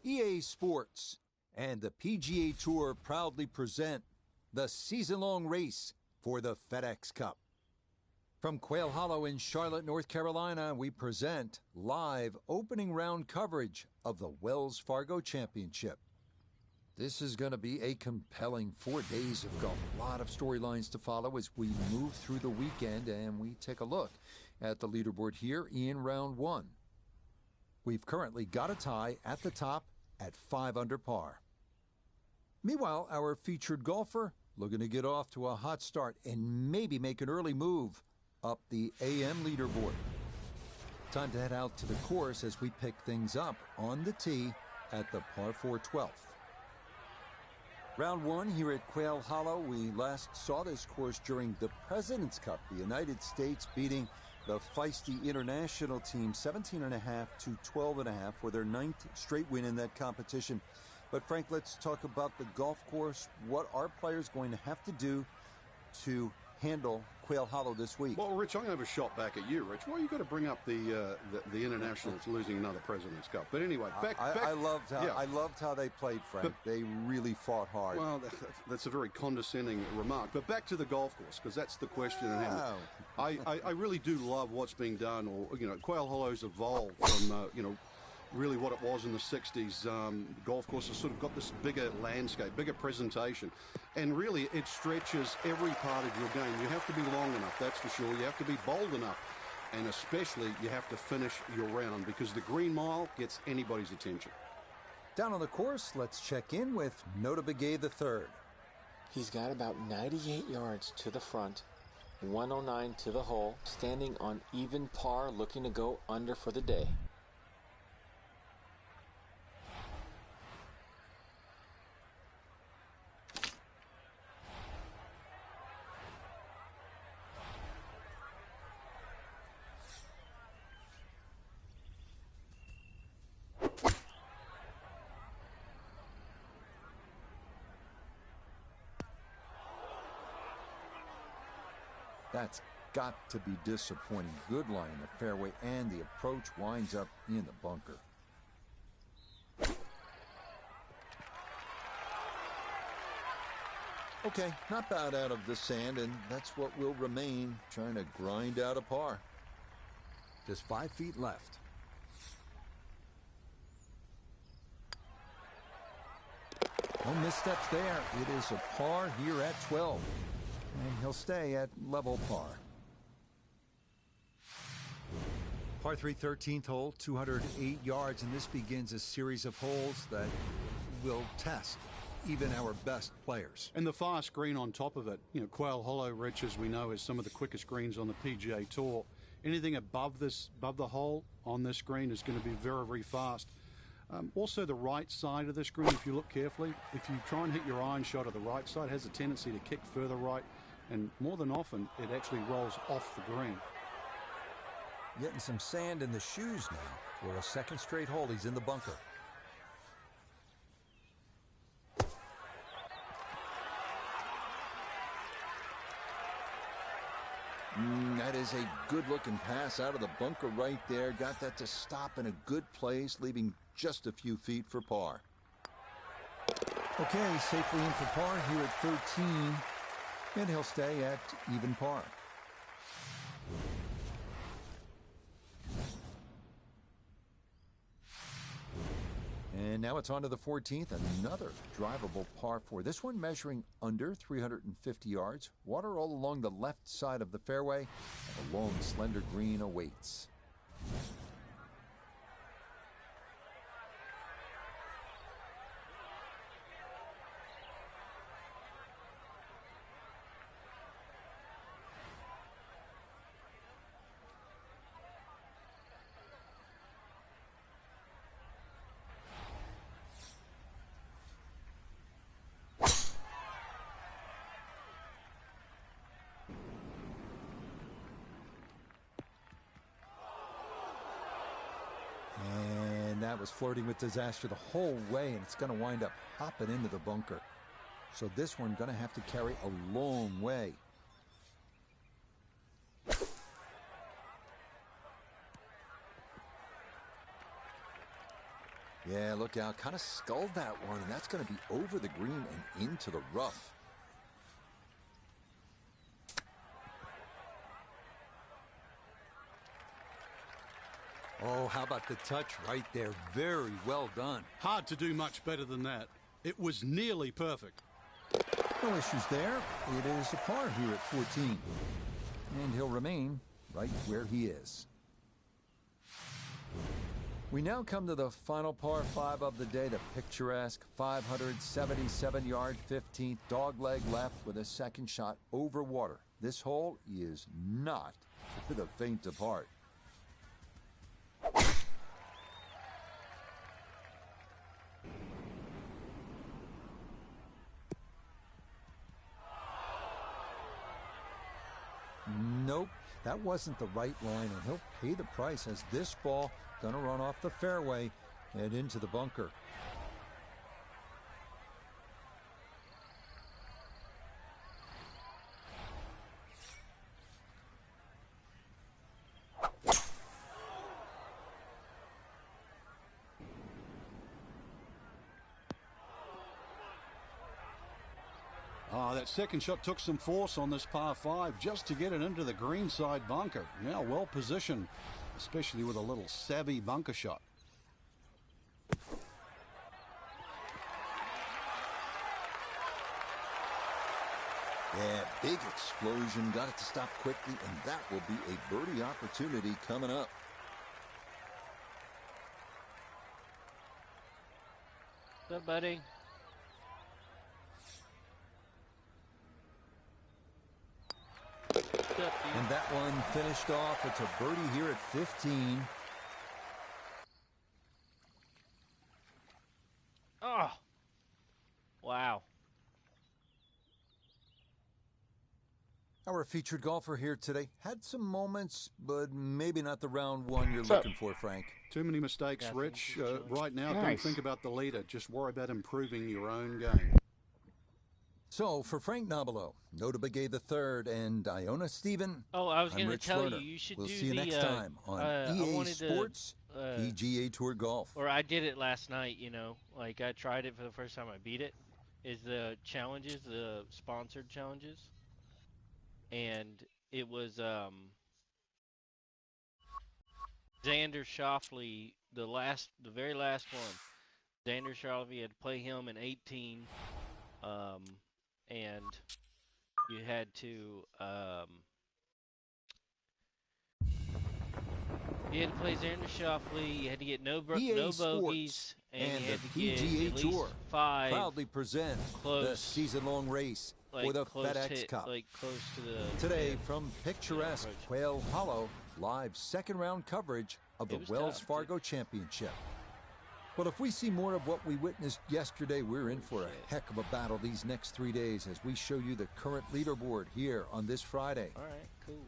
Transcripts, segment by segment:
EA Sports and the PGA Tour proudly present the season-long race for the FedEx Cup. From Quail Hollow in Charlotte, North Carolina, we present live opening round coverage of the Wells Fargo Championship. This is going to be a compelling 4 days of golf. A lot of storylines to follow as we move through the weekend, and we take a look at the leaderboard here in round one. We've currently got a tie at the top at 5 under par. Meanwhile, our featured golfer looking to get off to a hot start and maybe make an early move up the AM leaderboard. Time to head out to the course as we pick things up on the tee at the par 4 12th. Round one here at Quail Hollow. We last saw this course during the President's Cup. The United States beating the feisty international team 17.5 to 12.5 for their 9th straight win in that competition. But Frank, let's talk about the golf course. What are players going to have to do to handle Quail Hollow this week? Well, Rich, I'm going to have a shot back at you, Rich. Why you got to bring up the internationals losing another President's Cup? But anyway, I loved how they played, Frank. They really fought hard. Well, that's a very condescending remark. But back to the golf course, because that's the question at hand. I really do love what's being done. Or Quail Hollow's evolved from really what it was in the 60s. Golf course has sort of got this bigger landscape, bigger presentation, and really it stretches every part of your game. You have to be long enough, that's for sure. You have to be bold enough, and especially you have to finish your round, because the green mile gets anybody's attention. Down on the course, let's check in with Notah Begay III. He's got about 98 yards to the front, 109 to the hole, standing on even par, looking to go under for the day. That's got to be disappointing. Good line in the fairway, and the approach winds up in the bunker. Okay, not bad out of the sand, and that's what will remain, trying to grind out a par. Just 5 feet left. No missteps there. It is a par here at 12. And he'll stay at level par. Par 3, 13th hole, 208 yards, and this begins a series of holes that will test even our best players. And the fast green on top of it. Quail Hollow, Rich, as we know, is some of the quickest greens on the PGA Tour. Anything above the hole on this green is going to be very, very fast. Also, the right side of this green, if you look carefully, if you try and hit your iron shot at the right side, it has a tendency to kick further right, and more than often, it actually rolls off the green. Getting some sand in the shoes now. For a second straight hole, he's in the bunker. That is a good-looking pass out of the bunker right there. Got that to stop in a good place, leaving just a few feet for par. Okay, safely in for par here at 13, and he'll stay at even par. And now it's on to the 14th, another drivable par 4. This one measuring under 350 yards. Water all along the left side of the fairway, and a long, slender green awaits. And that was flirting with disaster the whole way, and it's going to wind up hopping into the bunker. So this one going to have to carry a long way. Yeah, look out. Kind of sculled that one, and that's going to be over the green and into the rough. Oh, how about the touch right there? Very well done. Hard to do much better than that. It was nearly perfect. No issues there. It is a par here at 14. And he'll remain right where he is. We now come to the final par 5 of the day, the picturesque 577-yard 15th dogleg left with a second shot over water. This hole is not for the faint of heart. Nope, that wasn't the right line, and he'll pay the price as this ball gonna run off the fairway and into the bunker. That second shot took some force on this par 5 just to get it into the greenside bunker. Now well positioned, especially with a little savvy bunker shot. Yeah, big explosion. Got it to stop quickly, and that will be a birdie opportunity coming up. What's up, buddy? And that one finished off. It's a birdie here at 15. Oh, wow. Our featured golfer here today had some moments, but maybe not the round one you're looking for, Frank. Too many mistakes, Rich. Right now, Nice. Don't think about the leader. Just worry about improving your own game. So, for Frank Nobilo, Notah Begay III, and Iona Stephen, Oh, I was I'm going to Rich tell Lerner. you should We'll do see you the, next time on I EA wanted to, Sports PGA Tour Golf. or I did it last night, you know, like I tried it for the first time, I beat it, is the challenges, the sponsored challenges. And it was Xander Schauffele, the very last one. Xander Schauffele had to play him in 18, and you had to play Xander Schauffele. You had to get no EA bogeys, Sports and and you had the to get PGA at least Tour 5 proudly present the close, season-long race like for the close FedEx hit, Cup. like close to the Today, pin. from picturesque approach. Quail Hollow, live second-round coverage of the It was Wells tough, Fargo dude. Championship. But if we see more of what we witnessed yesterday, we're in for a heck of a battle these next 3 days as we show you the current leaderboard here on this Friday. All right, cool.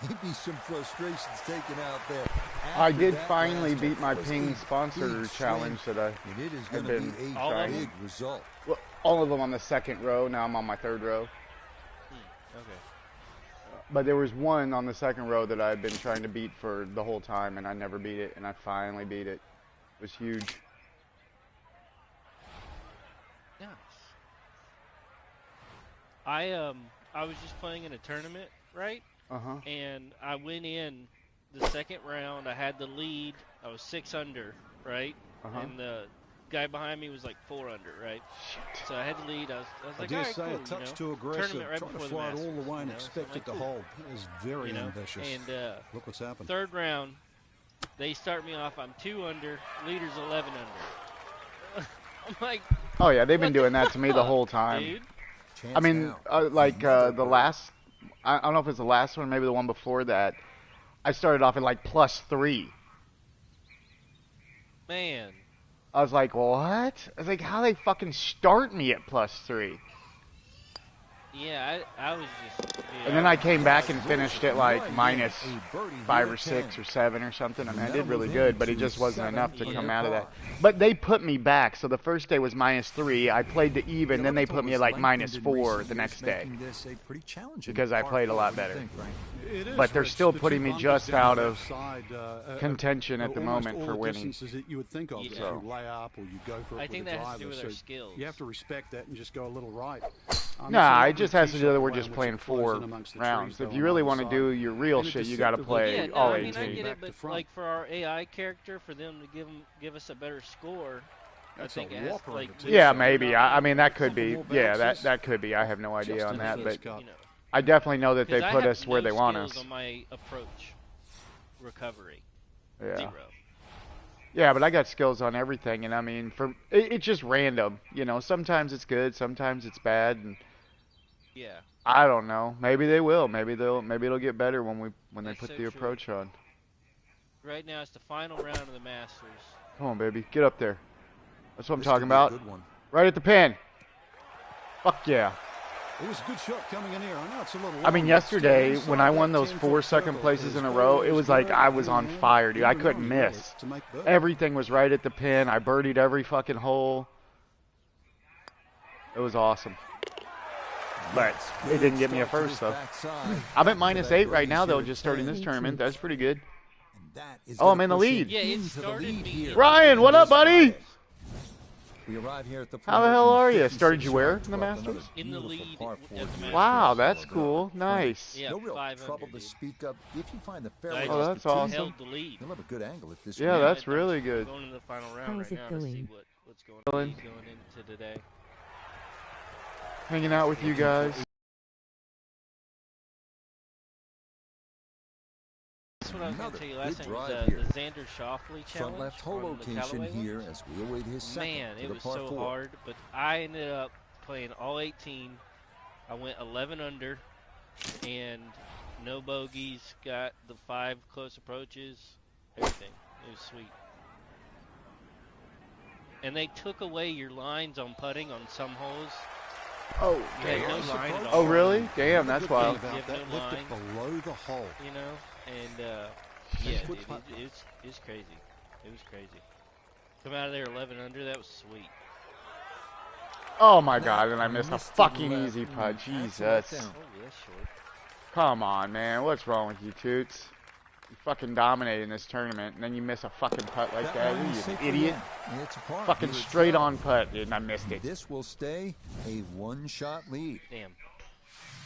Maybe some frustrations taken out there. I After did that finally last beat my was Ping a sponsor big challenge swing, that I and it is have going to been be All a of them? big result. well, all of them on the second row. Now I'm on my third row. Okay. But there was one on the second row that I've been trying to beat for the whole time, and I never beat it, and I finally beat it. It was huge. Nice. I was just playing in a tournament, right? Uh-huh. And I went in the second round. I had the lead. I was 6 under, right? Uh-huh. And the guy behind me was like 4 under, right? Shit. So I had the lead. I was I like, dare all right, say cool, a touch you know? too aggressive. Tournament right Trying to before fly it the all the way and Masters, expect you know? it to So I'm like, hold. It is very you know? ambitious. And Look what's happened. third round, they start me off. I'm 2 under. Leader's 11 under. I'm like, Oh yeah, they've been what the doing that to me the fuck, whole time. dude. I mean, like Another the birdie. last, I don't know if it's the last one, maybe the one before that. I started off at like +3. Man. I was like, what? I was like, how they fucking start me at +3? Yeah, I was just. Dude, And then I came was back just- and finished it like minus 5 or 6 or 7 or something. I mean, I did really good, but it just wasn't enough to come out of that. But they put me back. So the first day was -3. I played to even, then they put me at like -4 the next day because I played a lot better. It is, But they're Rich. still The putting two me bunkers just down out the of side, contention at the almost moment all for the winning. distances that you would think of. Yeah. If you lay up or you go for it I with think a that driver. has to do with so our skills. You have to respect that and just go a little right. Nah, it just has to do that we're just playing 4 rounds. If you really want to do your real And a shit, you got to deceptive play Yeah, no, all I mean, 18. I get Back it, to but front. like for our AI character, for them to give us a better score, That's I think a it has whopper of like a tee Yeah, shot. maybe. I mean, that could be. Couple more Yeah, bounces. that could be. I have no idea Just on in the that, first but cut. you know. I definitely know that they 'Cause I put have us where no they want skills us. on my approach, recovery, Yeah. 0. Yeah, but I got skills on everything, and I mean, it's just random. You know, sometimes it's good, sometimes it's bad, and Yeah. I don't know. Maybe they will. Maybe it'll get better when they That's put so the true. approach on. Right now, it's the final round of the Masters. Come on, baby, get up there. That's what I'm This talking could be a about. good one. Right at the pin. Fuck yeah. It was a good shot coming in here. I know it's a little I mean, long, yesterday but still when I inside won that those 10-foot 4 second circle places is in a good, row, it is was like good, I was on and fire, dude. I even couldn't though you miss. got to make birdie. Everything was right at the pin. I birdied every fucking hole. It was awesome. But it didn't get me a first, though. I'm at -8 right now, though, just starting this tournament. That's pretty good. Oh, I'm in the lead. Yeah, it started me. Ryan, what up, buddy? We arrive here at the How the hell are you? 456 Started you where yard in the drop, another Masters? In the beautiful lead par at the 4 Masters. Wow, that's cool. Nice. Yeah, No real 500, trouble to dude. speak of if you find the I fairway. Oh, just that's awesome. held the lead. You'll have a good angle at this. Yeah, green. that's I'm really good. Going into the final round How's right it now to see going? what's going Going. into today. Hanging out with you guys. That's what I was going Another to tell you last good time. Was, drive here. the Xander Shoffley challenge. Front left hole on the location Callaway here ones. as we await his second Man, to it the was par so 4. hard, but I ended up playing all 18. I went 11 under, and no bogeys. Got the 5 close approaches. Everything. It was sweet. And they took away your lines on putting on some holes. Oh, You had no line at all. Oh, really? Damn, The that's good thing wild. about You have that, no lift it line. below the hole. You know, and yeah, Foot dude, putt. it's crazy. It was crazy. Come out of there 11 under. That was sweet. Oh my god, and I missed a fucking easy putt. That's a Jesus. letdown. Oh, that's short. Come on, man. What's wrong with you, Toots? You fucking dominating this tournament, and then you miss a fucking putt like that. one What is are safe you, for an idiot? them. It's a par. Fucking Here at straight 12. on putt, dude, and I missed it. This will stay a one-shot lead. Damn.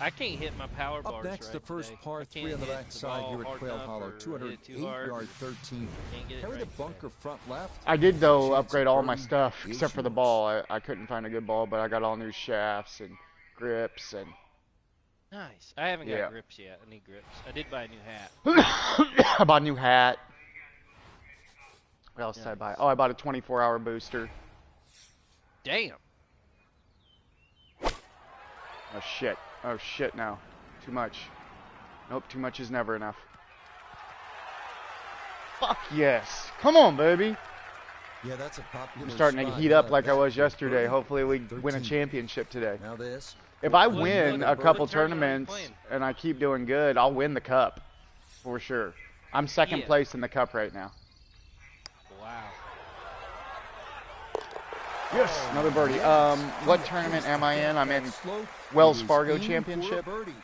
I can't hit my power bars Up next, right the first today. par I 3 can't on the hit backside ball here at hard Quail enough Hollow. or hit it 208 too hard. yard 13. Can't get it Carry the right bunker front left. I did, though, Chance upgrade of all my birdie stuff, is except for the yours. ball. I couldn't find a good ball, but I got all new shafts and grips, and Nice. I haven't got Yeah. grips yet. I need grips. I did buy a new hat. I bought a new hat. What else did I Nice. buy? Oh, I bought a 24-hour booster. Damn. Oh, shit. Oh, shit, now. Too much. Nope, too much is never enough. Fuck yes. Come on, baby. Yeah, that's a popular I'm starting to spot. heat up Yeah, like I was birdie, yesterday. Hopefully we win a 13. championship today. Now this. If I What- win what- a couple what tournament are you tournaments playing? and I keep doing good, I'll win the cup. For sure. I'm second Yeah. place in the cup right now. Wow. Yes, another birdie. What tournament am I in? I'm in Slope, Wells he is Fargo in for a Championship. birdie.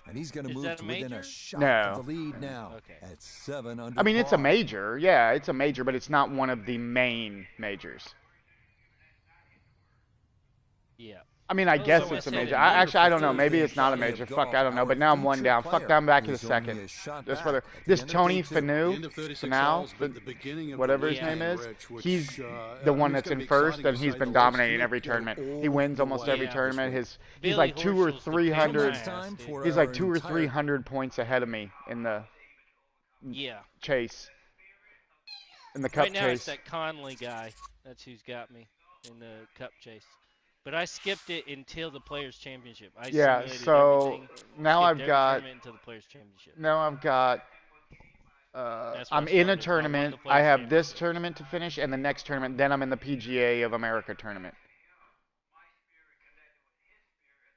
And he's going to Is move that a to within major? a shot No. of the lead now Okay. at 7 under I mean, it's a par. major. Yeah, it's a major, but it's not one of the main majors. Yeah. I mean, I Well, guess so it's I a said major. it Actually, I don't know. Wonderful Maybe it's not a Thursday major. of Fuck, golf. I don't know. Our But now I'm one featured down. Fuck, player I'm back to the is only a second. shot Just back for the at the this end of Tony day two. The end Fanu, of 36 Fanau, holes, but the beginning of whatever the his name is, Rich, which, he's the the one it's that's gonna in be first, exciting and to he's say been the least. dominating every Can go tournament. all He wins the almost way every this tournament. way. He's Billy like 200 or Horschel's the 300. best. Time for He's like our 200 or entire 300 points ahead of me in the Yeah. chase. In the cup Right now it's chase. that Conley guy. That's who's got me in the cup chase. But I skipped it until the Players' Championship. I Yeah, simulated so everything, now skipped I've every got tournament until the Players' Championship. That's what I'm I in a started. I won tournament. the I Players' have this Championship. tournament to finish, and the next tournament. Then I'm in the PGA of America tournament.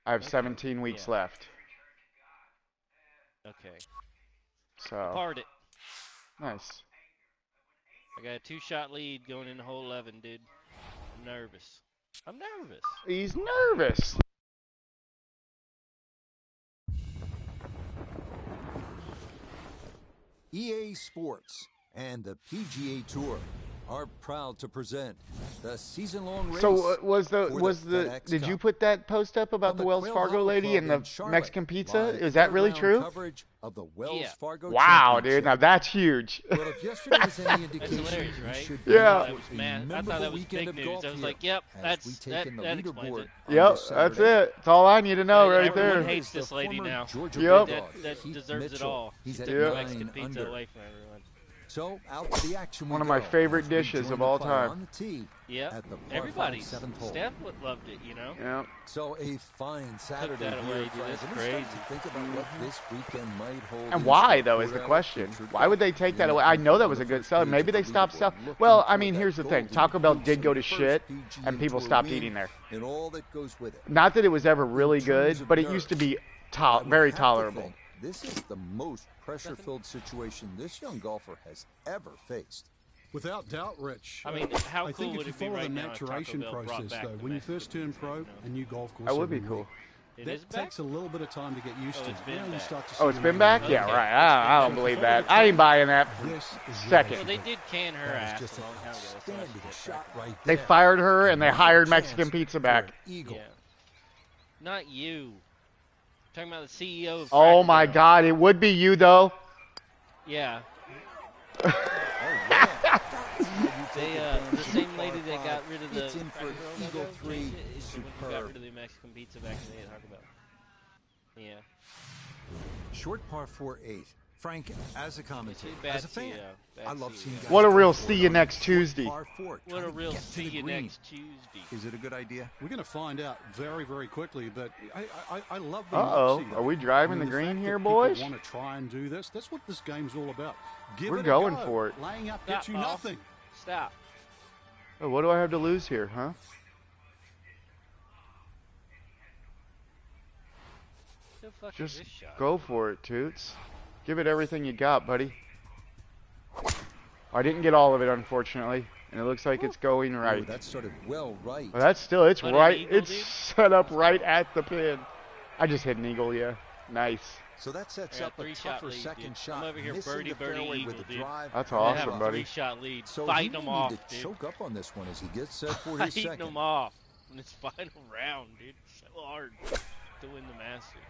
I have 17 weeks left. Okay. So. Parred it. Nice. I got a 2-shot lead going into hole 11, dude. I'm nervous. He's nervous. EA Sports and the PGA Tour are proud to present the season-long race. So did you put that post up about On the Wells Quail Fargo Hollow lady Club and the in Charlotte, Mexican pizza? live Is that really year-round true? Coverage of the Wells Yeah. Fargo Wow, dude, Championship. now that's huge. Well, if yesterday was any indication, hilarious, we right? should Yeah. That be was a mad. I thought memorable that was weekend big of news. golf I was here like, yep, as that we take explains in the it. leaderboard on Yep, this that's Saturday. it. That's all I need to know right Everyone there. hates Is the this lady former now. Georgia Yep. Bulldog, That Keith deserves it Mitchell. all. He's She at took the 9 Mexican pizza under. away from everyone. So out to the action we One of my go favorite as we dishes join of the all fire time. on the tee Yep. at the par Everybody's. 5 7th hole. Steph loved it, you know? Yeah. So a fine Saturday that here, away, dude. Frank. That's And we start crazy. to think about what this weekend might hold. And in why, store though, for is the our question. featured Why would they golf. take that You're away? not I know that on was the a good first seller. page Maybe of they the stopped leaderboard, selling. looking Well, I for mean, that here's the thing. golden Taco Bell did goose go and to first shit, PGA and people Tour stopped win eating there. And all that goes with it. Not that it was ever really In terms good, of but it nerve, used to be I would very have to tolerable. think this is the most pressure-filled situation this young golfer has ever faced. Without doubt, Rich. I mean, how I cool think would if you it be follow right the now if Taco maturation Bell brought process, back though, the when you Mexican first turn pizza, pro, you know? a new golf course. That would be every cool. week, It that is back? takes a little bit of time to get used Oh, to. it's been Now you back. start to Oh, see it's them been in back? the- Yeah, Okay. right. I don't believe that. I ain't buying that. This is Second. Well, they did can her That ass is just a long time ago. That's why outstanding she did shot right They there. fired her and they Another hired chance Mexican pizza for back. an Eagle. Yeah. Not you. Talking about the CEO of Oh Cracker my Barrel. God, it would be you though. Yeah. Oh, yeah. The same lady that got rid of the It's in for Cracker Barrel Eagle logo 3. changed it, is the one who got Superb. rid of the Mexican pizza back in the day at Taco Bell. Yeah. Short par 4-8. Frank, as a commentator, Bad as a fan, CEO, bad I love CEO. seeing guys What a go real for it see you on next short Tuesday. par 4, What trying a to real get to see the you green. next Tuesday. Is it a good idea? We're going to find out very, very quickly, but I love the Uh-oh. moxie, Are we though. driving I mean, the green fact here, that people boys? want to try and do this. That's what this game's all about. Give We're it a going go. for it. Laying up Stop, gets you Paul. nothing. Stop. Oh, what do I have to lose here, huh? The fuck is Just this shot? go for it, Toots. Give it everything you got, buddy. I didn't get all of it, unfortunately, and it looks like it's going Ooh, right. that started well right. Well, it's Put an right. eagle, It's dude? set up right at the pin. I just hit an eagle, yeah. Nice. So that sets I got up a 3-shot tougher lead, second dude. shot. I'm over here missing birdie, the birdie, fairway eagle, with the dude. drive. That's I have awesome, a buddy. 3-shot lead. So Fighting he them may off, need to dude. choke up on this one as he gets set for his Fighting second. them off in this final round, dude. So hard to win the Masters.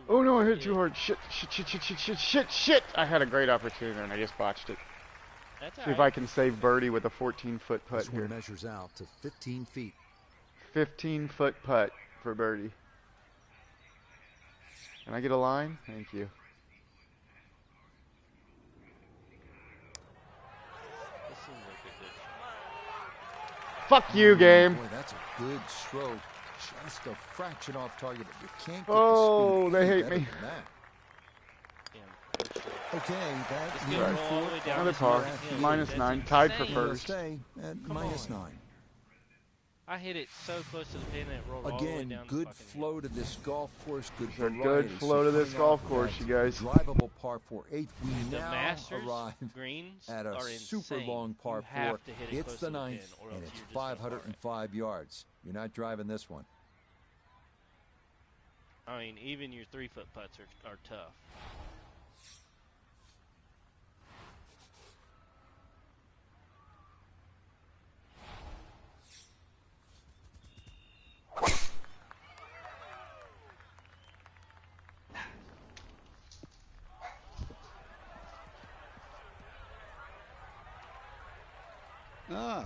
Oh no, I hit it shit. too hard. Shit. I had a great opportunity there and I just botched it. That's See if I can save birdie with a 14-foot putt This one here. measures out to 15 feet. 15-foot putt for birdie. Can I get a line? Thank you. This seems like a good shot. Fuck you, game. Boy, that's a good stroke. Just a fraction off target, but you can't get Oh, the speed they any hate better me. than that. Damn, good shot. Okay, that This lead game roll all the way for down Another this par. fucking hill, dude. Minus That's 9. Tied for insane. We'll first. stay at Come minus on. 9. I hit it so close to the pin that it rolled all the way Again, down good the fucking flow hill. to this golf course. Good It's a good variety. flow to this coming golf off course, that you guys. Drivable par 4-8. We The now Masters arrive greens at a are super insane. long par You 4. have to hit it It's close the to the ninth, pin, or and else it's you're just gonna par it. 505 yards. You're not driving this one. I mean, even your 3-foot putts are tough.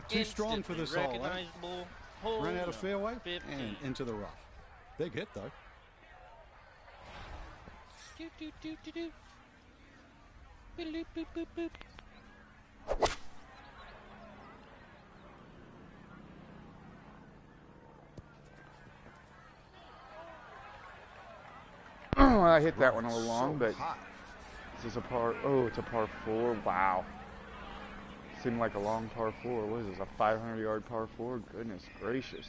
Too strong for this hole. Eh? recognizable hole. Ran out of number fairway 15. and into the rough. Big hit, though. Do, do, do, do, do. Boop, boop, boop, boop. I hit that one a little long, So but hot. this is a par. Oh, it's a par 4. Wow. Seemed like a long par 4. What is this, a 500-yard par 4? Goodness gracious.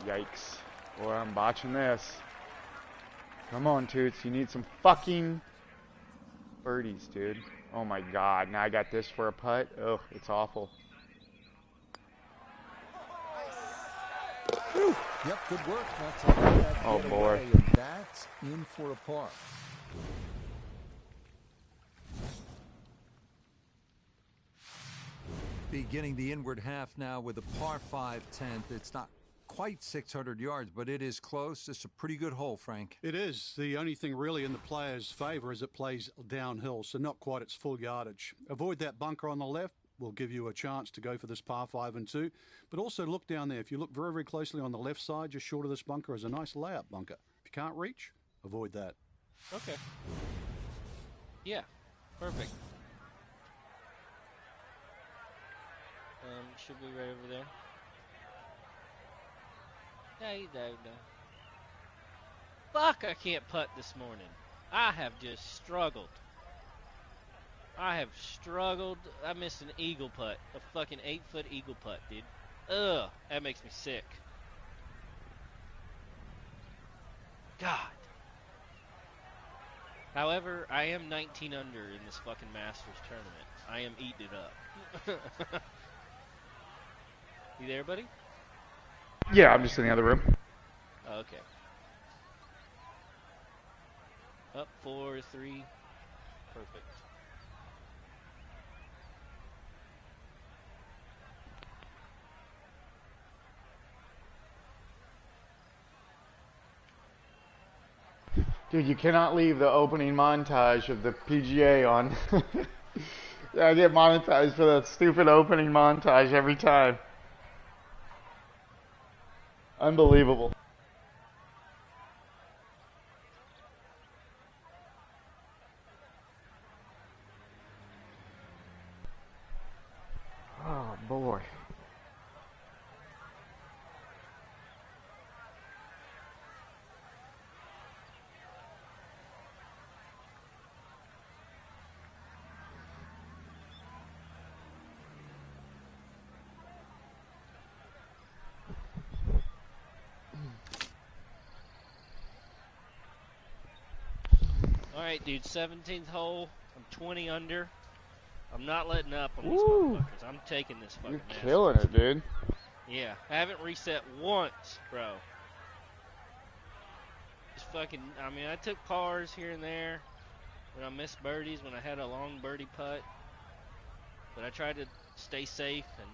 Yikes. Boy, I'm botching this. Come on, Toots. You need some fucking birdies, dude. Oh my god. Now I got this for a putt. Ugh, it's awful. Yep, good work. Not to let that Oh, get boy. away, and that's in for a par. Beginning the inward half now with a par 5 10th. It's not quite 600 yards, but it is close. It's a pretty good hole, Frank. It is. The only thing really in the player's favour is it plays downhill, so not quite its full yardage. Avoid that bunker on the left. Will give you a chance to go for this par 5 and 2. But also look down there. If you look very, very closely on the left side, just short of this bunker, is a nice layup bunker. If you can't reach, avoid that. Okay. Yeah. Perfect. Should be right over there. No. Fuck, I can't putt this morning. I have just struggled. I missed an eagle putt. A fucking 8-foot eagle putt, dude. Ugh, that makes me sick. God. However, I am 19 under in this fucking Masters tournament. I am eating it up. You there, buddy? Yeah, I'm just in the other room. Oh, okay. Up 4-3. Perfect. Dude, you cannot leave the opening montage of the PGA on. I get monetized for that stupid opening montage every time. Unbelievable. Oh, boy. Alright, dude, 17th hole. I'm 20 under. I'm not letting up on these motherfuckers. I'm taking this fucking You're Masters. killing it, dude. Yeah, I haven't reset once, bro. Just fucking, I mean, I took pars here and there when I missed birdies, when I had a long birdie putt. But I tried to stay safe and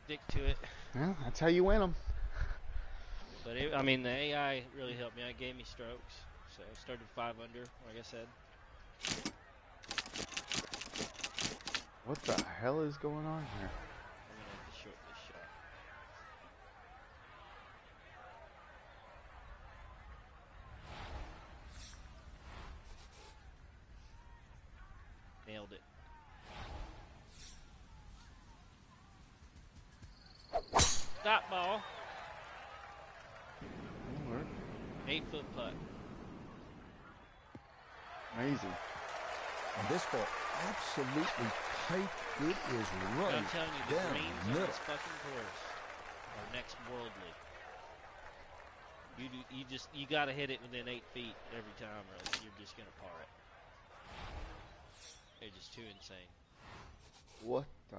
stick to it. Well, that's how you win them. But, I mean, the AI really helped me. It gave me strokes. So I started 5 under, like I said. What the hell is going on here? I'm going to have to short this shot. Nailed it. Stop ball. 8-foot putt. Amazing. And this ball absolutely tight. It is right I'm telling you, the down greens the on middle. this fucking course are next worldly. You gotta hit it within 8 feet every time, or else you're just gonna par it. They're just too insane. What the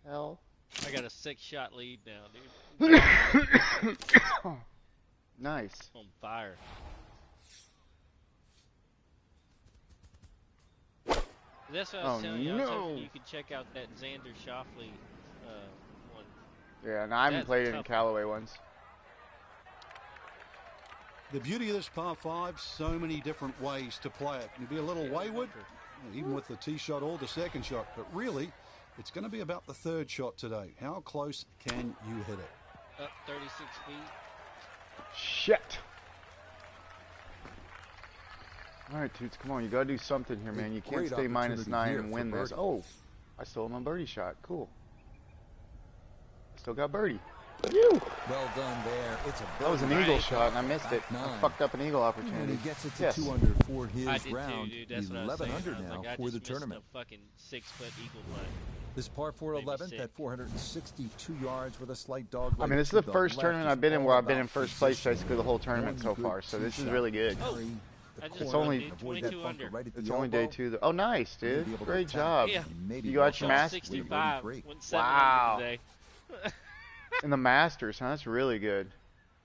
hell? I got a 6-shot lead now, dude. Nice. On fire. That's what I was telling you. I was hoping you could check out that Xander Schauffele one. Yeah, and I haven't That's played tough. any Callaway ones. The beauty of this par 5, so many different ways to play it. You'd be a little wayward, even with the tee shot or the second shot. But really, it's going to be about the third shot today. How close can you hit it? Up 36 feet. Shit. All right, Toots, come on. You got to do something here, man. You can't Great stay -9 opportunity and win here for this. birdie. Oh, I stole my birdie shot. Cool. Still got birdie. Phew. Well done there. It's a That was an birdie. eagle shot, and I missed it. I Nine. fucked up an eagle And opportunity. he gets it to Yes. 2 under for his I did round. too, dude. That's what I was 11 saying. under I was now like, I for the just missed tournament. a fucking 6-foot eagle putt. This par 4 Made me 11th sick. at 462 yards with a slight dog. I mean, this is the first tournament I've been in where I've been in first place basically the whole tournament so far. So this is really good. Oh, I just It's only- avoid that 22 bunker under. right at the It's only elbow. day 2. Oh, nice, You'll dude. be able to Great attack job. Yeah. and maybe You got walk your off mask- 65. with 1 7 Wow. today. In the Masters, huh? That's really good.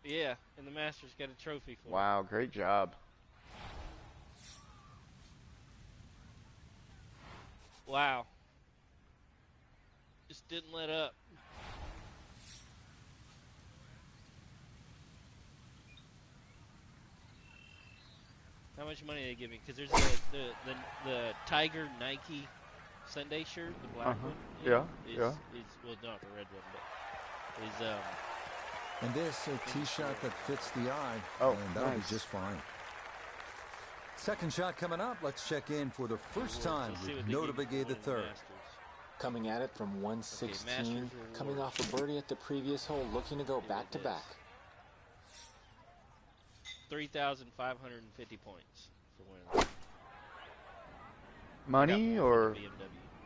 Yeah, and the Masters got a trophy for it. Wow, great job. Wow. Just didn't let up. How much money they give me? Because there's the Tiger Nike Sunday shirt, the black one. Yeah, is, yeah. Is, well, not the red one, but is And this a tee shot that fits the eye. Oh, and that'll nice. be just fine. Second shot coming up. Let's check in for the first time let's see with what they give Notavigay me the for third. Masters. Coming at it from 116, Masters reward. coming off a birdie at the previous hole, looking to go back to back. 3,550 points for winning. Money Got or? BMW.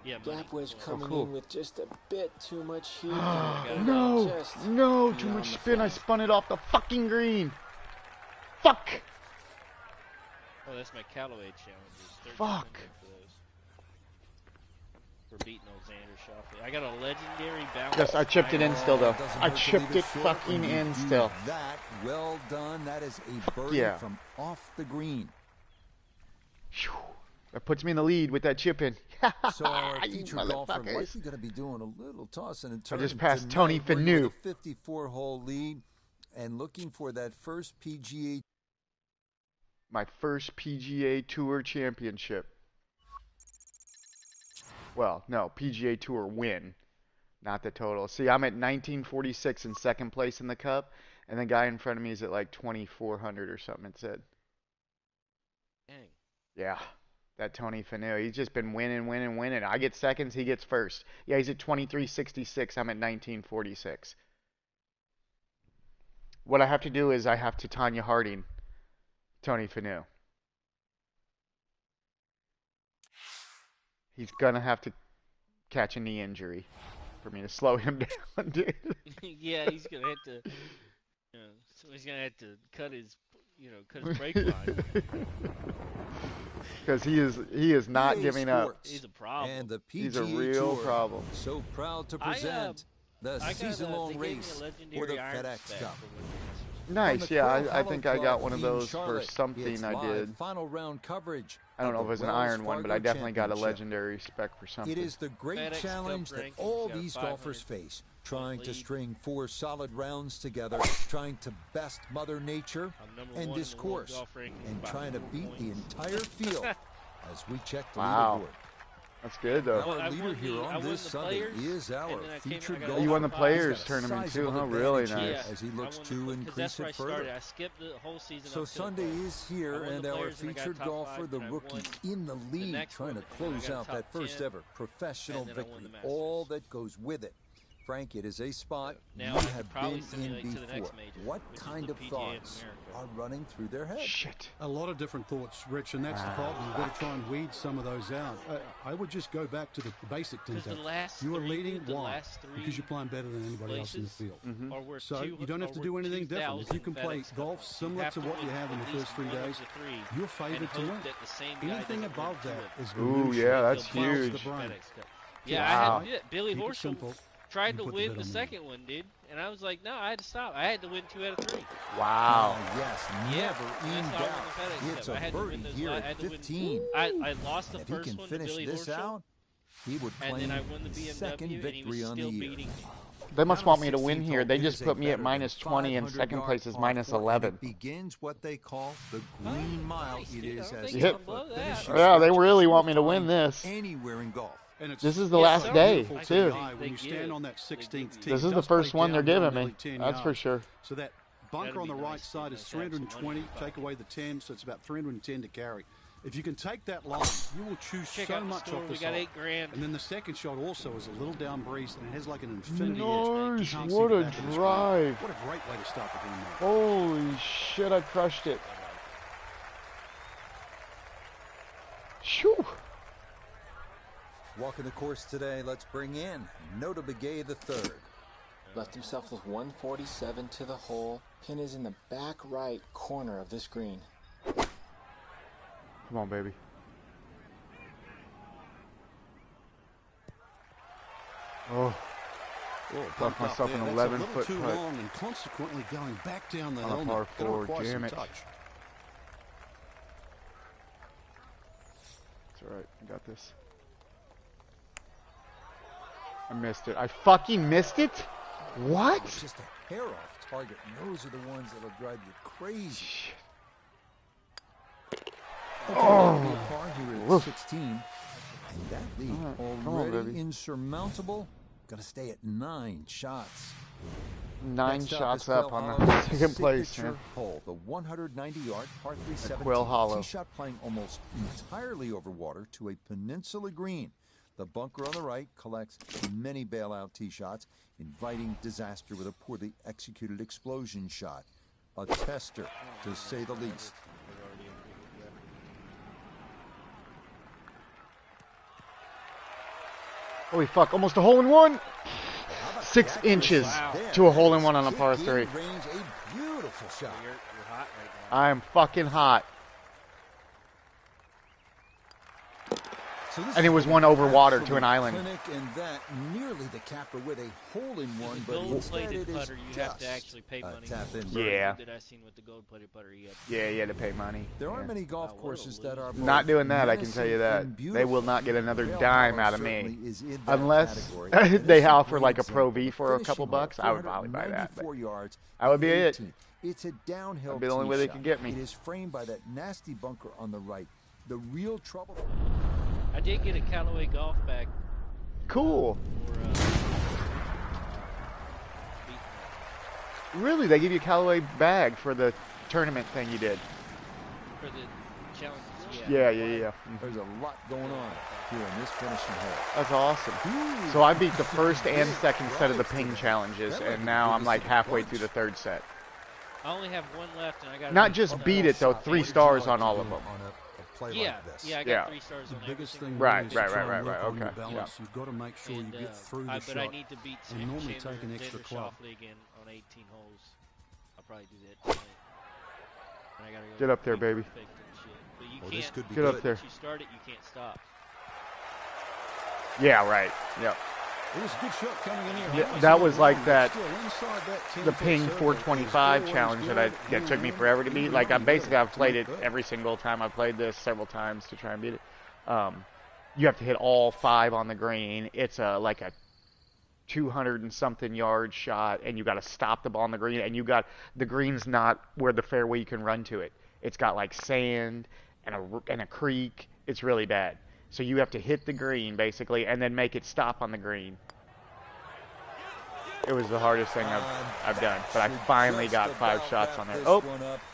Yeah, money. Gap wedge Well, coming cool. in with just a bit too much heat. No, Just no, too beyond much the spin. I flag. spun it off the fucking green. Fuck. Oh, that's my Callaway challenges. Fuck. For those. For beating old Xander Schauffele. I got a legendary balance. Yes, I chipped it in still though. Doesn't I hurt to chipped leave it short fucking when you in do still. That well done. That is a birdie yeah. from off the green. Phew. That puts me in the lead with that chip in. So our You featured golfer motherfuckers. likely going to be doing a little tossing and turning. just passed tonight. Tony We're Finau. with a 54-hole lead and looking for that first PGA. My first PGA Tour championship. Well, no, PGA Tour win, not the total. See, I'm at 1946 in second place in the Cup, and the guy in front of me is at like 2,400 or something, it said. Dang. Yeah, that Tony Finau. He's just been winning, winning, winning. I get seconds, he gets first. Yeah, he's at 2366. I'm at 1946. What I have to do is I have to Tanya Harding Tony Finau. He's going to have to catch a knee injury for me to slow him down, dude. Yeah, he's gonna have to. Somebody's gonna have to cut his, cut his brake line. Because he is not EA giving up. Sports He's a problem. And the PGA He's a real Tour. problem. So proud to I, present the I got, season-long they gave me race a for legendary the Iron FedEx Spec Cup. for winning the Nice, From the yeah. Quail I Hollow think I Club got one of in those for Charlotte, something it's I live did. Final round coverage. I don't know of if it was the an Wells iron one, but Fargo I definitely got a Championship. legendary spec for something. It is the great FedEx Cup challenge that rankings, all got a these 500 golfers face, trying to lead. string 4 solid rounds together, trying to best Mother Nature I'm number and one in this the world course, golf rankings and by trying to 4 beat the points. entire field as we check the Wow. leaderboard. That's good, though. Our I leader won here the- I on won this the Sunday players, is our and then I came- featured I got golfer. You won the He's Players He's got a tournament too, sizable huh? Really advantage nice. as he I looks won to the- 'cause increase that's where it I further. started. I skipped the whole season. So up to the Sunday players. is here, I won and the our Players, and I got featured top golfer, five, the and I rookie, won in the lead, next trying one, to and then I close got out top that first 10, ever professional and then I won victory. the Masters. All that goes with it. Frank, it is a spot Now you I could have probably been simulate in to the before. next major, What which is kind the of PGA of thoughts America. are running through their head? Shit. A lot of different thoughts, Rich, and that's the problem. You've got to try and weed some of those out. I would just go back to the basic Because the tactics. last You are three- leading, the why? last three Because you're playing better than anybody else in the places field. are worth So two- you don't have are to do worth anything different. If you 2,000 can play FedEx Cup. golf You similar have to what win you have in the at least first 3 one of days, the three you're and favored to hope win. that the same guy Anything doesn't above win that two is Ooh, minutia. yeah, that's It kills the huge. brain. FedEx Cup. Yeah, Wow. I had to do it. Billy Keep it Horschel simple. tried and to put the win bid the on the second one, dude, and I was like, no, I had to stop. I had to win 2 out of 3. Wow. Yes, Yeah, never and in that's how I doubt. won the FedEx It's Cup. I a had to win birdie those here I at had to win- 15. I lost the If he first can one to finish Billy this Horschel, out, he would and claim then I won the his BMW, second and he was victory on the still year. beating. They must Now want the me to win 16th here. hole They is just a put me at better than minus 20 and 500 second yard place is par minus four, and 11. It begins what they call the green mile. Nice, It dude. is I don't as think I'm tough above a that. finishing Yeah, they stretch really as want me you'll to win find this. anywhere in golf. And it's This is the Yeah, last so day, beautiful to too. the eye when They you stand give. on that They 16th give tee. This It is the does first play one they're downhill giving nearly me. 10 That's for yards. sure. So that bunker That'd on the be right nice, side dude. is Let's have some 320. money. Take away the 10, so it's about 310 to carry. If you can take that line, you will choose Check so out the much store. off the We got side. 8 grand. And then the second shot also is a little down breeze and it has like an infinity edge. Nice. You can't see What the a back of the screen. drive. What a great way to start the game, mate. Holy shit, I crushed it. Shoo. Walking the course today, let's bring in Notah Begay III. Left himself with 147 to the hole. Pin is in the back right corner of this green. Come on, baby. Oh. Left myself an 11-foot too putt. long and consequently going back down the On a hill. par Gonna four, require some damn it. touch. It's alright, I got this. I missed it. I fucking missed it? What? It's just a hair off target, and those are the ones that'll drive you crazy. Oh. Par here at Woof. 16, and that lead Alright, come on, already baby. insurmountable. Gonna stay at 9 shots. 9 Next shots is up Quail on the Hollow's second place, signature man. hole, the 190-yard par 3 17. Quail Hollow. Tee shot playing almost entirely over water to a peninsula green. The bunker on the right collects many bailout tee shots, inviting disaster with a poorly executed explosion shot. A tester, to say the least. Holy fuck, almost a hole-in-one! 6 inches to a hole-in-one on a par 3. Range, a beautiful shot. You're hot right now. I am fucking hot. So this And it is was an one over water to absolute an island. clinic, and that nearly the capper with a hole-in-one, The but instead gold-plated it is putter, you have to just actually pay a money. tap-in For Yeah. That I seen with the gold-plated putter, you have Yeah, you had to pay money. There aren't Yeah. many golf Wow, what a courses that are Not both doing that, I can tell you that. menacing They and will not get another beautiful. dime Quail out of Hollow me. certainly is in that Unless category. they This offer like a great Pro example. V for a Finishing couple hole, bucks, I would probably buy that. But 494 yards, that would be it. 18. It's a downhill That'd be the only tee way they shot. could get me. It is framed by that nasty bunker on the right. The real trouble. I did get a Callaway golf bag Cool. for beating Really, they give you a Callaway bag for the tournament thing you did. for the challenges. Yeah. There's a lot going on here in this finishing hole. That's awesome. So I beat the first and second set of the ping challenges, and now I'm like halfway through the third set. I only have one left, and I got. Not just beat it though, 3 stars on all of them. On a play Yeah, like this. yeah, I got Yeah. 3 stars The on biggest every thing single Right, really is to right, try and right, work right, on your okay. balance. You've got to make sure you get through the but shot. I need to beat and normally Chandler, take an extra Xander club. Schauffele again on 18 holes. I'll probably do that tonight. And I gotta go Get up there, be baby. perfect and shit. But you Well, can't. this could be Get up good. there. Once you start it, you can't stop. Yeah, right. Yep. It was a good shot coming in here. Yeah, that was like that- Still inside that 10 The foot ping circle. 425 It's challenge always that good. took me forever to beat. Like I've played it Good. every single time. I played this several times to try and beat it. You have to hit all 5 on the green. It's like a 200 and something yard shot, and you got to stop the ball on the green, and the green's not where the fairway you can run to it. It's got like sand and a creek. It's really bad. So you have to hit the green basically, and then make it stop on the green. It was the hardest thing I've done, but I finally got 5 shots on there. Oh,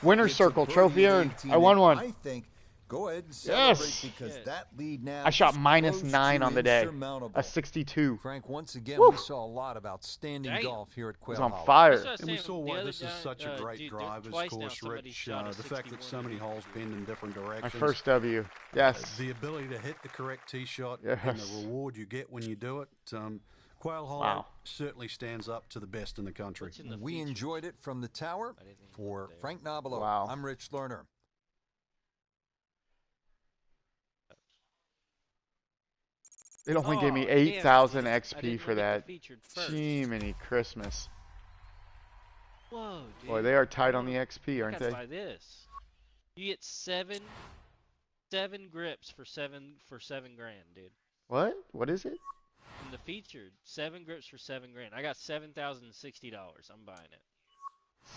winner's circle trophy earned. I won one. I think go ahead and Yes. celebrate because that lead now I shot is minus close 9 to on the day. insurmountable. A 62. Frank, once again, Woo. we saw a lot of outstanding Damn. golf here at It Quail was on Hollow. fire. That's what I was And we saying saw the why other this is guy, such a great dude, driver's twice now course, somebody Rich. shot a The fact that so 61 many here. holes bend in different My directions. first W. Yes. The ability to hit the correct tee shot Yes. and the reward you get when you do it. Quail Hollow Wow. certainly stands up to the best in the country. What's in the We feature? enjoyed it from the tower. I didn't even For look there. Frank Nobilo, Wow. I'm Rich Lerner. It only gave me Oh, damn. 8,000 I XP didn't for look at that. the featured first. Jiminy Christmas. Whoa, dude. Boy, they are tight on the XP, I aren't gotta they? buy this. You get seven grips for seven grand, dude. What? What is it? In the featured, 7 grips for $7,000. I got $7,060. I'm buying it.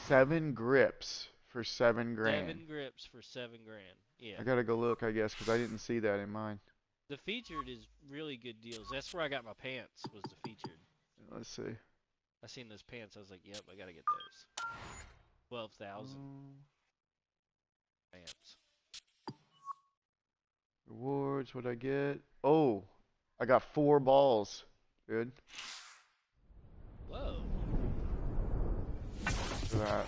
7 grips for 7 grand. 7 grips for $7,000. Yeah. I gotta go look, I guess, because I didn't see that in mine. The featured is really good deals. That's where I got my pants. Was the featured. Let's see. I seen those pants. I was like, yep, I gotta get those. 12,000 pants. Rewards, what'd I get? Oh, I got 4 balls. Good. Whoa, For that.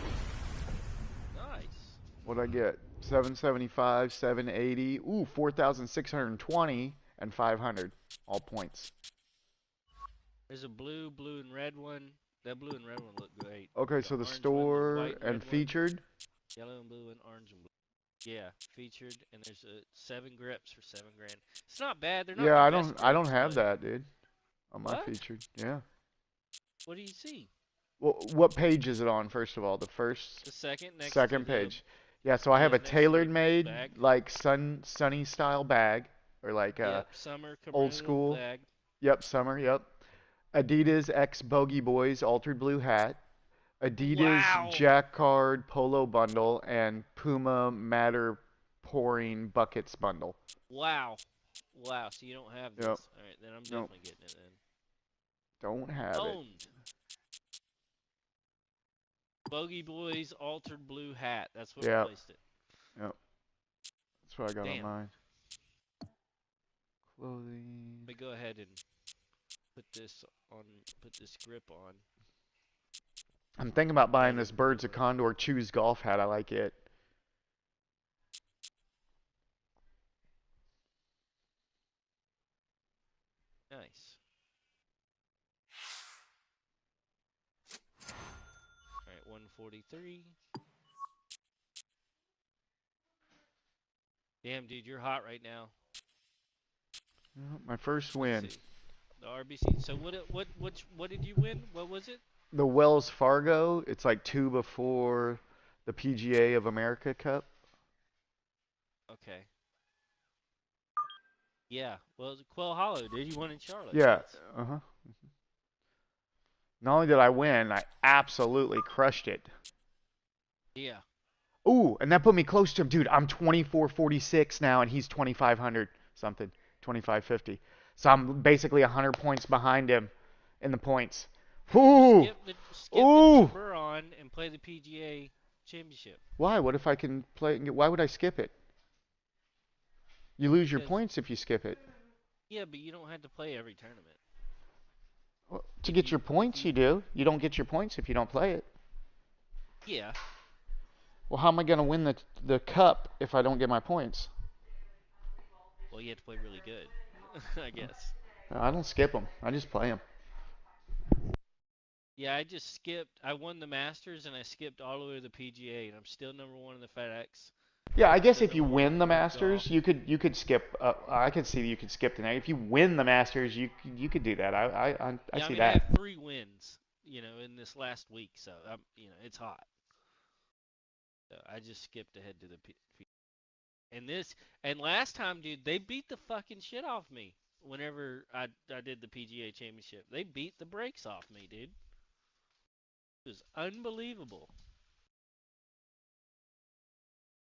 nice. What'd I get? 775, 780. Ooh, 4,620 and 500. all points. There's a blue, and red one. That blue and red one look great. Okay, so the orange one, store white and red one, featured. yellow and blue and orange and blue. Yeah, featured, and there's 7 grips for $7,000. It's not bad. They're not Yeah, the best I don't grips, have but that, dude. On my what? featured. Yeah. What do you see? Well, what page is it on? First of all, the The second next to second the page. Yeah, so I have a next to the tailor made bag. like sunny style bag or like Yep, summer old commercial school. bag. Yep, summer. Yep. Adidas X Bogey Boys altered blue hat. Adidas Wow. Jacquard Polo bundle and Puma Matter pouring buckets bundle. Wow. Wow. So you don't have this. Yep. All right, then I'm Nope. definitely getting it then. Don't have it. Owned. Bogey Boys altered blue hat. That's what Yep. replaced it. Yep. That's what I got Damn. on mine. Clothing. Let me go ahead and put this grip on. I'm thinking about buying this Birds of Condor Choose golf hat. I like it. Nice. All right, 143. Damn, dude, you're hot right now. My first Let's win. see. The RBC. So what did you win? What was it? The Wells Fargo. It's like 2 before the PGA of America Cup. Okay. Yeah. Well, it was Quail Hollow, dude. You won in Charlotte. Yeah. That's- Uh-huh. Not only did I win, I absolutely crushed it. Yeah. Ooh, and that put me close to him. Dude, I'm 2446 now, and he's 2500 something, 2550. So I'm basically 100 points behind him in the points. Ooh! Skip Ooh! the Buron and play the PGA Championship. Why? What if I can play? Why would I skip it? You lose your Because- points if you skip it. Yeah, but you don't have to play every tournament. Well, to get your points, you do. You don't get your points if you don't play it. Yeah. Well, how am I going to win the cup if I don't get my points? Well, you have to play really good, I guess. I don't skip them. I just play them. Yeah, I just skipped. I won the Masters and I skipped all the way to the PGA, and I'm still #1 in the FedEx. Yeah, I guess if you win the Masters, you could skip. I could see that you could skip the night. If you win the Masters, you could do that. I Yeah, see I that. have 3 wins, in this last week, so it's hot. So I just skipped ahead to the and last time, dude, they beat the fucking shit off me. Whenever I did the PGA Championship, they beat the brakes off me, dude. It was unbelievable.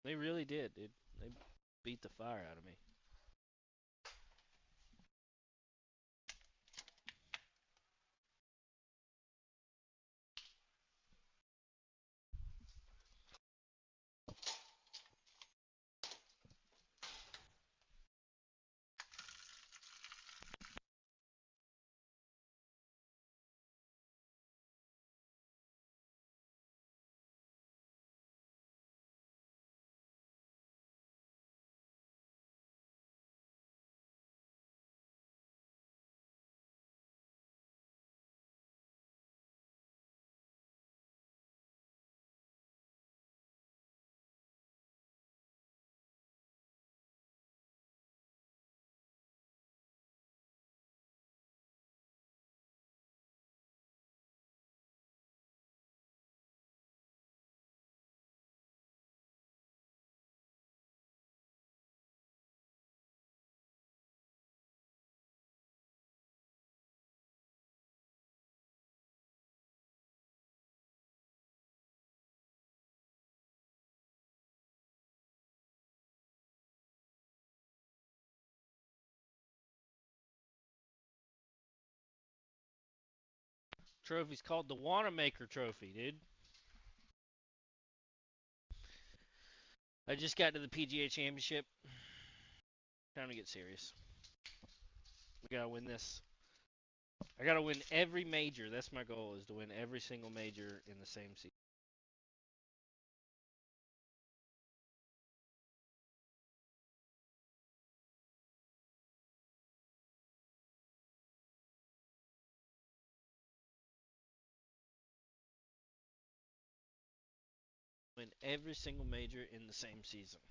They really did, dude. They beat the fire out of me. Trophy's called the Wanamaker Trophy, dude. I just got to the PGA Championship. Time to get serious. We gotta win this. I gotta win every major. That's my goal, is to win every single major in the same season. Win every single major in the same season.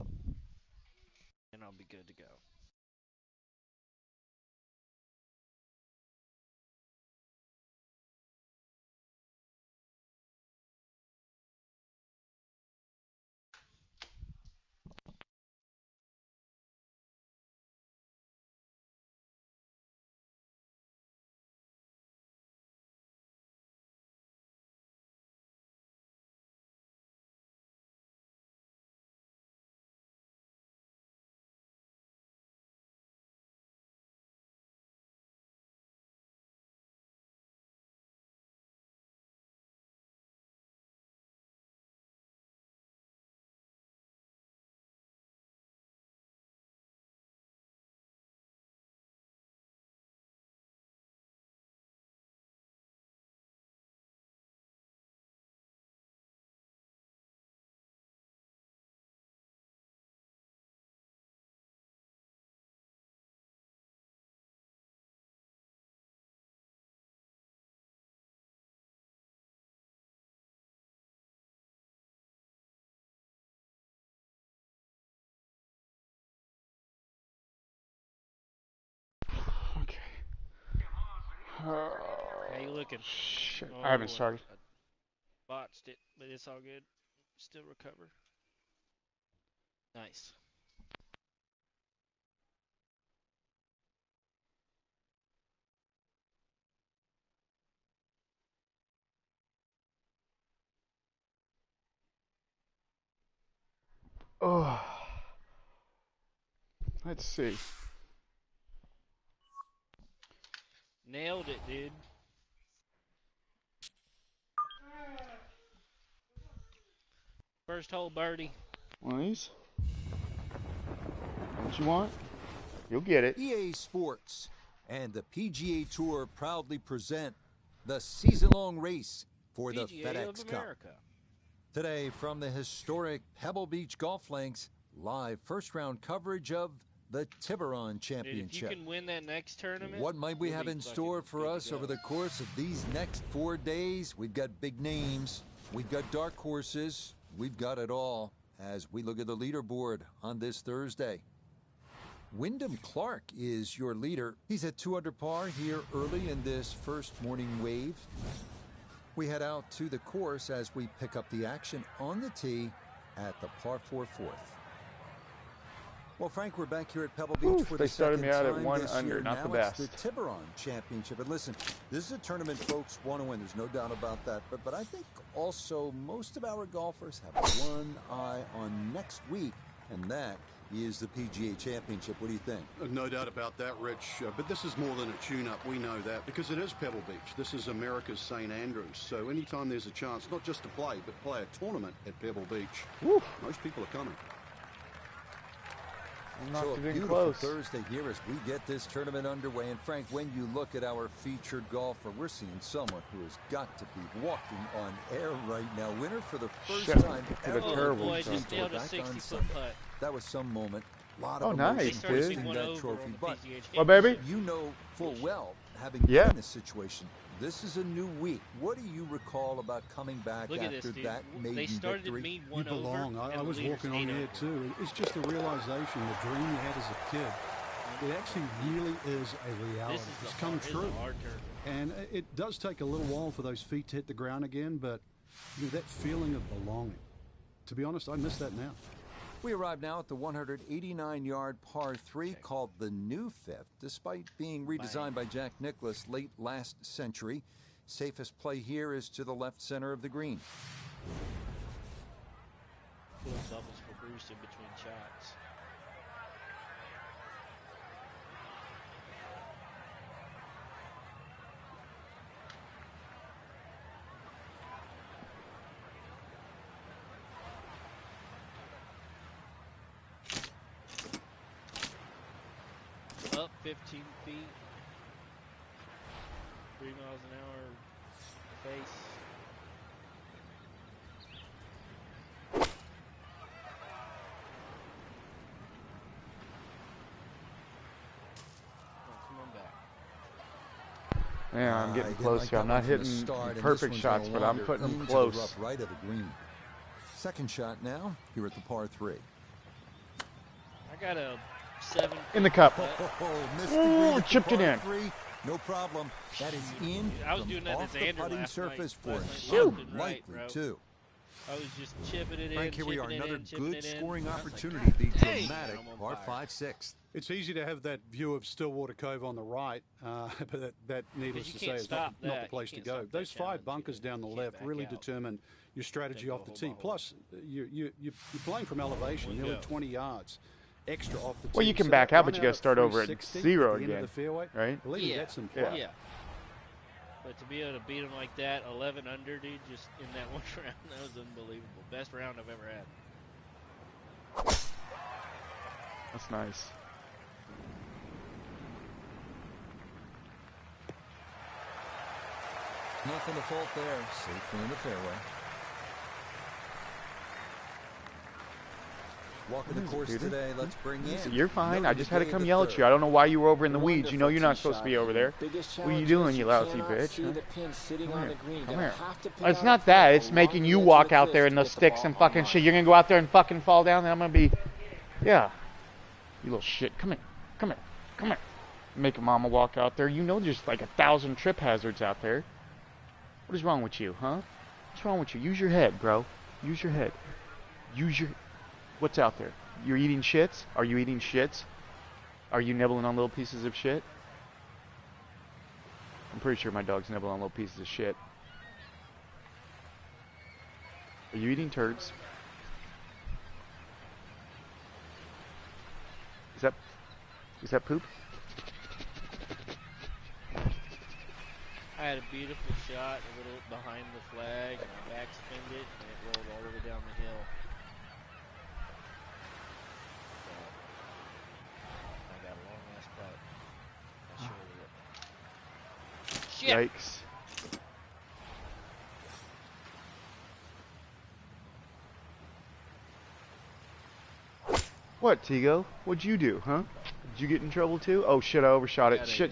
And I'll be good to go. Okay. How you looking? Shit. Oh, I haven't started. I botched it, but it's all good. Still recover. Nice. Oh. Let's see. Nailed it, dude. First hole birdie. One of these. What you want? You'll get it. EA Sports and the PGA Tour proudly present the season-long race for the PGA FedEx of Cup. America. Today, from the historic Pebble Beach Golf Links, live first-round coverage of the Tiburon Dude, Championship. if you can win that next tournament, What might we you'll have be in fucking store for good us to go. over the course of these next 4 days? We've got big names, we've got dark horses, we've got it all as we look at the leaderboard on this Thursday. Wyndham Clark is your leader. He's at 2 under par here early in this first morning wave. We head out to the course as we pick up the action on the tee at the par 4 fourth. Well, Frank, we're back here at Pebble Beach for they the started second me out at time 1 this under, year. not Now the best. It's the Tiburon Championship. And listen, this is a tournament folks want to win. There's no doubt about that. But I think also most of our golfers have one eye on next week, and that is the PGA Championship. What do you think? No doubt about that, Rich. But this is more than a tune-up. We know that because it is Pebble Beach. This is America's St. Andrews. So anytime there's a chance, not just to play, but play a tournament at Pebble Beach, most people are coming. I'm not So a getting beautiful close. Thursday here as we get this tournament underway. And Frank, when you look at our featured golfer, we're seeing someone who has got to be walking on air right now. Winner for the first Shit, time hit a ever. terrible boy, start. just nailed a Back on 60-foot Sunday. putt. That was some moment. A lot Oh, of nice, emotion They started dude. to boosting one that over trophy. on the But PGA Well, baby. Championship. you know full well, having Yeah. been in this situation, this is a new week. What do you recall about coming back Look at after this, dude. that maiden They started victory? at mean You one over. belong. I and the was leader's walking on 8 here over. too. It's just the realization, the dream you had as a kid. It actually really is a reality. This is It's the come hard, true. This is a hard tournament. And it does take a little while for those feet to hit the ground again, but you know, that feeling of belonging. To be honest, I miss that now. We arrive now at the 189-yard par 3 called the New Fifth. Despite being redesigned by Jack Nicklaus late last century, safest play here is to the left center of the green. Little doubles for Bruce in between shots. Up 15 feet. 3 miles an hour face. Oh, come on back. Yeah, I'm getting Again, close like here. that I'm not one from the hitting start, and this perfect one's shots, gonna but I'm wander putting them into the close. rough right of the green. Second shot now, here at the par 3. I got a 7 In the cup. Missed Ooh, degree at the chipped it par in. 3. No problem. That is in I was from doing that off to the Xander putting last surface night. for Last a night, shot. left and right, Likely, bro. too. I was just chipping it in, Frank, here we are, chipping it another in, chipping good it in. scoring I was like, opportunity. The "God dang, dramatic I'm on par fire." 5 6th. It's easy to have that view of Stillwater Cove on the right, but that needless you to say, can't is not stop that. the You place to can't go. stop that Those 5 challenge. bunkers down the You can't left back really out. determine your strategy Go off the whole tee. ball. Plus, you're playing from elevation, One nearly go. 20 yards extra off the tee. Well, you can So back that out, but run you gotta at start over at 360 0 at the end again, of the fairway, right? Believe me, Yeah. that's important. Yeah. But to be able to beat him like that, 11 under, dude, just in that one round, that was unbelievable. Best round I've ever had. That's nice. Nothing to fault there. Safely in the fairway. Walking the course today, let's bring in. You're fine. I Another just had to day come of yell the at you. I don't know why you were over in the Wonderful weeds. You know you're not tee supposed to be shot, over and there. biggest What are you challenge doing, is you lousy cannot bitch? see Huh? the pin sitting Come on here. the green. Come Gonna here. have to pin It's out not a that. putt It's along making the you edge walk of the out there cliff in to the get the sticks ball and fucking online. shit. You're gonna go out there and fucking fall down. And I'm gonna be, yeah. You little shit. Come here. Come here. Come here. Make a mama walk out there. You know there's like 1,000 trip hazards out there. What is wrong with you, huh? What's wrong with you? Use your head, bro. Use your head. Use your... What's out there? You're eating shits? Are you eating shits? Are you nibbling on little pieces of shit? I'm pretty sure my dog's nibbling on little pieces of shit. Are you eating turds? Is that poop? I had a beautiful shot, a little behind the flag, and I backspinned it, and it rolled all the way down the hill. So, I got a long ass putt. I sure did. Shit! Yikes. What, Tigo? What'd you do, huh? Did you get in trouble too? Oh shit, I overshot it. Shit.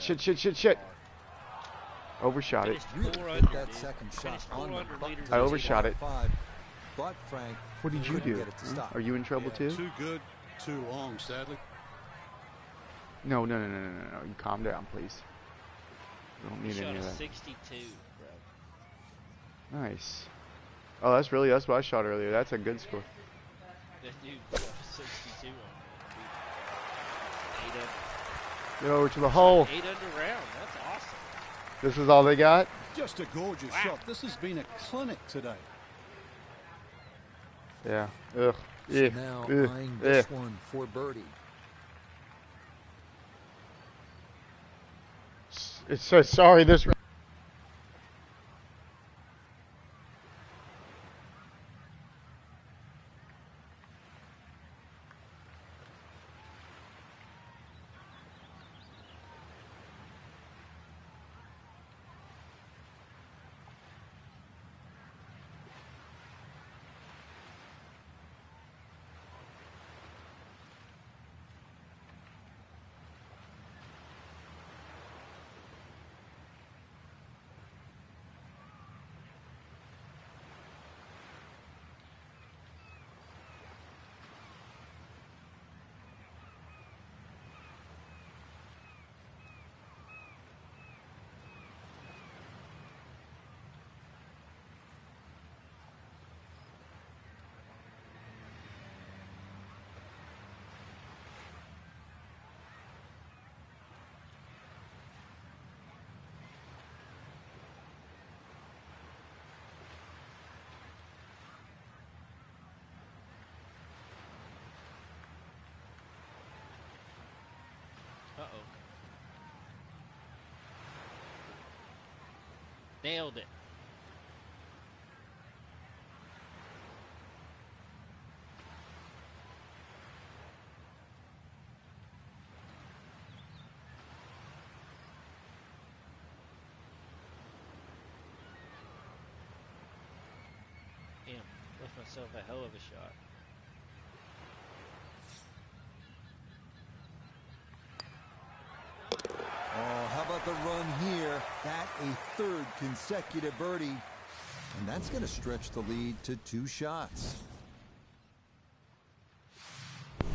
Overshot it. Finished Really 4 hit under, that dude. second shot Finished on 4 the under button leaders to I the overshot it. 5. But Frank What did you couldn't do? get it to stop. Are you in trouble too? Too good, too long, sadly. No. You calm down, please. I don't He need shot any a of that. 62, bro. Nice. Oh, that's what I shot earlier. That's a good score. That dude shot a 62 on me, dude. 8 under. Get over to the hole. 8 under round. That's awesome. This is all they got? Just a gorgeous Wow. shot. This has been a clinic today. Yeah. Ugh. So now eyeing this one for birdie. It's so sorry this Uh-oh. Nailed it. Damn, left myself a hell of a shot. Oh, how about the run here? That a 3rd consecutive birdie. And that's going to stretch the lead to 2 shots.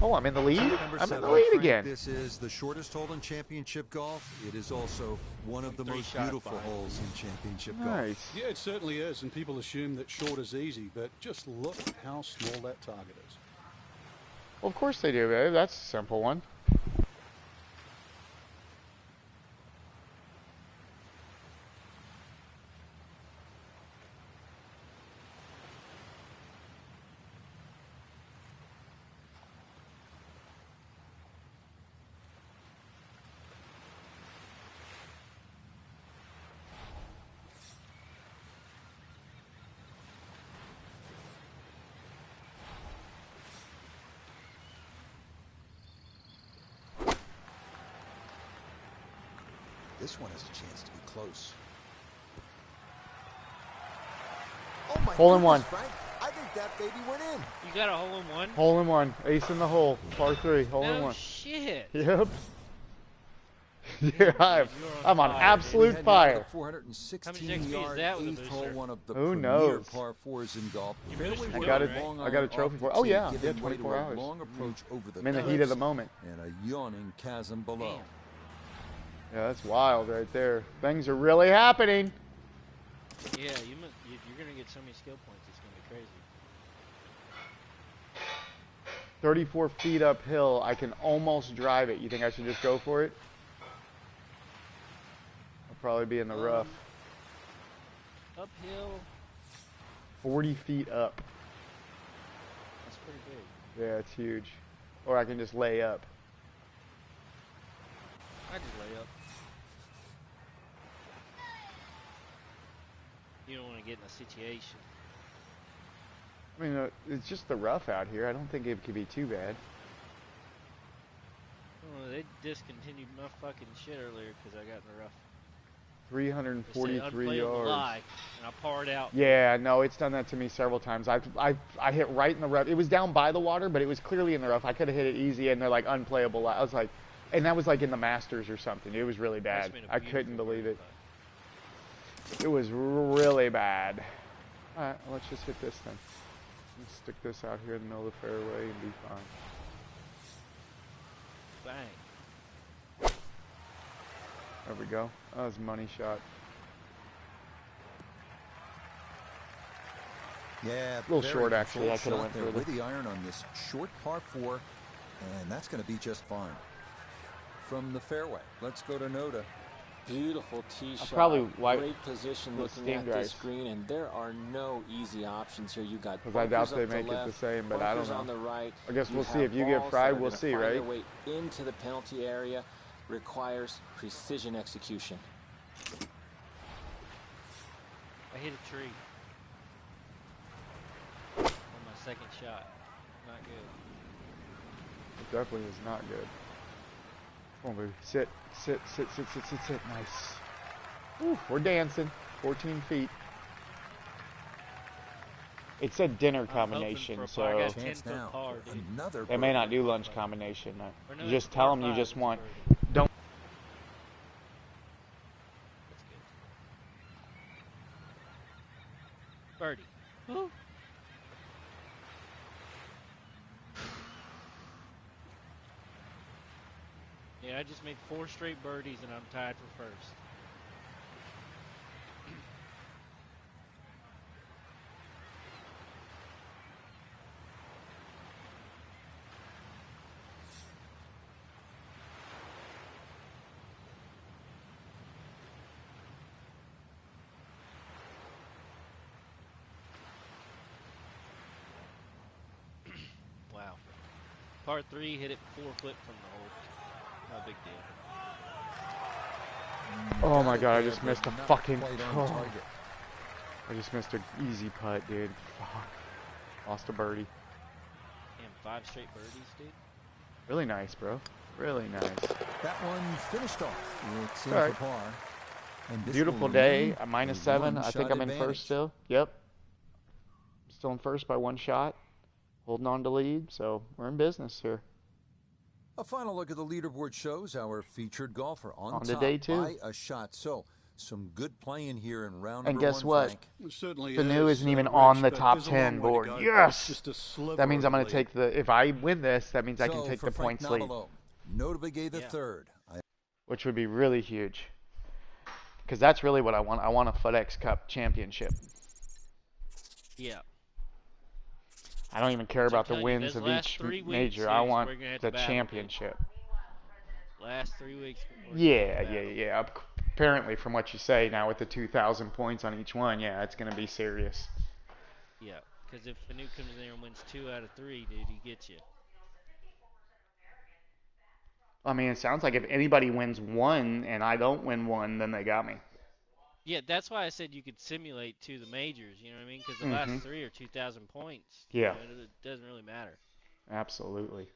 Oh, I'm in the lead? Number I'm in 7, the lead Frank, again. This is the shortest hole in championship golf. It is also one of the Three most shots beautiful behind. holes in championship golf. Nice. Yeah, it certainly is, and people assume that short is easy, but just look how small that target is. Well, of course they do, babe. That's a simple one. This one has a chance to be close. Oh my Hole in goodness, one. Frank. I think that baby went in. You got a hole in one? Hole in one. Ace in the hole. Par 3. Hole in No one. shit. Yep. Yeah, I'm on fire, absolute fire. 416 How many XP is yard that with a eighth hole, booster? one of the Who premier knows? par fours in golf. You Fairway boosted work it, got with right? long I got a iron trophy off for it. the Oh tee, yeah, giving yeah, way to 24 a hours. long approach over the I'm in the heat of cliffs the moment. and a yawning chasm below. Damn. Yeah, that's wild right there. Things are really happening. Yeah, you're gonna get so many skill points. It's gonna be crazy. 34 feet uphill. I can almost drive it. You think I should just go for it? I'll probably be in the rough. Uphill. 40 feet up. That's pretty big. Yeah, it's huge. Or I can just lay up. I just lay up. You don't want to get in a situation. I mean, it's just the rough out here. I don't think it could be too bad. Oh, they discontinued my fucking shit earlier because I got in the rough. They said 343 unplayable yards. lie, and I parred out. Yeah, no, it's done that to me several times. I hit right in the rough. It was down by the water, but it was clearly in the rough. I could have hit it easy, and they're like unplayable. I was like, and that was like in the Masters or something. It was really That's bad. been a I couldn't beautiful believe it. putt. It was really bad. All right, let's just hit this then. Let's stick this out here in the middle of the fairway and be fine. Bang. There we go. That was a money shot. Yeah, A little very short, actually. I controlled could have shot went there further. with the iron on this short par 4, and that's going to be just fine. From the fairway, let's go to Noda. Beautiful tee shot. probably wipe Great position the looking steam at this dries. green, and there are no easy options here. You got 'Cause I doubt bunkers they up the make it the left, same, but I don't bunkers know. on the right. I guess we'll see. have If you get balls fried, that are we'll gonna see, find right? their way into the penalty area requires precision execution. I hit a tree on my second shot. Not good. It definitely is not good. Come on, baby. Sit, sit, sit, sit, sit, sit, sit. Nice. Ooh, we're dancing. 14 feet. It said dinner combination, for a so par. I got Chance 10-foot now. par, dude. Another they may birdie. not do lunch combination. Or no, You just it's tell par them you 5, just it's a want. birdie. Don't. That's good. Birdie. Woo. Yeah, I just made 4 straight birdies and I'm tied for first. Wow. Par 3, hit it 4 foot from the hole. No big deal. Oh my Got it god, I there, just but missed a not fucking. quite on Oh, target. I just missed an easy putt, dude. Fuck. Lost a birdie. Damn, 5 straight birdies, dude. Really nice, bro. Really nice. That one finished off. It's in All right. for par. And this Beautiful will day. remain A a -7. I think one-shot I'm in advantage. first still. Yep. Still in first by 1 shot. Holding on to lead, so we're in business here. A final look at the leaderboard shows our featured golfer on On to top day 2. by a shot. So some good playing here in round And number guess 1, what? Frank. It certainly Sanu is, isn't even Rich, on the but top there's a 10 long way to board. go. Yes! It's just a sliver That means I'm of going the to lead. take the... If I win this, that means I can So, take for the Frank points lead, Nobilo, Notable Gay the third. which would be really huge. Because that's really what I want. I want a FedEx Cup championship. Yeah. I don't even care Which I'm about the telling you, wins those of last each 3 weeks, major. I here's want where you're gonna have the to battle, dude. championship. Last 3 weeks. Yeah. Apparently, from what you say now, with the 2,000 points on each one, yeah, it's going to be serious. Yeah, because if Fanu comes in there and wins 2 out of 3, dude, he gets you. I mean, it sounds like if anybody wins one and I don't win one, then they got me. Yeah, that's why I said you could simulate to the majors. You know what I mean? Because the Mhm. last 3 are 2,000 points. Yeah. You know, it doesn't really matter. Absolutely.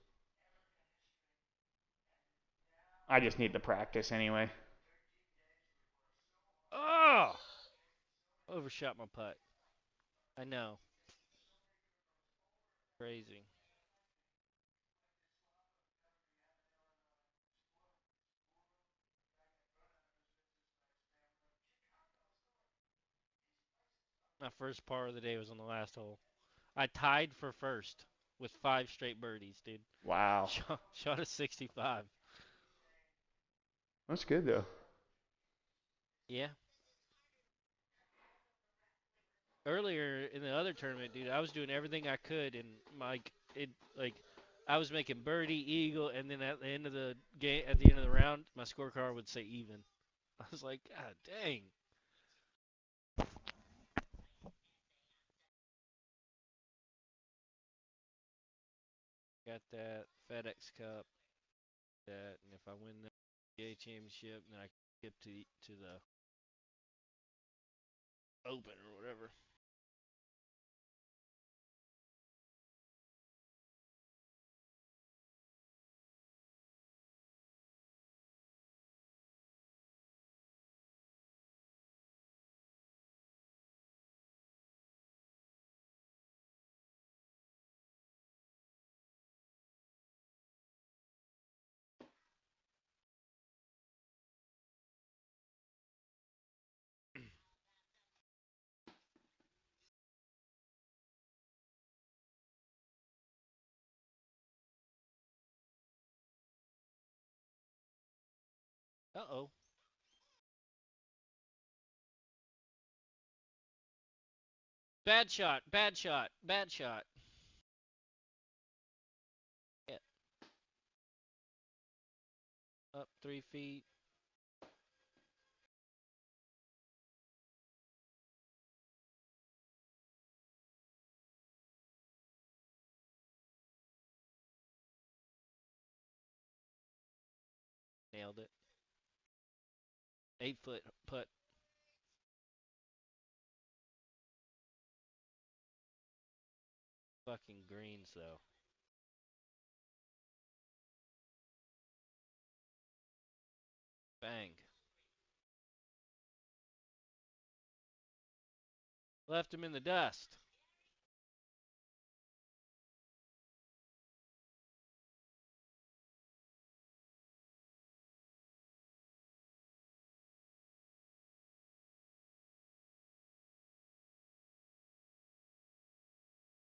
I just need the practice anyway. Oh! Overshot my putt. I know. Crazy. My first par of the day was on the last hole. I tied for first with 5 straight birdies, dude. Wow. Shot a 65. That's good, though. Yeah. Earlier in the other tournament, dude, I was doing everything I could, and I was making birdie, eagle, and then at the end of the game, at the end of the round, my scorecard would say even. I was like, God dang. Got that FedEx Cup, that, and if I win the PGA Championship, then I skip to the Open or whatever. Uh-oh. Bad shot, bad shot, bad shot. Yeah. Up 3 feet. Nailed it. 8-foot putt. Fucking greens, though. Bang. Left him in the dust.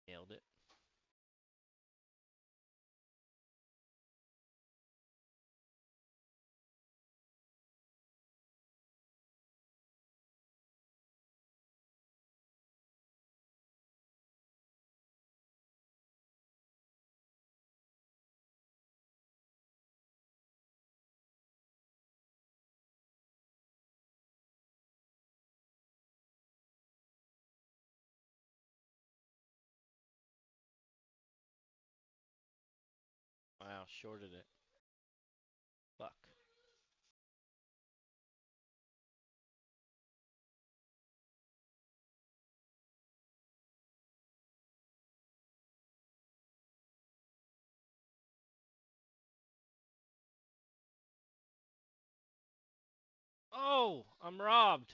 Nailed it. Wow, shorted it. Fuck. Oh, I'm robbed.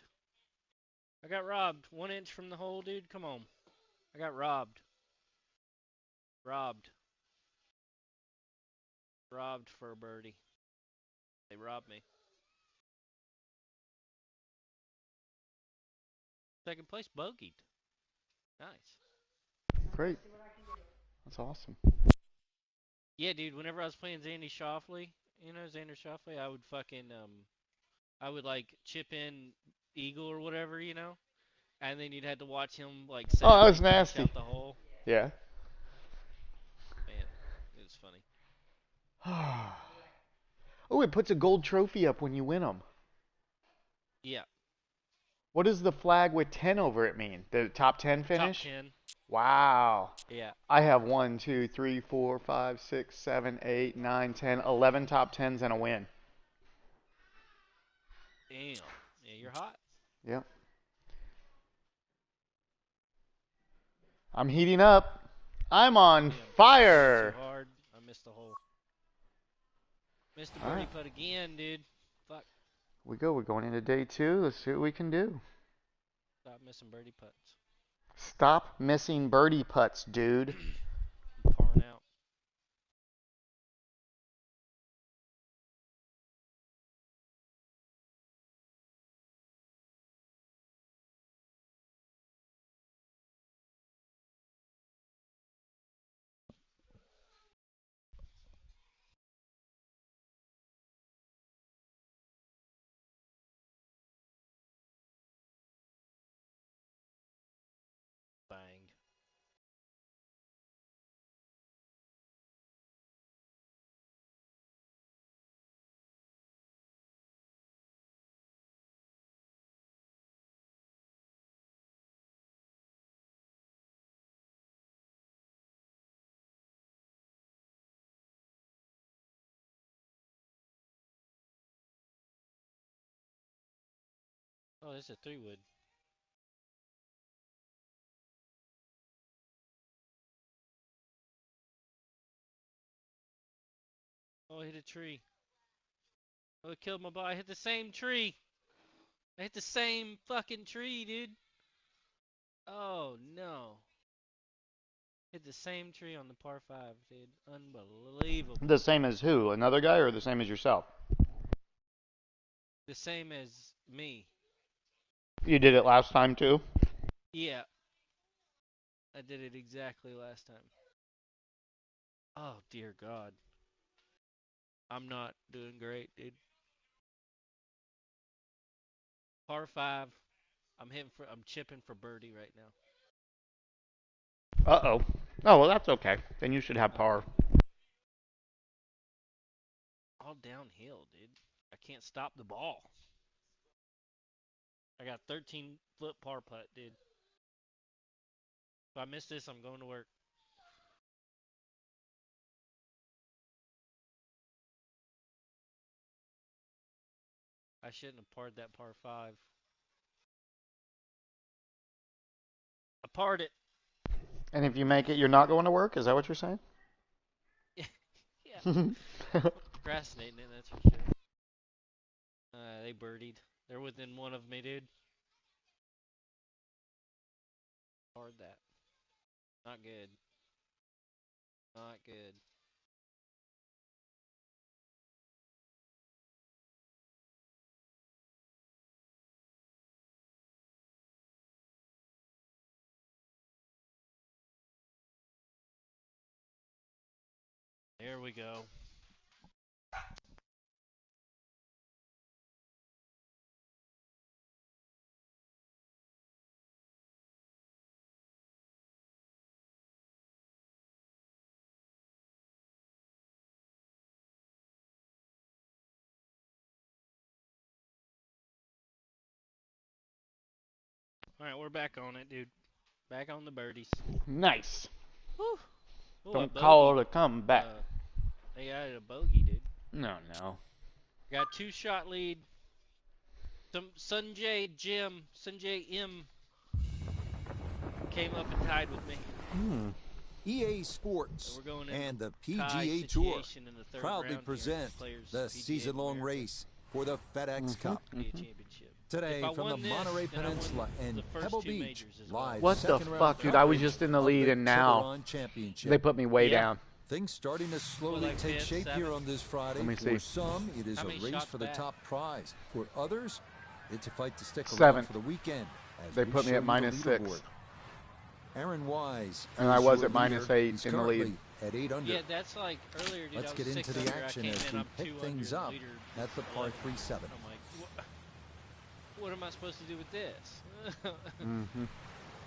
I got robbed. 1 inch from the hole, dude. Come on. I got robbed. Robbed. Robbed for a birdie. They robbed me. Second place, bogeyed. Nice. Great. That's awesome. Yeah, dude. Whenever I was playing Xander Schauffele, Xander Schauffele, I would fucking I would like chip in eagle or whatever, and then you'd have to watch him like set Oh, that was and punch nasty. out the hole. Yeah. Man, it was funny. Oh, it puts a gold trophy up when you win them. Yeah. What does the flag with 10 over it mean? The top 10 finish? Top 10. Wow. Yeah. I have 1, 2, 3, 4, 5, 6, 7, 8, 9, 10, 11 top 10s and a win. Damn. Yeah, you're hot. Yep. I'm heating up. I'm on fire. Too hard. I missed the hole. Missed the All birdie right. putt again, dude. Fuck. We're going into day 2. Let's see what we can do. Stop missing birdie putts. Stop missing birdie putts, dude. I'm parring out. Bang. Oh, this is a 3-wood. Oh, I hit a tree. Oh, it killed my ball. I hit the same tree. I hit the same fucking tree, dude. Oh, no. Hit the same tree on the par 5, dude. Unbelievable. The same as who? Another guy or the same as yourself? The same as me. You did it last time too? Yeah. I did it exactly last time. Oh, dear God. I'm not doing great, dude. Par 5. I'm chipping for birdie right now. Uh-oh. Oh, well, that's okay. Then you should have par. All downhill, dude. I can't stop the ball. I got 13-foot par putt, dude. If I miss this, I'm going to work. I shouldn't have parred that par 5. I parred it. And if you make it, you're not going to work? Is that what you're saying? Yeah. Procrastinating it, that's for sure. They birdied. They're within one of me, dude. Parred that. Not good. Not good. There we go. Alright, we're back on it, dude. Back on the birdies. Nice. Whew. Ooh, Don't call it a comeback. They added a bogey, dude. No. Got 2-shot lead. Sanjay M came up and tied with me. EA Sports So we're going in and the tie PGA Tour situation in the third proudly round present here. Players the PGA season-long America race for the FedEx Cup. PGA Championship. Today If I from the won this, Monterey then I won Peninsula and the first Pebble 2 Beach, majors as well. live What the second-round fuck, dude? I was coverage just in the of lead, and now Chevron Championship. they put me way Yeah. down. Things starting to slowly like take fifth, shape here seventh? on this Friday. Let me For see. some, it is How a many race shots for the back? top prize. For others, it's a fight to stick around 7th. for the weekend as They we put me show at you minus the 6. leaderboard. Aaron Wise. And I is was your at minus leader. 8 He's in the currently lead. At 8 under. Yeah, that's like earlier, dude. Let's I was get into 6 the under. action I came as in, we I'm pick 2 things under, up leader at the par 11. 3-7. I'm like, what am I supposed to do with this? Mm-hmm.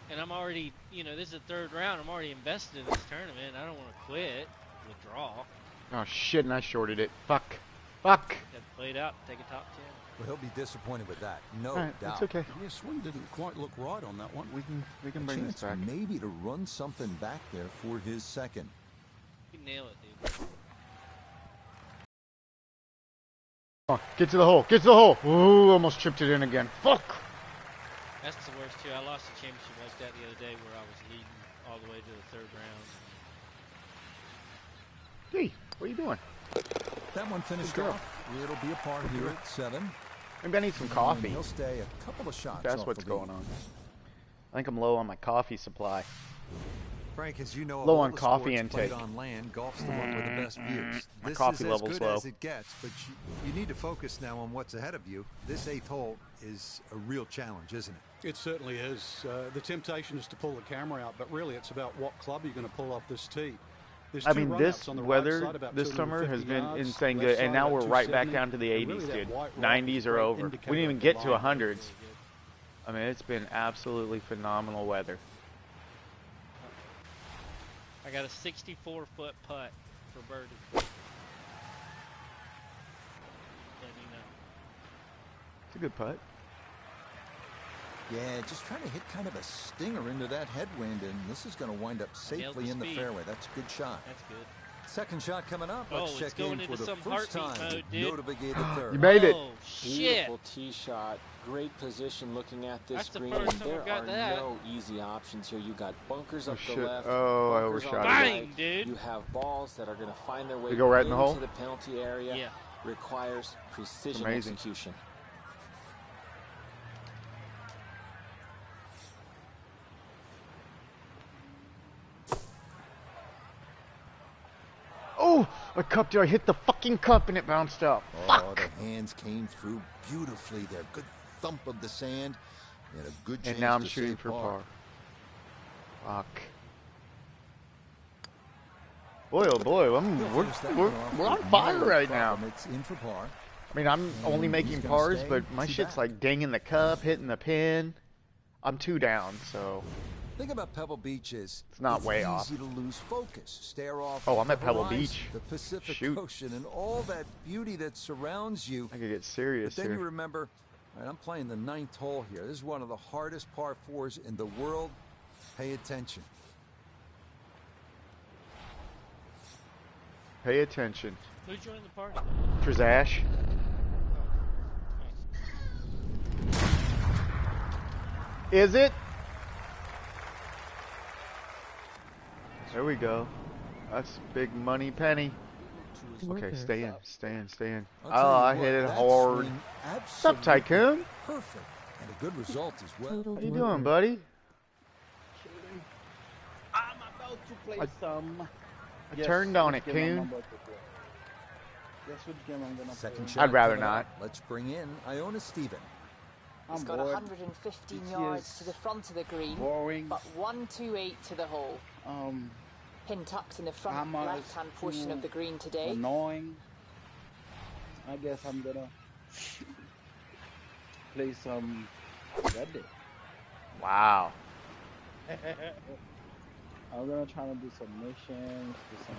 And I'm already, this is the 3rd round. I'm already invested in this tournament. I don't want to quit, withdraw. Oh shit, and I shorted it. Fuck. Fuck. Got to play it out, take a top 10. Well, he'll be disappointed with that. No Alright, doubt. it's okay. Yeah, swing didn't quite look right on that one. We can A bring this chance back. maybe to run something back there for his second. You nail it, dude. Oh, get to the hole. Get to the hole. Ooh, almost chipped it in again. Fuck. That's the worst, too. I lost a championship like that the other day where I was leading all the way to the 3rd round. Hey, what are you doing? That one finished Good girl. off. It'll be a par here at 7. Maybe I need some And coffee. he'll stay a couple of shots. That's off what's the lead. going on. I think I'm low on my coffee supply. Frank, as you know, of Low all on the coffee sports played intake. on land, golf's the one with the best views. My This coffee is level's as good low. as it gets, but you need to focus now on what's ahead of you. This 8th hole is a real challenge, isn't it? It certainly is. The temptation is to pull the camera out, but really it's about what club you're going to pull off this tee. There's I two mean, run-outs this on the right weather side, about this summer has 250 been yards, insane left good, and side now about we're right back 270, down to the and really 80s, that dude. white rock is 90s a are great over. indicator We didn't even of get the to line. 100s. I mean, it's been absolutely phenomenal weather. I got a 64-foot putt for birdie. Letting you know. It's a good putt. Yeah, just trying to hit kind of a stinger into that headwind, and this is going to wind up Nailed the safely in the speed. fairway. That's a good shot. That's good. Second shot coming up. Oh, Let's it's check going in for into the some first heartbeat time mode, to dude. navigate the third. You made it. Oh, shit. Beautiful tee shot, great position looking at this That's the green. first And time there I've got are that. no easy options here. You got bunkers Oh, up the shit. left, Oh, I bunkers on the overshot it. right. Bang, dude. You have balls that are going to find their way They go right in into the hole? the penalty area. Yeah. Requires precision Amazing. execution. Oh, I cupped it. I hit the fucking cup and it bounced out. Oh, Fuck. the hands came through beautifully there. Good thump of the sand and a good chance And now I'm to shooting save for par. par. Fuck. Boy, oh boy, He'll we're finish that we're, one off we're on with fire no right now. problem. It's in for par. I mean, I'm only And making he's gonna pars, stay but my two shit's back. like dinging the cup, hitting the pin. I'm 2 down, so Thing about Pebble Beach is It's not way easy off. to lose focus, stare off. Oh, at I'm the at Pebble horizon, Beach. the Pacific Shoot. Ocean, and all that beauty that surrounds you. I could get But serious then you here. remember, all right, I'm playing the 9th hole here. This is one of the hardest par 4s in the world. Pay attention. Pay attention. Who joined the party? Trizash. Is it? There we go. That's big money penny. Okay, stay in, stay in, stay in. I'll Oh, tell you I what, hit it that hard. swing What's up, absolutely Tycoon? Perfect, and a good result as well. How you doing, buddy? I'm about to play some. I turned on it, which game I'm Coon. about to play. Guess which game I'm gonna Second play. shot I'd rather coming not. up. Let's bring in Iona Stephen. I'm He's got bored. 115 This yards is to the front of the green, Boring. but 128 to the hole. Pin tucked in the front Hammers left-hand portion of the green today. Annoying. I guess I'm gonna play some Reddit. Wow. I'm gonna try to do some missions, do some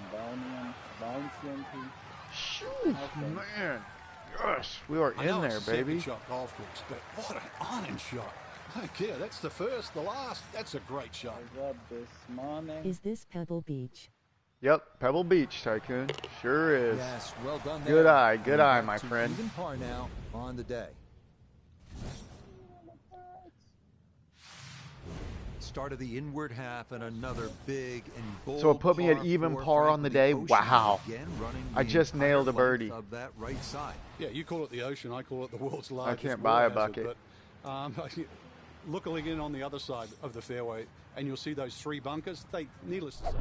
bouncy and things. Shoot, Okay. man. Yes, we are I in know there, it's a baby. second shot golf course, but what an iron shot. I don't care. That's the first, the last. That's a great shot. I got this morning. Is this Pebble Beach? Yep, Pebble Beach, Tycoon. Sure is. Yes, well done Good there. eye, good And eye, back my to friend. Even par now on the day. Start of the inward half and another big and bold So it put me at par even 4, par Frank, on the with day? ocean Wow. again running I the just entire nailed a length birdie. Of that right side. Yeah, you call it the ocean. I call it the world's largest. can't buy a water hazard, bucket. But, looking in on the other side of the fairway, and you'll see those 3 bunkers. They, needless to say.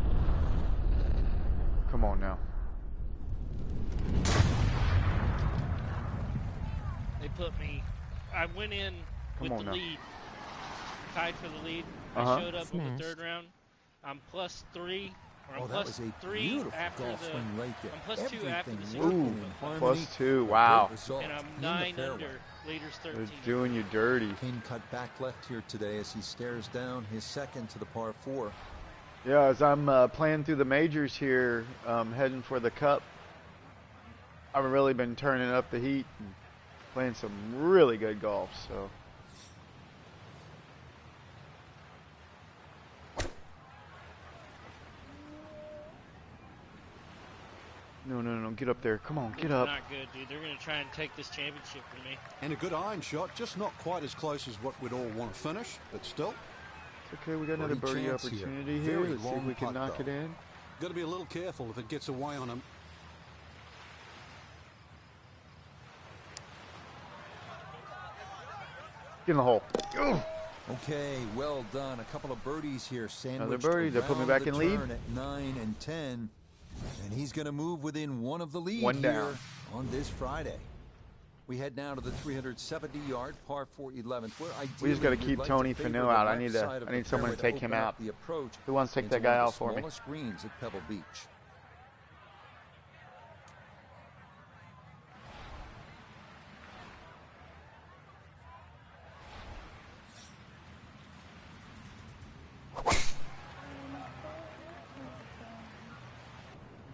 Come on now. They put me. I went in Come with on the now. lead, tied for the lead. Uh-huh. I showed up on the Smash. third round. I'm +3. Or I'm Oh, that was a +3 beautiful after golf the. swing right there. I'm +2 after the Everything 16th. working Ooh, in harmony. +2. A Wow. great result And I'm in the 9 fairway. under. Leader's They're 13. doing you dirty. Kane cut back left here today as he stares down his second to the par 4. Yeah, as I'm playing through the majors here, heading for the Cup, I've really been turning up the heat and playing some really good golf. So. No, get up there. Come on, get up. Not good, dude. They're going to try and take this championship from me. And a good iron shot, just not quite as close as what we'd all want to finish, but still. It's okay, we got another Birdie birdie chance here. opportunity here. Very Let's see if long we can putt, knock though. it in. Got to be a little careful if it gets away on him. Get in the hole. Ugh. Okay, well done. A couple of birdies here. Sandwiched birdie to put me back around in the lead. turn at 9 and 10. And he's going to move within one of the lead One here down. on this Friday. We head now to the 370-yard par 4 11th. We just gotta keep Tony Finau out. I need someone to take him out. Who wants to take that guy out for me? Smallest greens at Pebble Beach.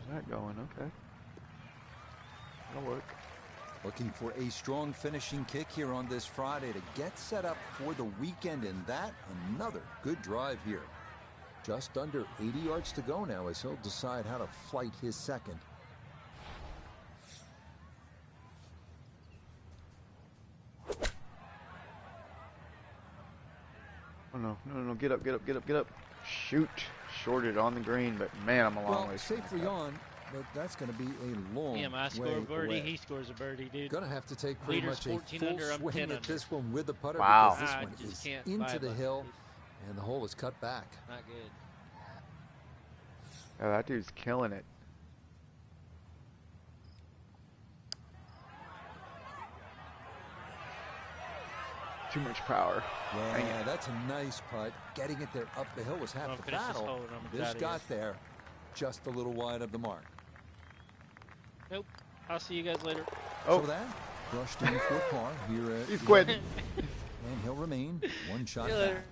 Where's that going? Okay. That'll work. Looking for a strong finishing kick here on this Friday to get set up for the weekend, and that another good drive here. Just under 80 yards to go now as he'll decide how to flight his second. Oh no, get up. Shoot. Shorted on the green, but man, I'm a long way. Safely on, but that's going to be a long Yeah, I score way a birdie. away. He scores a birdie, dude. Gonna have to take pretty Leader's much a 14 full under, I'm swing 10 at under. this one with the putter Wow. because I this one just is can't into vibe the on hill, it. and the hole is cut back. Not good. Oh, that dude's killing it. Too much power. Yeah, that's a nice putt. Getting it there up the hill was half I'll the finish this battle. hole and I'm This outta got there just a little wide of the mark. Nope. I'll see you guys later. Oh. So that brushed in for par here at He's quitting. and he'll remain one shot See you later. back.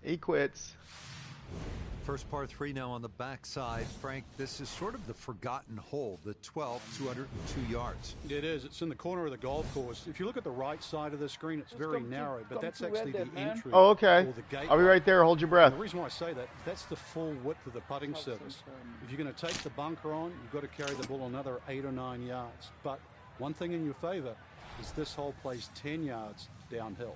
He quits. First par 3 now on the backside. Frank, this is sort of the forgotten hole, the 12th, 202 yards. It is. It's in the corner of the golf course. If you look at the right side of the screen, it's very narrow, but that's actually the entry. Oh, okay. Or the gateway. I'll be right there. Hold your breath. And the reason why I say that, that's the full width of the putting surface. If you're going to take the bunker on, you've got to carry the ball another 8 or 9 yards. But one thing in your favor is this hole plays 10 yards downhill.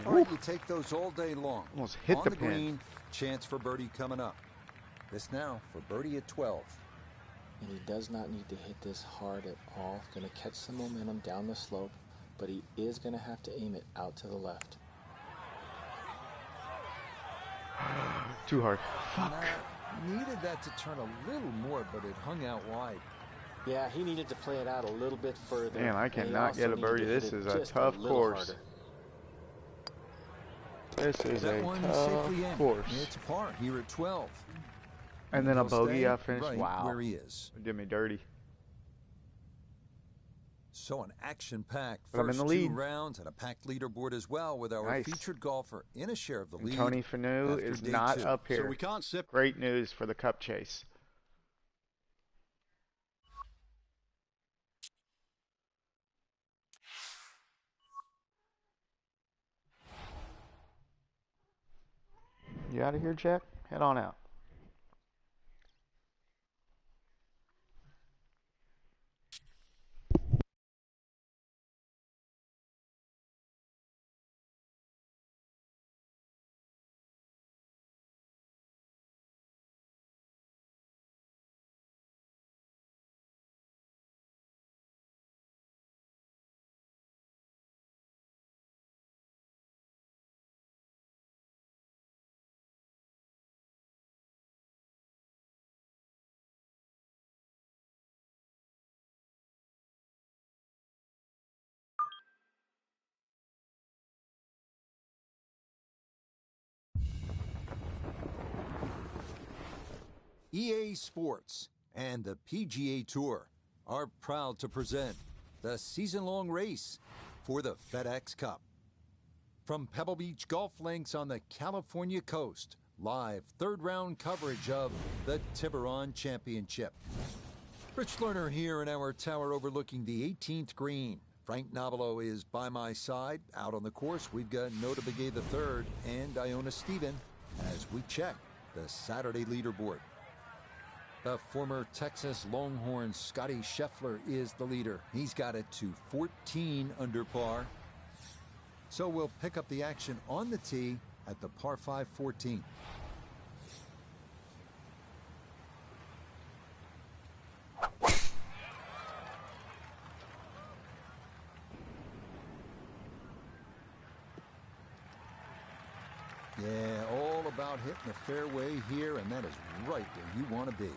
All right, you take those all day long. Almost hit on the the pin. green, chance for birdie coming up. This now for birdie at 12. And he does not need to hit this hard at all. Going to catch some momentum down the slope, but he is going to have to aim it out to the left. Too hard. Fuck. Needed that to turn a little more, but it hung out wide. Yeah, he needed to play it out a little bit further. Man, I and he cannot also get a needed birdie. to hit This it is a just tough little course. harder. This is That a one tough safely in. course. It's a par here at 12. And then a He'll bogey stay I finished. right Wow. where he is. Did me dirty. So an action-packed But I'm in first the two lead. rounds and a packed leaderboard as well with our Nice. featured golfer in a share of the And lead. Tony Finau after is day not 2. up here. So we can't sip. Great news for the Cup chase. You out of here, Jack? Head on out. EA Sports and the PGA Tour are proud to present the season-long race for the FedEx Cup. From Pebble Beach Golf Links on the California coast, live third-round coverage of the Tiburon Championship. Rich Lerner here in our tower overlooking the 18th green. Frank Nobilo is by my side. Out on the course, we've got Nota Begay III and Iona Stephen as we check the Saturday leaderboard. The former Texas Longhorn Scotty Scheffler is the leader. He's got it to 14 under par. So we'll pick up the action on the tee at the par 5 14th. Yeah, all about hitting the fairway here, and that is right where you want to be.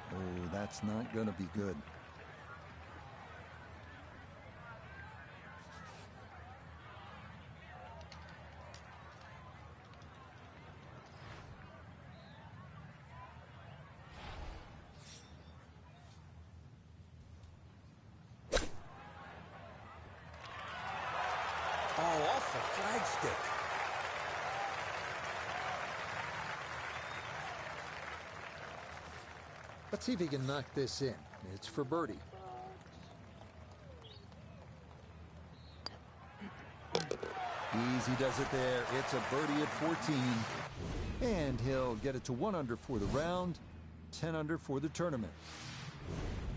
Oh, that's not going to be good. Oh, off the flagstick. Let's see if he can knock this in. It's for birdie. Easy does it there. It's a birdie at 14. And he'll get it to 1 under for the round, 10 under for the tournament.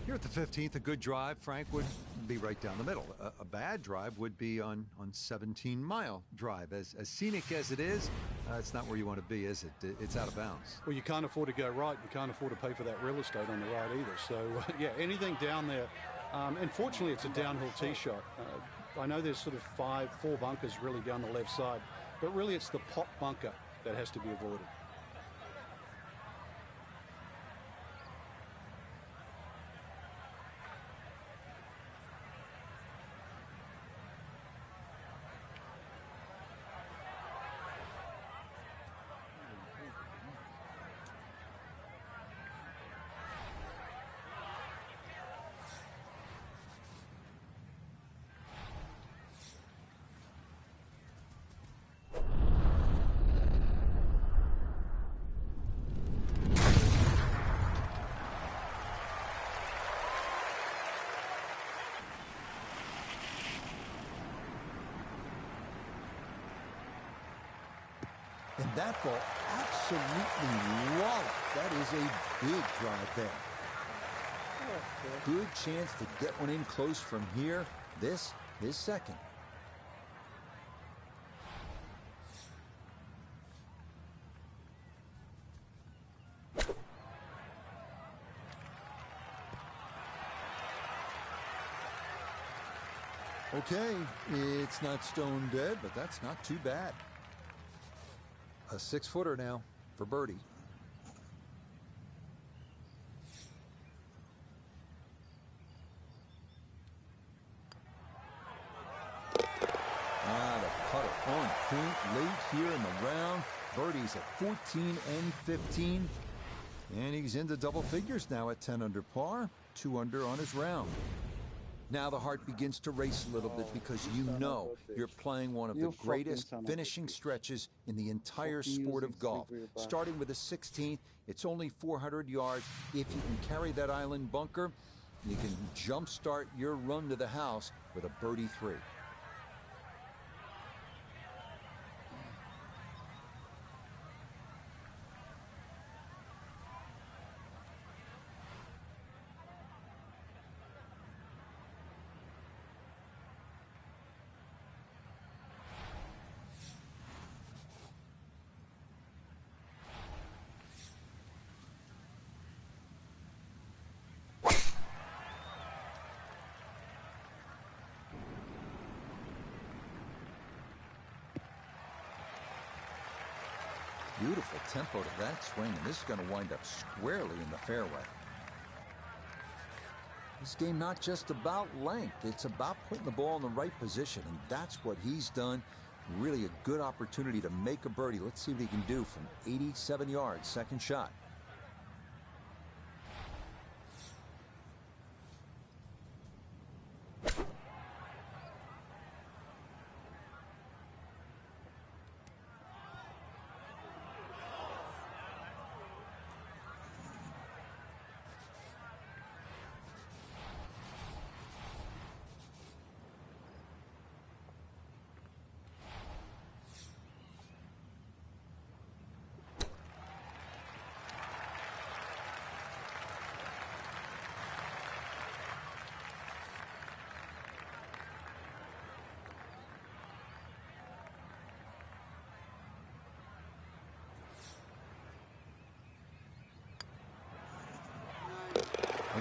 Here at the 15th, a good drive, Frank, would be right down the middle. A bad drive would be on 17-mile drive. As scenic as it is, it's not where you want to be, is it? It's out of bounds. Well, you can't afford to go right. You can't afford to pay for that real estate on the right either. So, yeah, anything down there. Unfortunately, it's a downhill tee shot. I know there's sort of 4 bunkers really down the left side, but really it's the pop bunker that has to be avoided. And that ball absolutely walloped. That is a big drive there. Good chance to get one in close from here. This is second. Okay, it's not stone dead, but that's not too bad. A 6-footer now for birdie. The putter on point late here in the round. Birdie's at 14 and 15. And he's into double figures now at 10 under par, 2 under on his round. Now the heart begins to race a little bit because you know you're playing one of the greatest finishing stretches in the entire sport of golf. Starting with the 16th, it's only 400 yards. If you can carry that island bunker, you can jumpstart your run to the house with a birdie 3. Beautiful tempo to that swing, and this is going to wind up squarely in the fairway. This game not just about length, it's about putting the ball in the right position, and that's what he's done. Really a good opportunity to make a birdie. Let's see what he can do from 87 yards, second shot.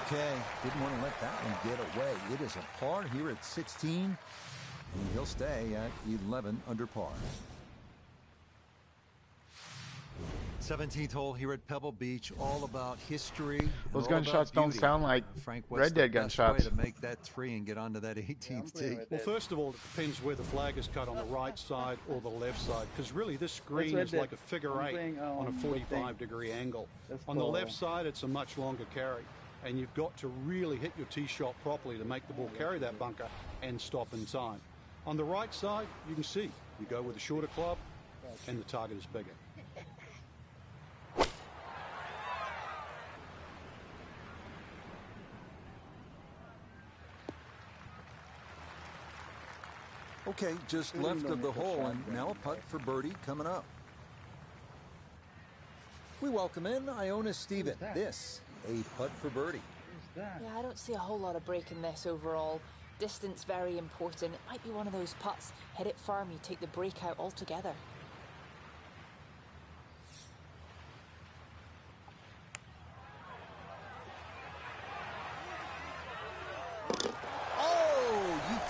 Okay, didn't want to let that one get away. It is a par here at 16, and he'll stay at 11 under par. 17th hole here at Pebble Beach, all about history. Those gunshots don't sound like Frank, Red Dead gunshots. Way to make that 3 and get onto that 18th tee. Well, first of all, it depends where the flag is cut, on the right side or the left side, because really this screen is like a figure 8 on a 45-degree angle. On the left side, it's a much longer carry, and you've got to really hit your tee shot properly to make the ball carry that bunker and stop in time. On the right side, you can see you go with a shorter club, and the target is bigger. Okay, just left of the hole, and now a putt for birdie coming up. We welcome in Iona Stephen. This, a putt for birdie. Yeah, I don't see a whole lot of break in this overall. Distance very important. It might be one of those putts. Hit it firm, you take the break out altogether.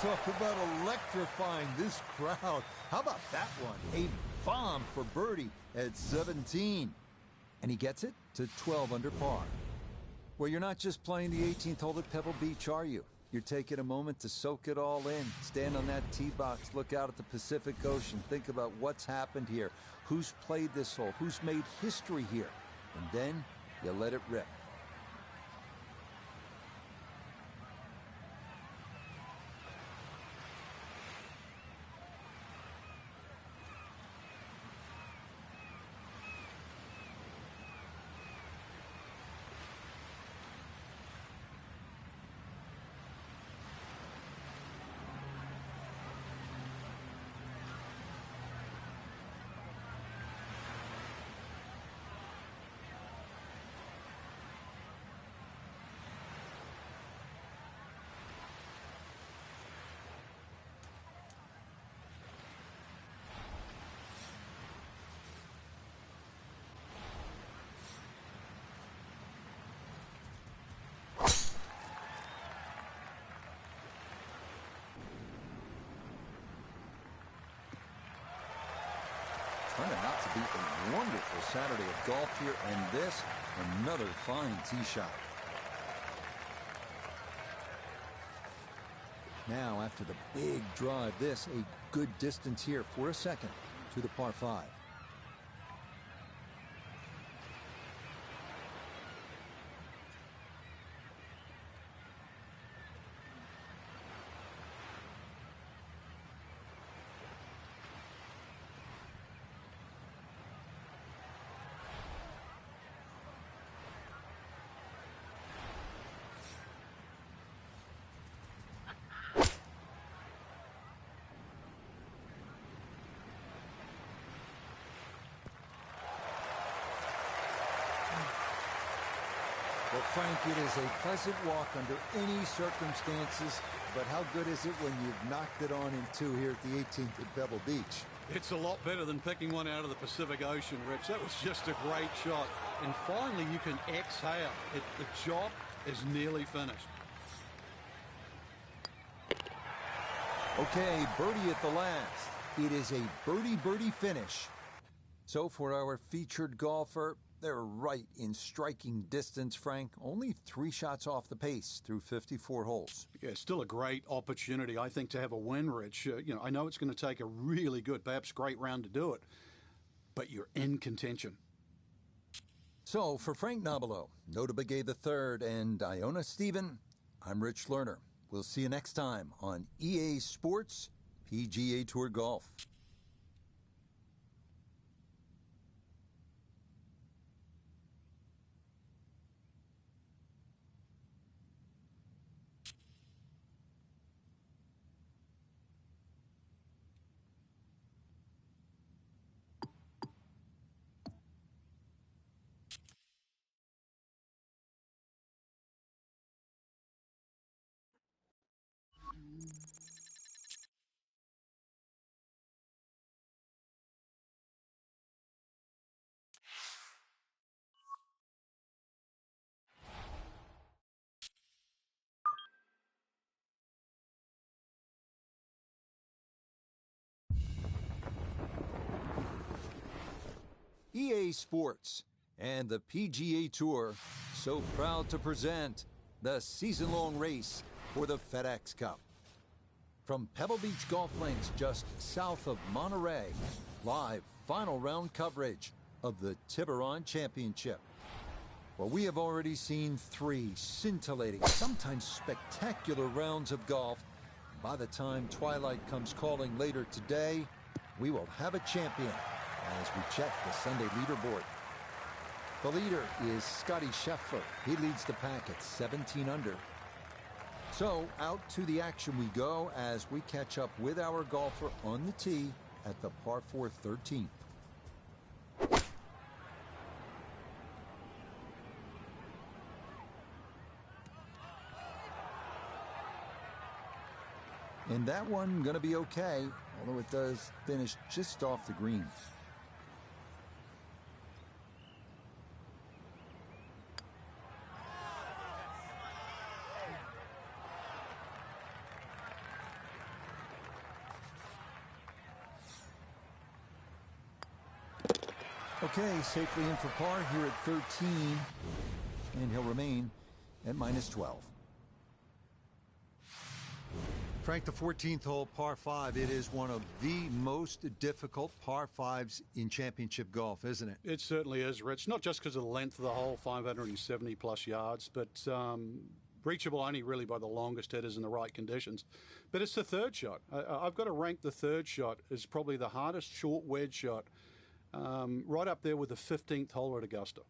Talk about electrifying this crowd. How about that one? A bomb for birdie at 17. And he gets it to 12 under par. Well, you're not just playing the 18th hole at Pebble Beach, are you? You're taking a moment to soak it all in. Stand on that tee box, look out at the Pacific Ocean, think about what's happened here, who's played this hole, who's made history here. And then you let it rip. Turning out to be a wonderful Saturday of golf here, and this, another fine tee shot. Now, after the big drive, this, a good distance here for a second to the par 5. Well, Frank, it is a pleasant walk under any circumstances, but how good is it when you've knocked it on in 2 here at the 18th at Pebble Beach? It's a lot better than picking one out of the Pacific Ocean, Rich. That was just a great shot. And finally, you can exhale. The job is nearly finished. Okay, birdie at the last. It is a birdie-birdie finish. So for our featured golfer, they're right in striking distance, Frank. Only 3 shots off the pace through 54 holes. Yeah, still a great opportunity, I think, to have a win, Rich. I know it's going to take a really good, perhaps great round to do it, but you're in contention. So for Frank Nobilo, Nota Begay III, and Iona Stephen, I'm Rich Lerner. We'll see you next time on EA Sports PGA Tour Golf. EA Sports and the PGA Tour so proud to present the season-long race for the FedEx Cup. From Pebble Beach Golf Links just south of Monterey, live final round coverage of the Tiburon Championship. Well, we have already seen 3 scintillating, sometimes spectacular rounds of golf. By the time twilight comes calling later today, we will have a champion as we check the Sunday leaderboard. The leader is Scotty Scheffler. He leads the pack at 17 under. So out to the action we go as we catch up with our golfer on the tee at the par 4 13th. And that one gonna be okay, although it does finish just off the green. Okay, safely in for par here at 13, and he'll remain at -12. Frank, the 14th hole, par 5, it is one of the most difficult par 5s in championship golf, isn't it? It certainly is, Rich. Not just because of the length of the hole, 570 plus yards, but reachable only really by the longest hitters in the right conditions. But it's the third shot. I've got to rank the third shot as probably the hardest short wedge shot, right up there with the 15th hole at Augusta.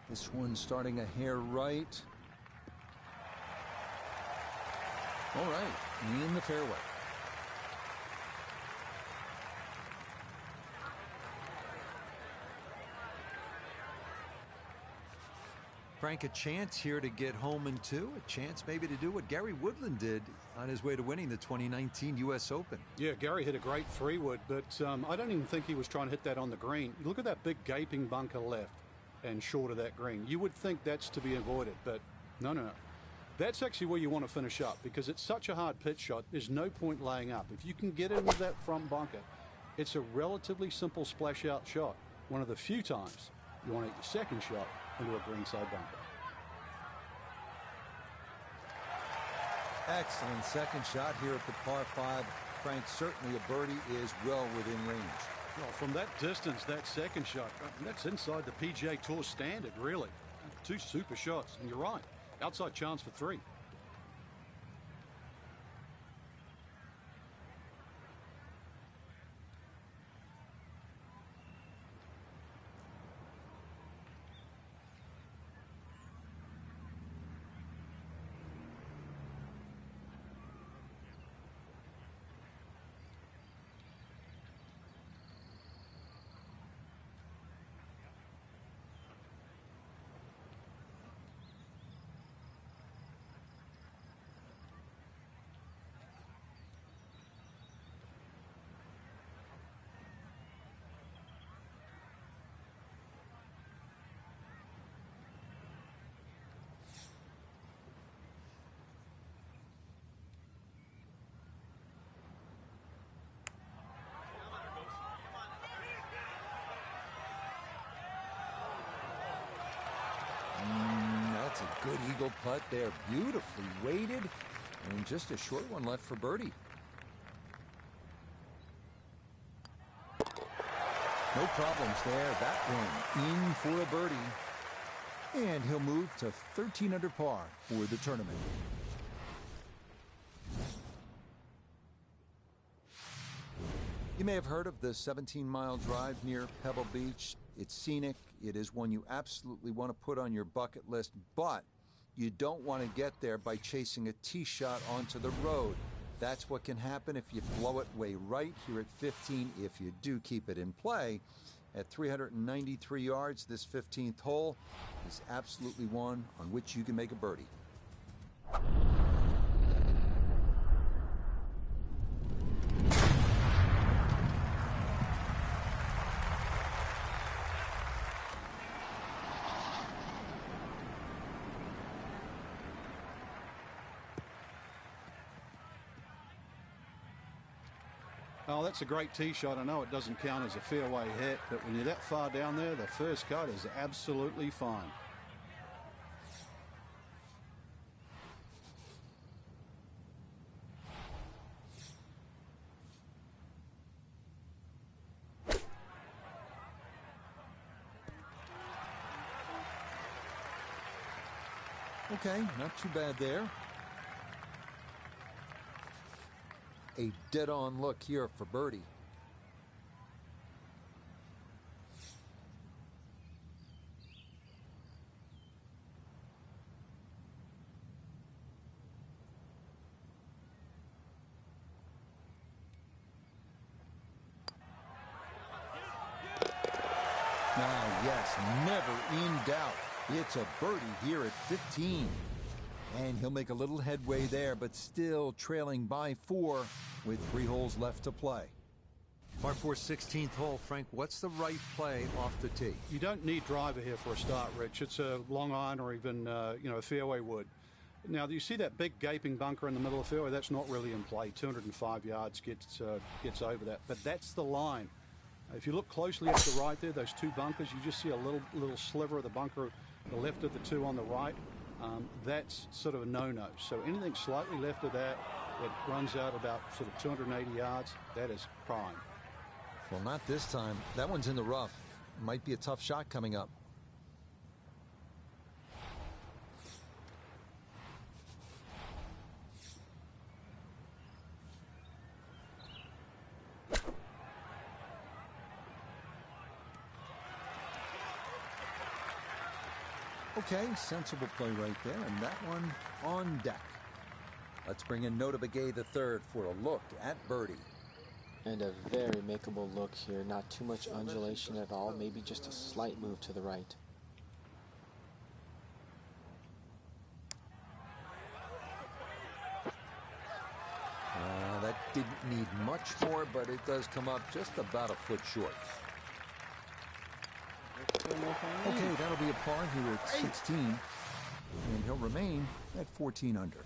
This one starting a hair right. All right, in the fairway. Frank, a chance here to get home in two, a chance maybe to do what Gary Woodland did on his way to winning the 2019 U.S. Open. Yeah, Gary hit a great 3-wood, but I don't even think he was trying to hit that on the green. Look at that big gaping bunker left and short of that green. You would think that's to be avoided, but no. That's actually where you want to finish up because it's such a hard pitch shot. There's no point laying up. If you can get into that front bunker, it's a relatively simple splash out shot. One of the few times you want to hit your second shot into a greenside bunker. Excellent second shot here at the par 5. Frank, certainly a birdie is well within range. Well, from that distance, that second shot, that's inside the PGA Tour standard, really. 2 super shots, and you're right. Outside chance for 3. That's a good eagle putt there. Beautifully weighted. And just a short one left for birdie. No problems there. That one in for a birdie. And he'll move to 13 under par for the tournament. You may have heard of the 17-mile drive near Pebble Beach. It's scenic. It is one you absolutely want to put on your bucket list, but you don't want to get there by chasing a tee shot onto the road. That's what can happen if you blow it way right here at 15, if you do keep it in play. At 393 yards, this 15th hole is absolutely one on which you can make a birdie. Oh, that's a great tee shot. I know it doesn't count as a fairway hit, but when you're that far down there, the first cut is absolutely fine. Okay, not too bad there. A dead-on look here for birdie. Now, yes, never in doubt. It's a birdie here at 15. And he'll make a little headway there, but still trailing by 4 with 3 holes left to play. Par 4, 16th hole. Frank, what's the right play off the tee? You don't need driver here for a start, Rich. It's a long iron or even, a fairway wood. Now, you see that big gaping bunker in the middle of the fairway? That's not really in play. 205 yards gets over that. But that's the line. If you look closely at the right there, those 2 bunkers, you just see a little sliver of the bunker, the left of the 2 on the right. That's sort of a no-no. So anything slightly left of that, it runs out about sort of 280 yards. That is prime. Well, not this time. That one's in the rough. Might be a tough shot coming up. Okay, sensible play right there, and that one on deck. Let's bring in Notah Begay III for a look at birdie. And a very makeable look here. Not too much undulation at all. Maybe just a slight move to the right. didn't need much more, but it does come up just about a foot short. Okay, that'll be a par here at 16, and he'll remain at 14 under.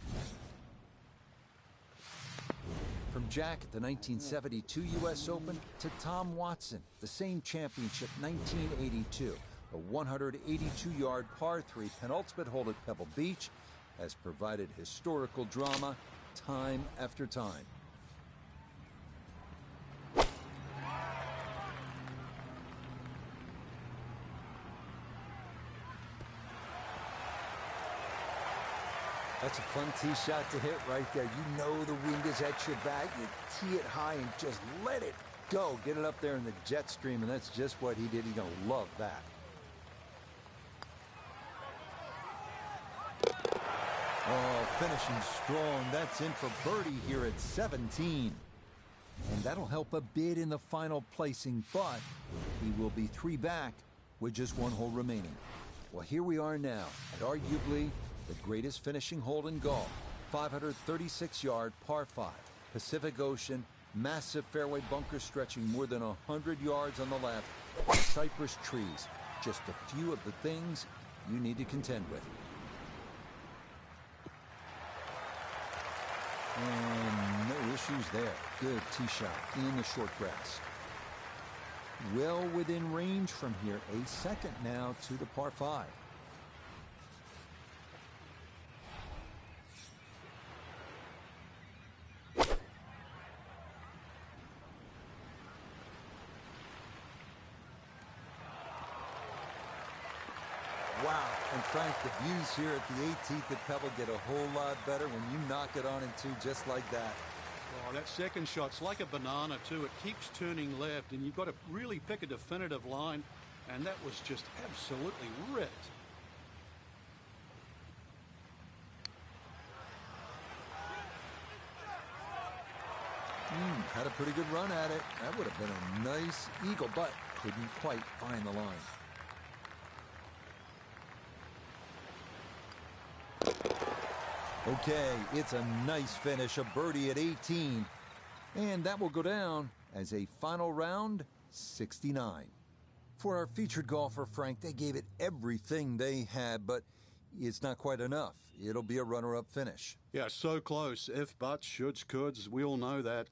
From Jack at the 1972 U.S. Open to Tom Watson, the same championship, 1982. A 182-yard par 3 penultimate hole at Pebble Beach has provided historical drama time after time. That's a fun tee shot to hit right there. You know the wind is at your back. You tee it high and just let it go. Get it up there in the jet stream, and that's just what he did. He's going to love that. Oh, finishing strong. That's in for birdie here at 17. And that'll help a bit in the final placing, but he will be 3 back with just 1 hole remaining. Well, here we are now at arguably the greatest finishing hole in golf. 536-yard par 5. Pacific Ocean, massive fairway bunker stretching more than 100 yards on the left. Cypress trees, just a few of the things you need to contend with. And no issues there. Good tee shot in the short grass. Well within range from here. A second now to the par 5. Wow. And Frank, the views here at the 18th at Pebble get a whole lot better when you knock it on in 2 just like that. Oh, that second shot's like a banana, too. It keeps turning left, and you've got to really pick a definitive line, and that was just absolutely ripped. Had a pretty good run at it. That would have been a nice eagle, but couldn't quite find the line. Okay, it's a nice finish, a birdie at 18. And that will go down as a final round 69. For our featured golfer, Frank, they gave it everything they had, but it's not quite enough. It'll be a runner-up finish. Yeah, so close. If, buts, shoulds, coulds, we all know that.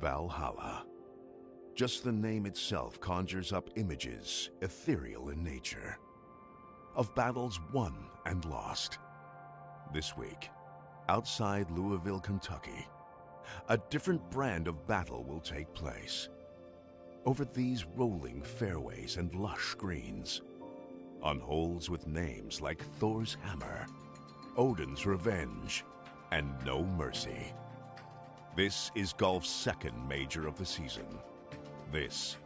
Valhalla. Just the name itself conjures up images, ethereal in nature, of battles won and lost. This week, outside Louisville, Kentucky, a different brand of battle will take place. Over these rolling fairways and lush greens, on holes with names like Thor's Hammer, Odin's Revenge, and No Mercy. This is golf's second major of the season. This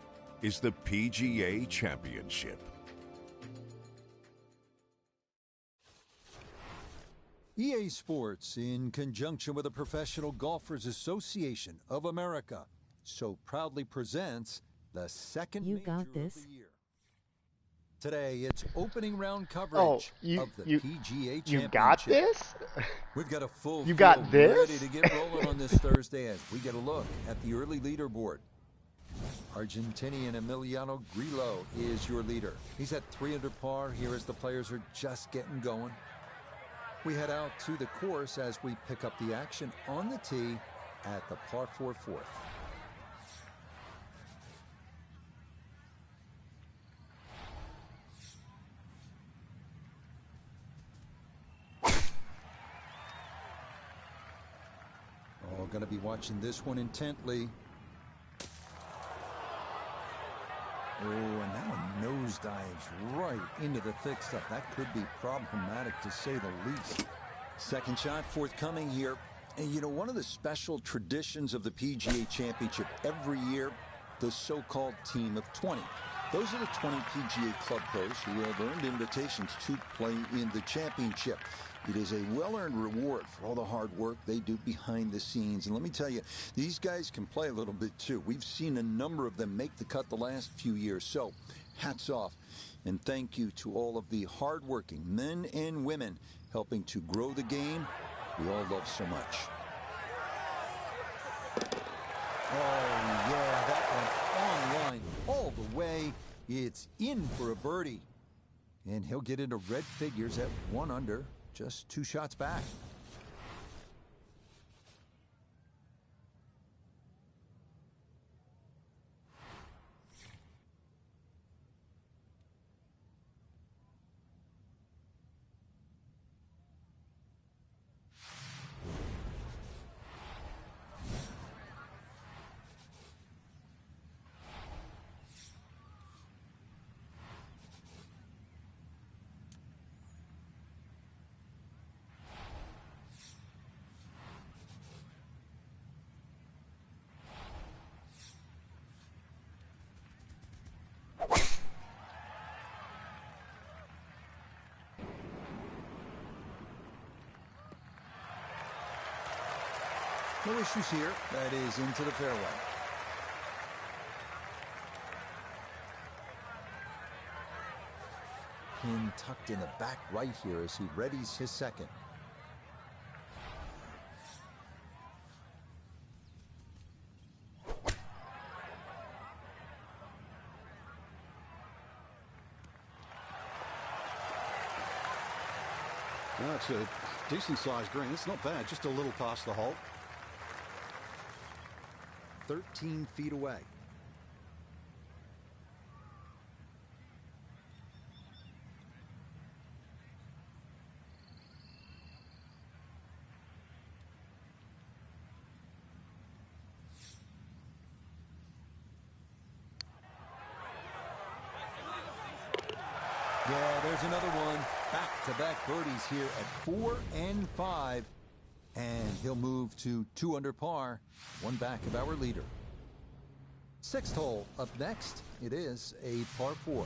is the PGA Championship. EA Sports, in conjunction with the Professional Golfers Association of America, so proudly presents the second You major got of this. the year. Today, it's opening round coverage of the PGA Championship. You got this? We've got a full You got field this? ready to get rolling on this Thursday as we get a look at the early leaderboard. Argentinian Emiliano Grillo is your leader. He's at 3 under par here as the players are just getting going. We head out to the course as we pick up the action on the tee at the par 4 fourth. Oh, going to be watching this one intently. Oh, and that one nosedives right into the thick stuff. That could be problematic, to say the least. Second shot forthcoming here. And you know, one of the special traditions of the PGA Championship every year, the so-called Team of 20. Those are the 20 PGA Club pros who have earned invitations to play in the championship. It is a well-earned reward for all the hard work they do behind the scenes. And let me tell you, these guys can play a little bit too. We've seen a number of them make the cut the last few years. So, hats off. And thank you to all of the hard-working men and women helping to grow the game we all love so much. Oh, yeah, that went online all the way. It's in for a birdie. And he'll get into red figures at 1 under. Just 2 shots back. No issues here. That is into the fairway. Pin tucked in the back right here as he readies his second. That's a decent-sized green. It's not bad, just a little past the hole. 13 feet away. Yeah, there's another one. Back-to-back birdies here at 4 and 5. And he'll move to 2 under par, 1 back of our leader. 6th hole up next. It is a par 4.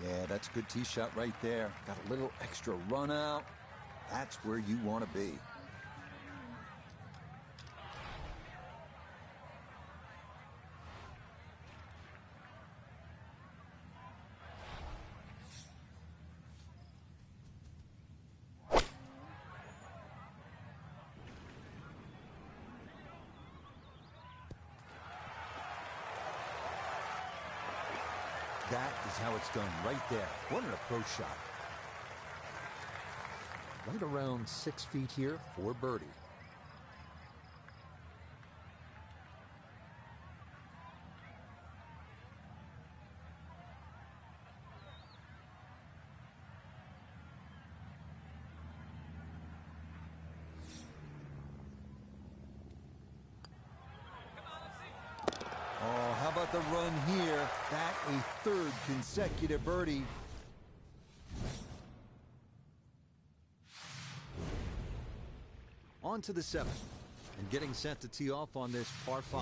Yeah, that's a good tee shot right there. Got a little extra run out. That's where you want to be. that is how it's done right there. What an approach shot. Right around 6 feet here for birdie. Oh, how about the run here? That a third consecutive birdie. On to the 7th, and getting set to tee off on this par 5.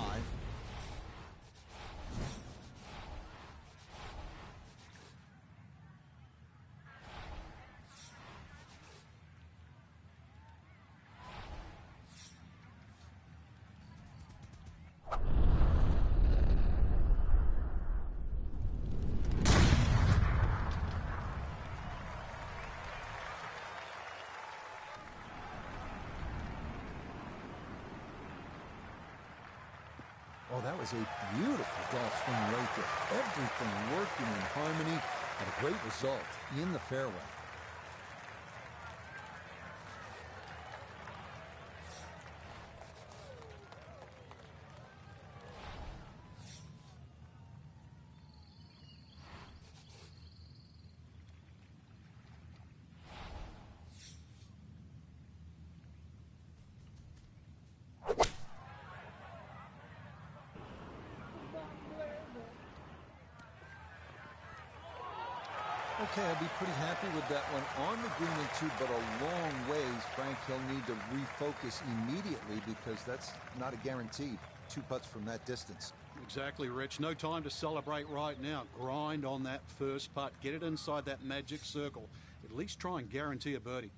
Oh, that was a beautiful golf swing right there. Everything working in harmony and a great result in the fairway. Okay, I'll be pretty happy with that one on the green and 2, but a long ways. Frank, he'll need to refocus immediately because that's not a guarantee. 2 putts from that distance. Exactly, Rich. No time to celebrate right now. Grind on that first putt. Get it inside that magic circle. At least try and guarantee a birdie.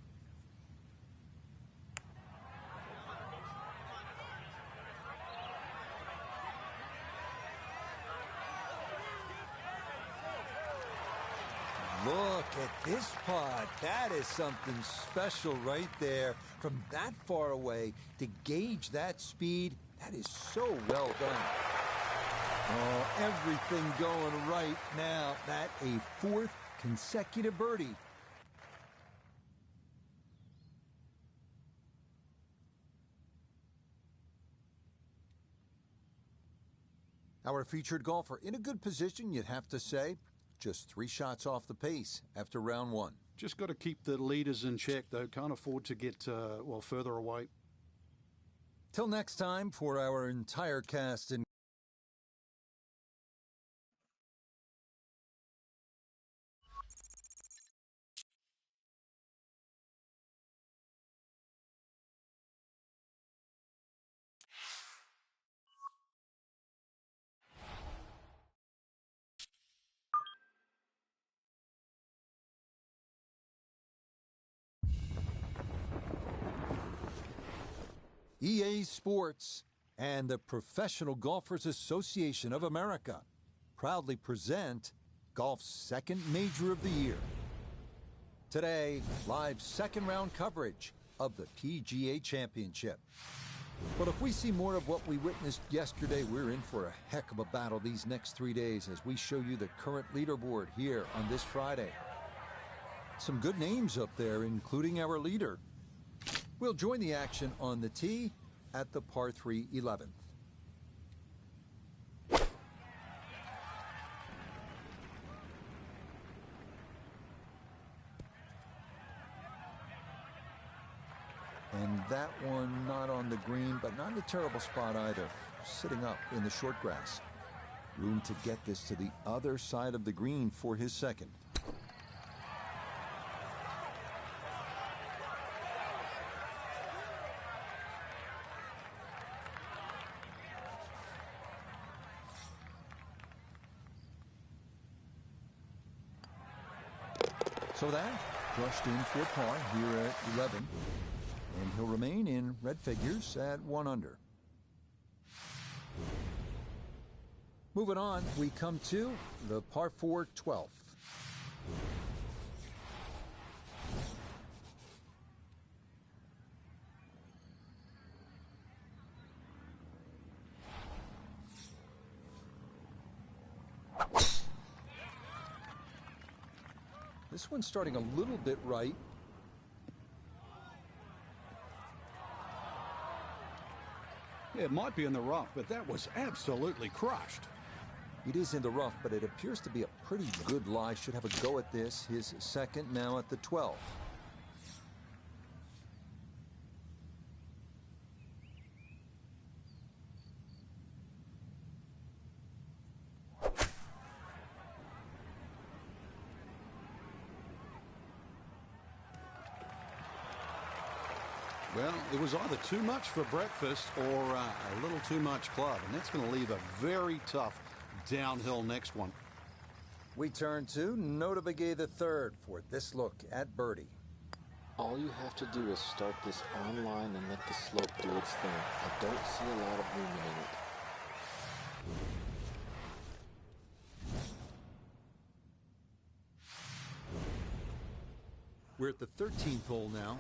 Look at this putt. That is something special right there. From that far away to gauge that speed, that is so well done. Oh, everything going right now. That a 4th consecutive birdie. Our featured golfer in a good position, you'd have to say. Just 3 shots off the pace after round 1. Just got to keep the leaders in check, though. Can't afford to get, further away. Till next time, for our entire cast and EA Sports and the Professional Golfers Association of America proudly present golf's second major of the year. Today, live second round coverage of the PGA Championship. But if we see more of what we witnessed yesterday, we're in for a heck of a battle these next 3 days as we show you the current leaderboard here on this Friday. Some good names up there, including our leader. We'll join the action on the tee at the par 3 11th. And that one not on the green, but not in a terrible spot either. Sitting up in the short grass. Room to get this to the other side of the green for his second. So that brushed in for par here at 11, and he'll remain in red figures at 1 under. Moving on, we come to the par 4 12th. This one's starting a little bit right. Yeah, it might be in the rough, but that was absolutely crushed. It is in the rough, but it appears to be a pretty good lie. Should have a go at this. His second now at the 12th. Well, it was either too much for breakfast or a little too much club, and that's going to leave a very tough downhill next one. We turn to Nota Begay the third for this look at birdie. All you have to do is start this online and let the slope do its thing. I don't see a lot of movement in it. We're at the 13th hole now.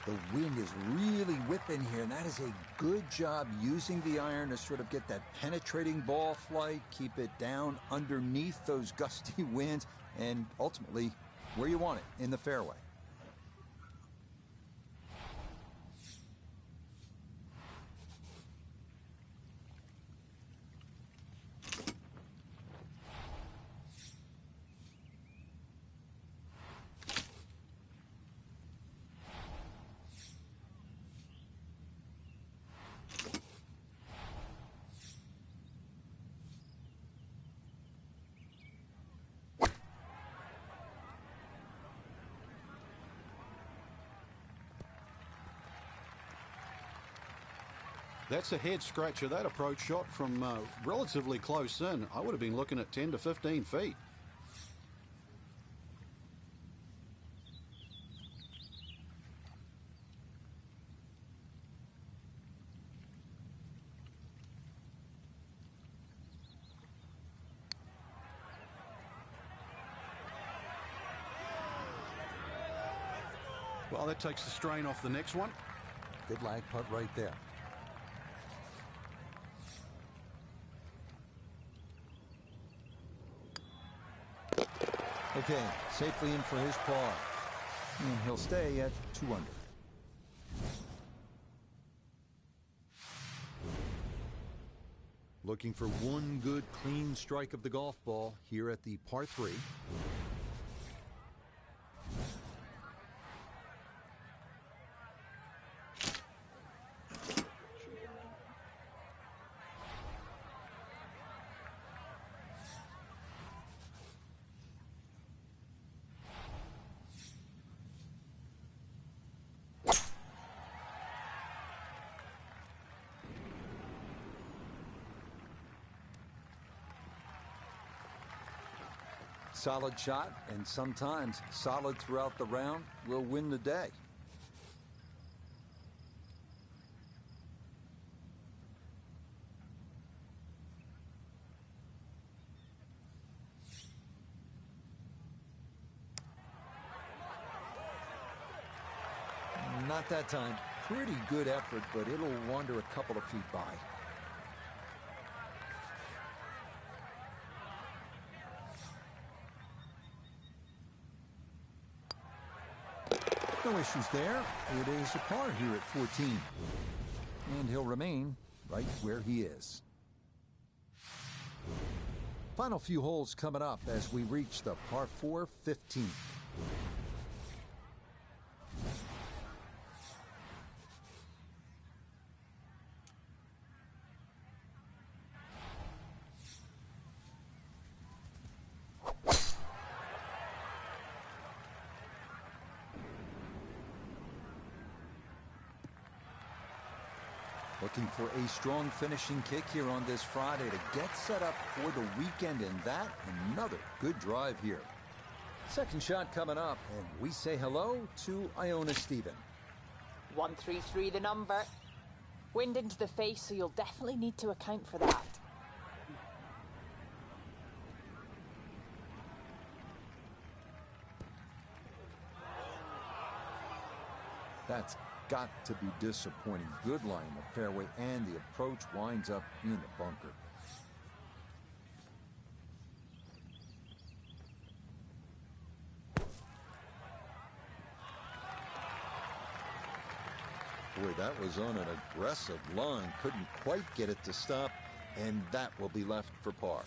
The wind is really whipping here, and that is a good job using the iron to sort of get that penetrating ball flight, keep it down underneath those gusty winds, and ultimately where you want it, in the fairway. That's a head scratcher. That approach shot from relatively close in. I would have been looking at 10 to 15 feet. Well, that takes the strain off the next one. Good lag putt right there. Okay, safely in for his par. And he'll stay at 2 under. Looking for one good clean strike of the golf ball here at the par 3. Solid shot, and sometimes solid throughout the round, will win the day. Not that time. Pretty good effort, but it'll wander a couple of feet by. No issues there. It is a par here at 14. And he'll remain right where he is. Final few holes coming up as we reach the par 4 15th. Looking for a strong finishing kick here on this Friday to get set up for the weekend, and that another good drive here. Second shot coming up, and we say hello to Iona Stephen. 133 the number. Wind into the face, so you'll definitely need to account for that. That's got to be disappointing. Good line in the fairway, and the approach winds up in the bunker. Boy, that was on an aggressive line. Couldn't quite get it to stop, and that will be left for par.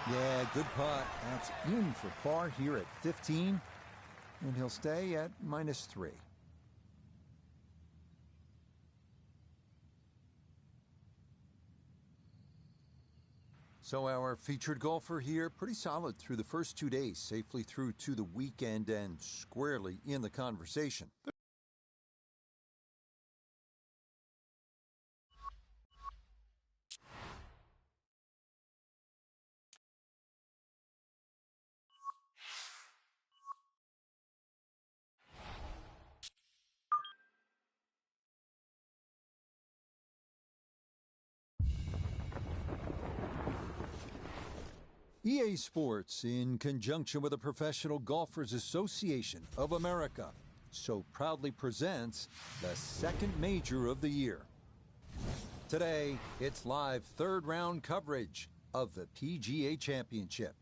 Yeah, good putt. That's in for par here at 15, and he'll stay at -3. So our featured golfer here, pretty solid through the first 2 days, safely through to the weekend and squarely in the conversation. EA Sports, in conjunction with the Professional Golfers Association of America, so proudly presents the second major of the year. Today, it's live third-round coverage of the PGA Championship.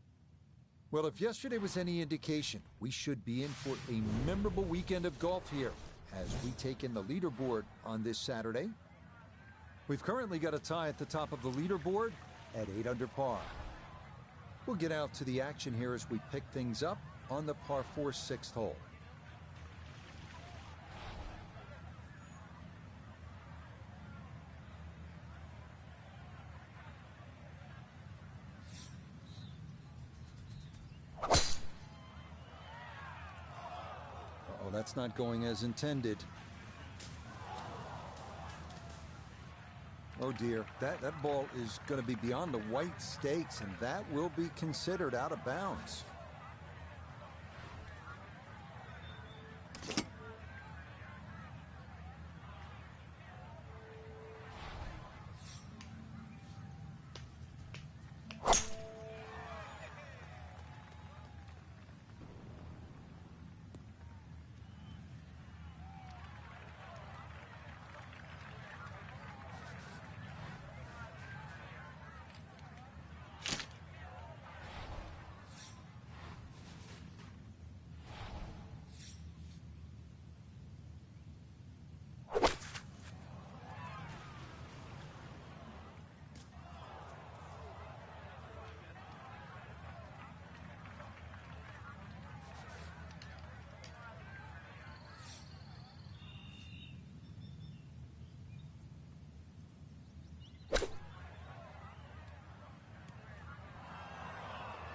Well, if yesterday was any indication, we should be in for a memorable weekend of golf here as we take in the leaderboard on this Saturday. We've currently got a tie at the top of the leaderboard at 8 under par. We'll get out to the action here as we pick things up on the par 4 6th hole. Uh-oh, that's not going as intended. Oh dear, that ball is going to be beyond the white stakes, and that will be considered out of bounds.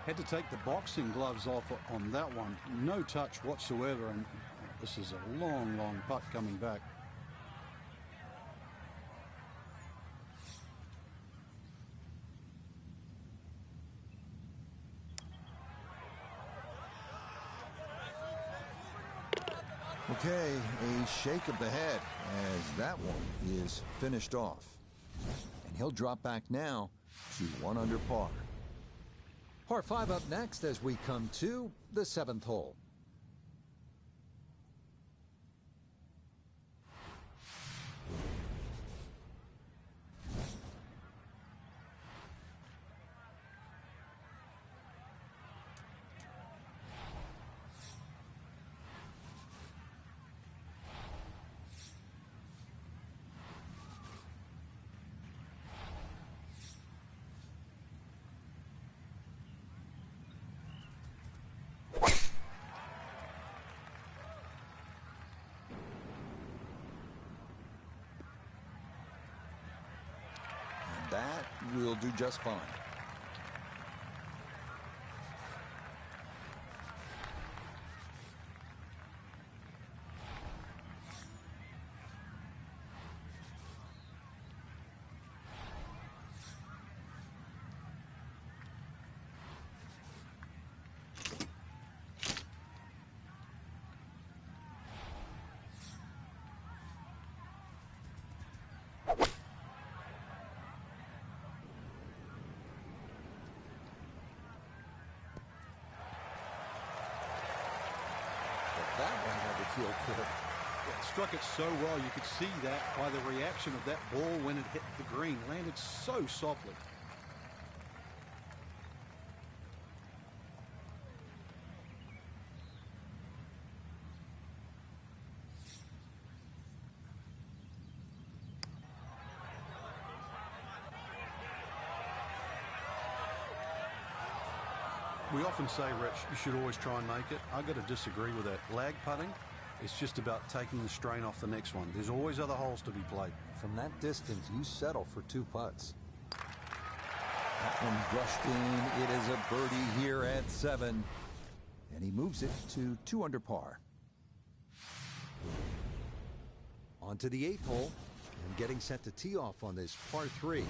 Had to take the boxing gloves off on that one. No touch whatsoever, and this is a long, long putt coming back. Okay, a shake of the head as that one is finished off. And he'll drop back now to 1 under par. Par 5 up next as we come to the 7th hole. That will do just fine. That one had to feel good. Yeah, struck it so well, you could see that by the reaction of that ball when it hit the green. Landed so softly. We often say, Rich, you should always try and make it. I've got to disagree with that. Lag putting, it's just about taking the strain off the next one. There's always other holes to be played. From that distance, you settle for 2 putts. That one brushed in. It is a birdie here at 7. And he moves it to 2 under par. On to the 8th hole. And getting set to tee off on this par 3.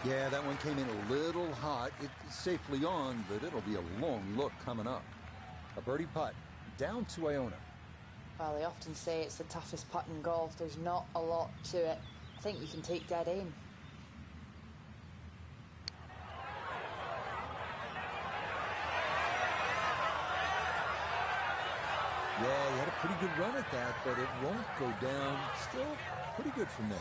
Yeah, that one came in a little hot. It's safely on, but it'll be a long look coming up. A birdie putt down to Iona. Well, they often say it's the toughest putt in golf. There's not a lot to it. I think you can take dead aim. Yeah, he had a pretty good run at that, but it won't go down. Still pretty good from there.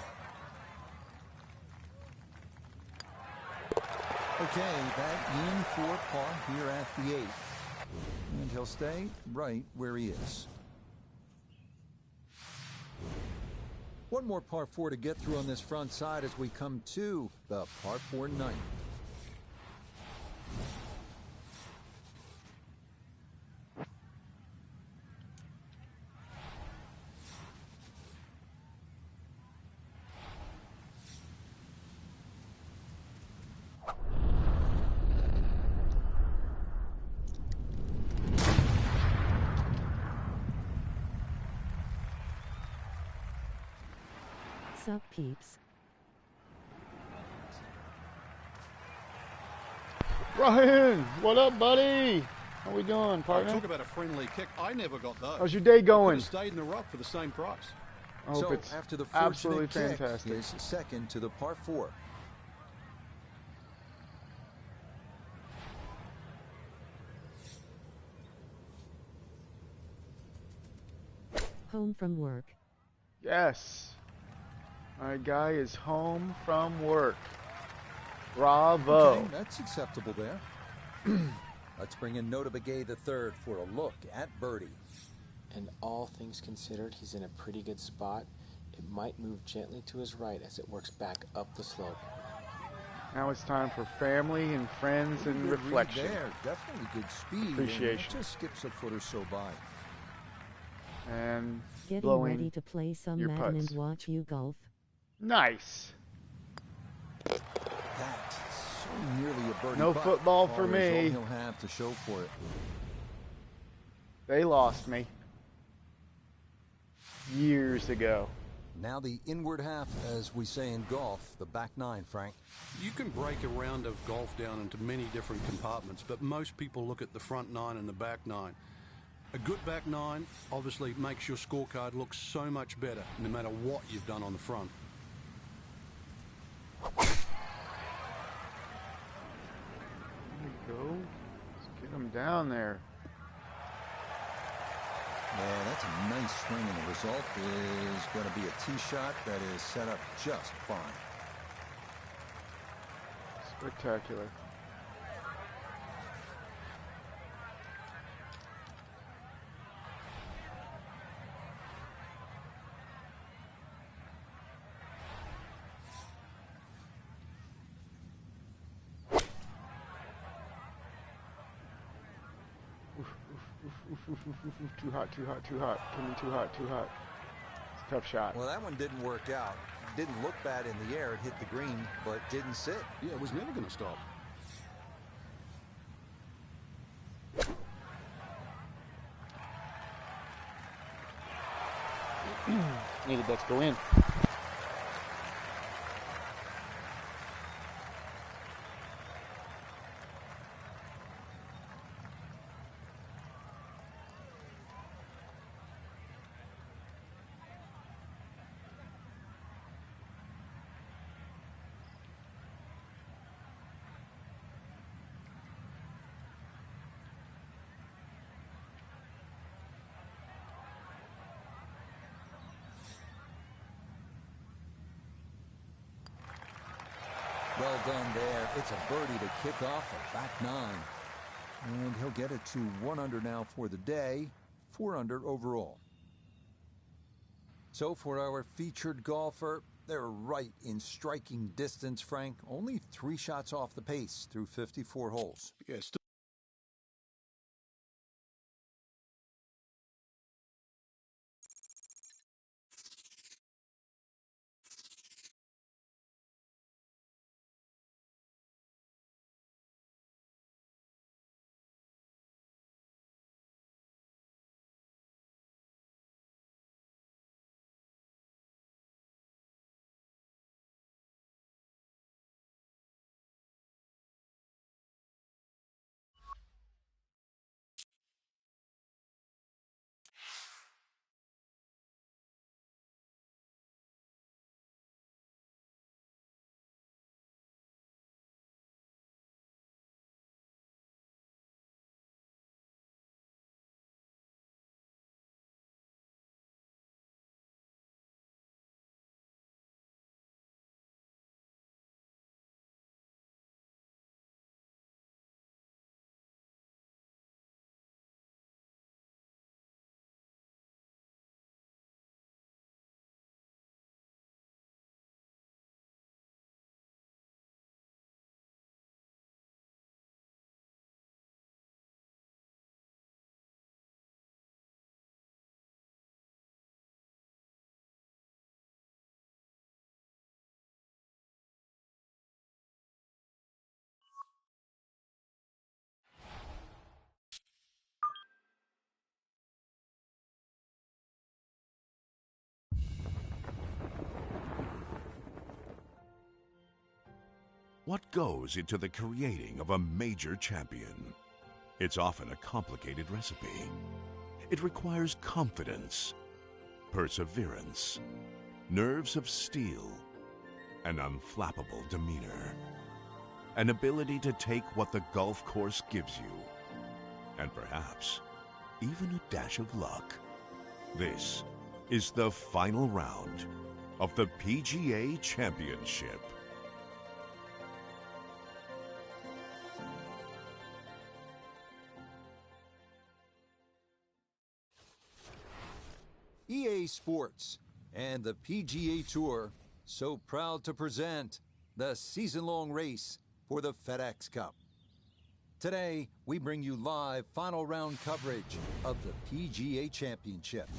Okay, back in for par here at the 8th. And he'll stay right where he is. One more par 4 to get through on this front side as we come to the par 4 ninth. Sup, peeps? Ryan, what up, buddy? How we doing, partner? Talk about a friendly kick. I never got those. How's your day going? Could have stayed in the rough for the same price. I hope So it's after the absolutely fortunate kick, fantastic. is second to the par 4. Home from work. Yes. My guy is home from work. Bravo. Okay, that's acceptable there. Let's bring in Nota Begay III for a look at birdie. And all things considered, he's in a pretty good spot. It might move gently to his right as it works back up the slope. Now it's time for family and friends and Good read reflection. there. Definitely good speed. Appreciation. And it just skips a foot or so by. And Getting blowing ready to play some your Madden putts. and watch you golf. Nice. That's so nearly a birdie No putt. football for Par is all me. he'll have to show for it. They lost me years ago. Now the inward half, as we say in golf, the back 9, Frank. You can break a round of golf down into many different compartments, but most people look at the front 9 and the back 9. A good back 9 obviously makes your scorecard look so much better, no matter what you've done on the front. There we go. Let's get him down there. Yeah, that's a nice swing, and the result is going to be a tee shot that is set up just fine. Spectacular. Too hot, too hot, too hot. Coming too hot, too hot. Tough shot. Well, that one didn't work out. Didn't look bad in the air. It hit the green, but didn't sit. Yeah, it was never going to stop. Needed that to go in. Well done there. It's a birdie to kick off a back nine. And he'll get it to 1 under now for the day, 4 under overall. So for our featured golfer, they're right in striking distance, Frank. Only 3 shots off the pace through 54 holes. Yeah, still. What goes into the creating of a major champion? It's often a complicated recipe. It requires confidence, perseverance, nerves of steel, an unflappable demeanor, an ability to take what the golf course gives you, and perhaps even a dash of luck. This is the final round of the PGA Championship. EA Sports and the PGA Tour so proud to present the season-long race for the FedEx Cup. Today, we bring you live final round coverage of the PGA Championship.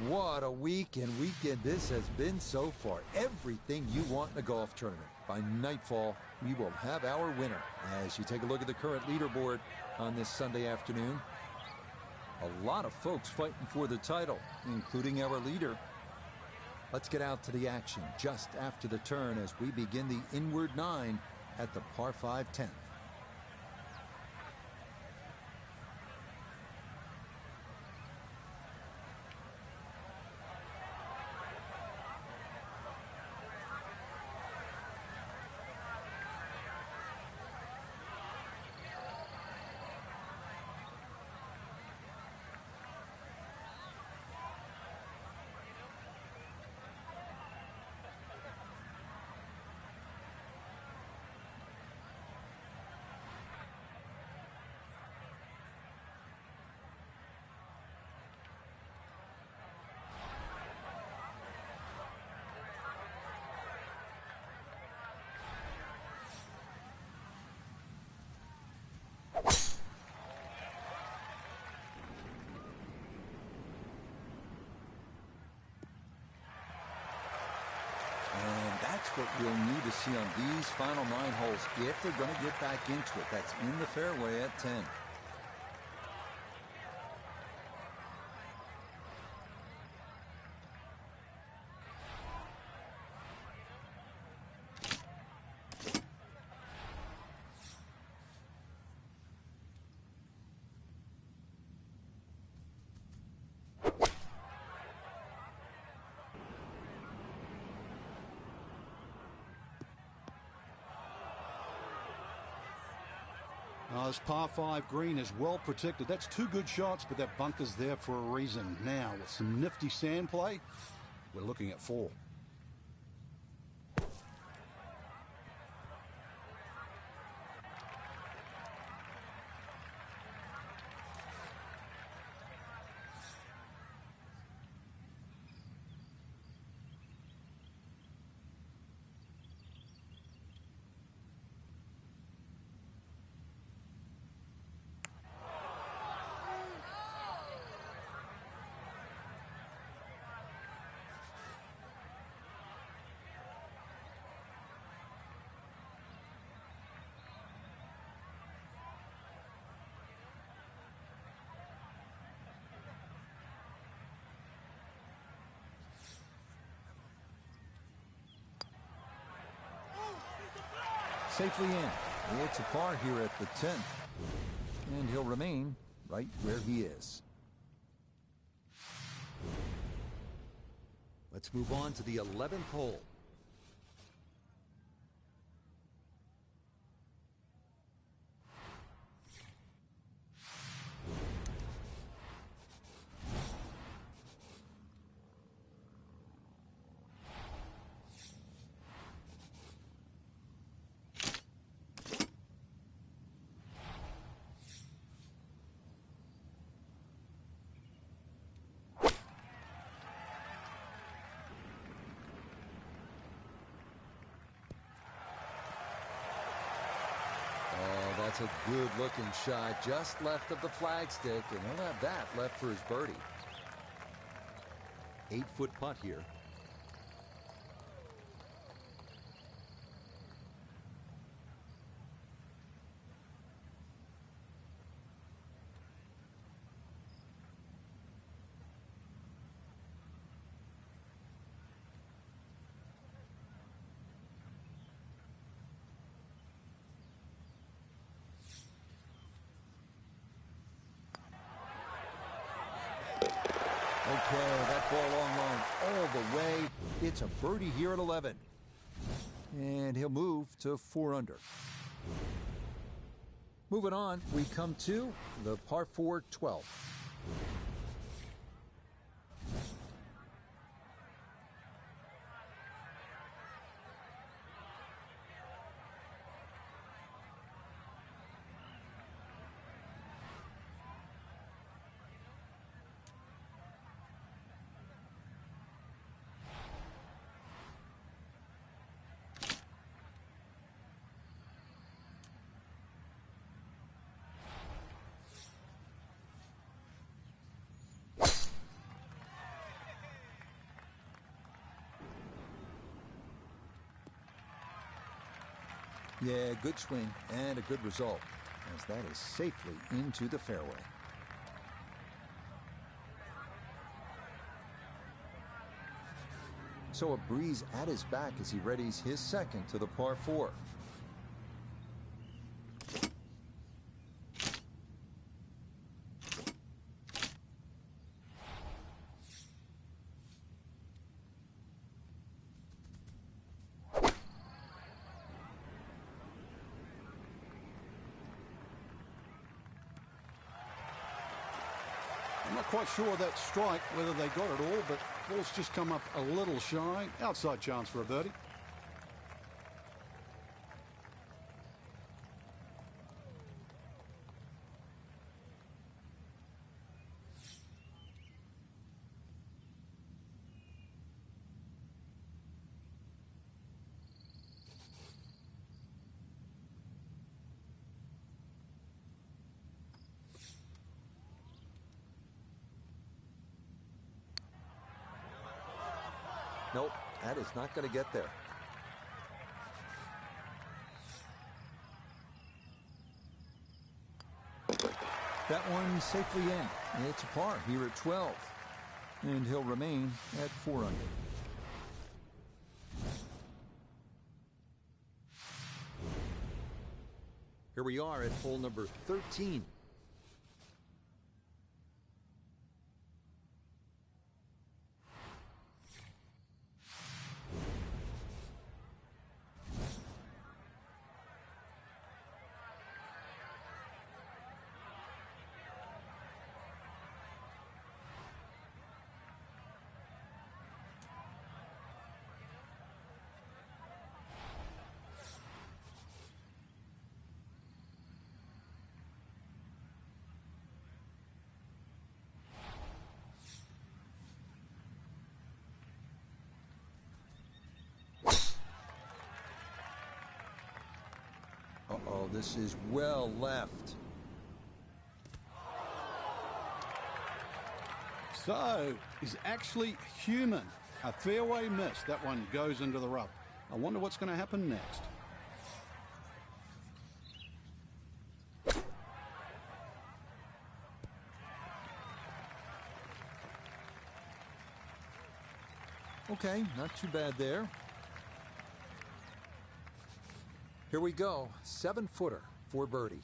What a week and weekend this has been so far. Everything you want in a golf tournament. By nightfall, we will have our winner. As you take a look at the current leaderboard on this Sunday afternoon, a lot of folks fighting for the title, including our leader. Let's get out to the action just after the turn as we begin the inward 9 at the par 5 10th. what we'll need to see on these final 9 holes if they're going to get back into it. That's in the fairway at 10. This par 5 green is well protected. That's 2 good shots, but that bunker's there for a reason. Now, with some nifty sand play, we're looking at 4. Safely in. It's a par here at the 10th. And he'll remain right where he is. Let's move on to the 11th hole. That's a good-looking shot, just left of the flagstick, and he'll have that left for his birdie. 8-foot putt here. Okay, that ball long line all the way. It's a birdie here at 11. And he'll move to 4 under. Moving on, we come to the par 4 12. Yeah, good swing and a good result, as that is safely into the fairway. So a breeze at his back as he readies his second to the par 4. I'm not quite sure that strike, whether they got it all, but ball's just come up a little shy. Outside chance for a birdie. Nope, that is not going to get there. That one safely in. It's a par here at 12. And he'll remain at 4 under. Here we are at hole number 13. Uh-oh, this is well left. So, is actually human. A fairway miss. That one goes into the rough. I wonder what's going to happen next. Okay, not too bad there. Here we go, 7-footer for birdie.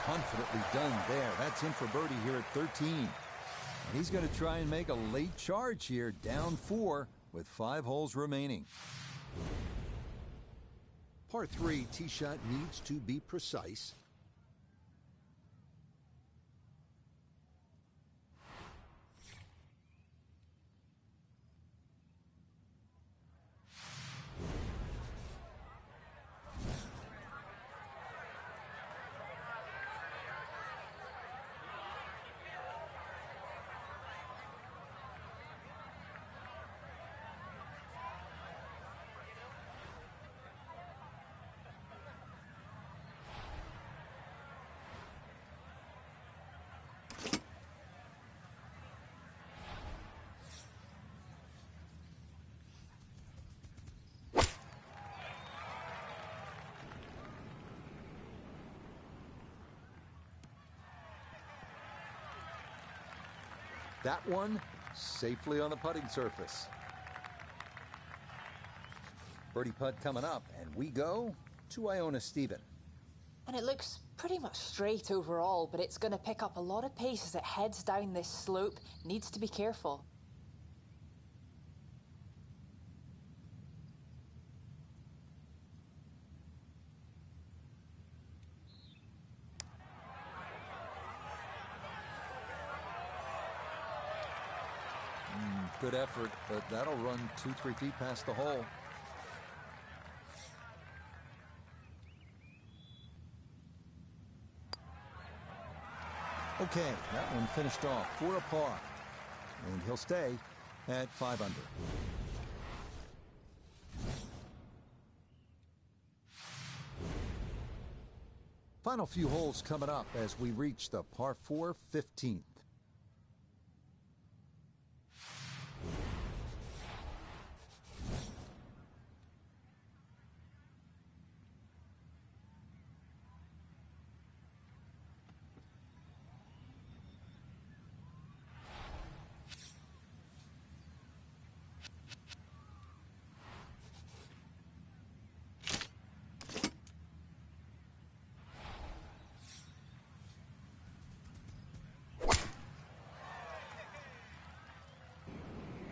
Confidently done there. That's in for birdie here at 13. And he's going to try and make a late charge here, down 4 with 5 holes remaining. Par 3 tee shot needs to be precise. That one safely on the putting surface. Birdie putt coming up, and we go to Iona Stephen. And it looks pretty much straight overall, but it's going to pick up a lot of pace as it heads down this slope. Needs to be careful. Good effort, but that'll run 2-3 feet past the hole. Okay, that one finished off for a par. And he'll stay at 5 under. Final few holes coming up as we reach the par 4 15th.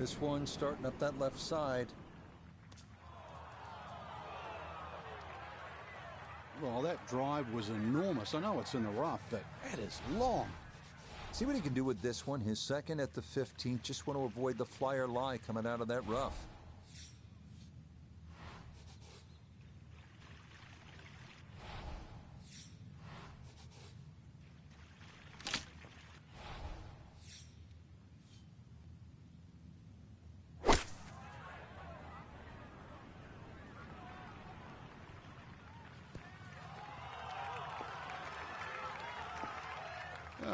This one starting up that left side. Well, that drive was enormous. I know it's in the rough, but that is long. See what he can do with this one. His second at the 15th. Just want to avoid the flyer lie coming out of that rough.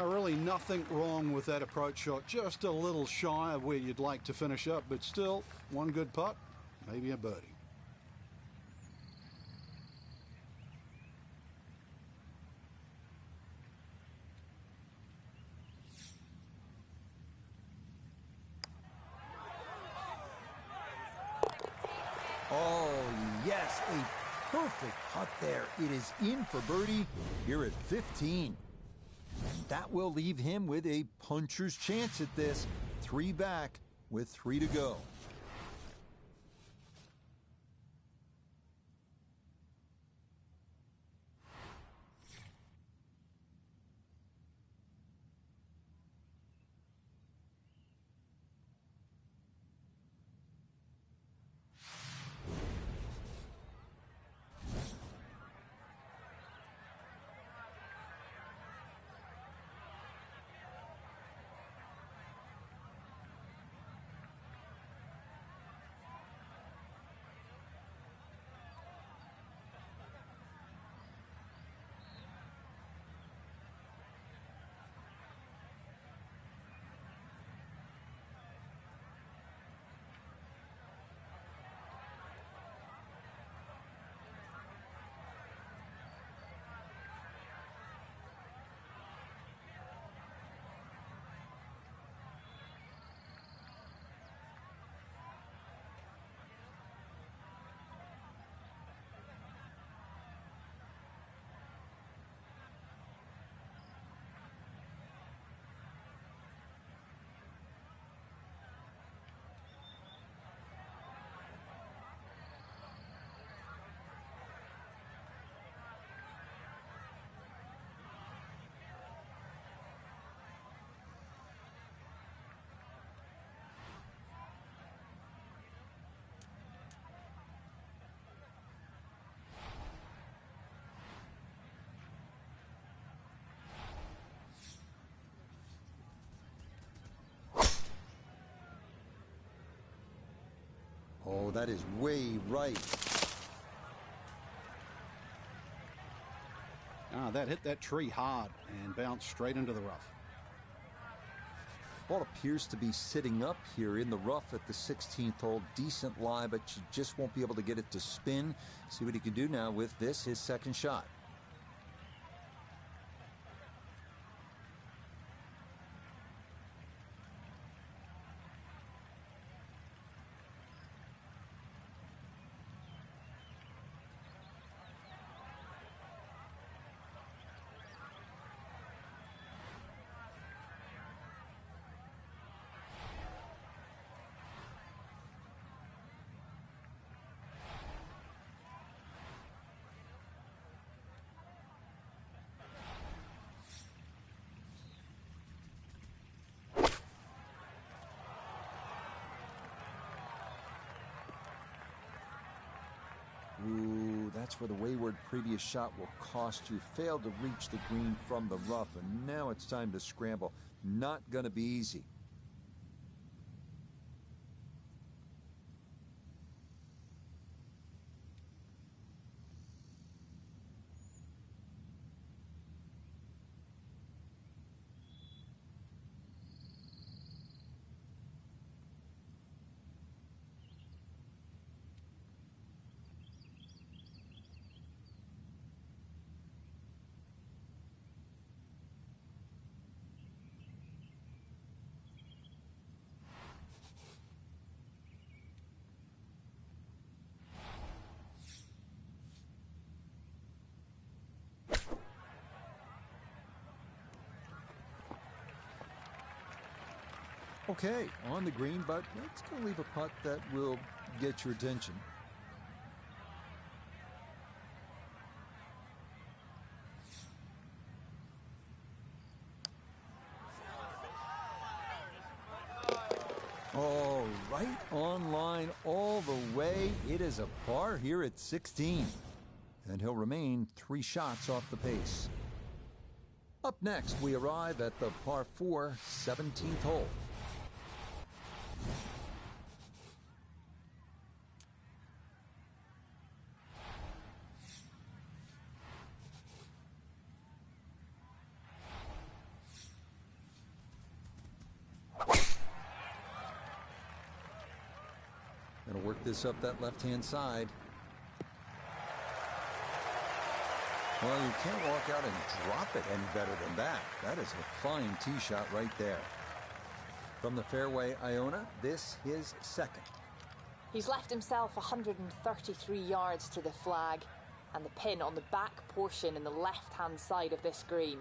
Really nothing wrong with that approach shot. Just a little shy of where you'd like to finish up, but still, one good putt, maybe a birdie. Oh, yes, a perfect putt there. It is in for birdie here at 15. That will leave him with a puncher's chance at this. 3 back with 3 to go. Oh, that is way right. That hit that tree hard and bounced straight into the rough. Ball appears to be sitting up here in the rough at the 16th hole. Decent lie, but you just won't be able to get it to spin. See what he can do now with this, his second shot. Ooh, that's where the wayward previous shot will cost you. Failed to reach the green from the rough, and now it's time to scramble. Not going to be easy. Okay, on the green, but it's going to leave a putt that will get your attention. Oh, right on line all the way. It is a par here at 16. And he'll remain 3 shots off the pace. Up next, we arrive at the par 4 17th hole. Gonna work this up that left-hand side. Well, you can't walk out and drop it any better than that. That is a fine tee shot right there. From the fairway, Iona, this his second. He's left himself 133 yards to the flag, and the pin on the back portion in the left-hand side of this green.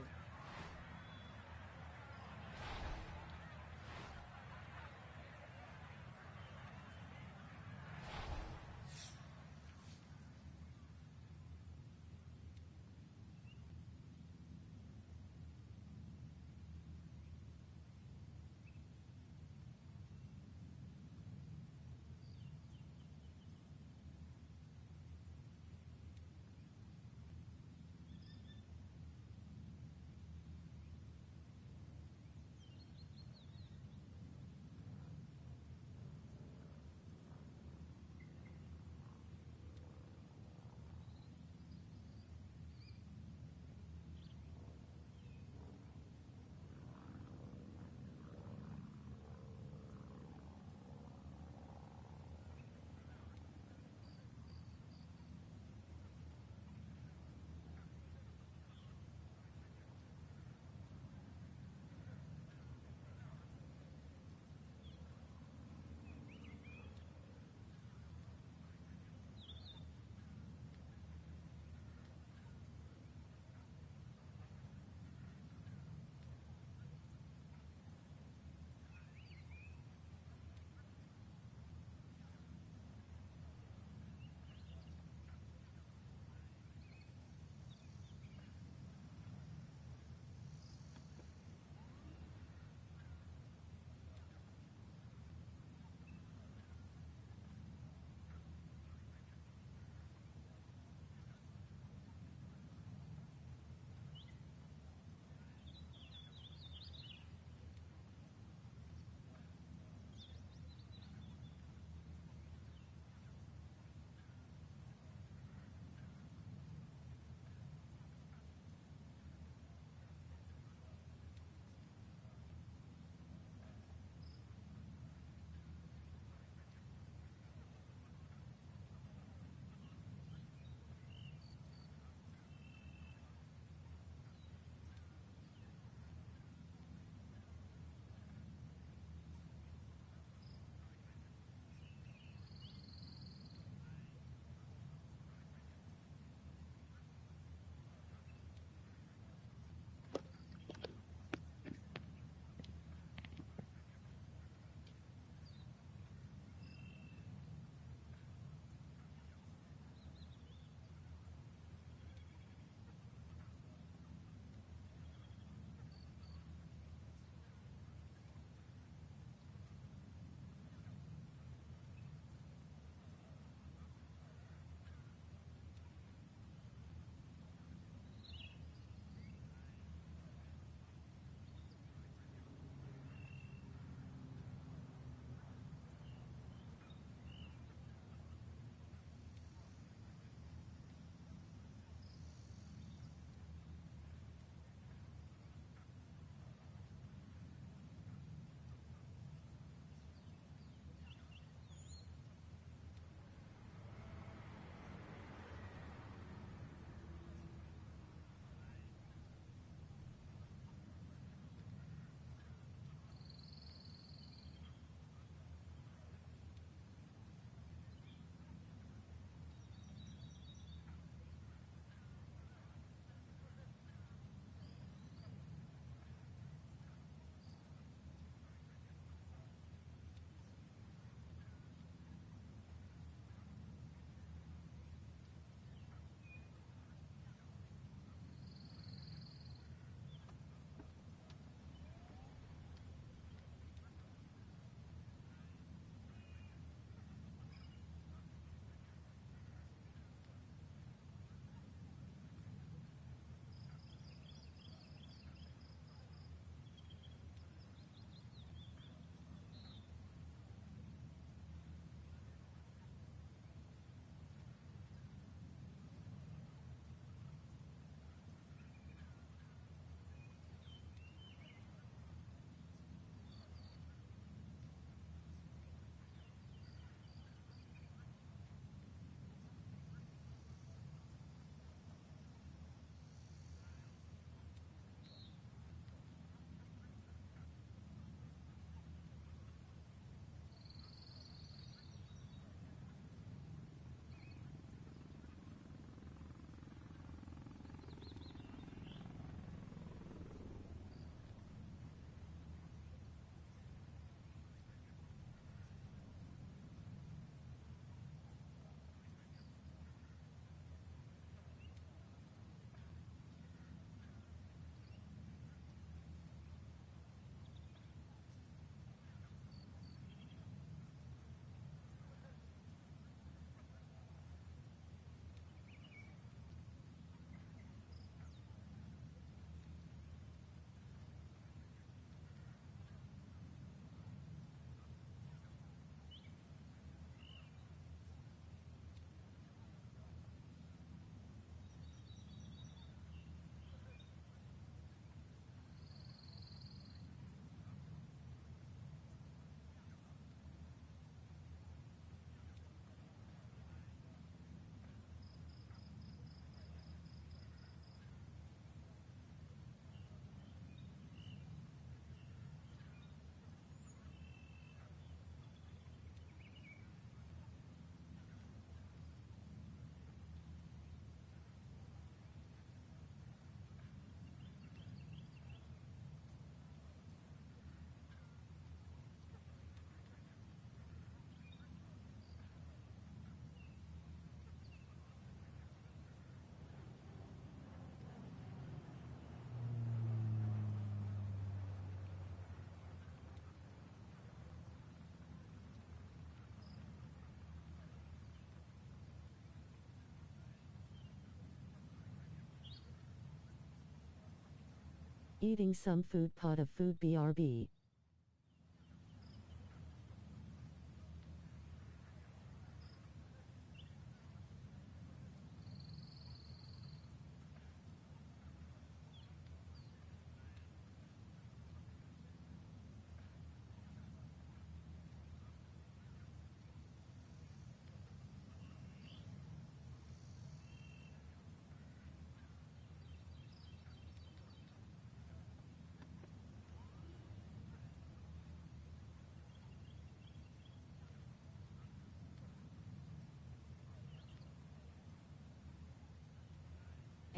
Eating some food, pot of food, BRB.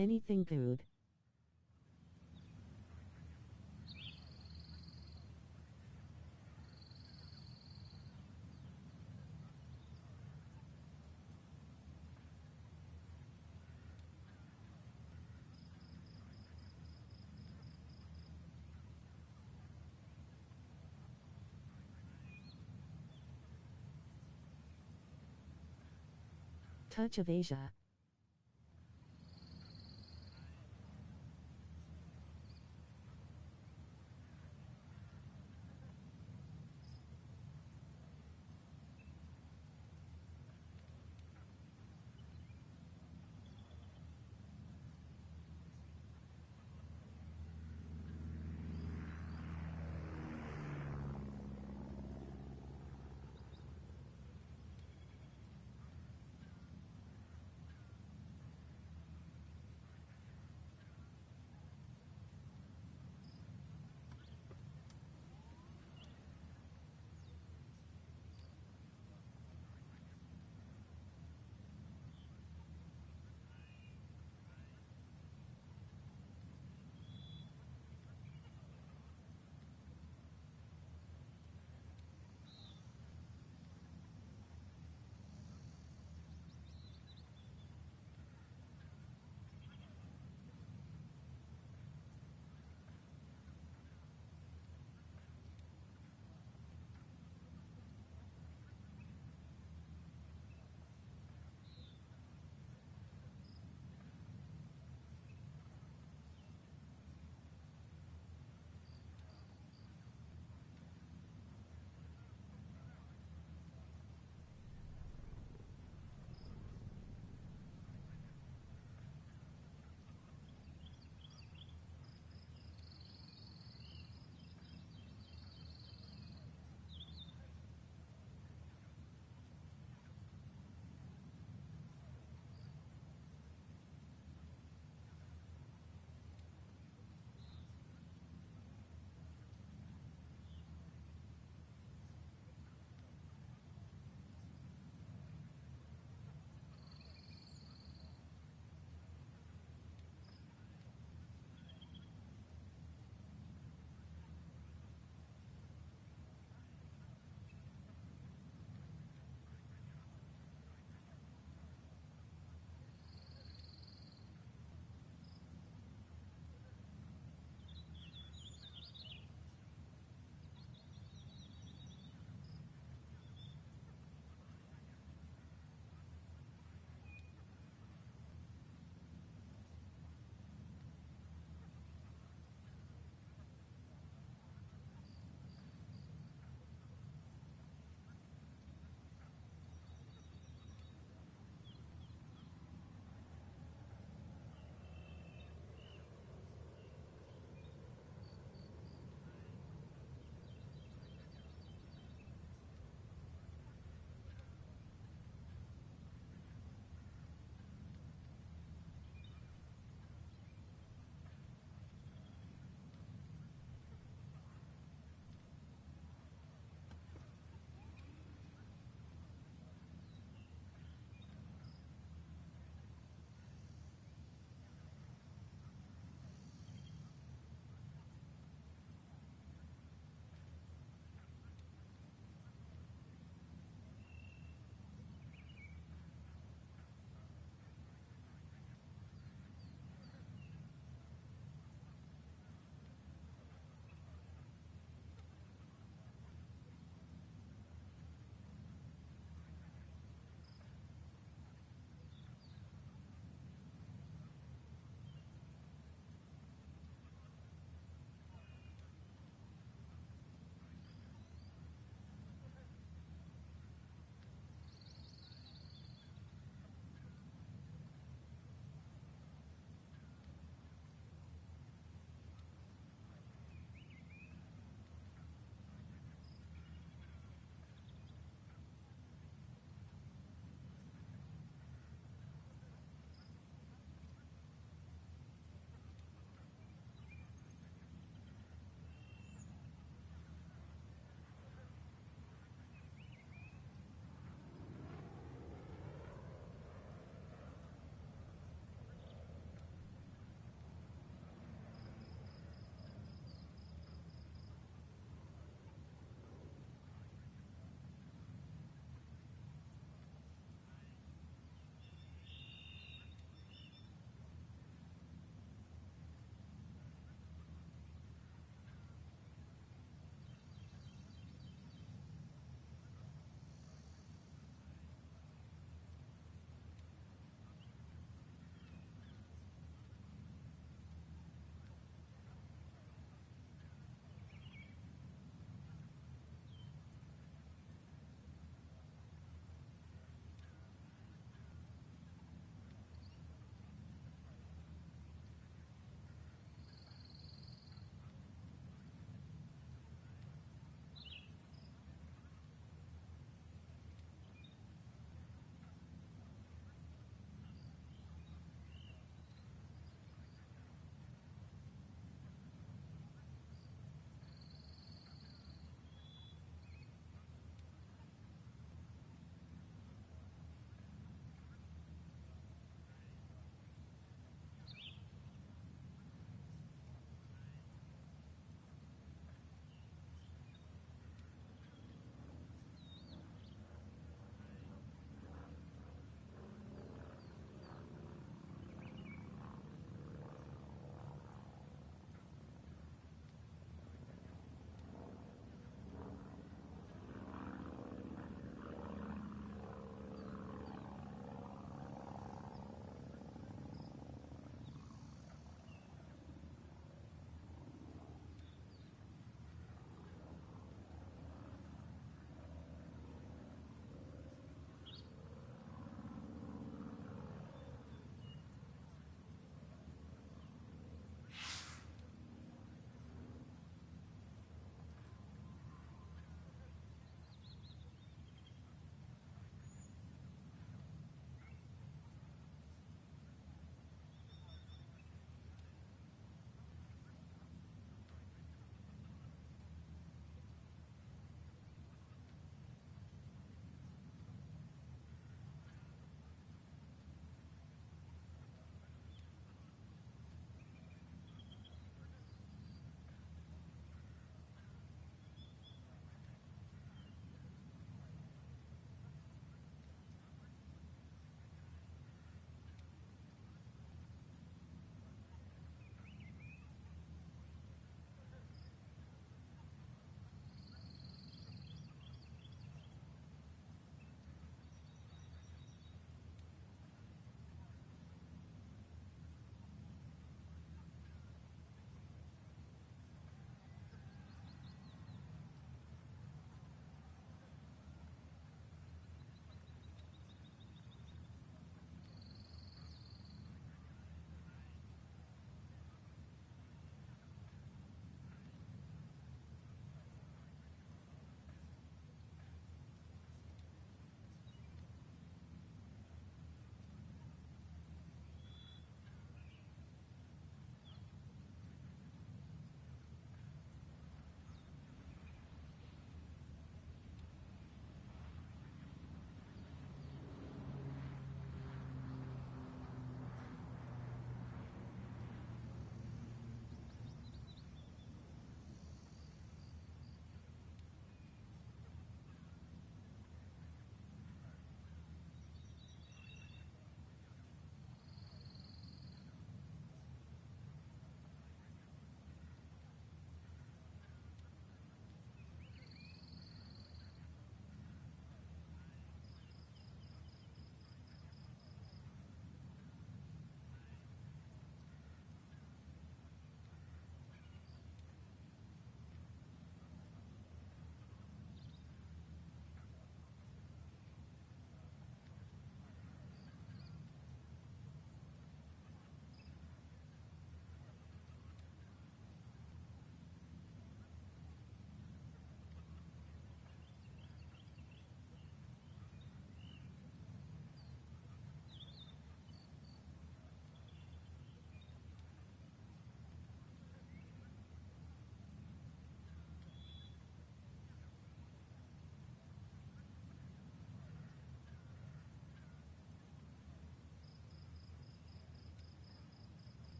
Anything good? Touch of Asia.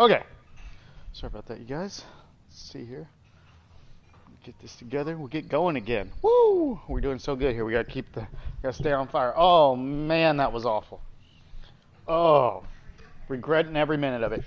Okay. Sorry about that, you guys. Let's see here. Get this together. We'll get going again. Woo! We're doing so good here. We gotta stay on fire. Oh man, that was awful. Oh, regretting every minute of it.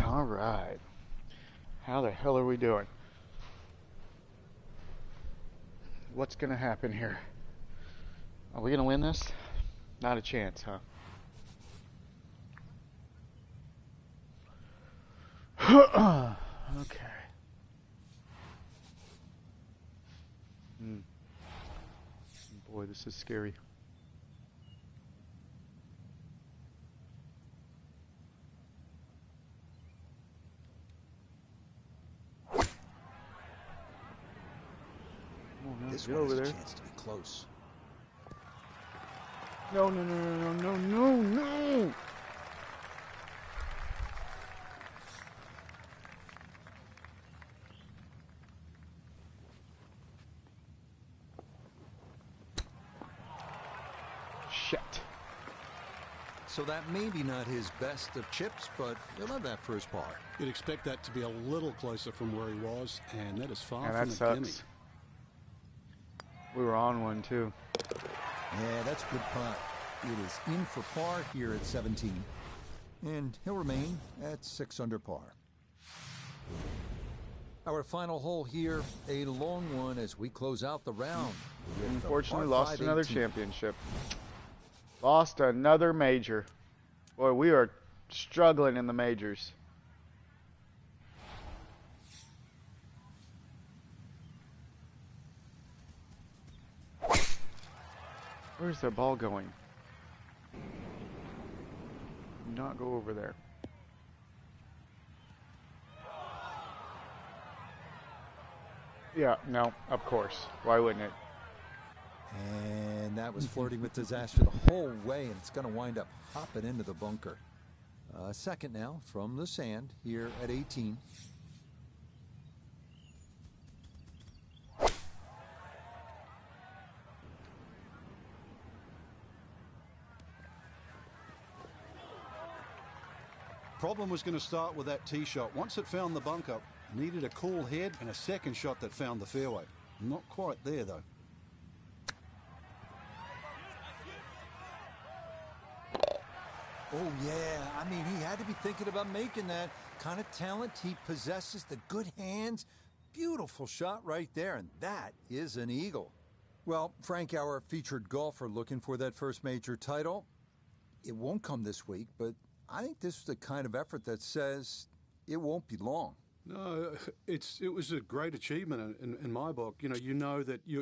All right. How the hell are we doing? What's going to happen here? Are we going to win this? Not a chance, huh? Okay. Boy, this is scary. This Get one over has there. a chance to be close. No, no, no, no, no, no, no, no! Shit. So that maybe not his best of chips, but he'll have that first par. You'd expect that to be a little closer from where he was, and that is far Yeah, from that a gimme. sucks. We were on one, too. Yeah, that's a good putt. It is in for par here at 17. And he'll remain at 6 under par. Our final hole here, a long one as we close out the round. Unfortunately, par lost 5 another 18. championship. Lost another major. Boy, we are struggling in the majors. Where's the ball going? Do not go over there. Yeah, no, of course. Why wouldn't it? And that was flirting with disaster the whole way, and it's going to wind up hopping into the bunker. Second now from the sand here at 18. Problem was going to start with that tee shot. Once it found the bunker, needed a cool head and a second shot that found the fairway. Not quite there, though. Oh, yeah. I mean, he had to be thinking about making that kind of talent. He possesses the good hands. Beautiful shot right there, and that is an eagle. Well, Frank, our featured golfer looking for that first major title. It won't come this week, but I think this is the kind of effort that says it won't be long. No, it was a great achievement in my book. You know that you.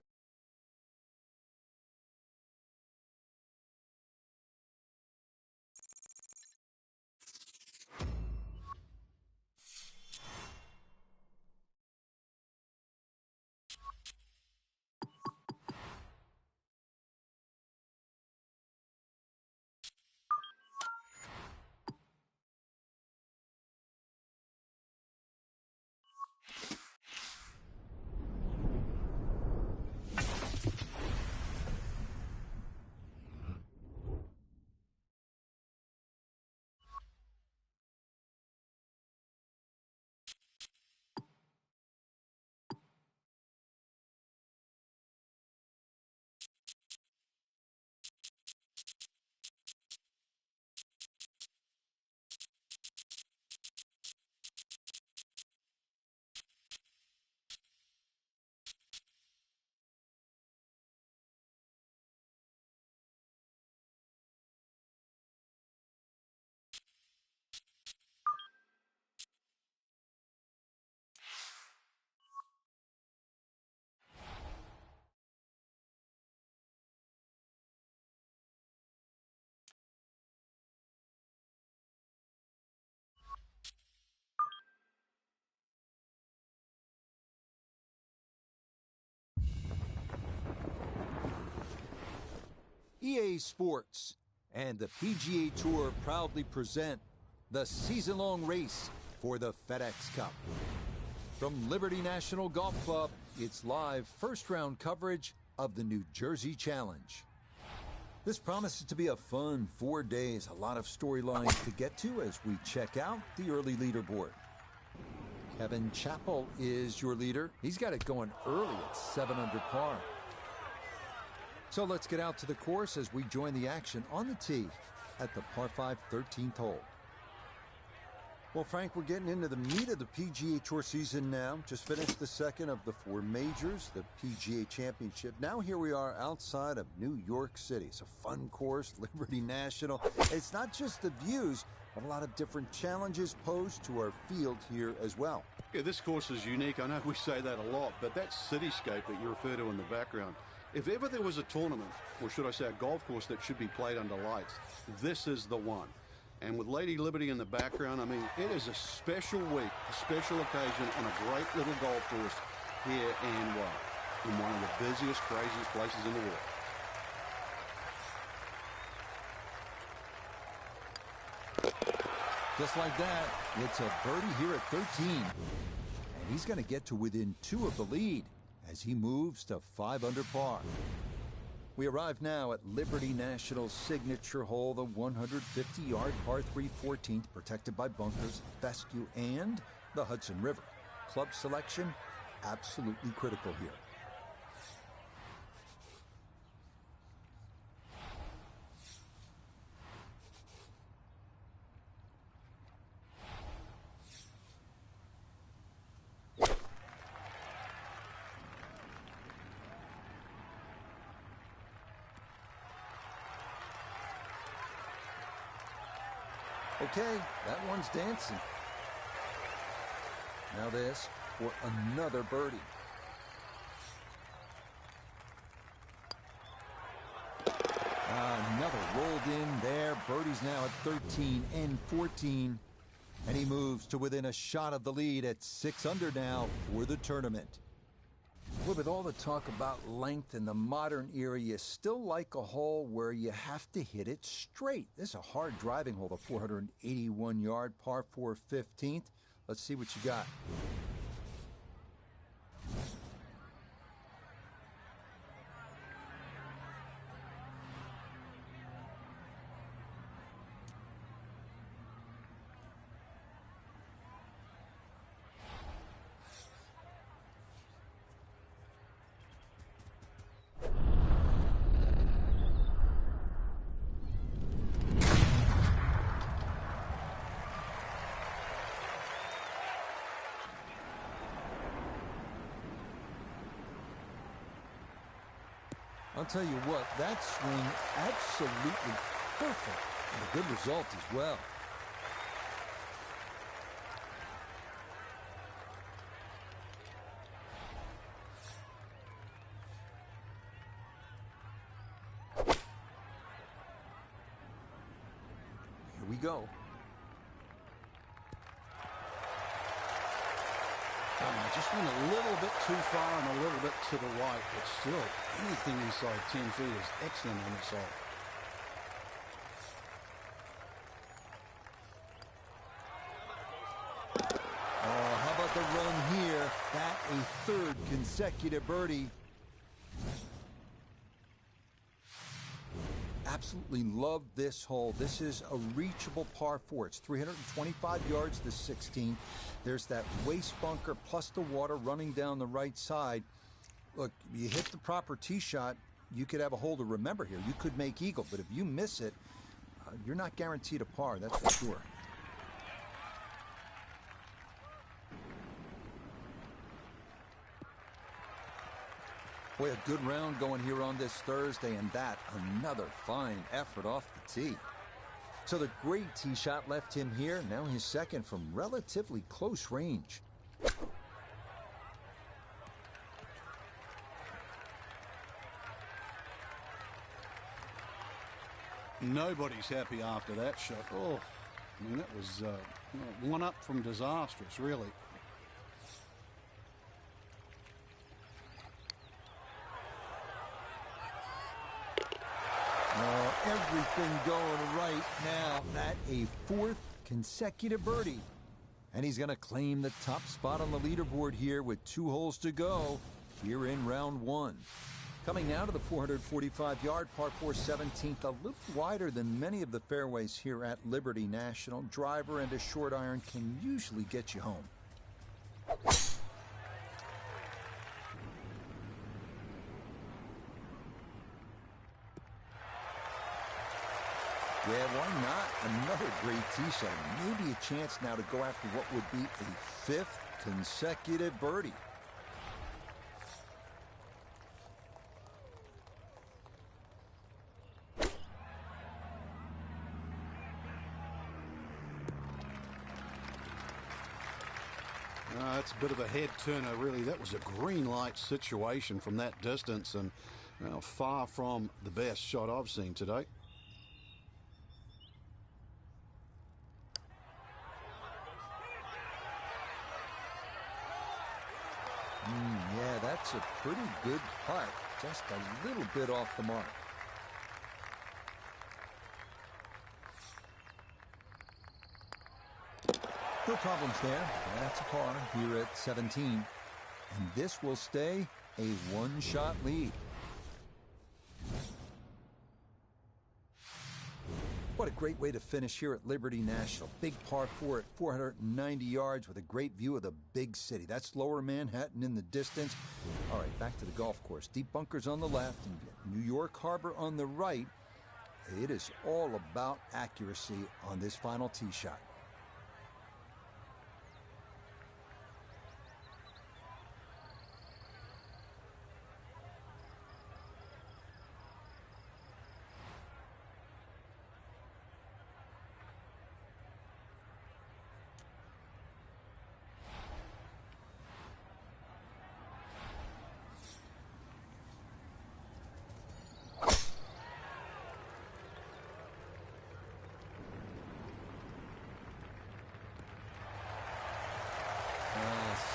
EA Sports and the PGA Tour proudly present the season-long race for the FedEx Cup. From Liberty National Golf Club, it's live first-round coverage of the New Jersey Challenge. This promises to be a fun 4 days, a lot of storylines to get to as we check out the early leaderboard. Kevin Chappell is your leader. He's got it going early at 7 under par. So let's get out to the course as we join the action on the tee at the par 5 13th hole. Well, Frank, we're getting into the meat of the PGA Tour season now. Just finished the second of the 4 majors, the PGA Championship. Now here we are outside of New York City. It's a fun course, Liberty National. It's not just the views, but a lot of different challenges posed to our field here as well. Yeah, this course is unique. I know we say that a lot, but that cityscape that you refer to in the background, if ever there was a tournament, or should I say a golf course that should be played under lights, this is the one. And with Lady Liberty in the background, I mean, it is a special week, a special occasion on a great little golf course here in one of the busiest, craziest places in the world. Just like that, it's a birdie here at 13. And he's going to get to within 2 of the lead as he moves to 5 under par. We arrive now at Liberty National's signature hole, the 150-yard par 3 14th, protected by bunkers, fescue, and the Hudson River. Club selection, absolutely critical here. Okay, that one's dancing. Now this for another birdie. Another rolled in there. Birdie's now at 13 and 14. And he moves to within a shot of the lead at 6 under now for the tournament. Well, with all the talk about length in the modern era, you still like a hole where you have to hit it straight. This is a hard driving hole, the 481-yard par 4 15th. Let's see what you got. I'll tell you what, that swing absolutely perfect, and a good result as well. Here we go. Just went a little bit too far and a little bit to the right, but still, anything inside 10 feet is excellent on this hole. Oh, how about the run here? That a 3rd consecutive birdie. Absolutely love this hole. This is a reachable par 4. It's 325 yards to 16. There's that waste bunker plus the water running down the right side. Look, you hit the proper tee shot, you could have a hole to remember here. You could make eagle, but if you miss it, you're not guaranteed a par, that's for sure. Boy, a good round going here on this Thursday, and that another fine effort off the tee. So the great tee shot left him here, now his 2nd from relatively close range. Nobody's happy after that shot. Oh, I mean, that was one up from disastrous, really. everything going right now. That a fourth consecutive birdie. And he's going to claim the top spot on the leaderboard here with 2 holes to go here in round 1. Coming now to the 445-yard par 4 17th, a little wider than many of the fairways here at Liberty National. Driver and a short iron can usually get you home. Yeah, why not? Another great tee shot. Maybe a chance now to go after what would be a 5th consecutive birdie. That's a bit of a head turner, really. That was a green light situation from that distance, and far from the best shot I've seen today. Yeah, that's a pretty good putt. Just a little bit off the mark. No problems there. That's a par here at 17. And this will stay a 1-shot lead. What a great way to finish here at Liberty National. Big par 4 at 490 yards with a great view of the big city. That's Lower Manhattan in the distance. All right, back to the golf course. Deep bunkers on the left and New York Harbor on the right. It is all about accuracy on this final tee shot.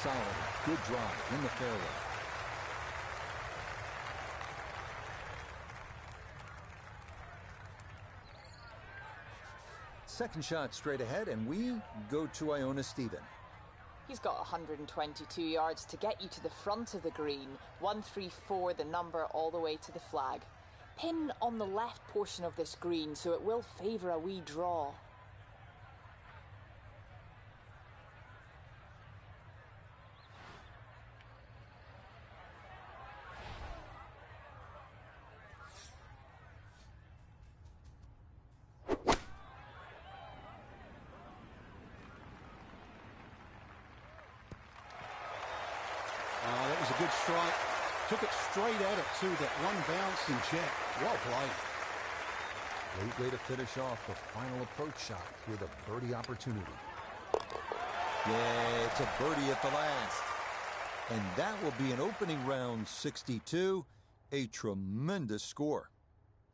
Solid, good drive in the fairway. Second shot straight ahead, and we go to Iona Stephen. He's got 122 yards to get you to the front of the green. 134 the number all the way to the flag. Pin on the left portion of this green, so it will favour a wee draw. That was a good strike. Took it straight at it, too. That one bounce and check. Well played. Great way to finish off the final approach shot with a birdie opportunity. Yeah, it's a birdie at the last. And that will be an opening round 62. A tremendous score.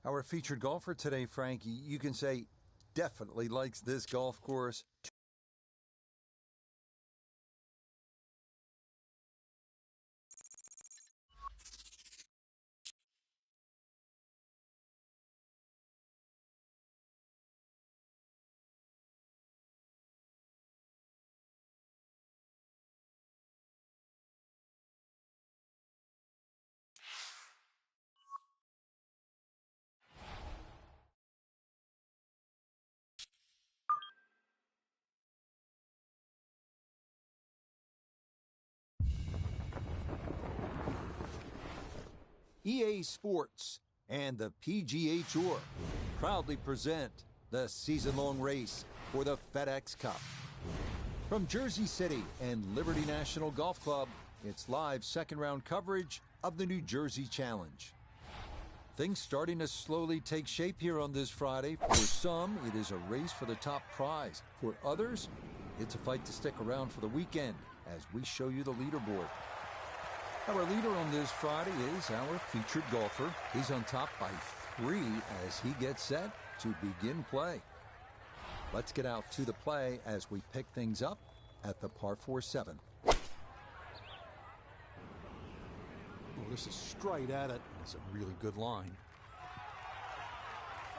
Our featured golfer today, Frankie, you can say definitely likes this golf course. EA Sports and the PGA Tour proudly present the season-long race for the FedEx Cup. From Jersey City and Liberty National Golf Club, it's live second-round coverage of the New Jersey Challenge. Things starting to slowly take shape here on this Friday. For some, it is a race for the top prize. For others, it's a fight to stick around for the weekend as we show you the leaderboard. Our leader on this Friday is our featured golfer. He's on top by 3 as he gets set to begin play. Let's get out to the play as we pick things up at the par 4 7. Well, this is straight at it. It's a really good line.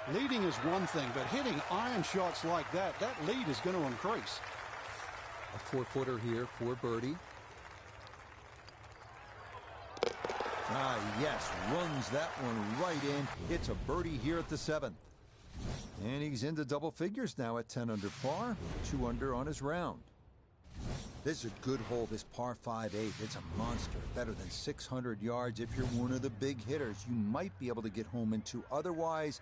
Leading is one thing, but hitting iron shots like that lead is going to increase. A 4-footer here for birdie. Ah, yes, runs that one right in. It's a birdie here at the 7th. And he's into double figures now at 10 under par, 2 under on his round. This is a good hole, this par 5-8. It's a monster, better than 600 yards. If you're one of the big hitters, you might be able to get home in 2. Otherwise,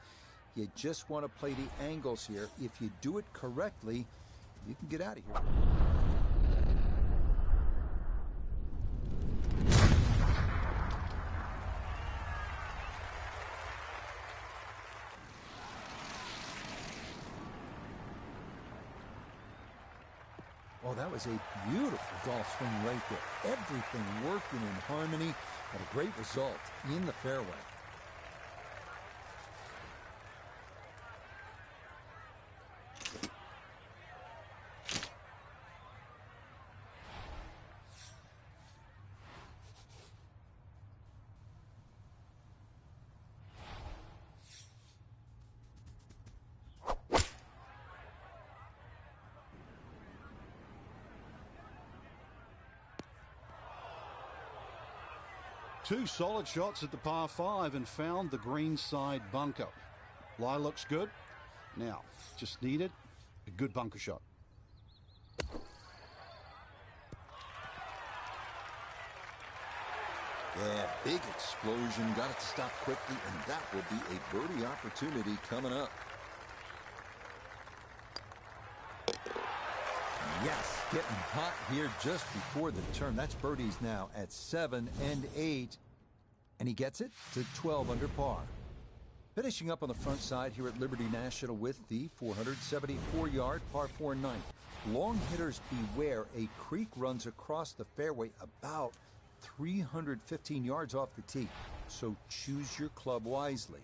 you just want to play the angles here. If you do it correctly, you can get out of here. Oh, that was a beautiful golf swing right there. Everything working in harmony and a great result in the fairway. Two solid shots at the par 5 and found the greenside bunker. Lie looks good. Now, just needed a good bunker shot. Yeah, big explosion. Got it to stop quickly, and that will be a birdie opportunity coming up. Yes, getting hot here just before the turn. That's birdies now at 7 and 8. And he gets it to 12 under par. Finishing up on the front side here at Liberty National with the 474-yard par 4 ninth. Long hitters beware. A creek runs across the fairway about 315 yards off the tee. So choose your club wisely.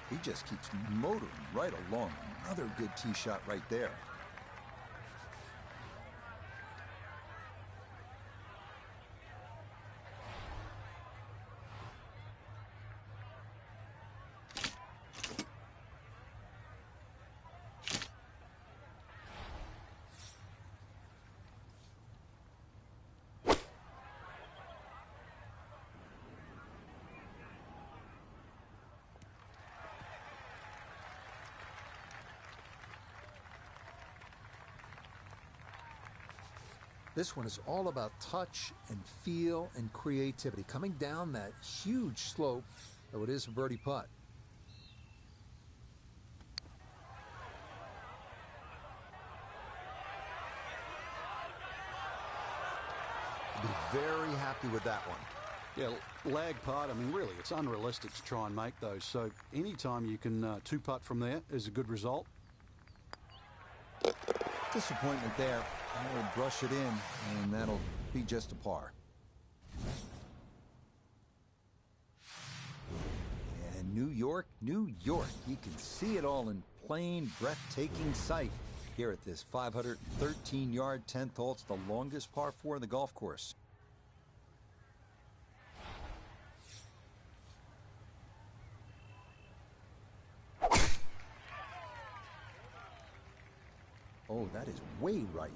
He just keeps motoring right along. Another good tee shot right there. This one is all about touch and feel and creativity. Coming down that huge slope, though it is a birdie putt. Be very happy with that one. Yeah, lag putt, I mean, really, it's unrealistic to try and make those. So anytime you can two-putt from there is a good result. Disappointment there. I'll brush it in, and that'll be just a par. And New York, New York. You can see it all in plain, breathtaking sight here at this 513-yard 10th hole. It's the longest par 4 in the golf course. Oh, that is way right.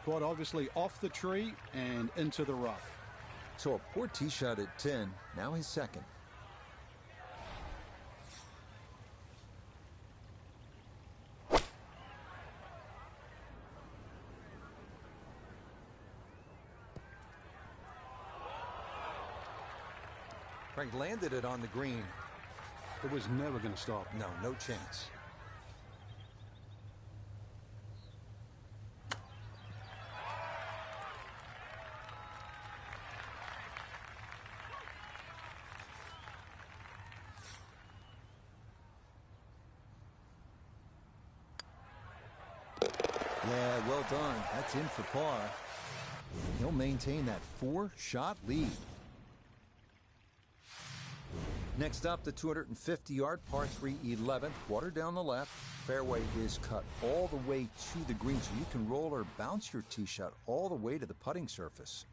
Quite obviously off the tree and into the rough. So a poor tee shot at 10, now his second. Frank landed it on the green. It was never going to stop. No, no chance. Yeah, well done. That's in for par. He'll maintain that 4-shot lead. Next up, the 250-yard par 3 11th, water down the left. Fairway is cut all the way to the green, so you can roll or bounce your tee shot all the way to the putting surface.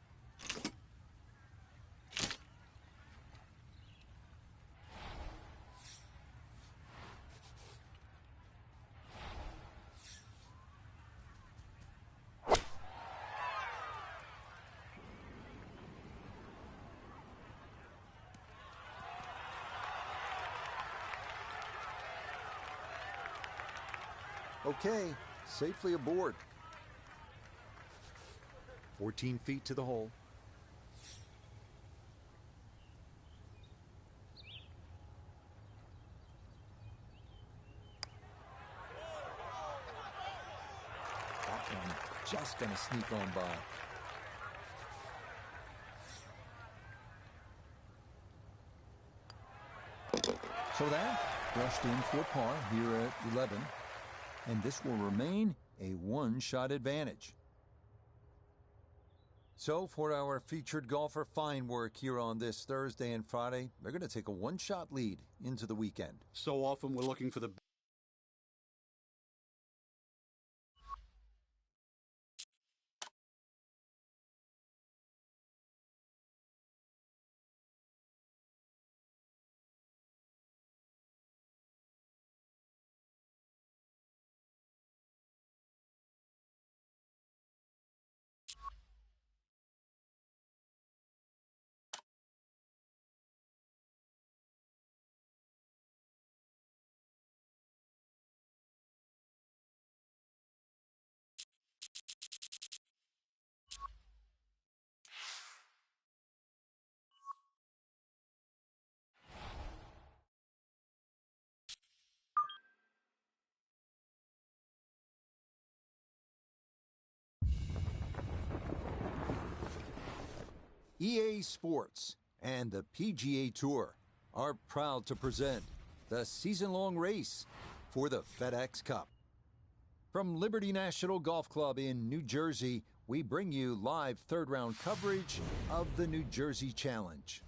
Okay, safely aboard. 14 feet to the hole. That one just going to sneak on by. So that brushed in for par here at 11. And this will remain a one-shot advantage. So for our featured golfer, fine work here on this Thursday and Friday. They're going to take a one-shot lead into the weekend. So often we're looking for the EA Sports and the PGA Tour are proud to present the season-long race for the FedEx Cup. From Liberty National Golf Club in New Jersey, we bring you live third-round coverage of the New Jersey Challenge.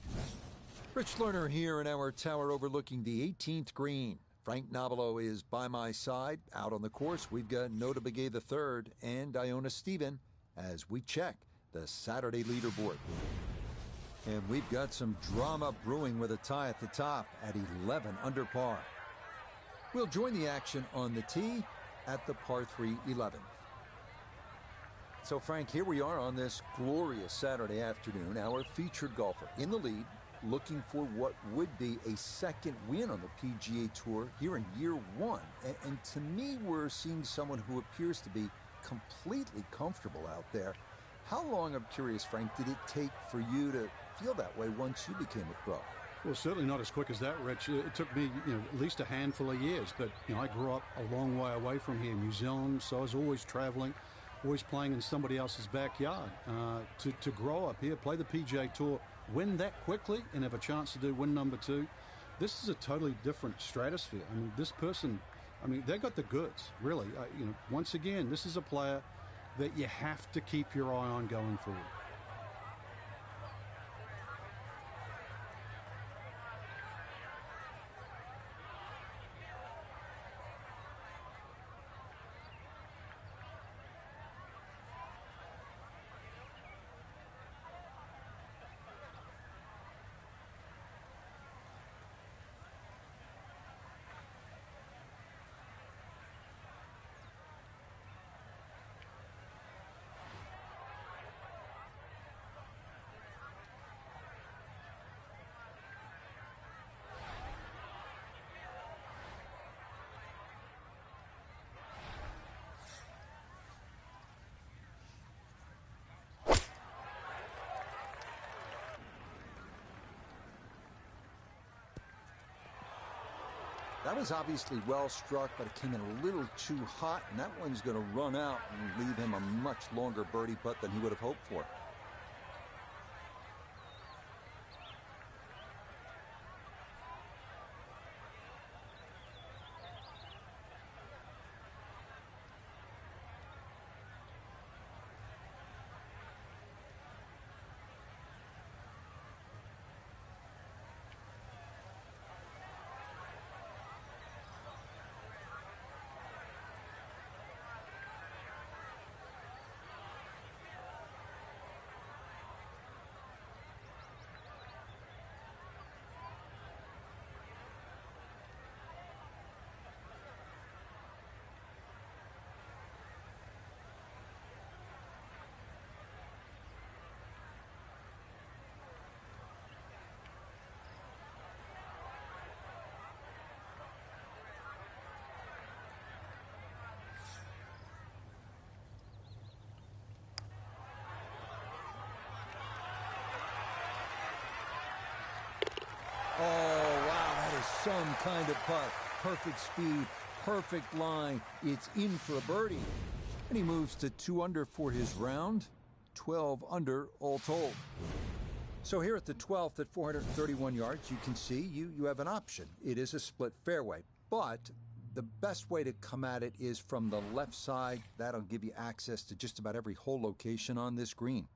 Rich Lerner here in our tower overlooking the 18th green. Frank Nobilo is by my side. Out on the course, we've got Nota Begay III and Iona Stephen as we check the Saturday leaderboard. And we've got some drama brewing with a tie at the top at 11 under par. We'll join the action on the tee at the par 3 11th. So, Frank, here we are on this glorious Saturday afternoon. Our featured golfer in the lead, looking for what would be a second win on the PGA Tour here in year one. And to me, we're seeing someone who appears to be completely comfortable out there. How long, I'm curious, Frank, did it take for you to feel that way once you became a pro? Well, certainly not as quick as that, Rich. It took me, at least a handful of years. But, I grew up a long way away from here, New Zealand, so I was always traveling, always playing in somebody else's backyard. To grow up here, play the PGA Tour, win that quickly, and have a chance to do win number 2, this is a totally different stratosphere. I mean, this person, they got the goods, really. Once again, this is a player that you have to keep your eye on going forward. That was obviously well struck, but it came in a little too hot, and that one's going to run out and leave him a much longer birdie putt than he would have hoped for. Oh, wow, that is some kind of putt. Perfect speed, perfect line. It's in for a birdie. And he moves to 2 under for his round. 12 under all told. So here at the 12th at 431 yards, you can see you have an option. It is a split fairway, but the best way to come at it is from the left side. That'll give you access to just about every hole location on this green.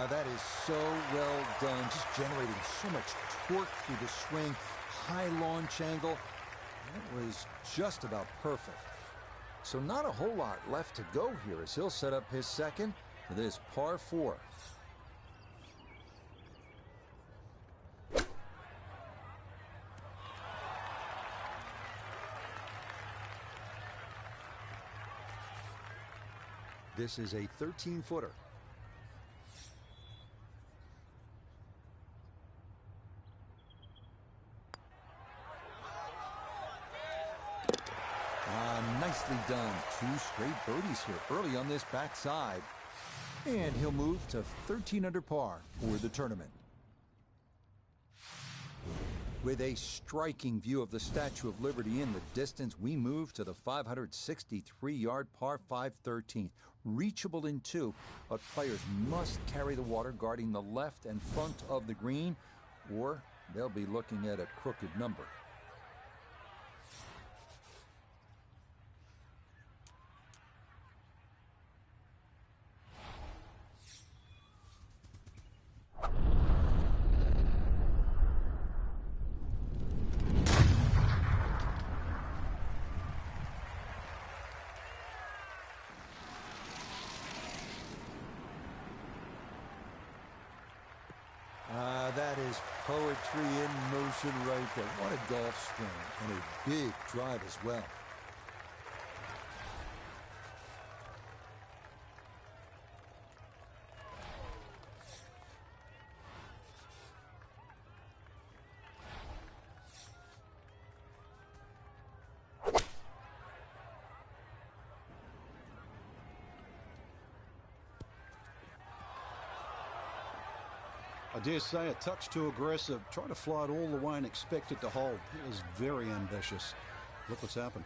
That is so well done, just generating so much torque through the swing, high launch angle. That was just about perfect. So not a whole lot left to go here as he'll set up his second for this par 4. This is a 13-footer. Nicely done. 2 straight birdies here early on this backside. And he'll move to 13 under par for the tournament. With a striking view of the Statue of Liberty in the distance, we move to the 563-yard par 5 13th. Reachable in 2, but players must carry the water guarding the left and front of the green, or they'll be looking at a crooked number. That is poetry in motion right there. What a golf swing, and a big drive as well. I dare say a touch too aggressive. Tried to fly it all the way and expect it to hold. It was very ambitious. Look what's happened.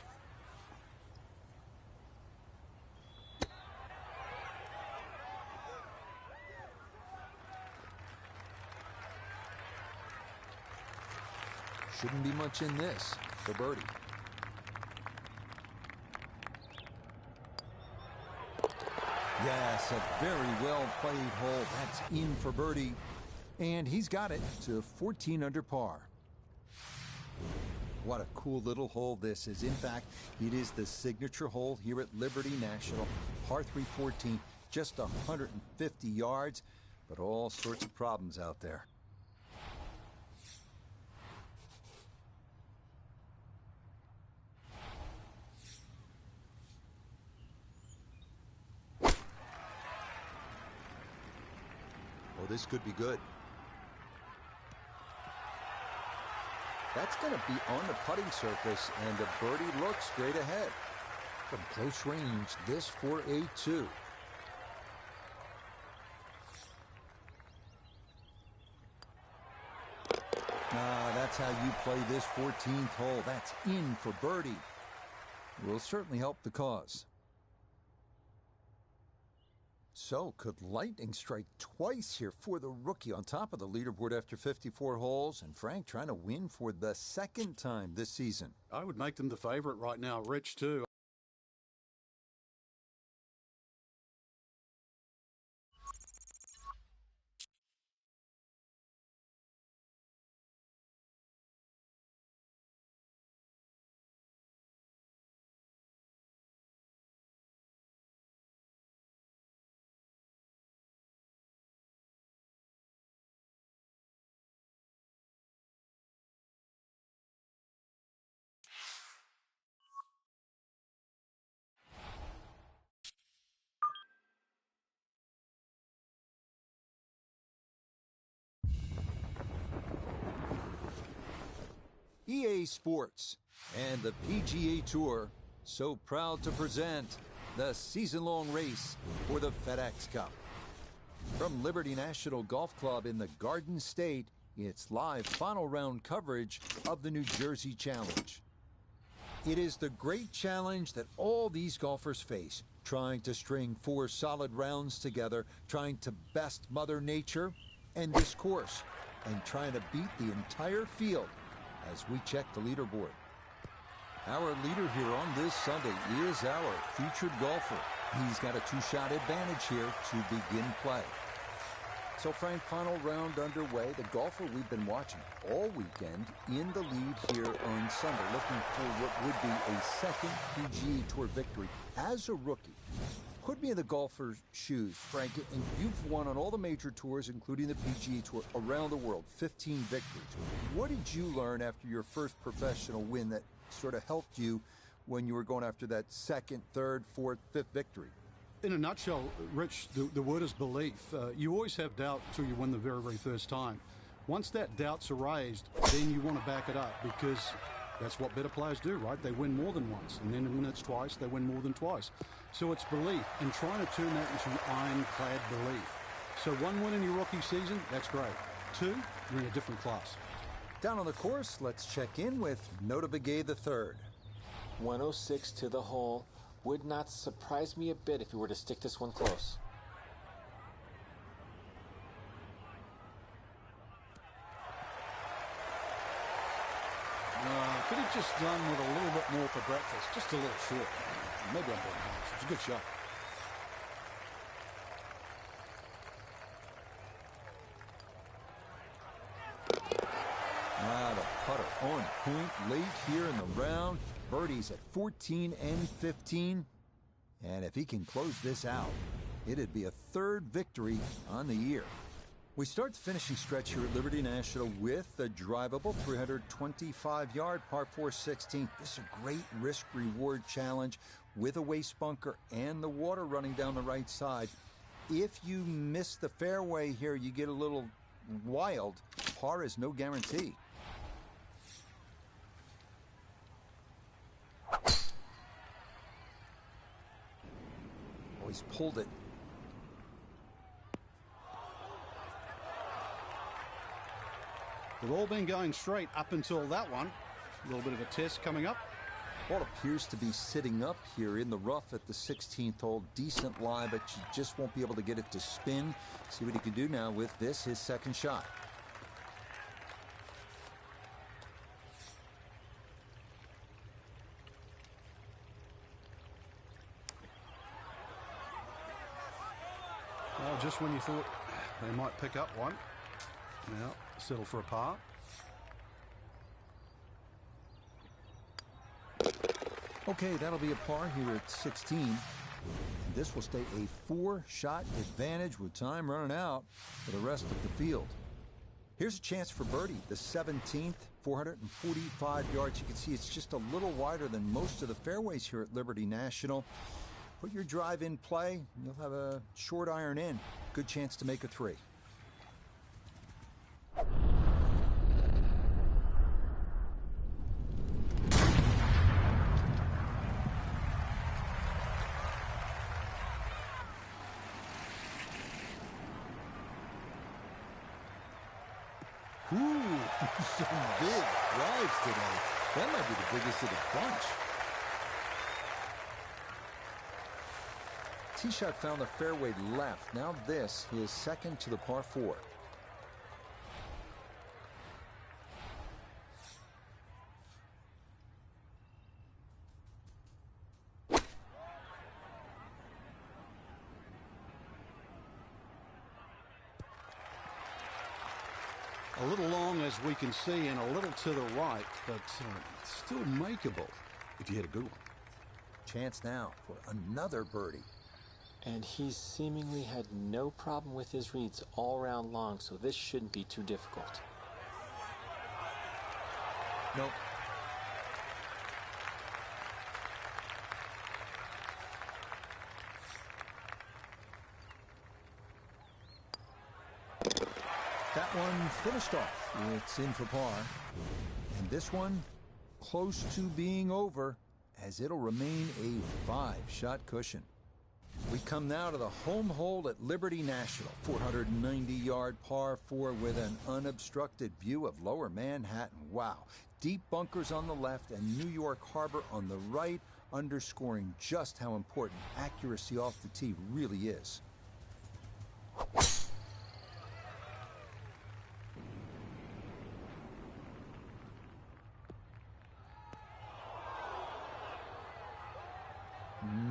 Shouldn't be much in this for birdie. Yes, a very well played hole. That's in for birdie. And he's got it to 14 under par. What a cool little hole this is. In fact, it is the signature hole here at Liberty National. Par 3 14, just 150 yards, but all sorts of problems out there. Oh, this could be good. That's going to be on the putting surface, and the birdie looks straight ahead. From close range, this for a 2. That's how you play this 14th hole. That's in for birdie. Will certainly help the cause. So, could lightning strike twice here for the rookie on top of the leaderboard after 54 holes? And Frank trying to win for the second time this season. I would make them the favorite right now, Rich, too. EA Sports and the PGA Tour so proud to present the season-long race for the FedEx Cup. From Liberty National Golf Club in the Garden State, it's live final round coverage of the New Jersey Challenge. It is the great challenge that all these golfers face, trying to string 4 solid rounds together, trying to best Mother Nature and this course, and trying to beat the entire field as we check the leaderboard. Our leader here on this Sunday is our featured golfer. He's got a 2-shot advantage here to begin play. So Frank, final round underway. The golfer we've been watching all weekend in the lead here on Sunday, looking for what would be a second PGA Tour victory as a rookie. Put me in the golfer's shoes, Frank, and you've won on all the major tours, including the PGA Tour, around the world, 15 victories. What did you learn after your first professional win that sort of helped you when you were going after that second, third, fourth, fifth victory? In a nutshell, Rich, the word is belief. You always have doubt until you win the very, very first time. Once that doubt's erased, then you want to back it up, because that's what better players do, right? They win more than once, and then when it's twice, they win more than twice. So it's belief, and trying to turn that into ironclad belief. So 1 win in your rookie season, that's great. 2, you're in a different class. Down on the course, let's check in with Nota Begay III. 106 to the hole. Would not surprise me a bit if you were to stick this one close. Could have just done with a little bit more for breakfast. Just a little short. Maybe I'm being harsh. It's a good shot. The putter on point late here in the round. Birdie's at 14 and 15. And if he can close this out, it'd be a 3rd victory on the year. We start the finishing stretch here at Liberty National with a drivable 325-yard par 4 16th. This is a great risk-reward challenge with a waste bunker and the water running down the right side. If you miss the fairway here, you get a little wild. Par is no guarantee. He's pulled it. They've all been going straight up until that one. A little bit of a test coming up. Ball appears to be sitting up here in the rough at the 16th hole. Decent lie, but you just won't be able to get it to spin. See what he can do now with this, his second shot. Well, just when you thought they might pick up one, now settle for a par. Okay, that'll be a par here at 16. This will stay a 4-shot advantage with time running out for the rest of the field. Here's a chance for birdie, the 17th, 445 yards. You can see it's just a little wider than most of the fairways here at Liberty National. Put your drive in play, you'll have a short iron in. Good chance to make a 3. Ooh, some big drives today. That might be the biggest of the bunch. tee shot found the fairway left. Now this, his second to the par 4. A little long, as we can see, and a little to the right, but still makeable if you hit a good one. Chance now for another birdie. And he's seemingly had no problem with his reads all round long, so this shouldn't be too difficult. Nope. That one finished off. It's in for par. And this one close to being over, as it'll remain a 5-shot cushion. We come now to the home hole at Liberty National. 490-yard par 4 with an unobstructed view of lower Manhattan. Wow. Deep bunkers on the left and New York Harbor on the right, underscoring just how important accuracy off the tee really is.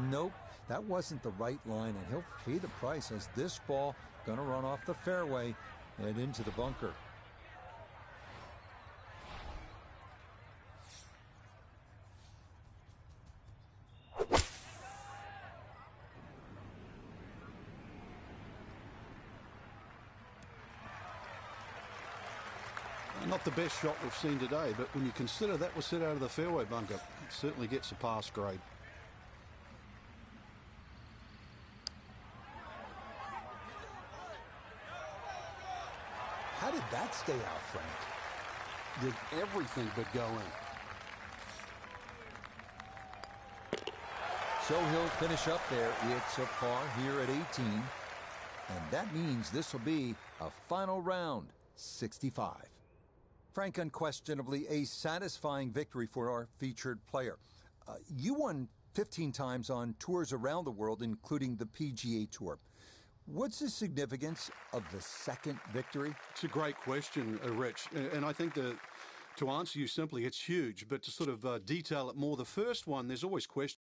Nope, that wasn't the right line, and he'll pay the price as this ball gonna run off the fairway and into the bunker. Not the best shot we've seen today, but when you consider that was hit out of the fairway bunker, it certainly gets a pass grade. How did that stay out, Frank? Did everything but go in. So he'll finish up there. It's a par here at 18. And that means this will be a final round, 65. Frank, unquestionably a satisfying victory for our featured player. You won 15 times on tours around the world, including the PGA Tour. What's the significance of the second victory? It's a great question, Rich. And I think that to answer you simply, it's huge. But to sort of detail it more, the first one, there's always questions.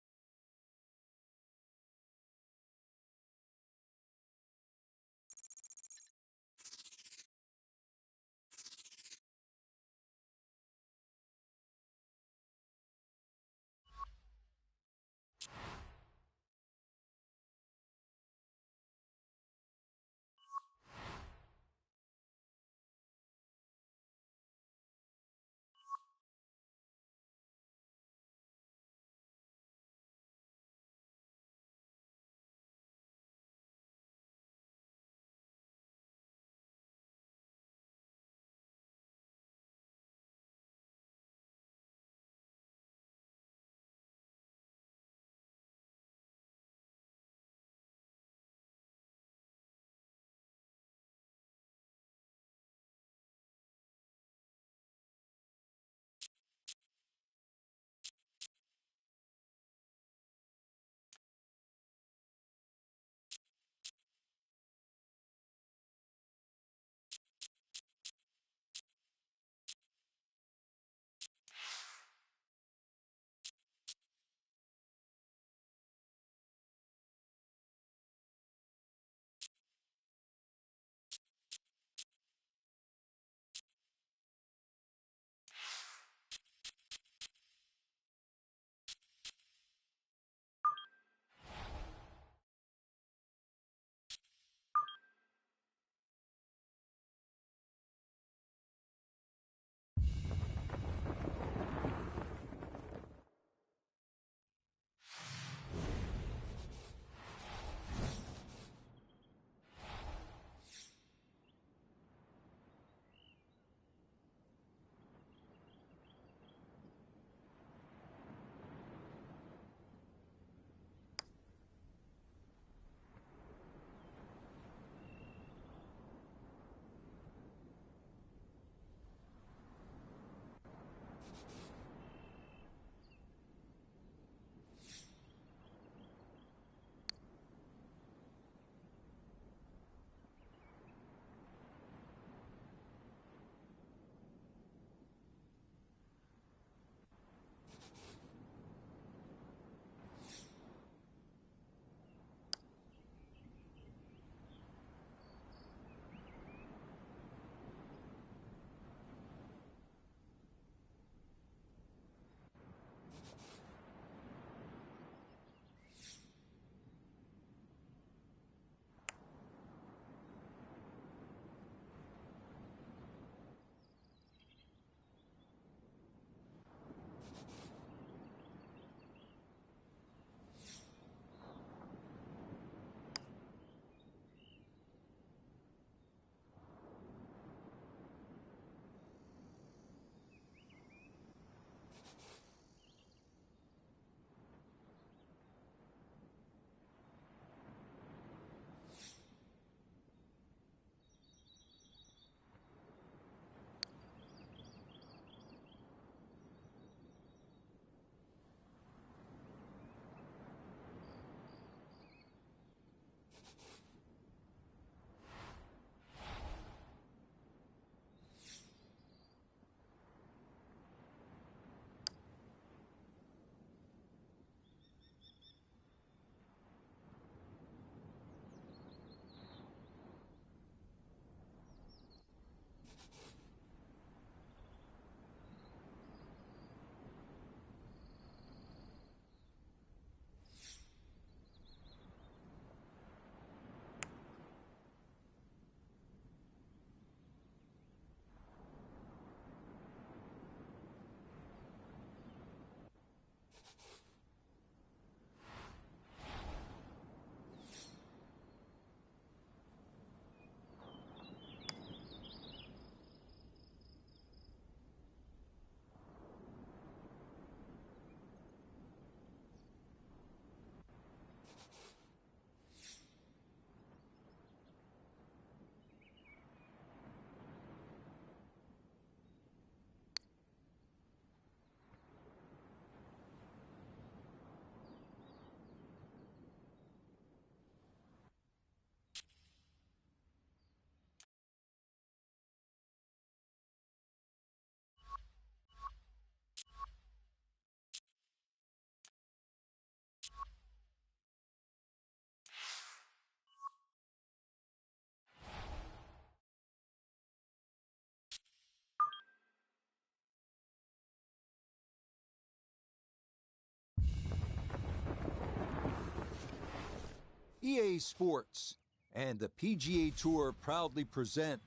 EA Sports and the PGA Tour proudly present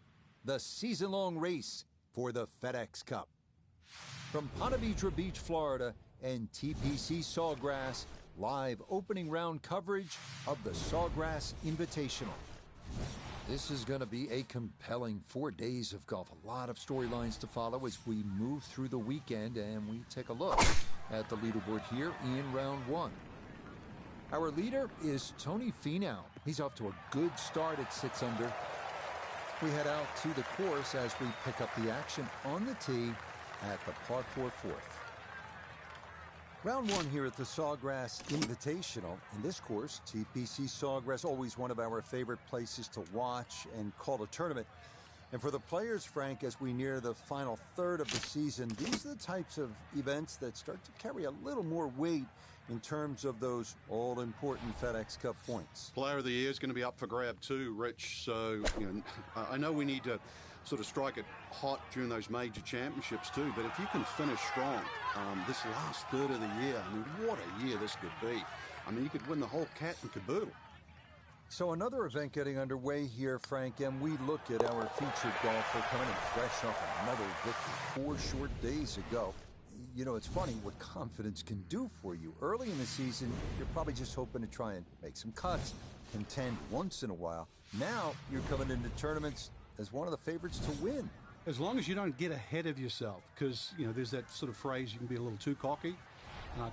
the season-long race for the FedEx Cup. From Ponte Vedra Beach, Florida, and TPC Sawgrass, live opening round coverage of the Sawgrass Invitational. This is going to be a compelling 4 days of golf. A lot of storylines to follow as we move through the weekend, and we take a look at the leaderboard here in round one. Our leader is Tony Finau. He's off to a good start at 6 under. We head out to the course as we pick up the action on the tee at the par 4 fourth. Round one here at the Sawgrass Invitational. In this course, TPC Sawgrass, always one of our favorite places to watch and call a tournament. And for the players, Frank, as we near the final third of the season, these are the types of events that start to carry a little more weight in terms of those all-important FedEx Cup points. Player of the Year is going to be up for grab too, Rich. So, I know we need to sort of strike it hot during those major championships too, but if you can finish strong this last third of the year, I mean, what a year this could be. I mean, you could win the whole cat and caboodle. So another event getting underway here, Frank, and we look at our featured golfer coming in fresh off another victory 4 short days ago. You know, it's funny what confidence can do for you. Early in the season, you're probably just hoping to try and make some cuts, contend once in a while. Now, you're coming into tournaments as one of the favorites to win. As long as you don't get ahead of yourself, because, there's that sort of phrase, you can be a little too cocky.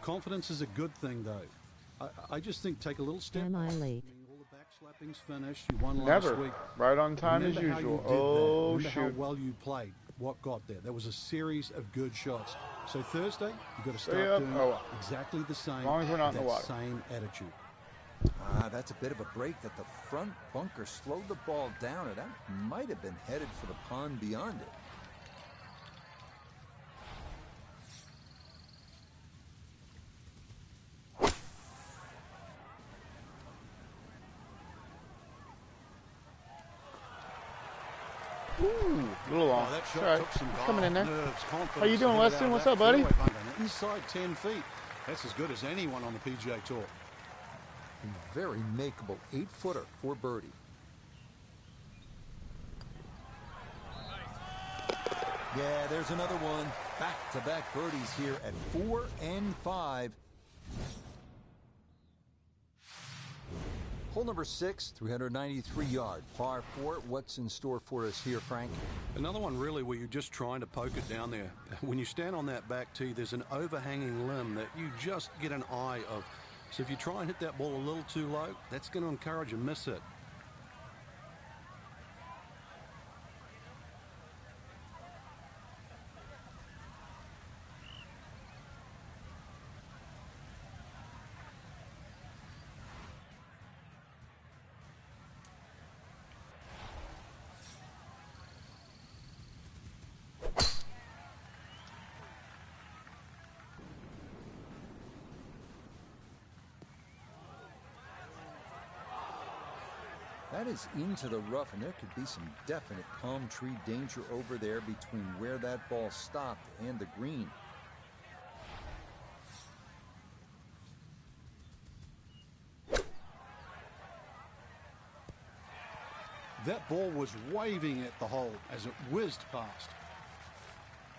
Confidence is a good thing, though. I just think take a little step. Am I late? All the backslappings finished. You won last Never. week. Right on time as Remember how you usual. did that. Oh, Remember how shoot. well you played. What got there? There was a series of good shots. So Thursday, you've got to start Yep. doing Oh. exactly the same. As long as we're not in the that water. Same attitude. That's a bit of a break that the front bunker slowed the ball down, and that might have been headed for the pond beyond it. Ooh, a little long. That It's shot all right. took some It's coming in there. nerves, confidence How you doing, to get it Weston? out of What's that up, buddy? fairway bunker. Inside 10 feet. That's as good as anyone on the PGA Tour. A very makeable 8-footer for birdie. Yeah, there's another one. Back-to-back birdies here at 4 and 5. Hole number 6, 393-yard, par 4. What's in store for us here, Frank? Another one really where you're just trying to poke it down there. When you stand on that back tee, there's an overhanging limb that you just get an eye of. So if you try and hit that ball a little too low, that's going to encourage a miss hit. That is into the rough, and there could be some definite palm tree danger over there between where that ball stopped and the green. That ball was waving at the hole as it whizzed past.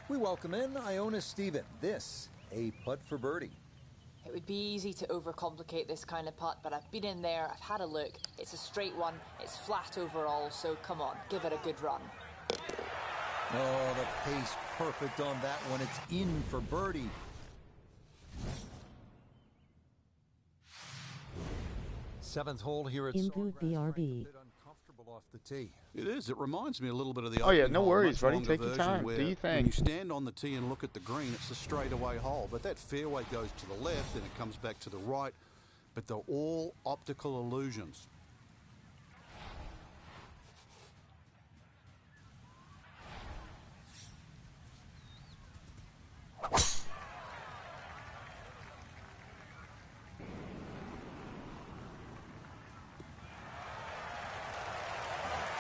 We welcome in Iona Stephen. This, a putt for birdie. It would be easy to overcomplicate this kind of putt, but I've been in there, I've had a look. It's a straight one, it's flat overall, so come on, give it a good run. Oh, the pace perfect on that one. It's in for birdie. Seventh hole here at In good Sawgrass. BRB. A bit uncomfortable off the tee. It is. It reminds me a little bit of the Oh, yeah, opening no hole, worries, much buddy. longer Take your version time. where Do your When thing. you stand on the tee and look at the green, it's a straightaway hole, but that fairway goes to the left and it comes back to the right. But they're all optical illusions.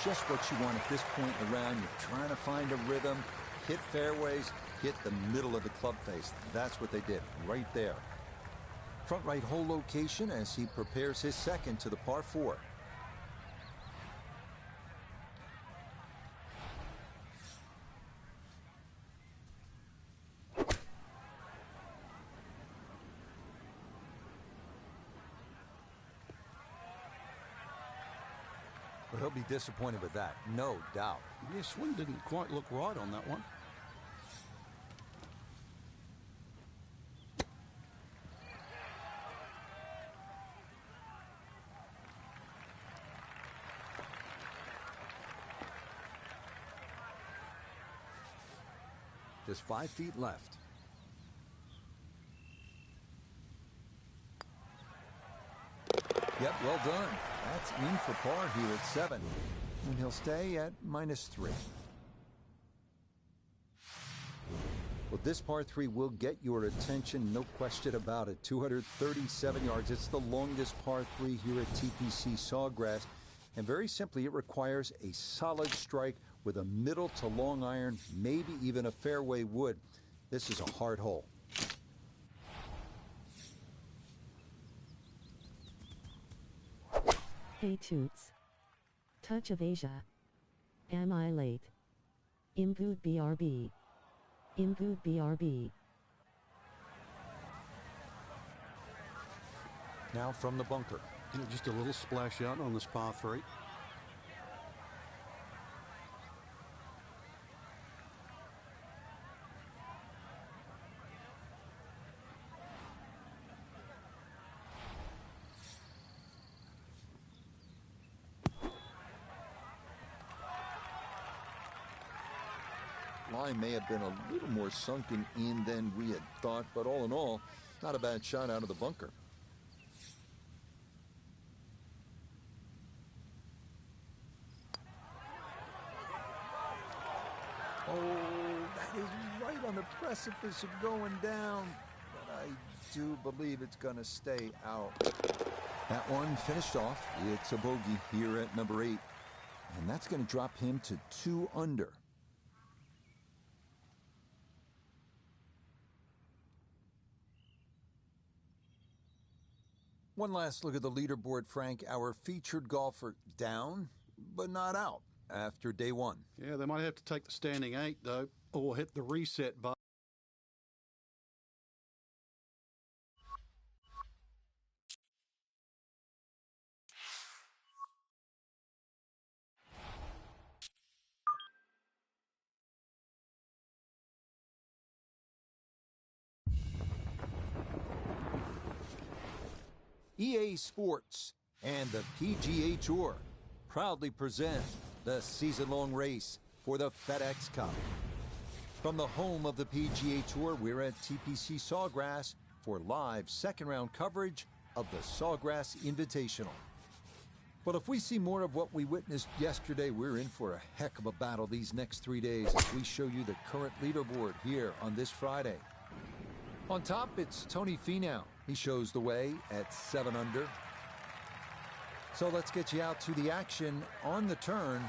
Just what you want at this point in the round. You're trying to find a rhythm, hit fairways, hit the middle of the club face. That's what they did right there. Front right hole location as he prepares his second to the par 4. But he'll be disappointed with that, no doubt. Yeah, swing didn't quite look right on that one. Just 5 feet left. Yep, well done. That's in for par here at 7. And he'll stay at -3. Well, this par 3 will get your attention, no question about it. 237 yards. It's the longest par 3 here at TPC Sawgrass. And very simply, it requires a solid strike with a middle to long iron, maybe even a fairway wood. This is a hard hole. Hey Toots. Touch of Asia. Am I late? Imgood BRB. Imgood BRB. Now from the bunker. Just a little splash out on this par 3. Line may have been a little more sunken in than we had thought, but all in all, not a bad shot out of the bunker. Oh, that is right on the precipice of going down, but I do believe it's going to stay out. That one finished off. It's a bogey here at number 8, and that's going to drop him to 2 under. One last look at the leaderboard, Frank. Our featured golfer down, but not out after day 1. Yeah, they might have to take the standing 8, though, or hit the reset button. EA Sports and the PGA Tour proudly present the season-long race for the FedEx Cup. From the home of the PGA Tour, we're at TPC Sawgrass for live second-round coverage of the Sawgrass Invitational. But if we see more of what we witnessed yesterday, we're in for a heck of a battle these next 3 days as we show you the current leaderboard here on this Friday. On top, it's Tony Finau. He shows the way at 7 under. So let's get you out to the action on the turn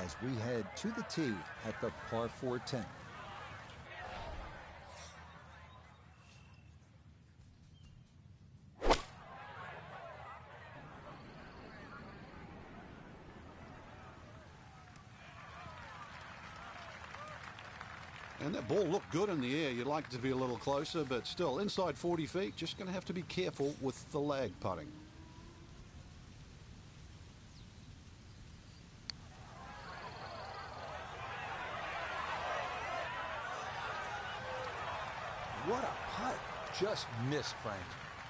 as we head to the tee at the par 4 10. And that ball looked good in the air. You'd like it to be a little closer, but still, inside 40 feet, just going to have to be careful with the lag putting. What a putt. Just missed, Frank.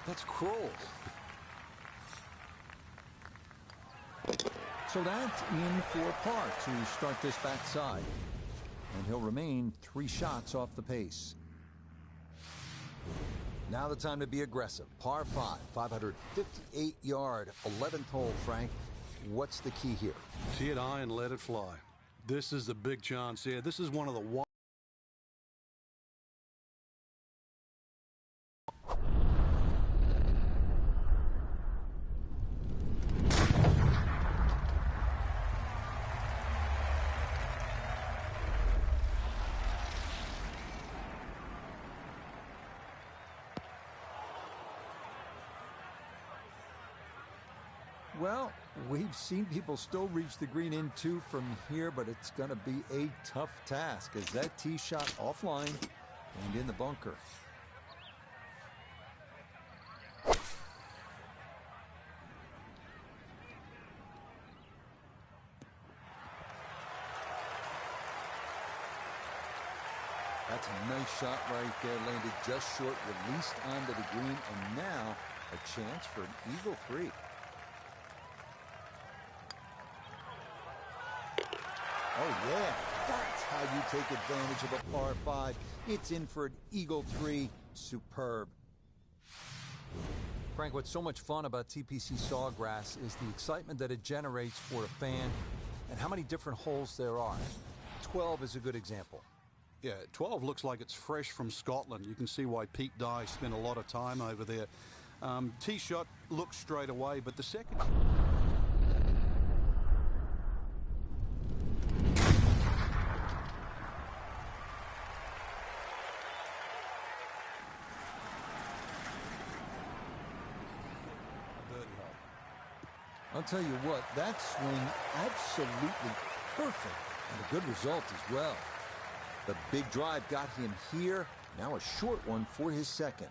That's cruel. So that's in for par to start this backside. And he'll remain 3 shots off the pace. Now the time to be aggressive. Par 5, 558-yard, 11th hole, Frank. What's the key here? Tee it high and let it fly. This is the big chance here. This is one of the Well, we've seen people still reach the green in 2 from here, but it's going to be a tough task as that tee shot offline and in the bunker. That's a nice shot right there, landed just short, released onto the green, and now a chance for an eagle 3. Oh yeah, that's how you take advantage of a par 5. It's in for an eagle 3. Superb. Frank, what's so much fun about TPC Sawgrass is the excitement that it generates for a fan and how many different holes there are. 12 is a good example. Yeah, 12 looks like it's fresh from Scotland. You can see why Pete Dye spent a lot of time over there. Tee shot looks straight away, but the second... I'll tell you what, that swing absolutely perfect and a good result as well. The big drive got him here. Now a short one for his second.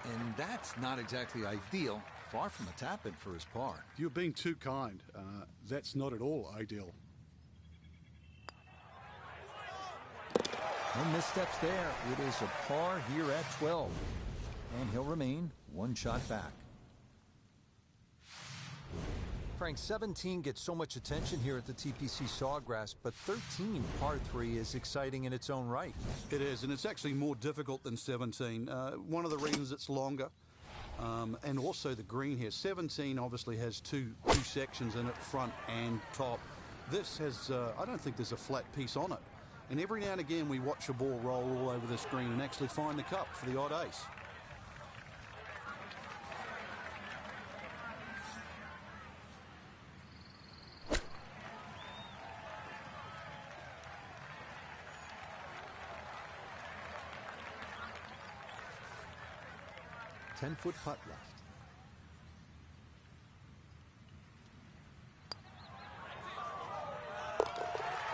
And that's not exactly ideal. Far from a tap-in for his par. You're being too kind. That's not at all ideal. No missteps there. It is a par here at 12. And he'll remain one shot back. Frank, 17 gets so much attention here at the TPC Sawgrass, but 13, par 3, is exciting in its own right. It is, and it's actually more difficult than 17. One of the reasons it's longer, and also the green here. 17 obviously has two sections in it, front and top. This has, I don't think there's a flat piece on it. And every now and again we watch a ball roll all over the screen and actually find the cup for the odd ace. Ten-foot putt left.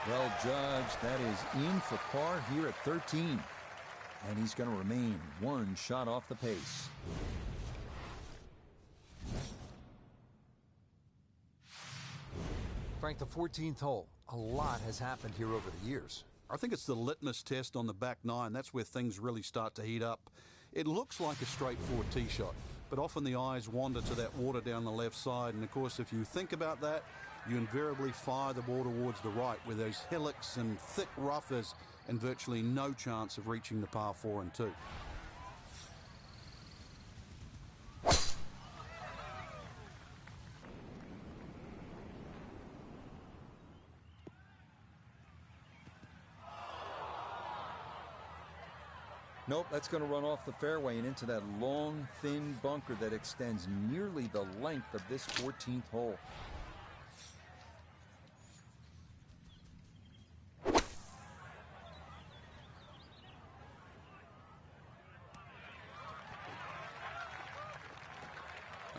Well judged. That is in for par here at 13. And he's going to remain one shot off the pace. Frank, the 14th hole. A lot has happened here over the years. I think it's the litmus test on the back nine. That's where things really start to heat up. It looks like a straightforward tee shot, but often the eyes wander to that water down the left side. And of course, if you think about that, you invariably fire the ball towards the right, where those hillocks and thick roughers and virtually no chance of reaching the par 4 and 2. Nope, that's going to run off the fairway and into that long, thin bunker that extends nearly the length of this 14th hole.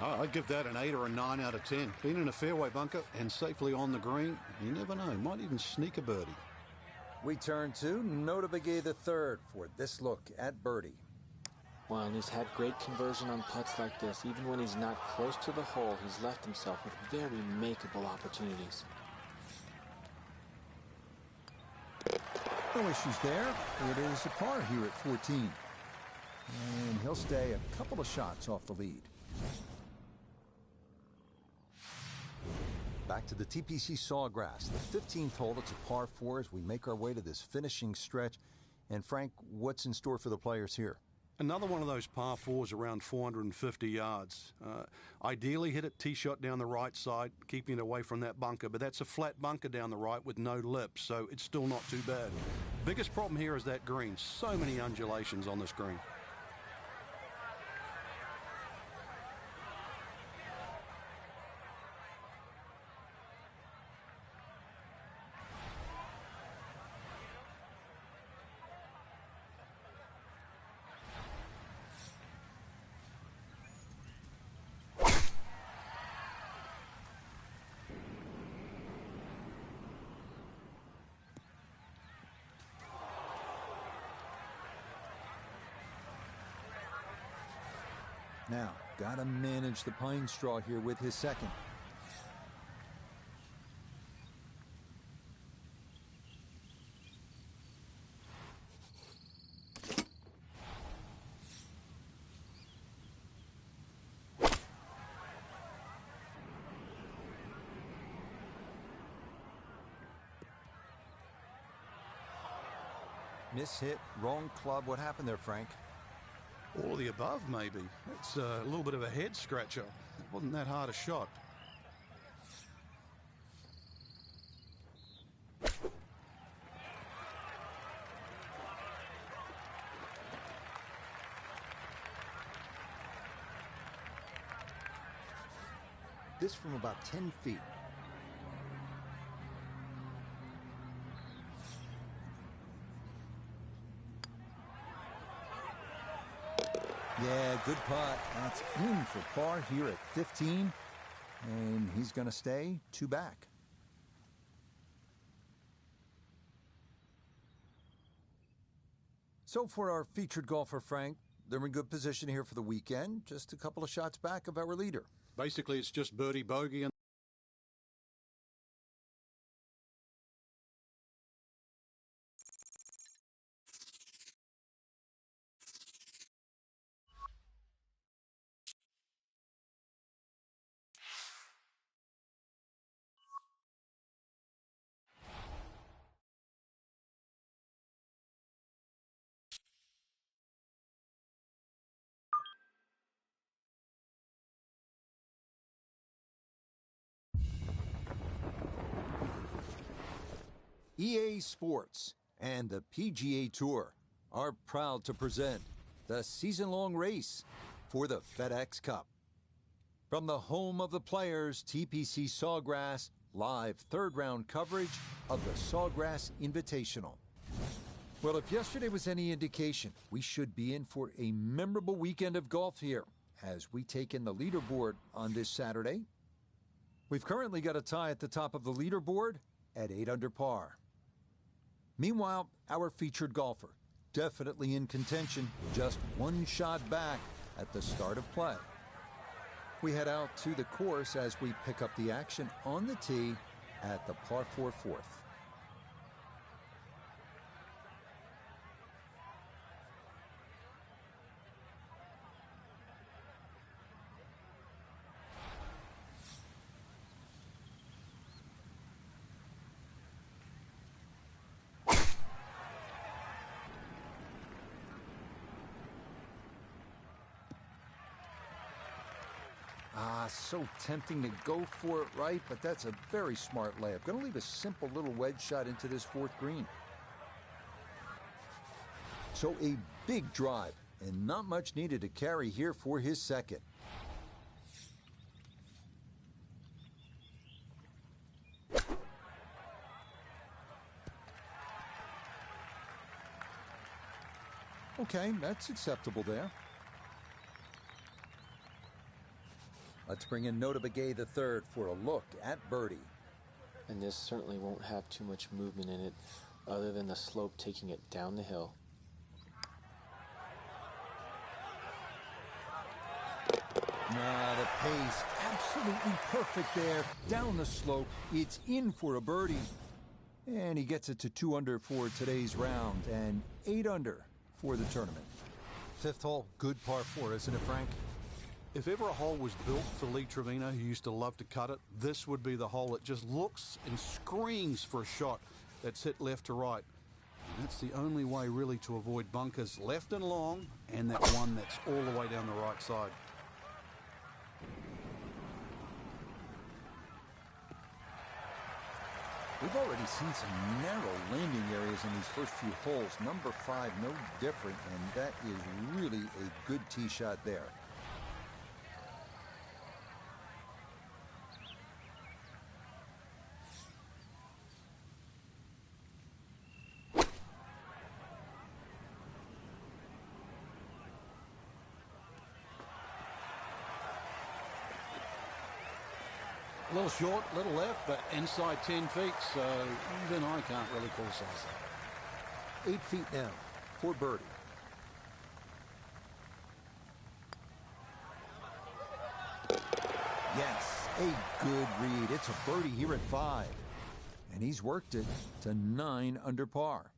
I'd give that an 8 or a 9 out of 10. Being in a fairway bunker and safely on the green, you never know, might even sneak a birdie. We turn to Notah Begay III for this look at birdie. Well, and he's had great conversion on putts like this. Even when he's not close to the hole, he's left himself with very makeable opportunities. No issues there. It is a par here at 14. And he'll stay a couple of shots off the lead. Back to the TPC Sawgrass, the 15th hole. It's a par 4 as we make our way to this finishing stretch. And Frank, what's in store for the players here? Another one of those par fours around 450 yards. Ideally hit it tee shot down the right side, keeping it away from that bunker, but that's a flat bunker down the right with no lip, so it's still not too bad. Biggest problem here is that green. So many undulations on this green. Now, gotta manage the pine straw here with his second. Miss hit, wrong club. What happened there, Frank? All of the above, maybe. It's a little bit of a head scratcher. It wasn't that hard a shot. This from about 10 feet. Yeah, good putt. That's in for par here at 15. And he's going to stay 2 back. So for our featured golfer, Frank, they're in good position here for the weekend. Just a couple of shots back of our leader. Basically, it's just birdie, bogey, and EA Sports and the PGA Tour are proud to present the season-long race for the FedEx Cup. From the home of the players, TPC Sawgrass, live third-round coverage of the Sawgrass Invitational. Well, if yesterday was any indication, we should be in for a memorable weekend of golf here as we take in the leaderboard on this Saturday. We've currently got a tie at the top of the leaderboard at 8 under par. Meanwhile, our featured golfer, definitely in contention, just 1 shot back at the start of play. We head out to the course as we pick up the action on the tee at the par 4 fourth. So tempting to go for it right, but that's a very smart layup. Going to leave a simple little wedge shot into this 4th green. So a big drive, and not much needed to carry here for his second. Okay, that's acceptable there. Let's bring in Notah Begay III for a look at birdie. And this certainly won't have too much movement in it other than the slope taking it down the hill. The pace, absolutely perfect there. Down the slope, it's in for a birdie. And he gets it to 2 under for today's round and 8 under for the tournament. 5th hole, good par 4, isn't it, Frank? if ever a hole was built for Lee Trevino, who used to love to cut it, this would be the hole. It just looks and screams for a shot that's hit left to right. That's the only way really to avoid bunkers left and long, and that one that's all the way down the right side. We've already seen some narrow landing areas in these first few holes. Number 5, no different, and that is really a good tee shot there. A little short, little left, but inside 10 feet, so even I can't really criticize that. 8 feet now for birdie. Yes, a good read. It's a birdie here at 5. And he's worked it to 9 under par.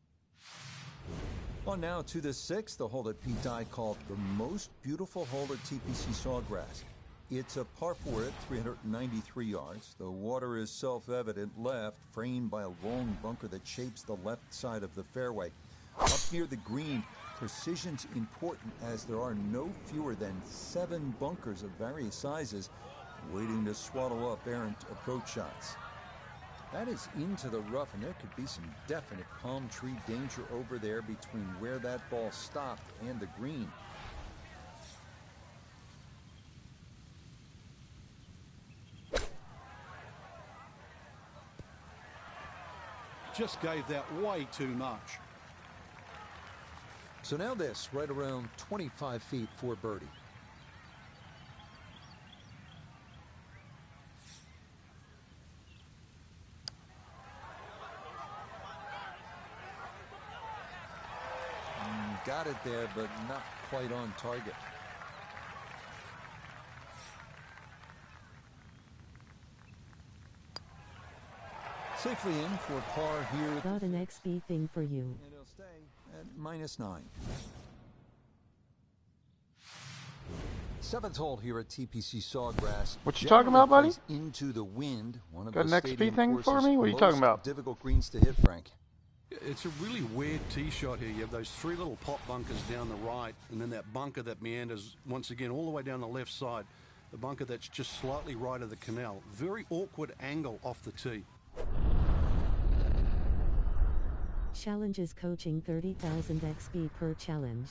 On now to the 6th, the hole that Pete Dye called the most beautiful hole at TPC Sawgrass. It's a par 4 at 393 yards. The water is self-evident left, framed by a long bunker that shapes the left side of the fairway. Up near the green, precision's important as there are no fewer than 7 bunkers of various sizes waiting to swallow up errant approach shots. That is into the rough, and there could be some definite palm tree danger over there between where that ball stopped and the green. Just gave that way too much. So now this, right around 25 feet for birdie. Got it there, but not quite on target. Safely in for par here. Got an XP thing for you. And it'll stay at -9. 7th hole here at TPC Sawgrass. What you talking about, buddy? Into the wind. One of Got the an XP stadium thing for me? What are you talking about? Difficult greens to hit, Frank. It's a really weird tee shot here. You have those 3 little pot bunkers down the right, and then that bunker that meanders once again all the way down the left side. The bunker that's just slightly right of the canal. Very awkward angle off the tee. Challenges coaching 30,000 XP per challenge.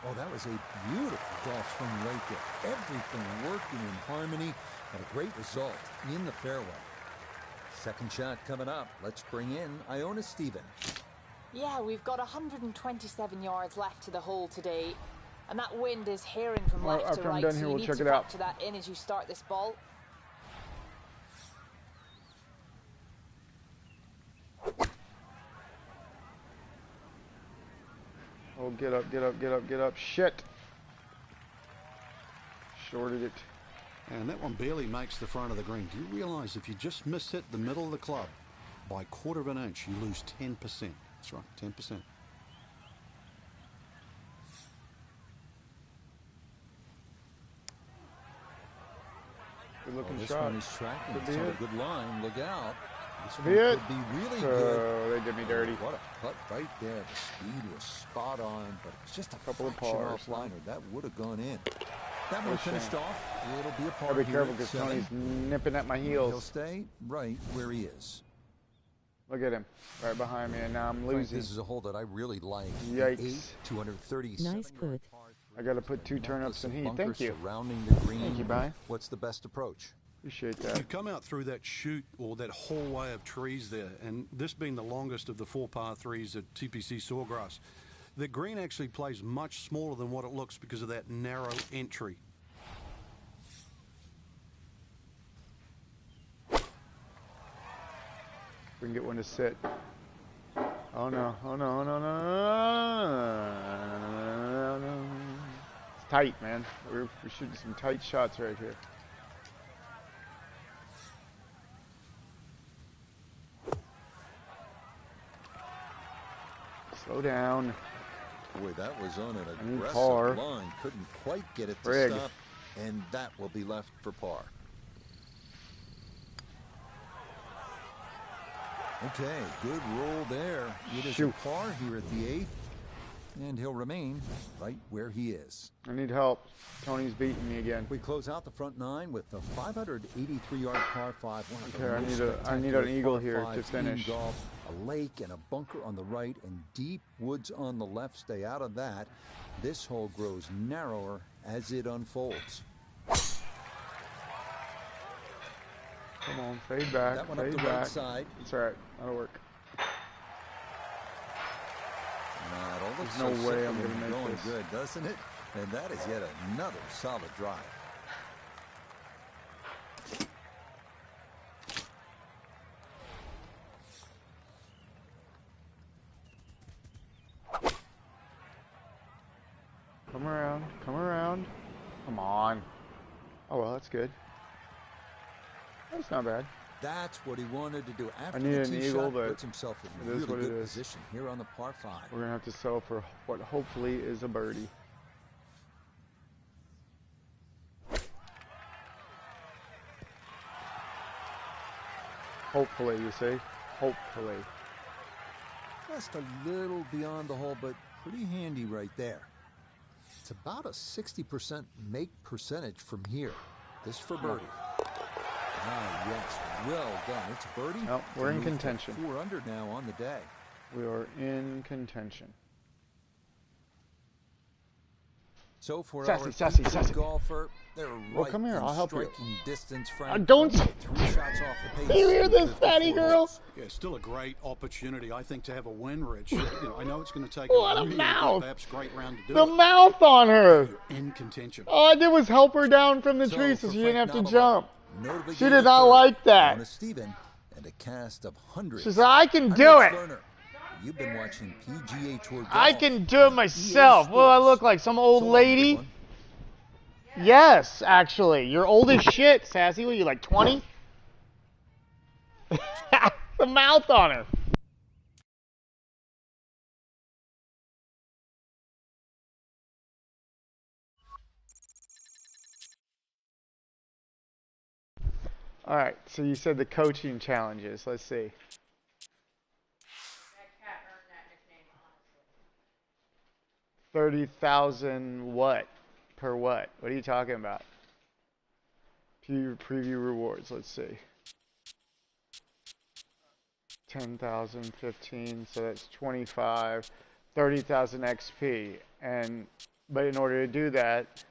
Oh, that was a beautiful golf swing right there. Everything working in harmony and a great result in the fairway. Second shot coming up. Let's bring in Iona Stephen. Yeah, we've got 127 yards left to the hole today. And that wind is herring from left to after I'm right, done so here, you we'll need check to it out. factor that in as you start this ball. Oh, get up, get up, get up, get up. Shit. Shorted it. And that one barely makes the front of the green. Do you realize if you just miss hit the middle of the club by 1/4 of an inch, you lose 10%. That's right, 10%. Good looking this shot. one is tracking. Could It's be on a it. good line. Look out. This Could one be it. could be really Oh, good. they did me dirty. What a putt right there. The speed was spot on, but it's just a Couple of fraction pars. off liner. That would have gone in. That one What a finished shame. off. It'll be a par Gotta be here careful at because 7. Tony's nipping at my He'll heels. stay right where he is. Look at him. Right behind me, and now I'm Frank, losing. this is a hole that I really like. Yikes. 8, 230. Nice put. I gotta put 2 turnips in heat. Bunkers Thank you. surrounding the green. Thank you, Brian. What's the best approach? Appreciate You that. come out through that chute or that hallway of trees there, and this being the longest of the 4 par 3s at TPC Sawgrass, the green actually plays much smaller than what it looks because of that narrow entry. We can get one to sit. Oh no, oh no, oh no, no, no, no. It's tight, man. We're shooting some tight shots right here. Slow down. Boy, that was on an need aggressive par. line. Couldn't quite get it to Frig. stop and that will be left for par. Okay, good roll there. It is a par here at the 8th, and he'll remain right where he is. I need help. Tony's beating me again. We close out the front 9 with the 583-yard par 5. Okay, I need an eagle here to finish. Golf, a lake and a bunker on the right, and deep woods on the left. Stay out of that. This hole grows narrower as it unfolds. Come on, fade back, that one fade up the back. right side. It's all right. That'll work. There's no way I'm going to make going this. Good, doesn't it? And that is yet another solid drive. Come around, come around. Come on. Oh, well, that's good. That's not bad. That's what he wanted to do. After I need the an tee eagle, shot, but puts himself in it a is really what it good is. position here on the par 5. We're going to have to sell for what hopefully is a birdie. Hopefully, you see? Hopefully. Just a little beyond the hole, but pretty handy right there. It's about a 60% make percentage from here. This for birdie. Ah, yes. Well done. It's birdie. Oh, we're in contention. 4 under now on the day. We are in contention. So for Sassy, our sassy. golfer, they're right come here, in I'll help you. striking distance. Frank. Don't. 3 shots off the pace. You hear this, fatty 54 girl? holes. Yeah, still a great opportunity, I think, to have a win, Rich. I know it's going to take What a a really mouth. good, perhaps great round to do The it. mouth on her. You're in contention. All I did was help her down from the So tree so for she didn't have Frank to Navalo, jump. notably She good did not third, like that. Mona Stephen, and a cast of hundreds. She said, I can I'm do Rich it. Lerner. You've been watching PGA Tour golf. I can do it myself. EA Well, I Sports. look like some old So long, lady. everyone. Yes, actually. You're old as shit, Sassy. What are you, like 20? The mouth on her. All right, so you said the coaching challenges. Let's see. 30,000 what? Per what? What are you talking about? Preview rewards. Let's see. 10,000, 15, so that's 25, 30,000 XP. But in order to do that,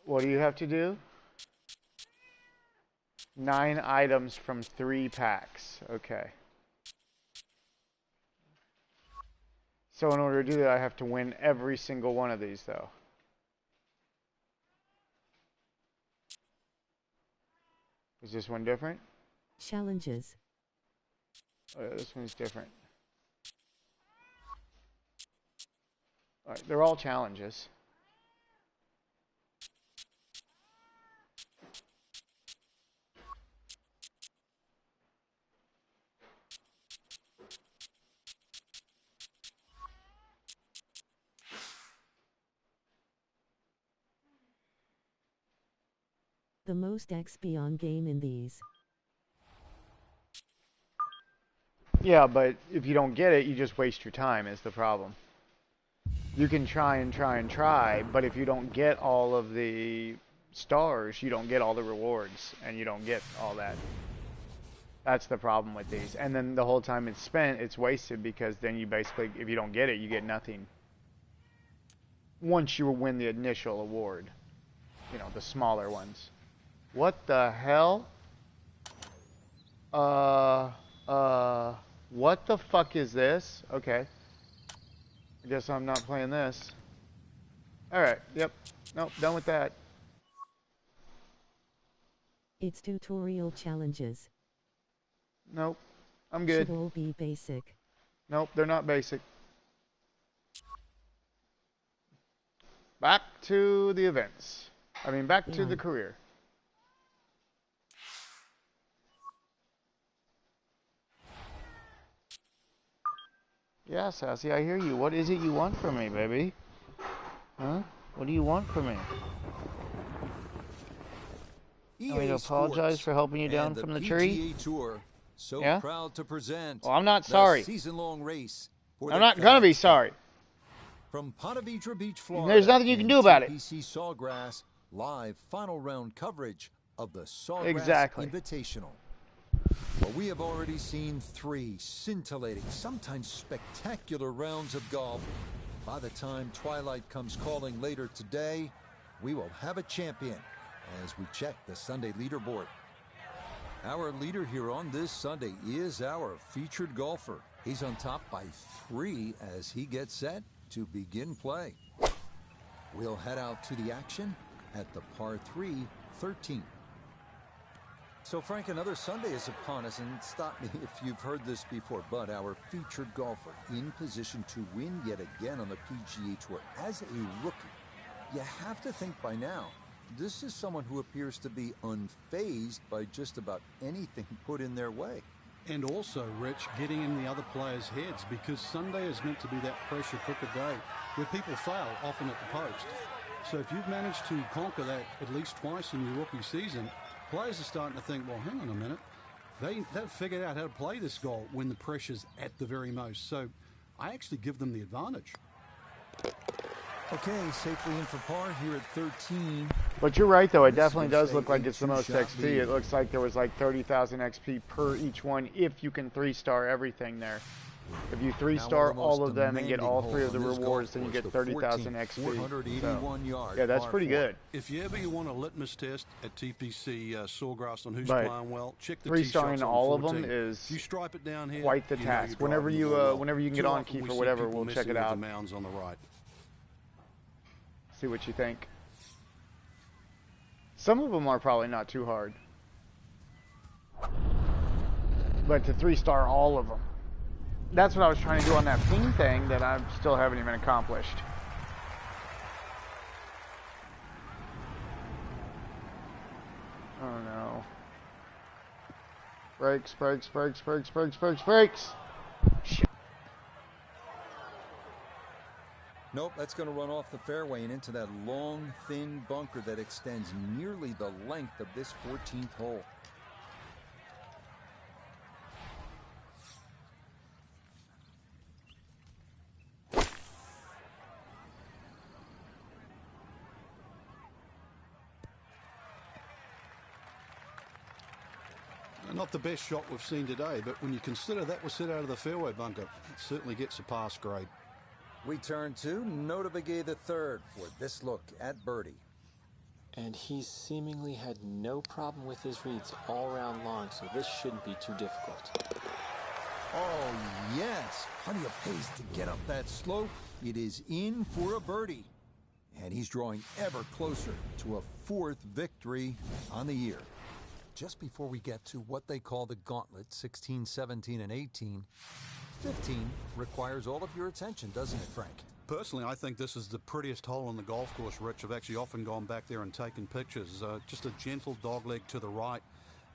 what do you have to do? 9 items from 3 packs. Okay. So in order to do that, I have to win every single one of these, though. Is this one different? Challenges. Oh, yeah, this one's different. All right, they're all challenges. The most XP on game in these. Yeah, but if you don't get it, you just waste your time is the problem. You can try and try and try, but if you don't get all of the stars, you don't get all the rewards, and you don't get all that. That's the problem with these. And then the whole time it's spent, it's wasted because then you basically, if you don't get it, you get nothing. Once you win the initial award. You know, the smaller ones. What the hell? What the fuck is this? Okay. I guess I'm not playing this. Alright, yep. Nope, done with that. It's tutorial challenges. Nope. I'm good. Should all be basic. Nope, they're not basic. Back to the events. I mean, back to the career. Yeah, Sassy, I hear you. What is it you want from me, baby? Huh? What do you want from me? I mean, to apologize for helping you down from the tree. PGA Tour, so Yeah? proud to present Well, I'm not sorry. the season-long race for I'm the not gonna be FedEx Cup. sorry. From Ponte Vedra Beach, Florida. There's nothing you can do about it. TPC Sawgrass live final round coverage of the Sawgrass Exactly. Invitational. Well, we have already seen 3 scintillating, sometimes spectacular rounds of golf. By the time twilight comes calling later today, we will have a champion as we check the Sunday leaderboard. Our leader here on this Sunday is our featured golfer. He's on top by 3 as he gets set to begin play. We'll head out to the action at the par 3 13. So, Frank, another Sunday is upon us, and stop me if you've heard this before, but our featured golfer in position to win yet again on the PGA Tour as a rookie. You have to think by now, this is someone who appears to be unfazed by just about anything put in their way. And also, Rich, getting in the other players' heads, because Sunday is meant to be that pressure cooker day where people fail, often at the post. So if you've managed to conquer that at least twice in your rookie season, players are starting to think, well, hang on a minute. They've figured out how to play this golf when the pressure's at the very most. So I actually give them the advantage. Okay, safely in for par here at 13. But you're right, though. It definitely does look like it's the most XP. It looks like there was like 30,000 XP per each one if you can 3-star everything there. If you 3-star all of them and get all 3 of the rewards, then you get 30,000 XP. So, yeah, that's pretty good. If you ever want a litmus test at TPC Sawgrass on who's playing well, check the 3-starring all of them is you stripe it down here, quite the task. Whenever you can get on Keith or whatever, we'll check it out. The mounds on the right. See what you think. Some of them are probably not too hard, but to 3-star all of them. That's what I was trying to do on that ping thing that I still haven't even accomplished. Oh no. Brakes, brakes, brakes, brakes, brakes, brakes, brakes. Shit. Nope, that's going to run off the fairway and into that long, thin bunker that extends nearly the length of this 14th hole. Not the best shot we've seen today, but when you consider that was set out of the fairway bunker, it certainly gets a pass grade. We turn to Nota Begay III for this look at birdie. And he's seemingly had no problem with his reads all round long, so this shouldn't be too difficult. Oh, yes. Plenty of pace to get up that slope. It is in for a birdie. And he's drawing ever closer to a 4th victory on the year. Just before we get to what they call the gauntlet, 16, 17, and 18, 15 requires all of your attention, doesn't it, Frank? Personally, I think this is the prettiest hole on the golf course, Rich. I've actually often gone back there and taken pictures. Just a gentle dogleg to the right.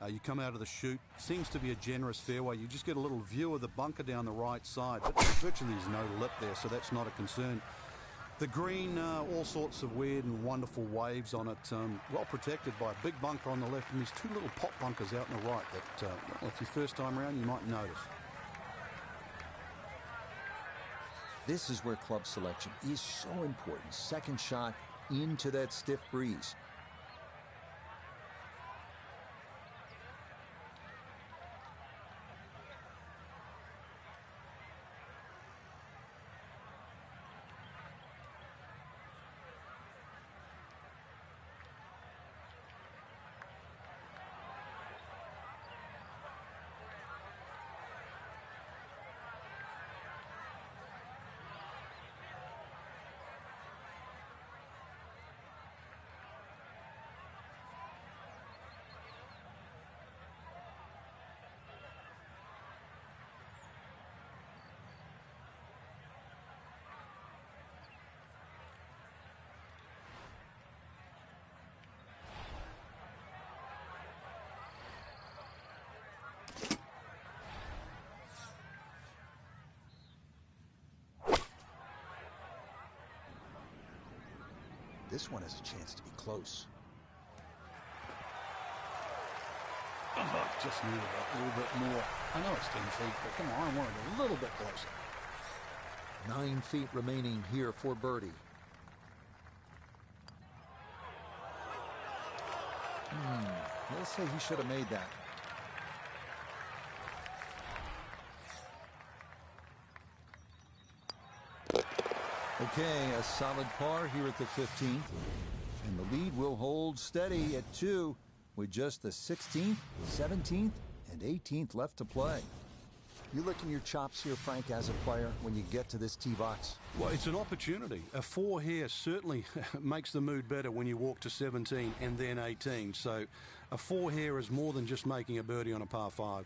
You come out of the chute. Seems to be a generous fairway. You just get a little view of the bunker down the right side. But virtually there's no lip there, so that's not a concern. The green, all sorts of weird and wonderful waves on it, well protected by a big bunker on the left and these 2 little pop bunkers out on the right that, well, if your first time around, you might notice. This is where club selection is so important. Second shot into that stiff breeze. This one has a chance to be close. Oh, just needed a little bit more. I know it's 10 feet, but come on, I wanted a little bit closer. 9 feet remaining here for birdie. He'll say he should have made that. Okay, a solid par here at the 15th. And the lead will hold steady at 2 with just the 16th, 17th, and 18th left to play. You licking your chops here, Frank, as a player, when you get to this tee box? Well, it's an opportunity. A 4 here certainly makes the mood better when you walk to 17 and then 18. So a 4 here is more than just making a birdie on a par 5.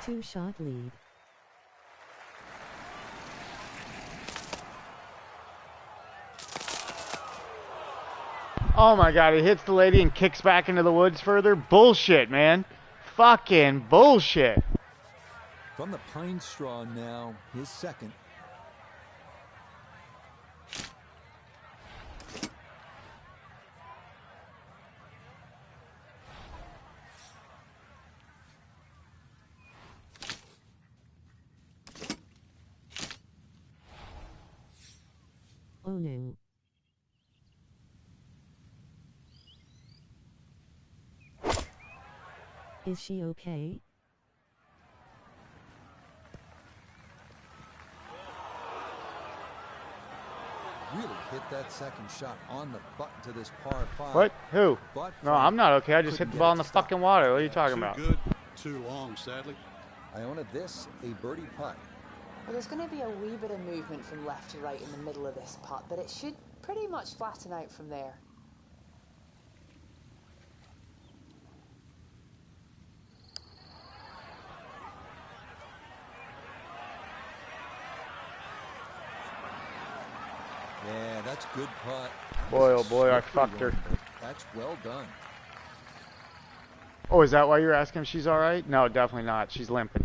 Two-shot lead. Oh my God, he hits the lady and kicks back into the woods further. Bullshit, man. Fucking bullshit. From the pine straw now, his second. Oh no. Is she okay? Really hit that second shot on the button to this par 5. What? Who? But No, I'm not okay. I just hit the ball in the fucking water. What are you talking Too about? good, too long, sadly. Iona, this a birdie putt. Well, there's going to be a wee bit of movement from left to right in the middle of this putt, but it should pretty much flatten out from there. Yeah, that's good putt. Boy, oh boy, I fucked her. That's well done. Oh, is that why you're asking if she's all right? No, definitely not. She's limping.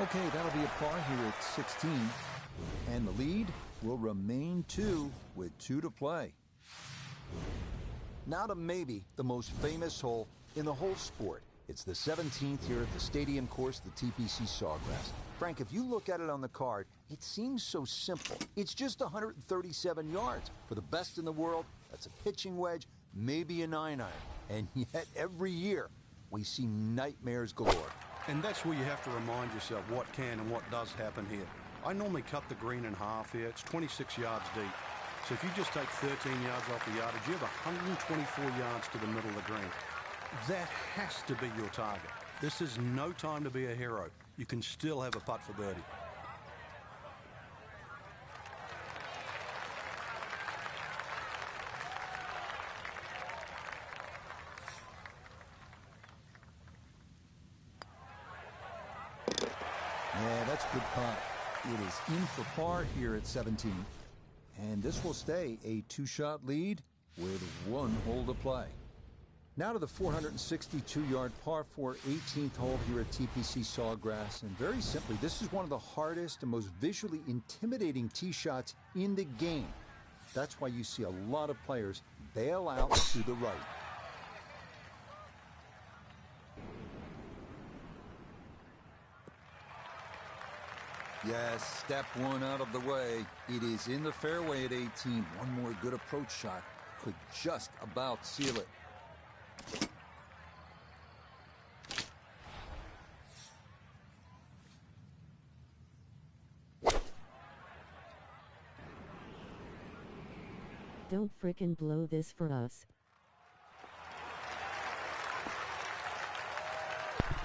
Okay, that'll be a par here at 16. And the lead will remain 2 with 2 to play. Now to maybe the most famous hole in the whole sport. It's the 17th here at the stadium course, the TPC Sawgrass. Frank, if you look at it on the card, it seems so simple. It's just 137 yards. For the best in the world, that's a pitching wedge, maybe a 9-iron. And yet, every year, we see nightmares galore. And that's where you have to remind yourself what can and what does happen here. I normally cut the green in half here. It's 26 yards deep. So if you just take 13 yards off the yardage, you have 124 yards to the middle of the green. That has to be your target. This is no time to be a hero. You can still have a putt for birdie. Yeah, that's a good putt. It is in for par here at 17. And this will stay a 2-shot lead with 1 hole to play. Now to the 462-yard par 4 18th hole here at TPC Sawgrass. And very simply, this is one of the hardest and most visually intimidating tee shots in the game. That's why you see a lot of players bail out to the right. Yes, step 1 out of the way. It is in the fairway at 18. One more good approach shot could just about seal it. Don't frickin' blow this for us.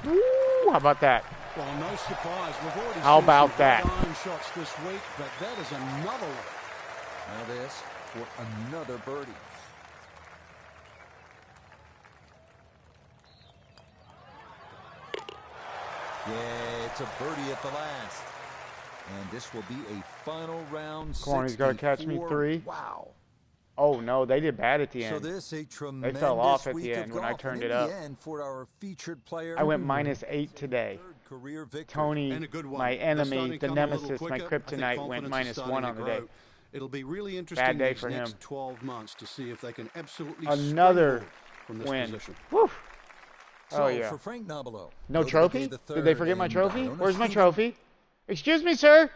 Ooh, how about that? Well, no surprise. We've already How seen about some that? good iron shots this week, but that is another one. Now this for another birdie. Yeah, it's a birdie at the last. And this will be a final round. Come on, he's got to catch me 64. 3. Wow. Oh no, they did bad at the end. So this a tremendous They fell off at week the of end when I golf, turned and it in up. the end for our featured player. I went -8 today. Third career victory. Tony, And a good one. my They're enemy, starting the to come a little nemesis, my quicker. I think kryptonite, went confidence is -1 starting on to the day. grow. It'll be really Bad interesting day these for next him. 12 months to see if they can absolutely Another springboard from this win. position. Woo! So Oh yeah. for Frank Nobilo, No Kobe trophy? the Did they third forget my and trophy? Iona Where's my Stephen. trophy? Excuse me, sir.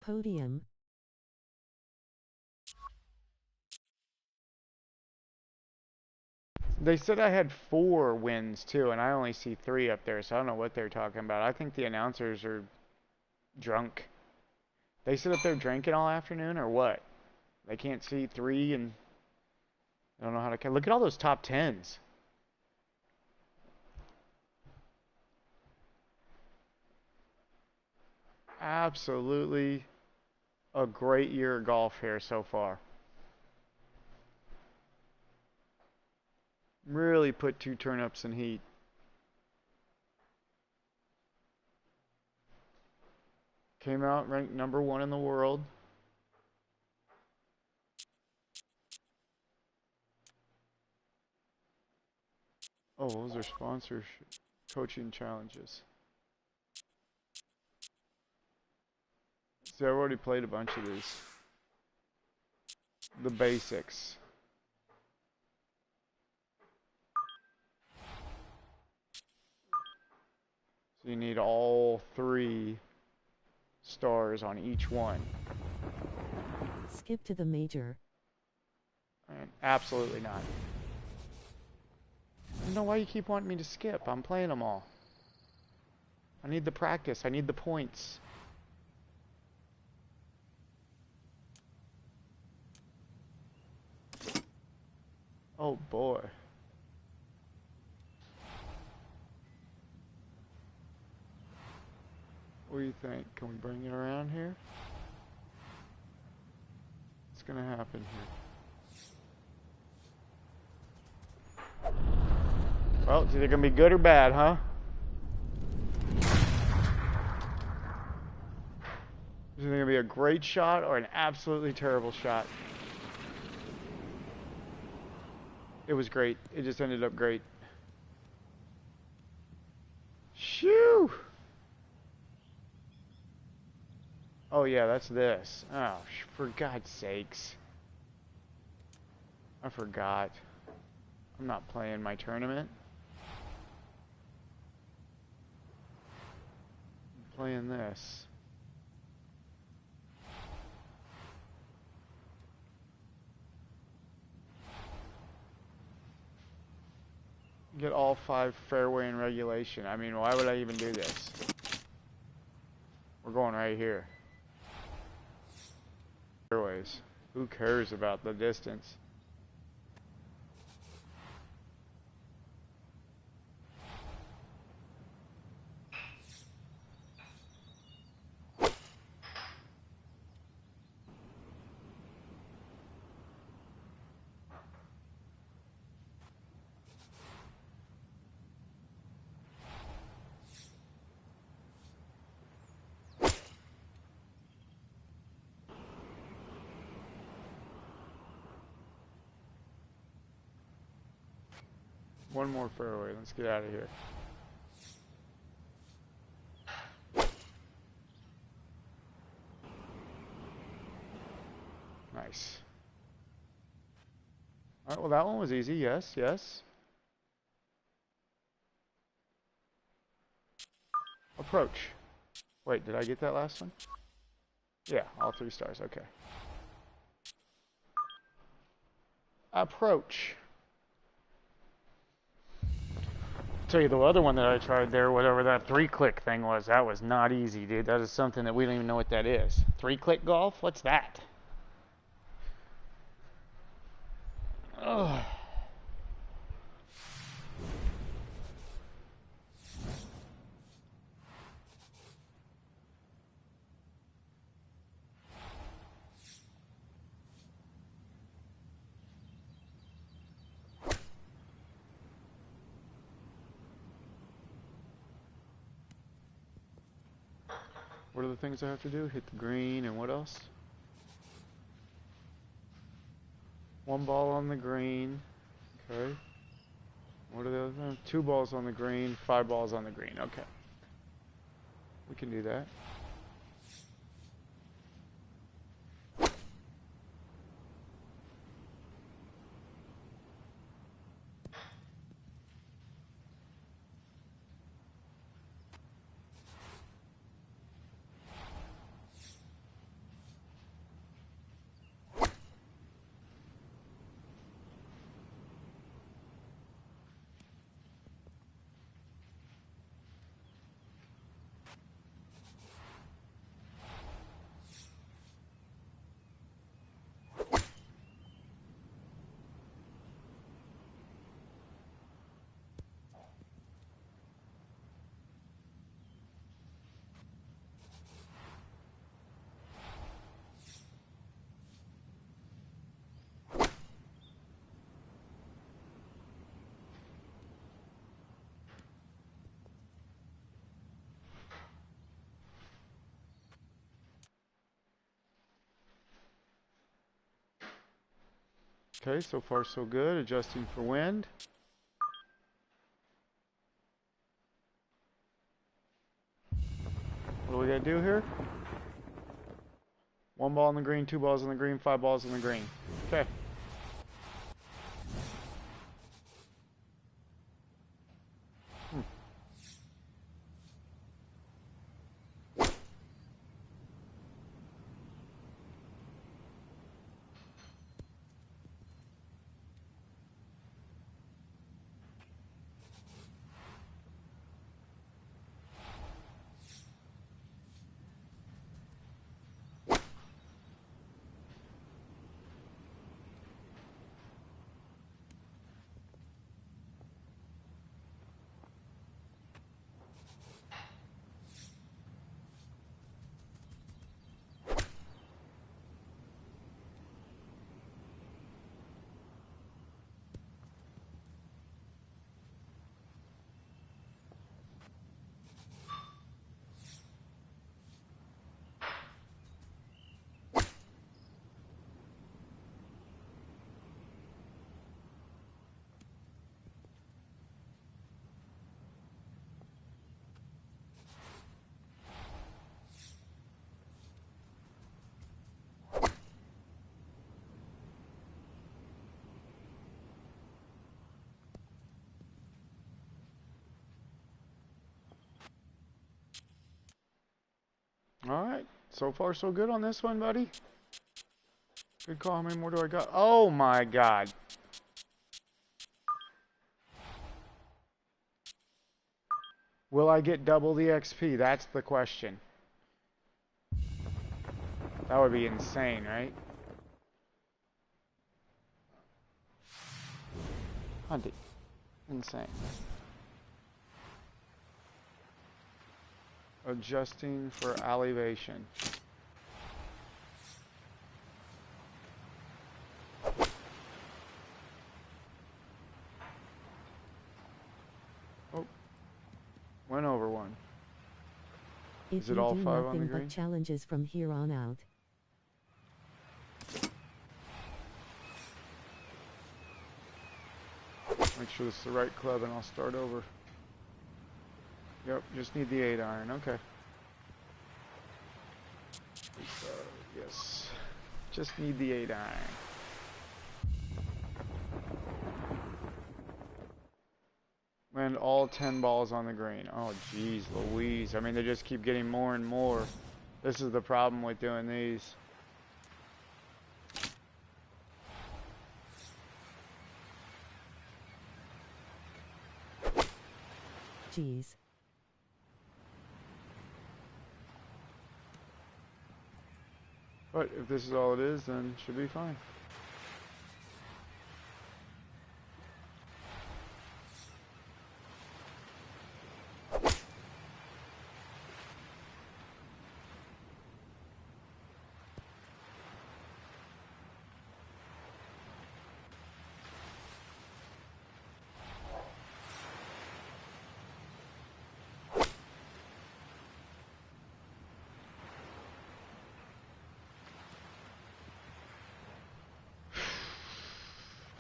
Podium. They said I had 4 wins too, and I only see 3 up there, so I don't know what they're talking about. I think the announcers are drunk. They sit up there drinking all afternoon, or what? They can't see 3, and I don't know how to count. Look at all those top 10s. Absolutely a great year of golf here so far. Really put 2 turnips in heat. Came out ranked #1 in the world. Oh, those are sponsorship coaching challenges. See, I've already played a bunch of these. The basics. So you need all 3 stars on each one. Skip to the major. And absolutely not. I don't know why you keep wanting me to skip. I'm playing them all. I need the practice. I need the points. Oh boy. What do you think? Can we bring it around here? What's gonna happen here? Well, it's either gonna be good or bad, huh? It's either gonna be a great shot or an absolutely terrible shot. It was great. It just ended up great. Shoo! Oh yeah, that's this. Oh, for God's sakes. I forgot. I'm not playing my tournament. I'm playing this. Get all 5 fairway in regulation. I mean, why would I even do this? We're going right here. Fairways. Who cares about the distance? One more fairway. Let's get out of here. Nice. All right, well, that one was easy. Yes, yes. Approach. Wait, did I get that last one? Yeah, all 3 stars. Okay. Approach. Tell you the other one that I tried there, whatever that 3-click thing was, that was not easy, dude. That is something that we don't even know what that is. 3-click golf? What's that? Ugh. What are the things I have to do? Hit the green and what else? One ball on the green. Okay. What are the other things? 2 balls on the green, 5 balls on the green. Okay. We can do that. Okay, so far so good. Adjusting for wind. What do we gotta do here? 1 ball on the green, 2 balls on the green, 5 balls on the green. Okay. Alright, so far so good on this one, buddy. Good call. How many more do I got? Oh my god. Will I get double the XP? That's the question. That would be insane, right? Hunting. Insane. Adjusting for elevation. Oh, went over one. If Is it you all do 5 on the nothing green? but challenges from here on out. Make sure this is the right club and I'll start over. Yep, just need the 8 iron. Okay. Yes. Just need the 8 iron. And all 10 balls on the green. Oh, jeez Louise. I mean, they just keep getting more and more. This is the problem with doing these. Jeez. But if this is all it is, then it should be fine.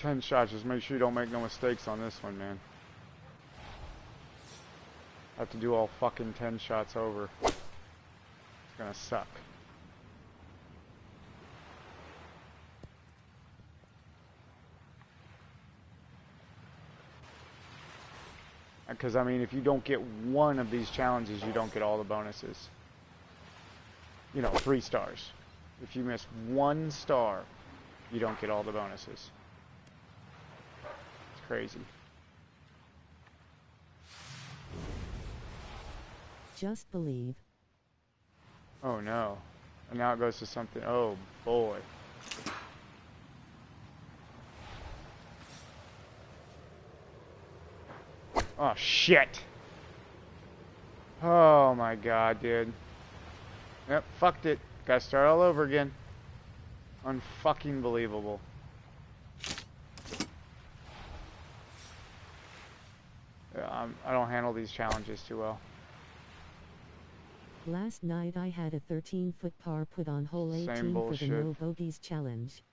10 shots. Just make sure you don't make no mistakes on this one, man. I have to do all fucking 10 shots over. It's gonna suck. Because, I mean, if you don't get one of these challenges, you don't get all the bonuses. You know, 3 stars. If you miss 1 star, you don't get all the bonuses. It's crazy. Just believe. Oh no. And now it goes to something. Oh boy. Oh shit. Oh my god, dude. Yep, fucked it. Gotta start all over again. Unfucking believable. Yeah, I don't handle these challenges too well. Last night I had a 13-foot par put on hole 18 for the no bogeys challenge.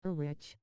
Rich.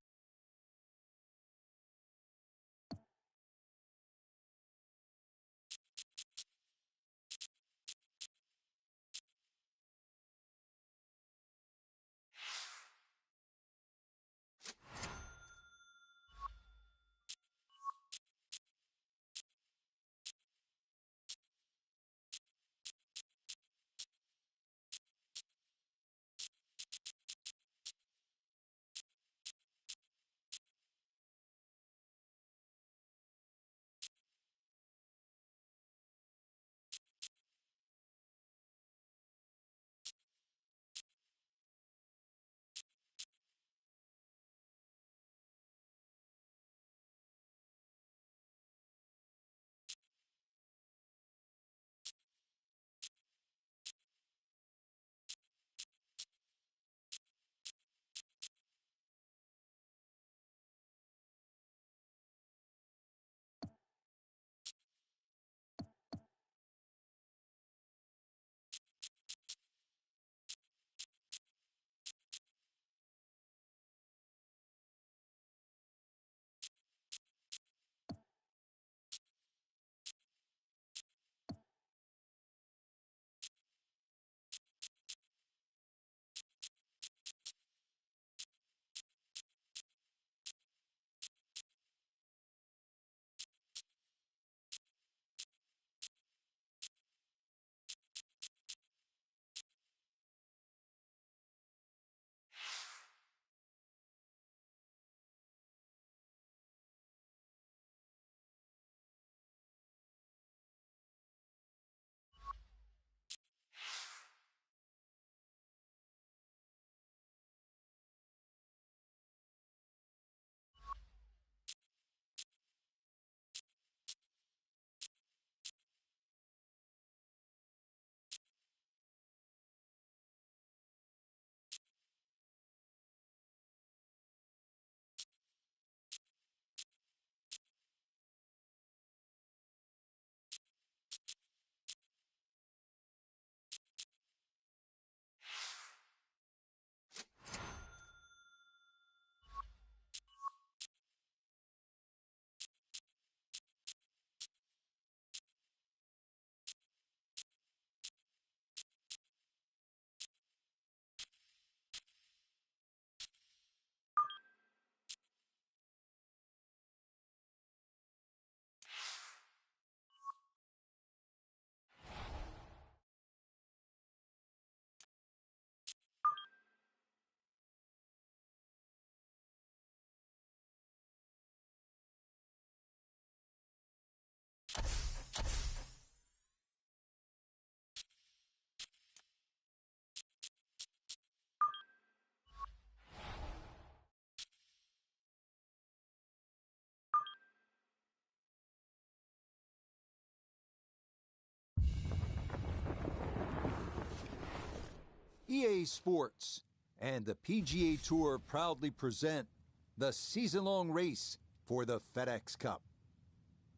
EA Sports and the PGA Tour proudly present the season-long race for the FedEx Cup.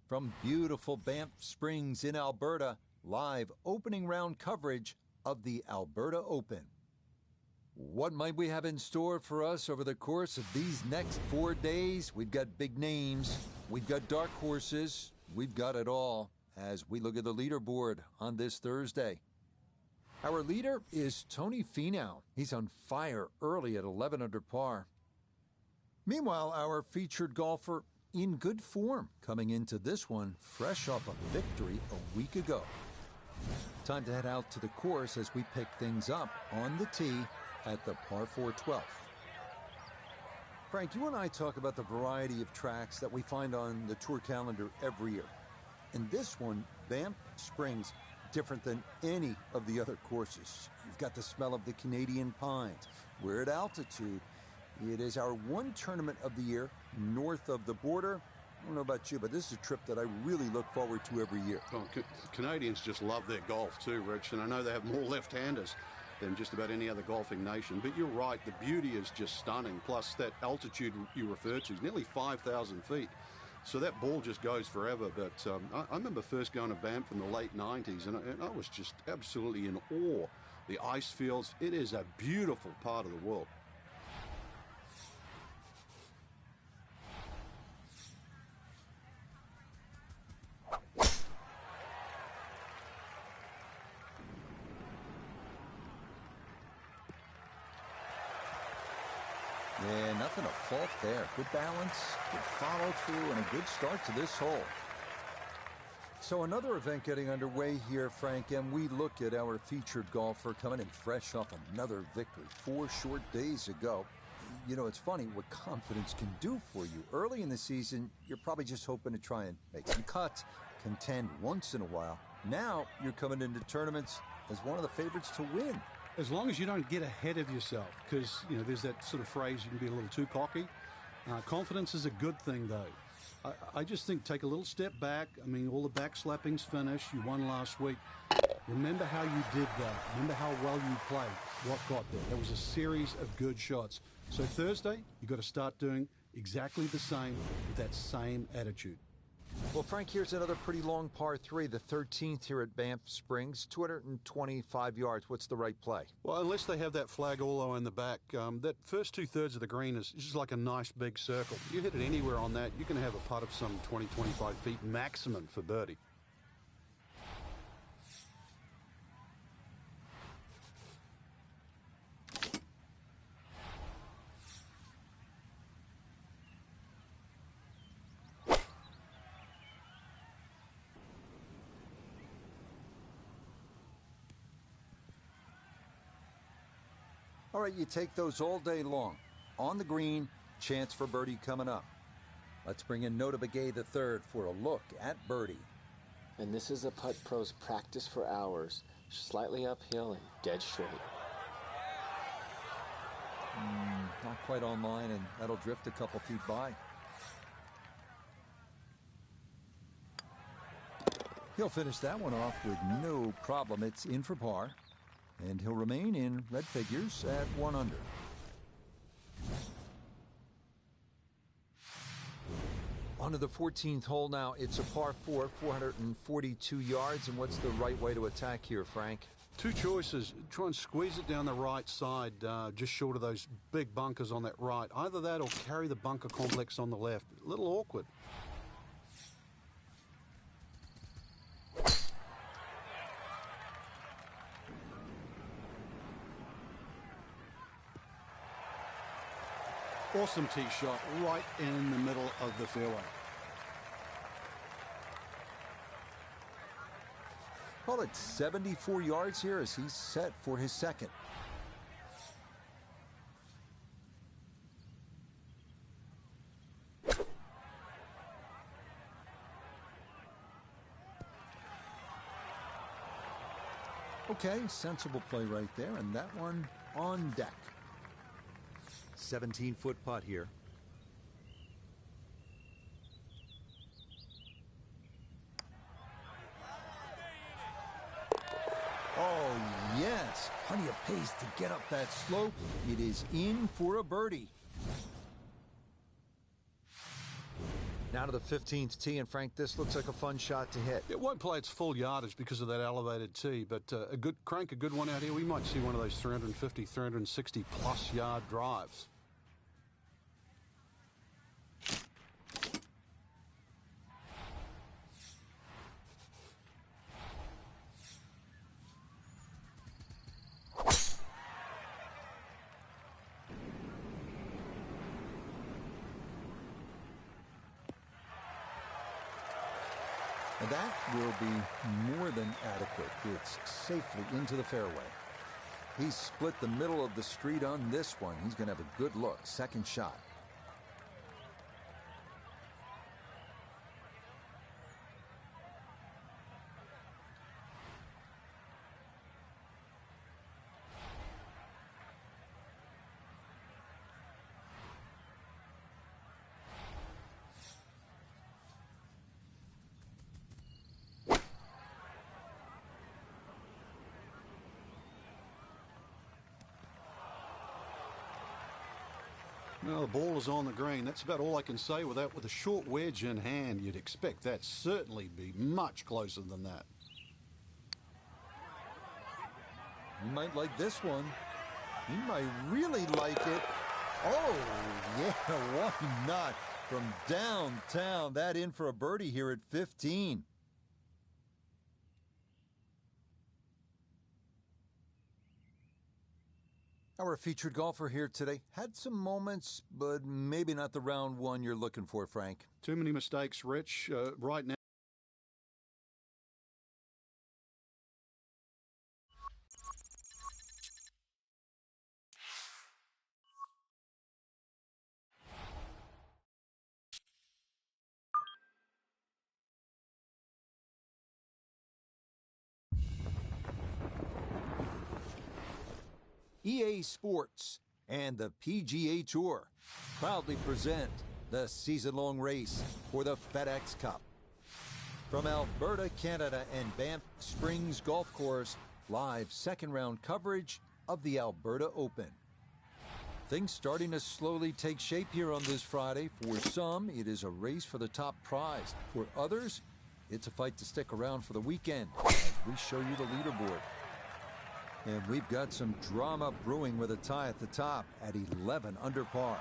From beautiful Banff Springs in Alberta, live opening round coverage of the Alberta Open. What might we have in store for us over the course of these next 4 days? We've got big names, we've got dark horses, we've got it all as we look at the leaderboard on this Thursday. Our leader is Tony Finau. He's on fire early at 11 under par. Meanwhile, our featured golfer in good form coming into this one fresh off a victory a week ago. Time to head out to the course as we pick things up on the tee at the par 4 12th. Frank, you and I talk about the variety of tracks that we find on the tour calendar every year. And this one, Banff Springs, different than any of the other courses. You've got the smell of the Canadian pines. We're at altitude. It is our one tournament of the year north of the border. I don't know about you, but this is a trip that I really look forward to every year. Oh, Canadians just love their golf too, Rich, and I know they have more left-handers than just about any other golfing nation. But you're right, the beauty is just stunning. Plus that altitude you referred to is nearly 5,000 feet. So that ball just goes forever. But I remember first going to Banff in the late 90s, and I was just absolutely in awe. The ice fields, it is a beautiful part of the world. Yeah, nothing to fault there. Good balance, good follow through, and a good start to this hole. So another event getting underway here, Frank, and we look at our featured golfer coming in fresh off another victory 4 short days ago. You know, it's funny what confidence can do for you. Early in the season, you're probably just hoping to try and make some cuts, contend once in a while. Now, you're coming into tournaments as one of the favorites to win. As long as you don't get ahead of yourself, because, you know, there's that sort of phrase, you can be a little too cocky. Confidence is a good thing, though. I just think take a little step back. I mean, all the backslapping's finished. You won last week. Remember how you did that. Remember how well you played, what got there. That was a series of good shots. So Thursday, you've got to start doing exactly the same with that same attitude. Well, Frank, here's another pretty long par 3, the 13th here at Banff Springs, 225 yards. What's the right play? Well, unless they have that flag all the way in the back, that first 2/3 of the green is just like a nice big circle. You hit it anywhere on that, you can have a putt of some 20, 25 feet maximum for birdie. All right, you take those all day long. On the green, chance for birdie coming up. Let's bring in Notah Begay III for a look at birdie. And this is a putt pros practice for hours, slightly uphill and dead straight. Not quite online, and that'll drift a couple feet by. He'll finish that one off with no problem. It's in for par. And he'll remain in red figures at 1 under. On to the 14th hole now. It's a par 4, 442 yards. And what's the right way to attack here, Frank? Two choices. Try and squeeze it down the right side, just short of those big bunkers on that right. Either that or carry the bunker complex on the left. A little awkward. Awesome tee shot right in the middle of the fairway. Call it 74 yards here as he's set for his second. Okay, sensible play right there, and that one on deck. 17-foot putt here. Oh, yes. Plenty of pace to get up that slope. It is in for a birdie. Now to the 15th tee, and Frank, this looks like a fun shot to hit. It won't play its full yardage because of that elevated tee, but a good one out here. We might see one of those 350, 360 plus yard drives. And that will be more than adequate. It's safely into the fairway. He's split the middle of the street on this one. He's going to have a good look. Second shot. Well, the ball is on the green. That's about all I can say with that. With a short wedge in hand, you'd expect that certainly be much closer than that. He might like this one. He might really like it. Oh, yeah, why not? From downtown, that in for a birdie here at 15. Our featured golfer here today had some moments, but maybe not the round one you're looking for, Frank. Too many mistakes, Rich, right now. EA Sports and the PGA Tour proudly present the season-long race for the FedEx Cup. From Alberta, Canada and Banff Springs Golf Course, live second-round coverage of the Alberta Open. Things starting to slowly take shape here on this Friday. For some, it is a race for the top prize. For others, it's a fight to stick around for the weekend as we show you the leaderboard. And we've got some drama brewing with a tie at the top at 11 under par.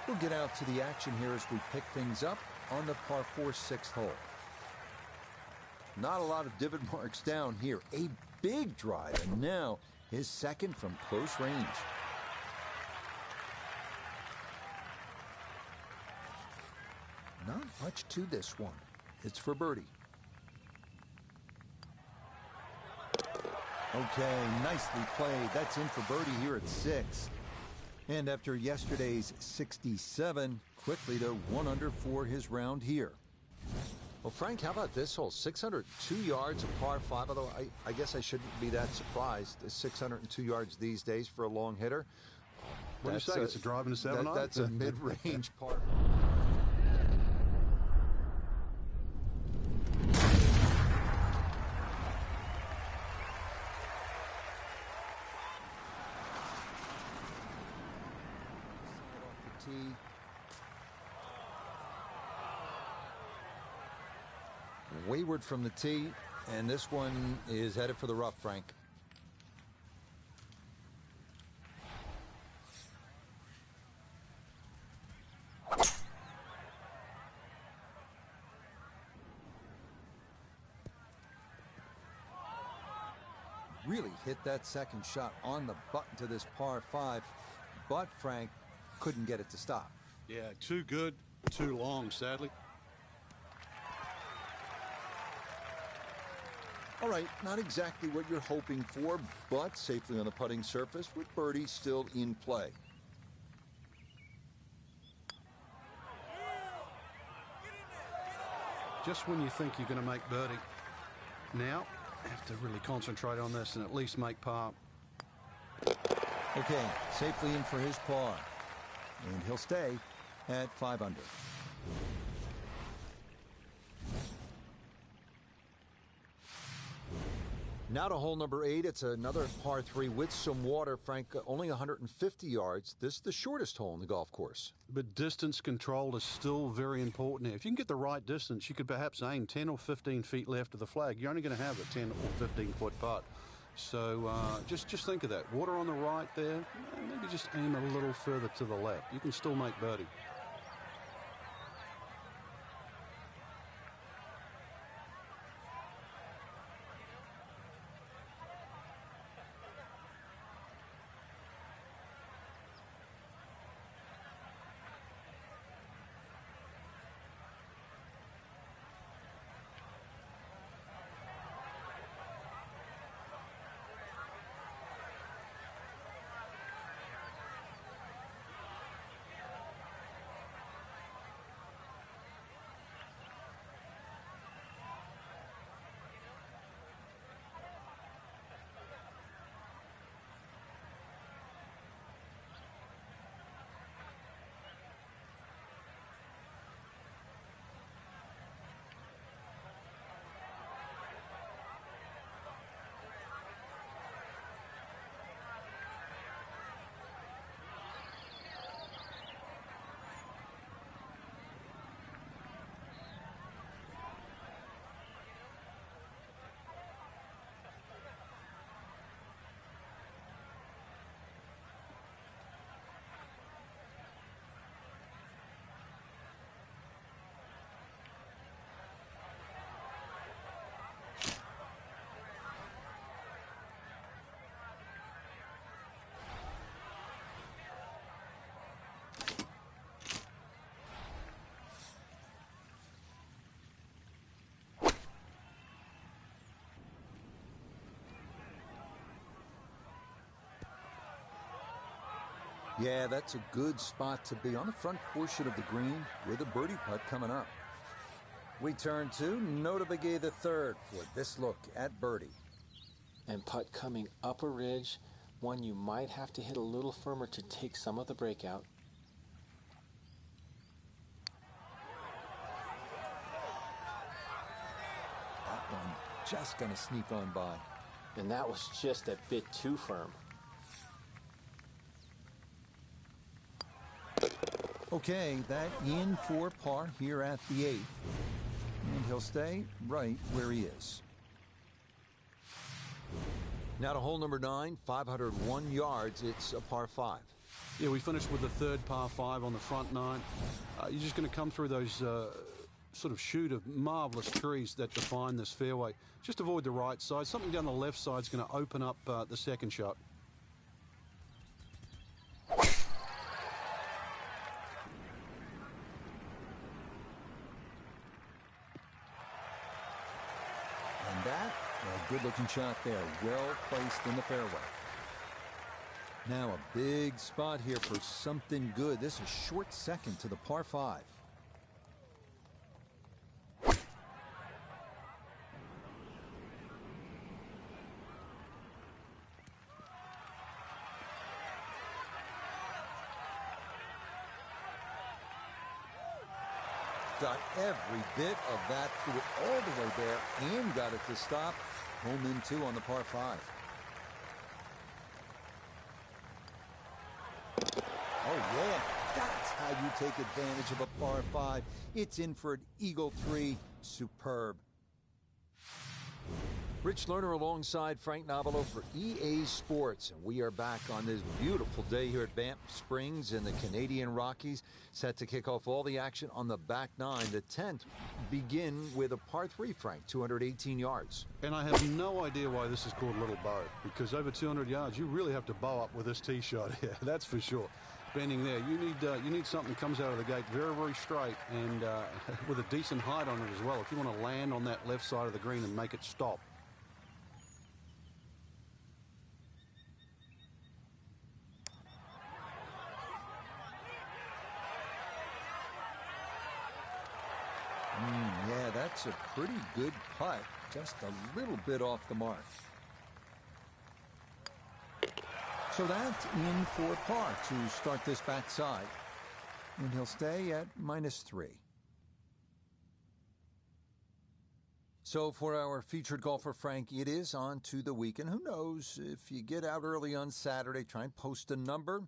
We'll get out to the action here as we pick things up on the par 4 sixth hole. Not a lot of divot marks down here. A big drive, and now his second from close range. Not much to this one. It's for birdie. Okay, nicely played. That's in for birdie here at 6. And after yesterday's 67, quickly to 1 under for his round here. Well, Frank, how about this hole? 602 yards, a par 5, although I guess I shouldn't be that surprised. 602 yards these days for a long hitter. What do you say? It's a drive in a 7-iron? That's a mid-range par. Wayward from the tee, and this one is headed for the rough, Frank. Really hit that second shot on the button to this par 5, but Frank couldn't get it to stop. Yeah, too good, too long, sadly. All right, not exactly what you're hoping for, but safely on the putting surface with birdie still in play. Just when you think you're going to make birdie, now have to really concentrate on this and at least make par. Okay, safely in for his par, and he'll stay at 5 under. Now to hole number 8. It's another par 3 with some water, Frank. Only 150 yards. This is the shortest hole in the golf course. But distance control is still very important here. If you can get the right distance, you could perhaps aim 10 or 15 feet left of the flag. You're only going to have a 10 or 15-foot putt. So just think of that. Water on the right there. Maybe just aim a little further to the left. You can still make birdie. Yeah, that's a good spot to be on the front portion of the green with a birdie putt coming up. We turn to Notah Begay III for this look at birdie. And putt coming up a ridge, one you might have to hit a little firmer to take some of the breakout. That one just gonna sneak on by. And that was just a bit too firm. Okay, that in for par here at the 8th. And he'll stay right where he is. Now to hole number 9, 501 yards. It's a par 5. Yeah, we finished with the third par 5 on the front 9. You're just going to come through those sort of chute of marvelous trees that define this fairway. Just avoid the right side. Something down the left side is going to open up the second shot. Good-looking shot there, well placed in the fairway. Now a big spot here for something good. This is short second to the par 5. Got every bit of that, threw it all the way there and got it to stop. Home in 2 on the par 5. Oh, yeah. That's how you take advantage of a par 5. It's in for an eagle 3. Superb. Rich Lerner alongside Frank Nobilo for EA Sports. And we are back on this beautiful day here at Banff Springs in the Canadian Rockies. Set to kick off all the action on the back 9. The 10th begin with a par 3, Frank, 218 yards. And I have no idea why this is called Little Bow, because over 200 yards, you really have to bow up with this tee shot here. That's for sure. Bending there, you need something that comes out of the gate very, very straight and with a decent height on it as well. If you want to land on that left side of the green and make it stop. Yeah, that's a pretty good putt. Just a little bit off the mark. So that's in for par to start this backside. And he'll stay at -3. So for our featured golfer, Frank, it is on to the weekend. Who knows, if you get out early on Saturday, try and post a number.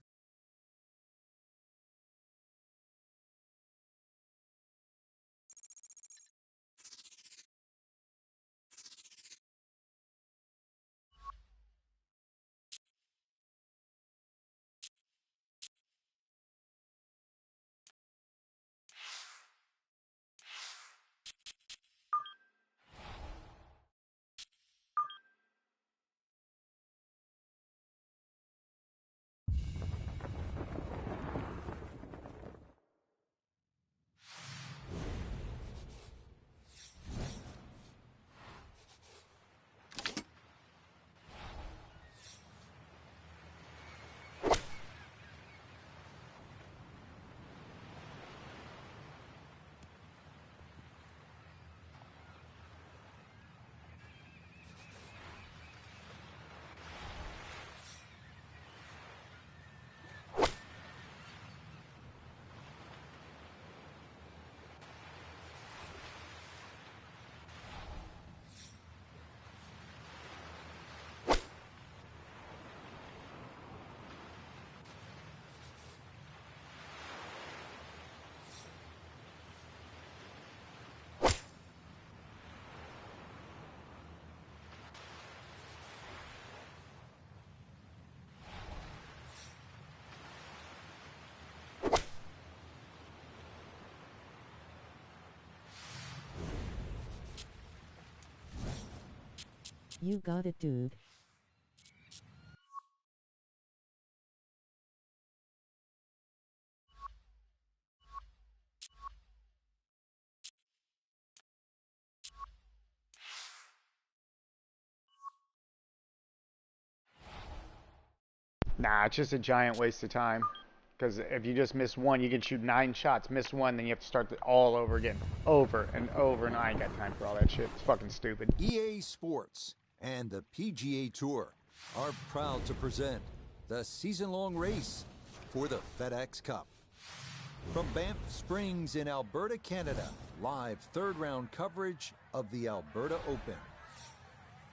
You got it, dude. Nah, it's just a giant waste of time. Because if you just miss one, you can shoot 9 shots. Miss one, then you have to start all over again. Over and over, and I ain't got time for all that shit. It's fucking stupid. EA Sports and the PGA Tour are proud to present the season-long race for the FedEx Cup. From Banff Springs in Alberta, Canada, live third-round coverage of the Alberta Open.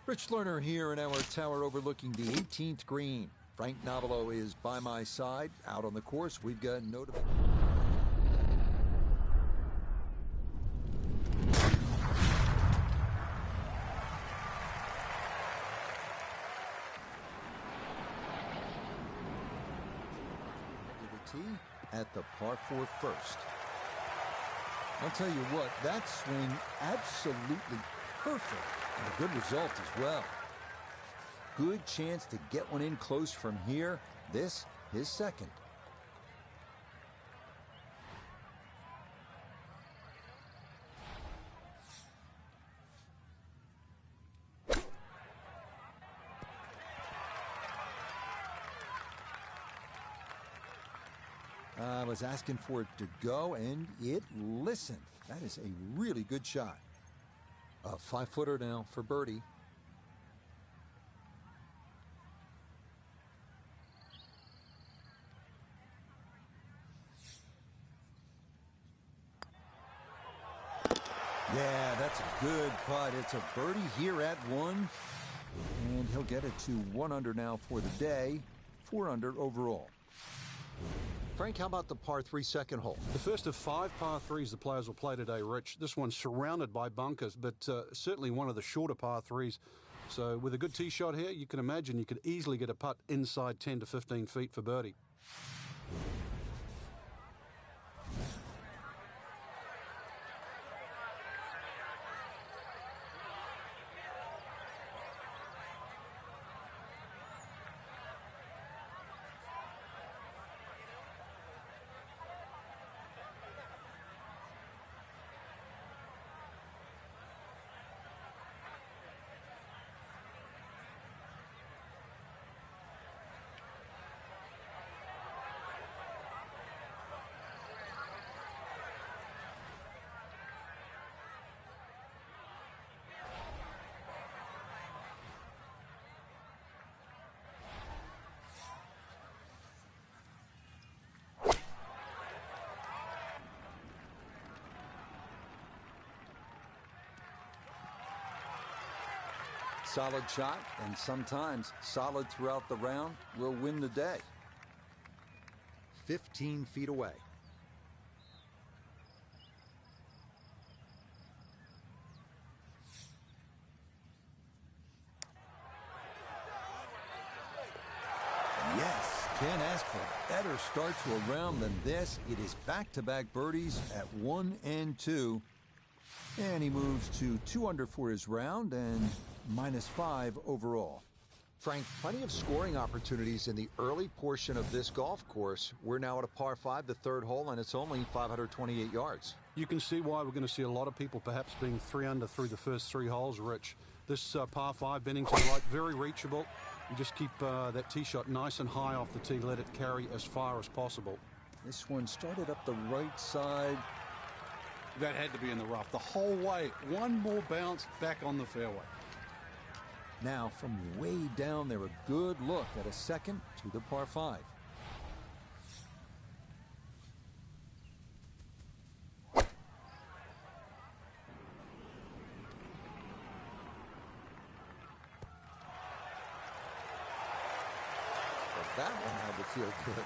Rich Lerner here in our tower overlooking the 18th green. Frank Nobilo is by my side. Out on the course, we've got notable... at the par 4 first. I'll tell you what, that swing absolutely perfect and a good result as well. Good chance to get one in close from here. This, his second. I was asking for it to go, and it listened. That is a really good shot. A 5-footer now for birdie. Yeah, that's a good putt. It's a birdie here at 1. And he'll get it to 1 under now for the day. 4 under overall. Frank, how about the par 3 second hole? The first of 5 par 3s the players will play today, Rich. This one's surrounded by bunkers, but certainly one of the shorter par 3s. So with a good tee shot here, you can imagine you could easily get a putt inside 10 to 15 feet for birdie. Solid shot, and sometimes solid throughout the round, will win the day. 15 feet away. Yes, can't ask for a better start to a round than this. It is back-to-back birdies at 1 and 2. And he moves to 2 under for his round and -5 overall. Frank, plenty of scoring opportunities in the early portion of this golf course. We're now at a par 5, the third hole, and it's only 528 yards. You can see why we're going to see a lot of people perhaps being 3 under through the first 3 holes, Rich. This par 5, Bennington right, very reachable. You just keep that tee shot nice and high off the tee. Let it carry as far as possible. This one started up the right side. That had to be in the rough the whole way. One more bounce back on the fairway. Now from way down there, a good look at a second to the par 5. That one had to feel good.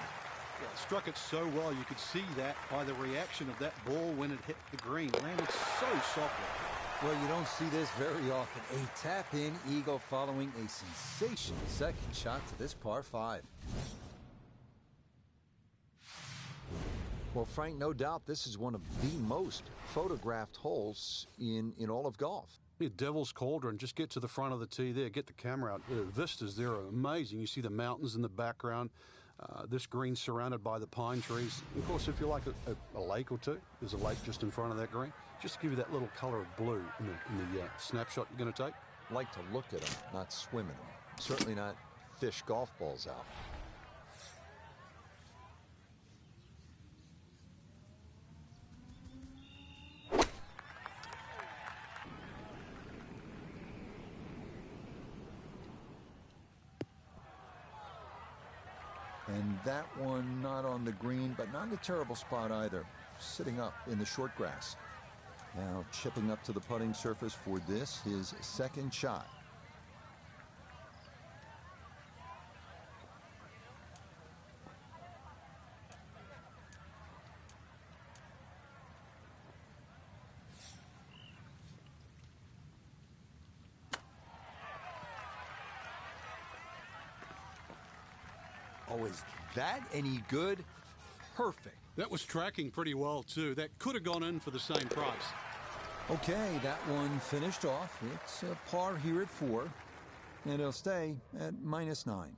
Yeah, it struck it so well. You could see that by the reaction of that ball when it hit the green. Landed so softly. Well, you don't see this very often. A tap-in eagle following a sensational second shot to this par 5. Well, Frank, no doubt this is one of the most photographed holes in all of golf. Yeah, Devil's Cauldron, just get to the front of the tee there, get the camera out. The vistas there are amazing. You see the mountains in the background. This green surrounded by the pine trees. Of course, if you like a lake or two, there's a lake just in front of that green. Just to give you that little color of blue in the snapshot you're going to take. Like to look at them, not swim in them. Certainly not fish golf balls out. And that one not on the green, but not in a terrible spot either. Sitting up in the short grass. Now chipping up to the putting surface for this, his second shot. Oh, is that any good? Perfect. That was tracking pretty well, too. That could have gone in for the same price. Okay, that one finished off. It's a par here at 4, and it'll stay at -9.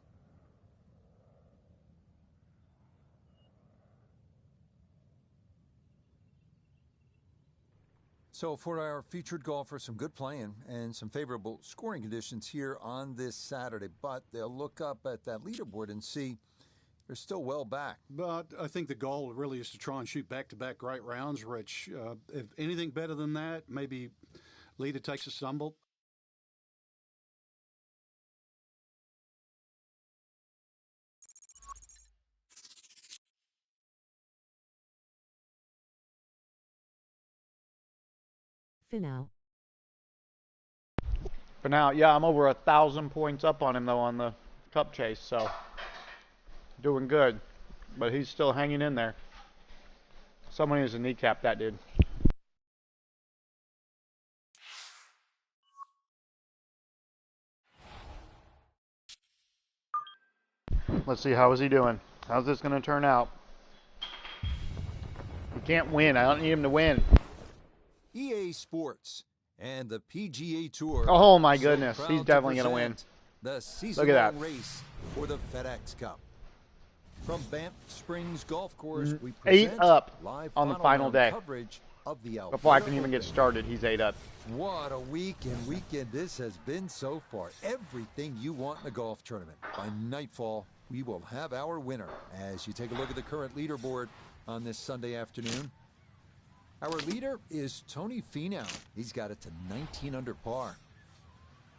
So for our featured golfer, some good playing and some favorable scoring conditions here on this Saturday. But they'll look up at that leaderboard and see they're still well back. But I think the goal really is to try and shoot back-to-back great rounds, Rich. If anything better than that, maybe leader takes a stumble. Finau. For now, yeah, I'm over 1,000 points up on him, though, on the cup chase, so doing good. But he's still hanging in there. Someone needs to kneecap that dude. Let's see, how is he doing? How's this going to turn out? He can't win. I don't need him to win. EA Sports and the PGA Tour. Oh my goodness, he's definitely going to win. The season-long race for the FedEx Cup. From Banff Springs Golf Course, we present 8 up live on the final day. Coverage of the Before I can even get started, he's 8 up. What a week and weekend this has been so far. Everything you want in a golf tournament. By nightfall, we will have our winner. As you take a look at the current leaderboard on this Sunday afternoon, our leader is Tony Finau. He's got it to 19 under par.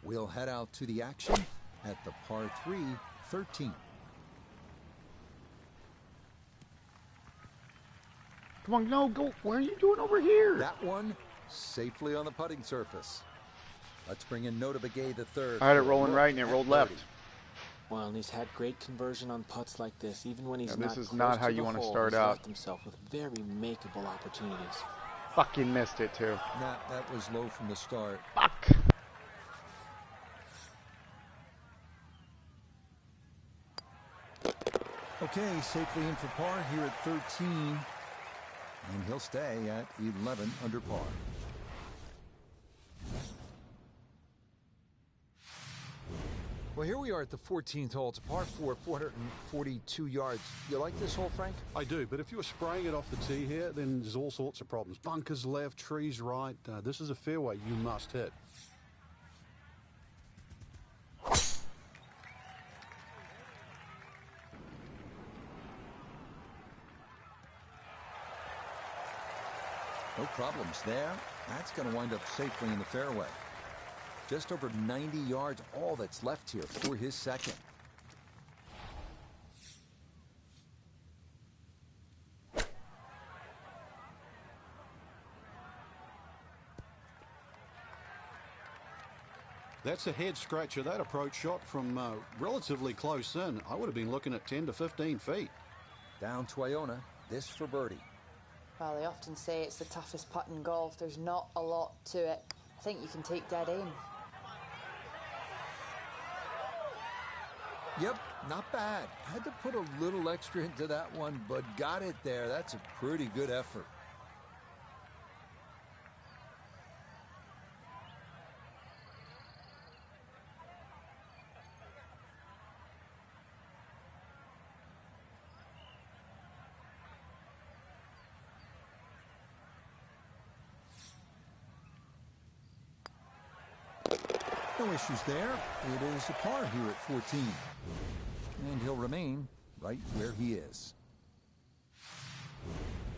We'll head out to the action at the par 3, 13. Come on, no, go. What are you doing over here? That one safely on the putting surface. Let's bring in Nota Begay the third. I had it rolling right and it rolled left. Well, and he's had great conversion on putts like this, even when he's this not is close not how to you the want to hole, start he's out. left himself with very makeable opportunities. Fucking missed it too. That was low from the start. Fuck. Okay, safely in for par here at 13. And he'll stay at 11 under par. Well, here we are at the 14th hole. It's a par 4, 442 yards. You like this hole, Frank? I do, but if you were spraying it off the tee here, then there's all sorts of problems. Bunkers left, trees right. This is a fairway you must hit. No problems there. That's going to wind up safely in the fairway. Just over 90 yards, all that's left here for his second. That's a head scratcher. That approach shot from relatively close in. I would have been looking at 10 to 15 feet. Down to Iona. This for birdie. Well, they often say it's the toughest putt in golf. There's not a lot to it. I think you can take dead aim. Yep, not bad. Had to put a little extra into that one, but got it there. That's a pretty good effort. No issues there. It is a par here at 14. And he'll remain right where he is.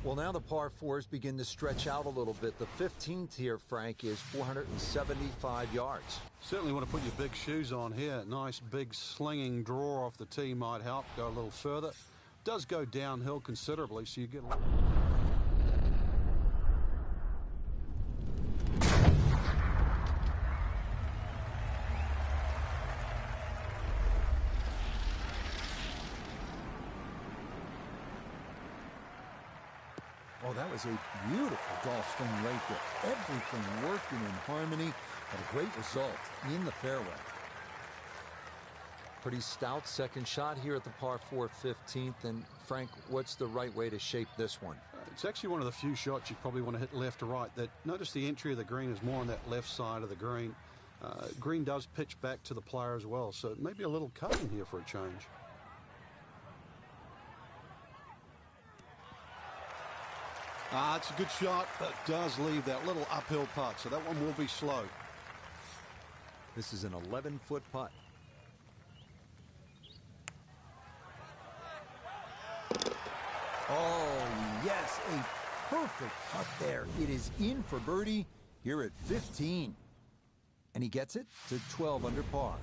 Well, now the par 4s begin to stretch out a little bit. The 15th here, Frank, is 475 yards. Certainly want to put your big shoes on here. Nice big slinging draw off the tee might help. Go a little further. Does go downhill considerably, so you get a Oh, that was a beautiful golf swing right there. Everything working in harmony and a great result in the fairway. Pretty stout second shot here at the par 4 15th. And Frank, what's the right way to shape this one? It's actually one of the few shots you probably want to hit left to right. Notice the entry of the green is more on that left side of the green. Green does pitch back to the player as well, so maybe a little cut in here for a change. It's a good shot, but does leave that little uphill putt, so that one will be slow. This is an 11-foot putt. Oh, yes, a perfect putt there. It is in for birdie here at 15. And he gets it to 12 under par.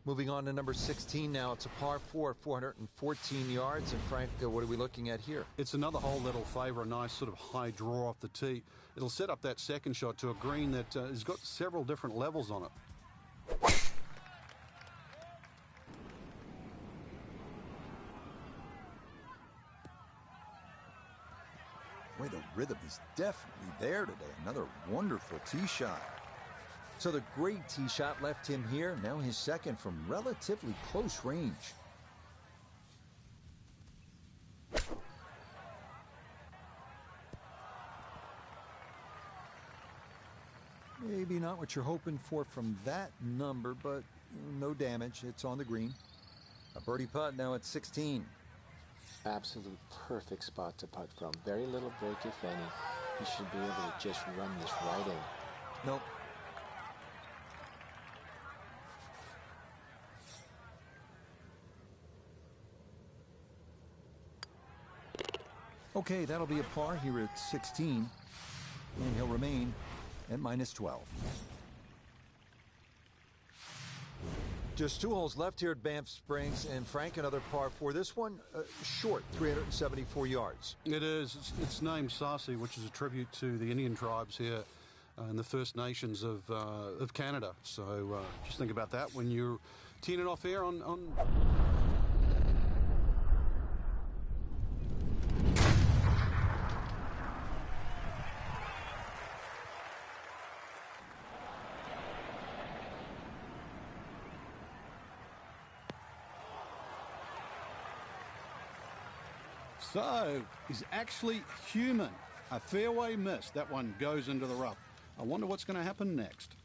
Moving on to number 16 now. It's a par 4, 414 yards. And Frank, what are we looking at here? It's another hole that'll favor a nice sort of high draw off the tee. It'll set up that second shot to a green that has got several different levels on it. Boy, the rhythm is definitely there today. Another wonderful tee shot. So the great tee shot left him here. Now his second from relatively close range. Maybe not what you're hoping for from that number, but no damage. It's on the green. A birdie putt now at 16. Absolute perfect spot to putt from. Very little break, if any. He should be able to just run this right in. Nope. Okay, that'll be a par here at 16, and he'll remain at minus 12. Just 2 holes left here at Banff Springs, and Frank, another par 4. This one, short, 374 yards. It is. It's named Sarsi, which is a tribute to the Indian tribes here. in the First Nations of Canada. So just think about that when you're teeing it off air on. So, he's actually human. A fairway miss. That one goes into the rough. I wonder what's going to happen next.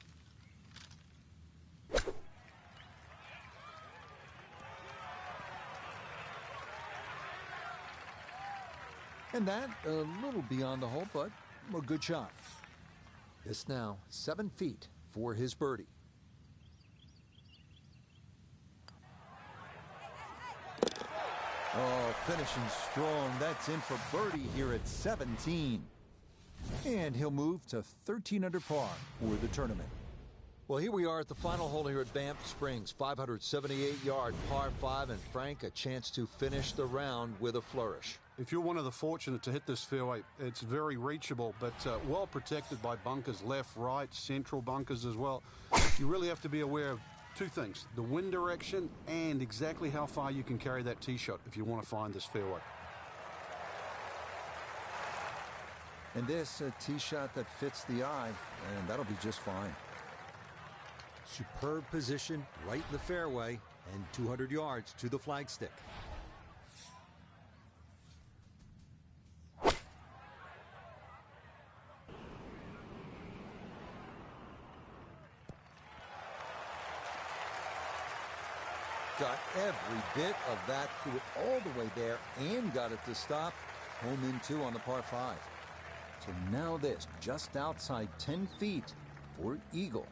And that, a little beyond the hole, but a good shot. This now 7 feet for his birdie. Oh, finishing strong. That's in for birdie here at 17. And he'll move to 13 under par for the tournament. Well, here we are at the final hole here at Banff Springs. 578-yard par 5, and Frank, a chance to finish the round with a flourish. If you're one of the fortunate to hit this fairway, it's very reachable, but well protected by bunkers, left, right, central bunkers as well. You really have to be aware of two things: the wind direction and exactly how far you can carry that tee shot if you want to find this fairway. And this, a tee shot that fits the eye, and that'll be just fine. Superb position, right in the fairway, and 200 yards to the flagstick. Got every bit of that, threw it all the way there, and got it to stop. Home in 2 on the par 5. So now this, just outside 10 feet for eagle.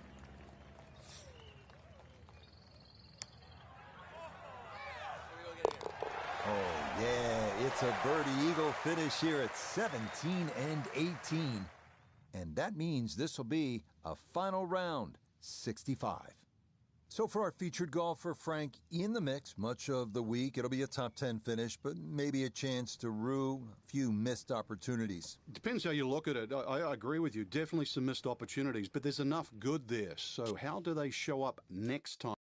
Oh, yeah, it's a birdie eagle finish here at 17 and 18. And that means this will be a final round, 65. So for our featured golfer, Frank, in the mix much of the week. It'll be a top 10 finish, but maybe a chance to rue a few missed opportunities. Depends how you look at it. I agree with you. Definitely some missed opportunities, but there's enough good there. So how do they show up next time?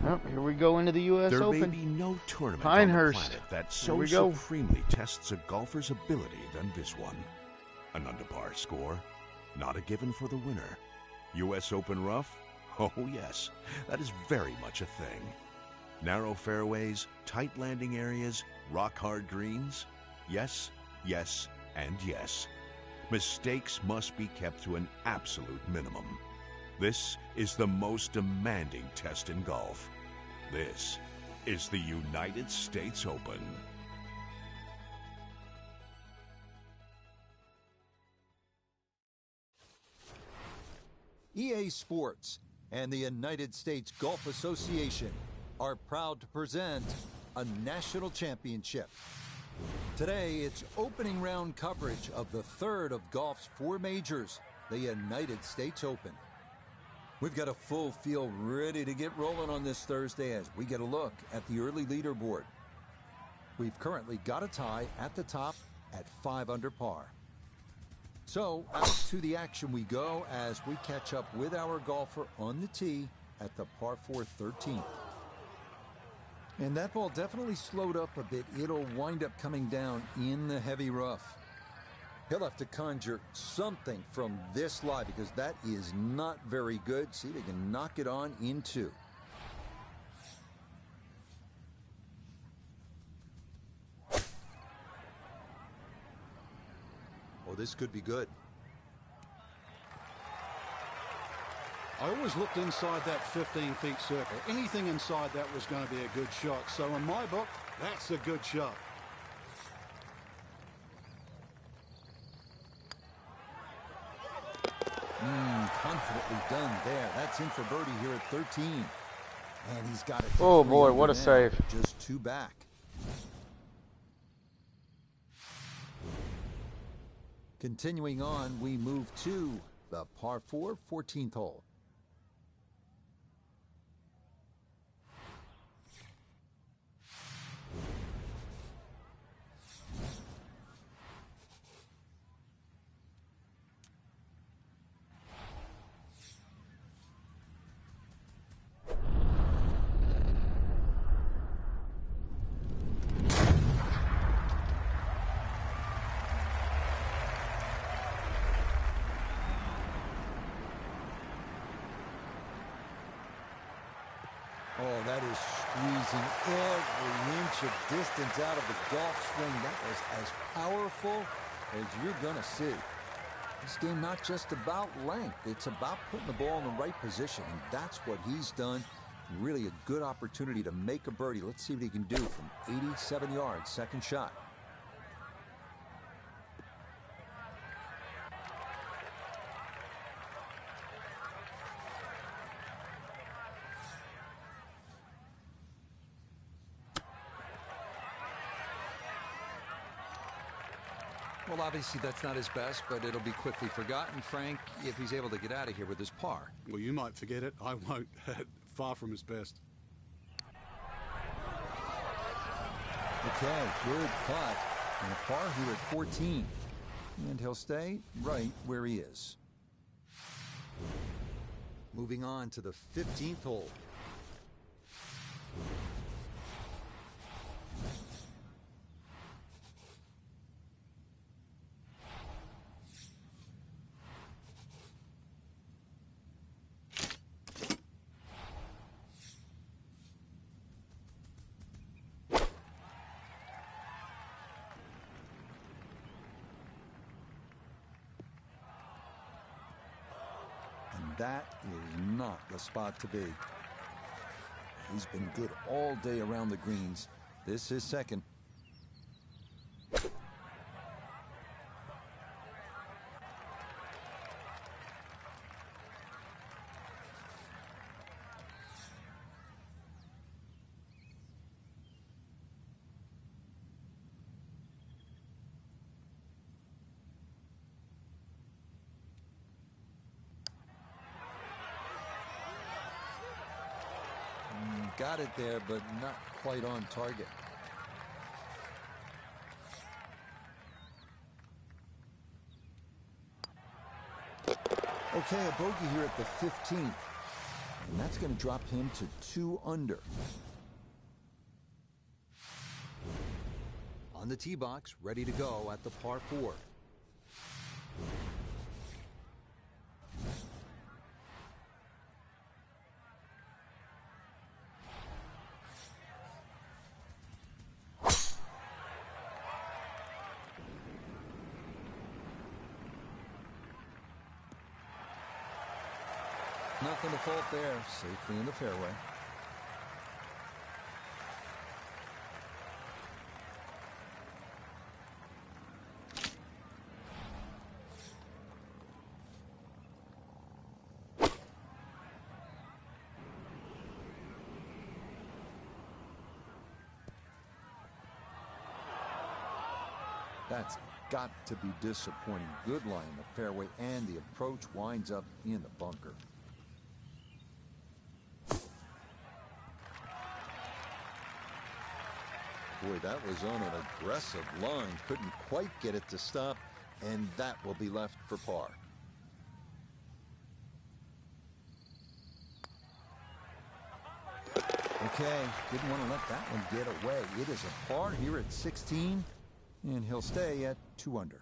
Oh, here we go into the U.S. There Open. may be no tournament Pinehurst. on the planet that Here so we go. supremely tests a golfer's ability than this one. An under-par score, not a given for the winner. U.S. Open rough? Oh yes, that is very much a thing. Narrow fairways, tight landing areas, rock-hard greens? Yes, yes, and yes. Mistakes must be kept to an absolute minimum. This is the most demanding test in golf. This is the United States Open. EA Sports and the United States Golf Association are proud to present a national championship. Today, it's opening round coverage of the third of golf's four majors, the United States Open. We've got a full field ready to get rolling on this Thursday as we get a look at the early leaderboard. We've currently got a tie at the top at 5 under par. So out to the action we go as we catch up with our golfer on the tee at the par 4 13th. And that ball definitely slowed up a bit. It'll wind up coming down in the heavy rough. He'll have to conjure something from this lie because that is not very good. See, they can knock it on in two. Oh, this could be good. I always looked inside that 15-feet circle. Anything inside that was going to be a good shot. So in my book, that's a good shot. Confidently done there. That's in for birdie here at 13. And he's got it. Oh boy, what a save. Just two back. Continuing on, we move to the par 4 14th hole. Oh, that is squeezing every inch of distance out of the golf swing. That was as powerful as you're going to see. This game not just about length. It's about putting the ball in the right position, and that's what he's done. Really a good opportunity to make a birdie. Let's see what he can do from 87 yards, second shot. Well, obviously that's not his best, but it'll be quickly forgotten, Frank, if he's able to get out of here with his par. Well, you might forget it. I won't. Far from his best. Okay, good putt. And a par here at 14. And he'll stay right where he is. Moving on to the 15th hole. That is not the spot to be. He's been good all day around the greens. This is second. Got it there, but not quite on target. Okay, a bogey here at the 15th. And that's going to drop him to 2 under. On the tee box, ready to go at the par 4. Nothing to fault there. Safely in the fairway. That's got to be disappointing. Good lie in the fairway, and the approach winds up in the bunker. Boy, that was on an aggressive line. Couldn't quite get it to stop, and that will be left for par. Okay, didn't want to let that one get away. It is a par here at 16, and he'll stay at 2 under.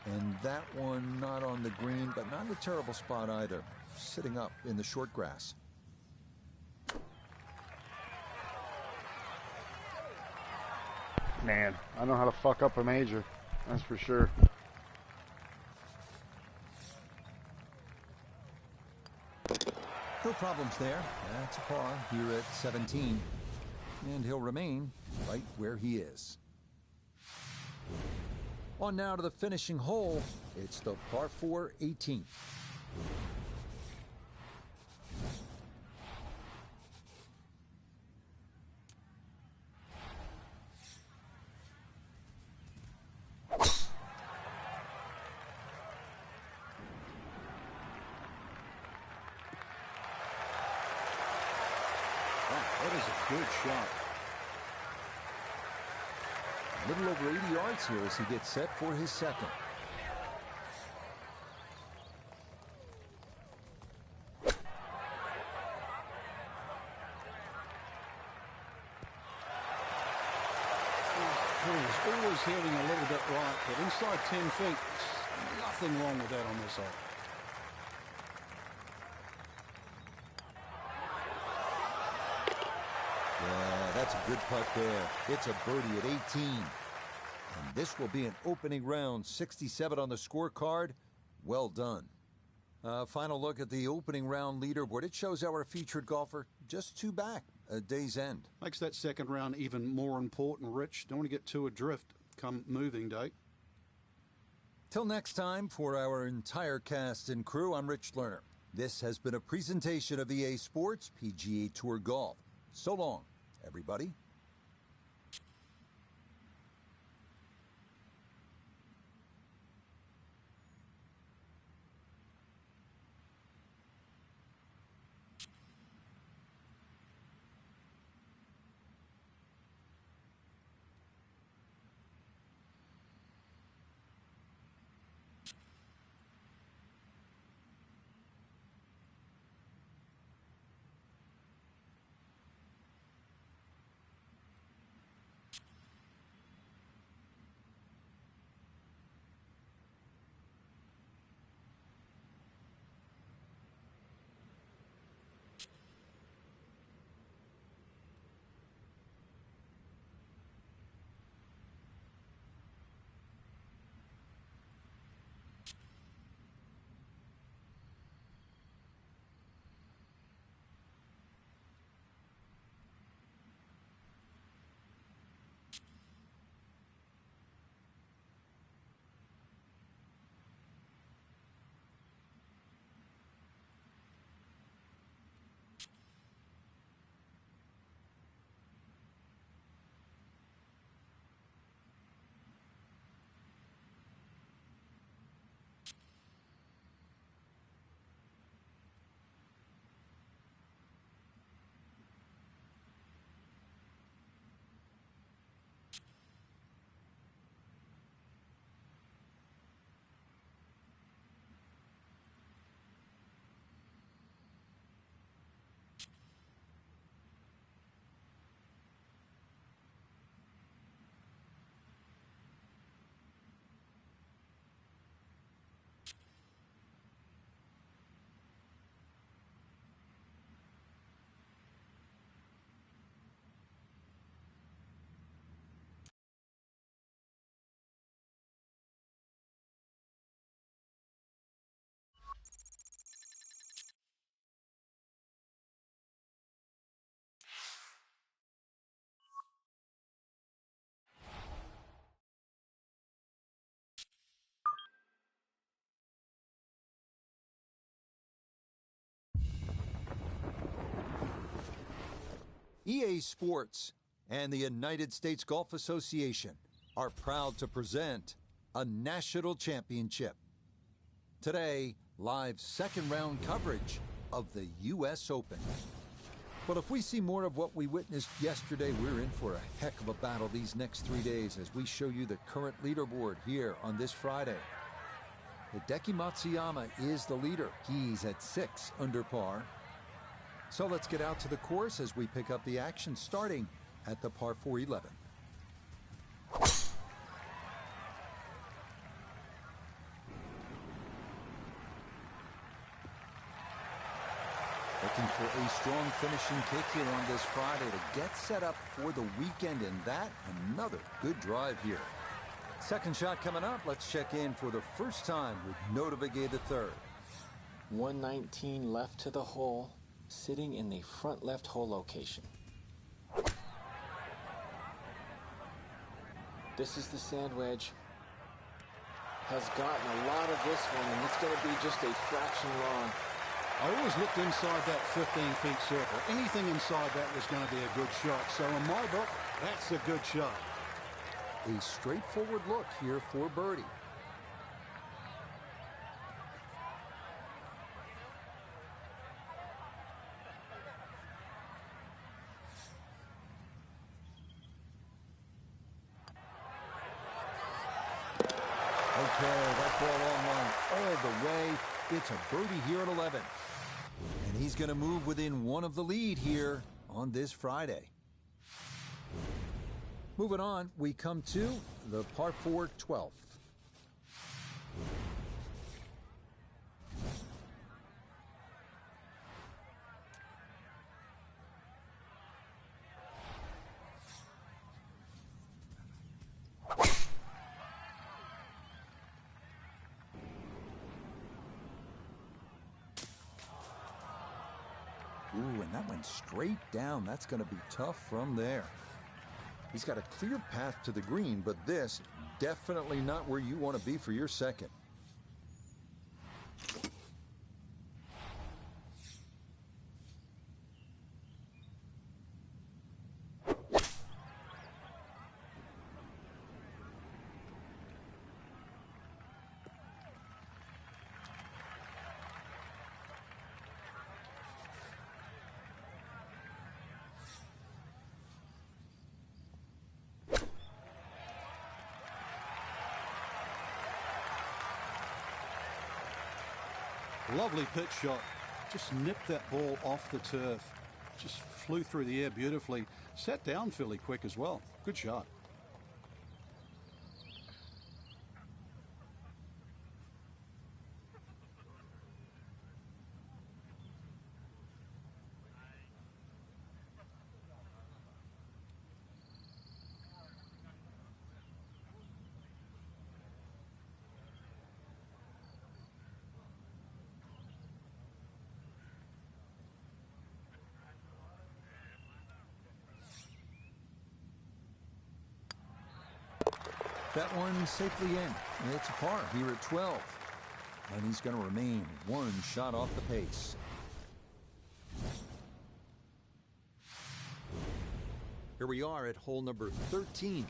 And that one not on the green, but not in a terrible spot either. Sitting up in the short grass. Man, I know how to fuck up a major. That's for sure. No problems there. That's a par here at 17. And he'll remain right where he is. On now to the finishing hole. It's the par 4 18. That is a good shot. A little over 80 yards here as he gets set for his second. He's always hitting a little bit right, but inside 10 feet, nothing wrong with that on this hole. Yeah, that's a good putt there. It's a birdie at 18. And this will be an opening round 67 on the scorecard. Well done. Final look at the opening round leaderboard. It shows our featured golfer just 2 back, a day's end. Makes that second round even more important, Rich. Don't want to get too adrift come moving day. Till next time, for our entire cast and crew, I'm Rich Lerner. This has been a presentation of EA Sports PGA Tour Golf. So long, everybody. EA Sports and the United States Golf Association are proud to present a national championship. Today, live second round coverage of the U.S. Open. Well, if we see more of what we witnessed yesterday, we're in for a heck of a battle these next 3 days as we show you the current leaderboard here on this Friday. Hideki Matsuyama is the leader. He's at 6 under par. So let's get out to the course as we pick up the action starting at the par 4 11. Looking for a strong finishing kick here on this Friday to get set up for the weekend, and that another good drive here. Second shot coming up. Let's check in for the first time with Notavigay III. 119 left to the hole, sitting in the front left hole location. This is the sand wedge. Has gotten a lot of this one, and it's going to be just a fraction long. I always looked inside that 15-feet circle. Anything inside that was going to be a good shot. So in my book, that's a good shot. A straightforward look here for birdie. Okay, that ball online all the way. It's a birdie here at 11. And he's going to move within one of the lead here on this Friday. Moving on, we come to the par 4 12th. Ooh, and that went straight down. That's going to be tough from there. He's got a clear path to the green, but this definitely not where you want to be for your second. Lovely pitch shot. Just nipped that ball off the turf. Just flew through the air beautifully. Sat down fairly quick as well. Good shot. That one safely in. It's a par here at 12. And he's going to remain one shot off the pace. Here we are at hole number 13.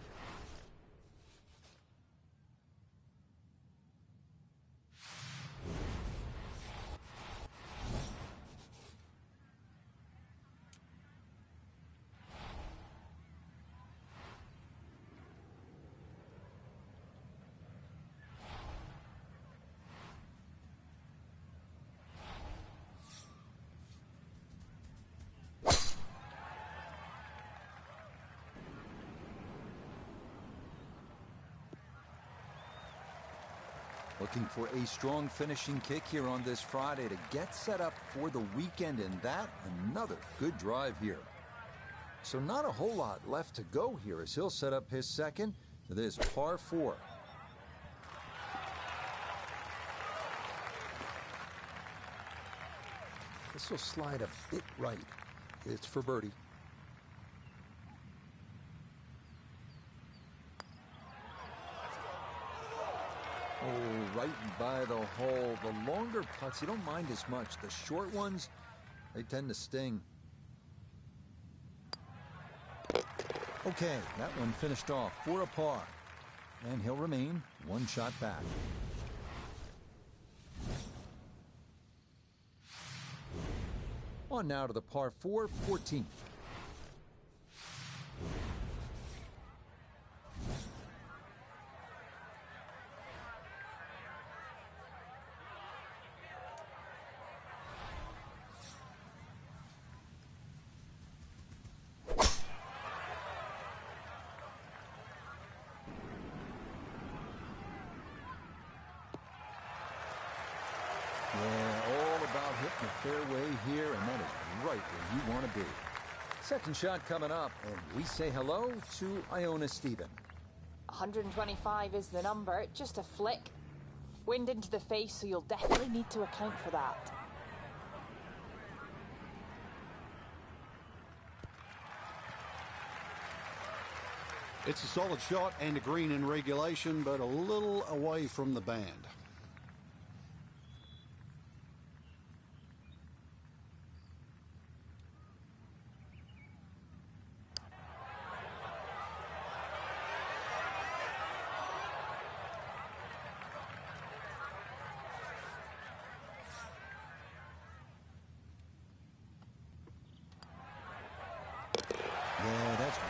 Looking for a strong finishing kick here on this Friday to get set up for the weekend, and that another good drive here. So not a whole lot left to go here as he'll set up his second to this par 4. This will slide a bit right. It's for birdie. Oh, right by the hole. The longer putts, you don't mind as much. The short ones, they tend to sting. Okay, that one finished off for a par. And he'll remain one shot back. On now to the par 4, 14th. The fairway here, and that is right where you want to be. Second shot coming up, and we say hello to Iona Stephen. 125 is the number, just a flick. Wind into the face, so you'll definitely need to account for that. It's a solid shot and a green in regulation, but a little away from the band.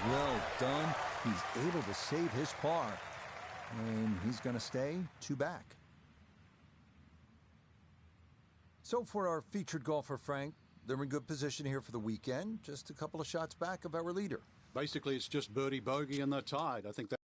Well done. He's able to save his par. And he's going to stay 2 back. So for our featured golfer, Frank, they're in good position here for the weekend. Just a couple of shots back of our leader. Basically, it's just birdie, bogey, and they're tied. I think that.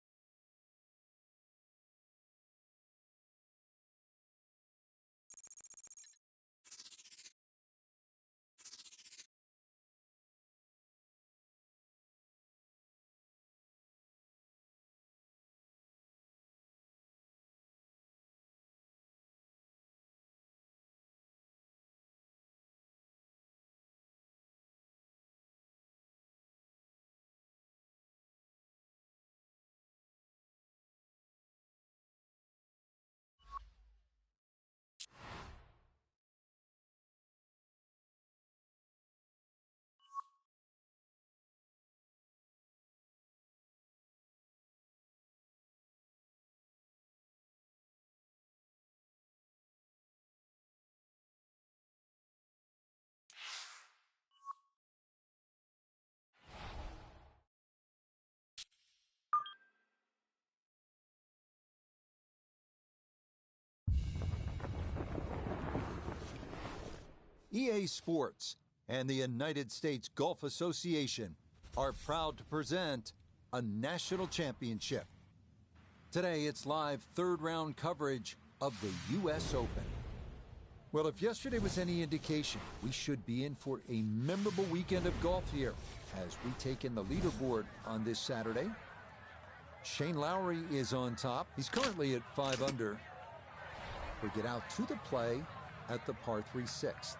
EA Sports and the United States Golf Association are proud to present a national championship. Today, it's live third-round coverage of the U.S. Open. Well, if yesterday was any indication, we should be in for a memorable weekend of golf here as we take in the leaderboard on this Saturday. Shane Lowry is on top. He's currently at 5 under. We get out to the play at the par 3 6th.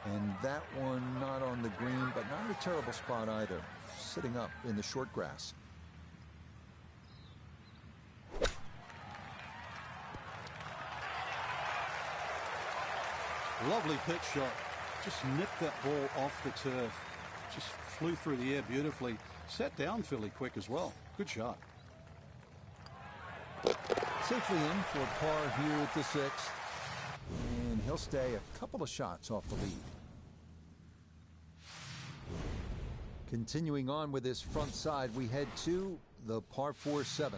And that one not on the green, but not a terrible spot either. Sitting up in the short grass. Lovely pitch shot. Just nipped that ball off the turf. Just flew through the air beautifully. Sat down fairly quick as well. Good shot. Safely in for par here at the 6th. And he'll stay a couple of shots off the lead. Continuing on with this front side, we head to the par 4 7th.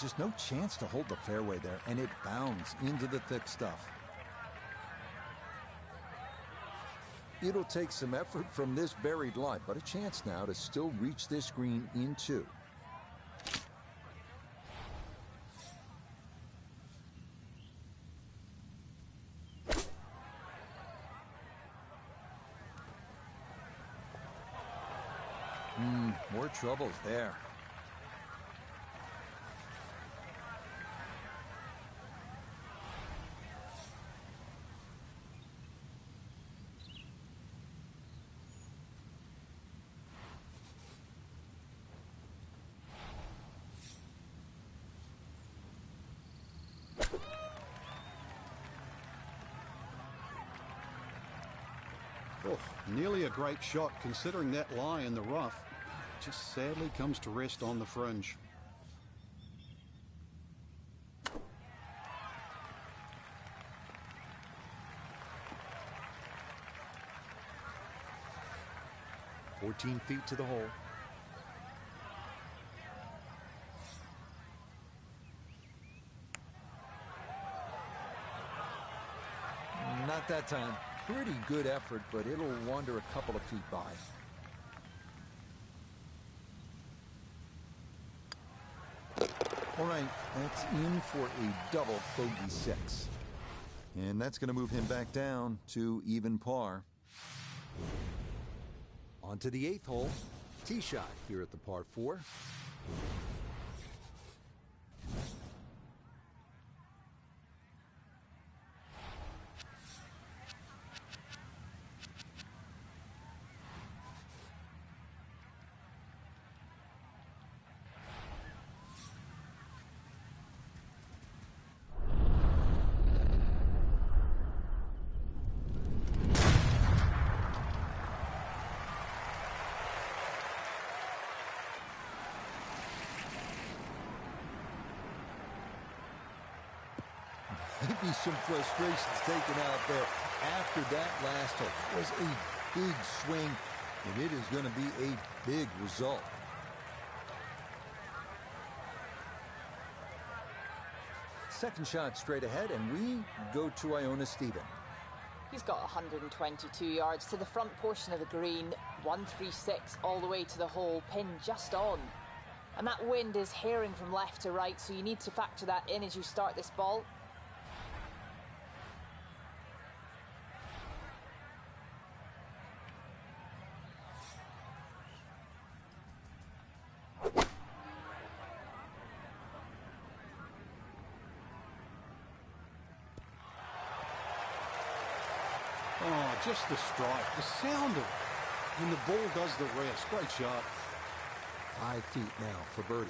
Just no chance to hold the fairway there, and it bounds into the thick stuff. It'll take some effort from this buried lie, but a chance now to still reach this green in 2. More troubles there. Oh, nearly a great shot considering that lie in the rough. Just sadly comes to rest on the fringe. "14 feet to the hole." Not that time. Pretty good effort, but it'll wander a couple of feet by. All right, that's in for a double bogey 6. And that's going to move him back down to even par. On to the 8th hole. Tee shot here at the par 4. Maybe some frustrations taken out there after that last hole. It was a big swing, and it is going to be a big result. Second shot straight ahead, and we go to Iona Stephen. He's got 122 yards to the front portion of the green, 136 all the way to the hole, pin just on. And that wind is herring from left to right, so you need to factor that in as you start this ball. Oh, just the strike, the sound of it, when the ball does the rest. Great shot. 5 feet now for birdie.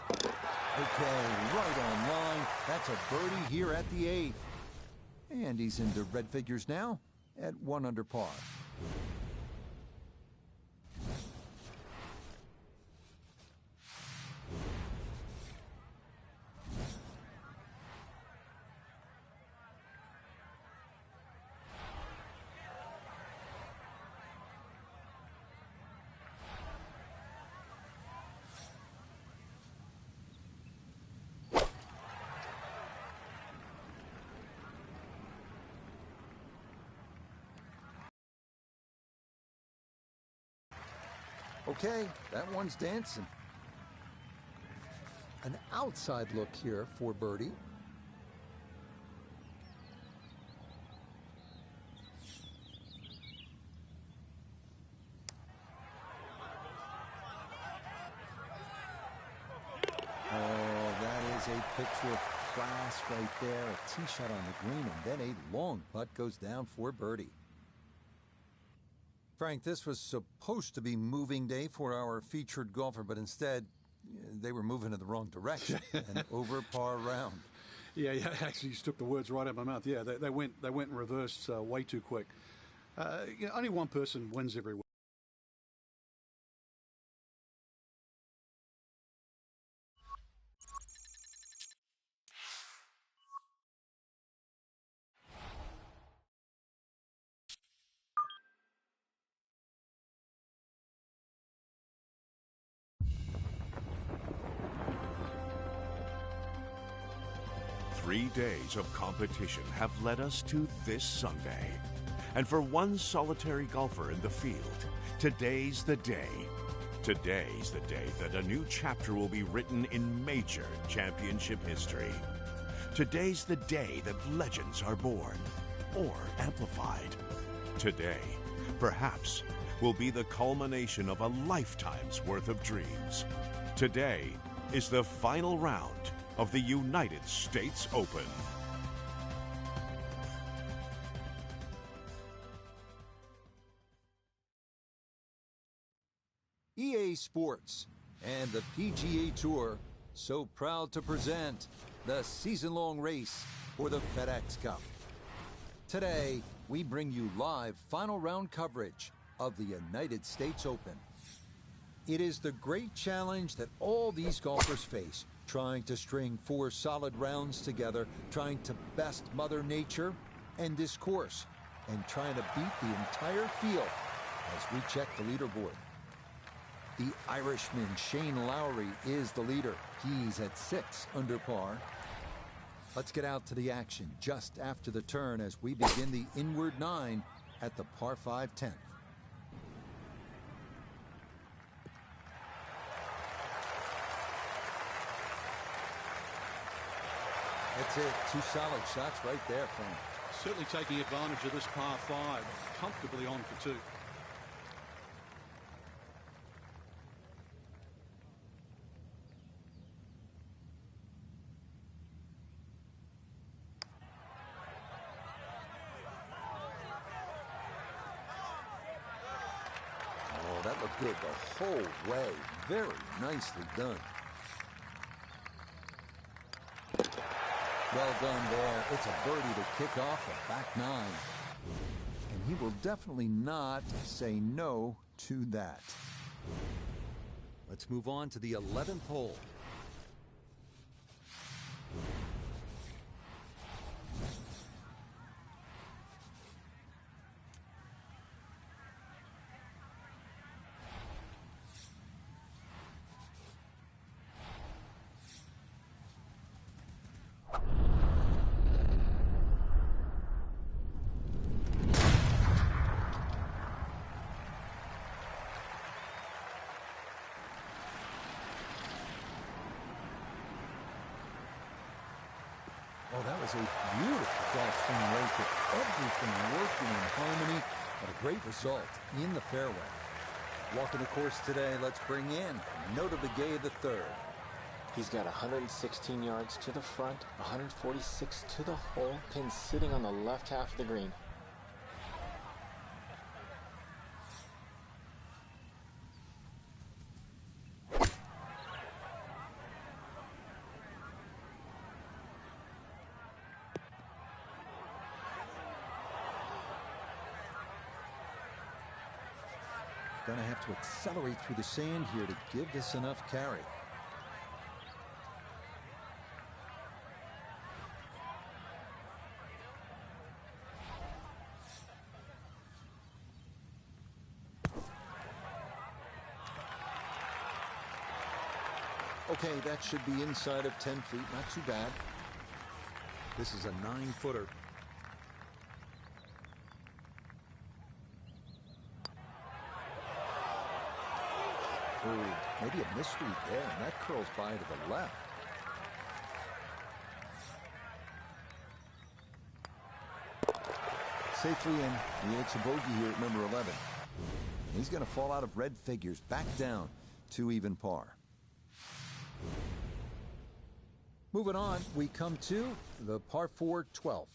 Okay, right on line. That's a birdie here at the 8th. And he's into red figures now at 1 under par. Okay, that one's dancing. An outside look here for birdie. Oh, that is a picture of class right there. A tee shot on the green, and then a long putt goes down for birdie. Frank, this was supposed to be moving day for our featured golfer, but instead they were moving in the wrong direction and over par round. Yeah, actually, you took the words right out of my mouth. Yeah, they went in reverse way too quick. Only one person wins every week. Three days of competition have led us to this Sunday. And for one solitary golfer in the field, today's the day. Today's the day that a new chapter will be written in major championship history. Today's the day that legends are born or amplified. Today, perhaps, will be the culmination of a lifetime's worth of dreams. Today is the final round of the United States Open. EA Sports and the PGA Tour so proud to present the season-long race for the FedEx Cup. Today, we bring you live final round coverage of the United States Open. It is the great challenge that all these golfers face, trying to string 4 solid rounds together, trying to best Mother Nature and this course, and trying to beat the entire field as we check the leaderboard. The Irishman Shane Lowry is the leader. He's at 6 under par. Let's get out to the action just after the turn as we begin the inward 9 at the par 5 10th. That's it. 2 solid shots right there, Frank. Certainly taking advantage of this par 5. Comfortably on for 2. Oh, that looked good the whole way. Very nicely done. Well done there. It's a birdie to kick off the back 9. And he will definitely not say no to that. Let's move on to the 11th hole. Oh, that was a beautiful golf swing right there. Everything working in harmony, and a great result in the fairway. Walking the course today, let's bring in Notah Begay III. He's got 116 yards to the front, 146 to the hole, pin sitting on the left half of the green. Gonna have to accelerate through the sand here to give this enough carry. Okay, that should be inside of 10 feet. Not too bad. This is a 9-footer. Ooh, maybe a misread there, and that curls by to the left. Safely in. He hits a bogey here at number 11. And he's going to fall out of red figures, back down to even par. Moving on, we come to the par 4 12th.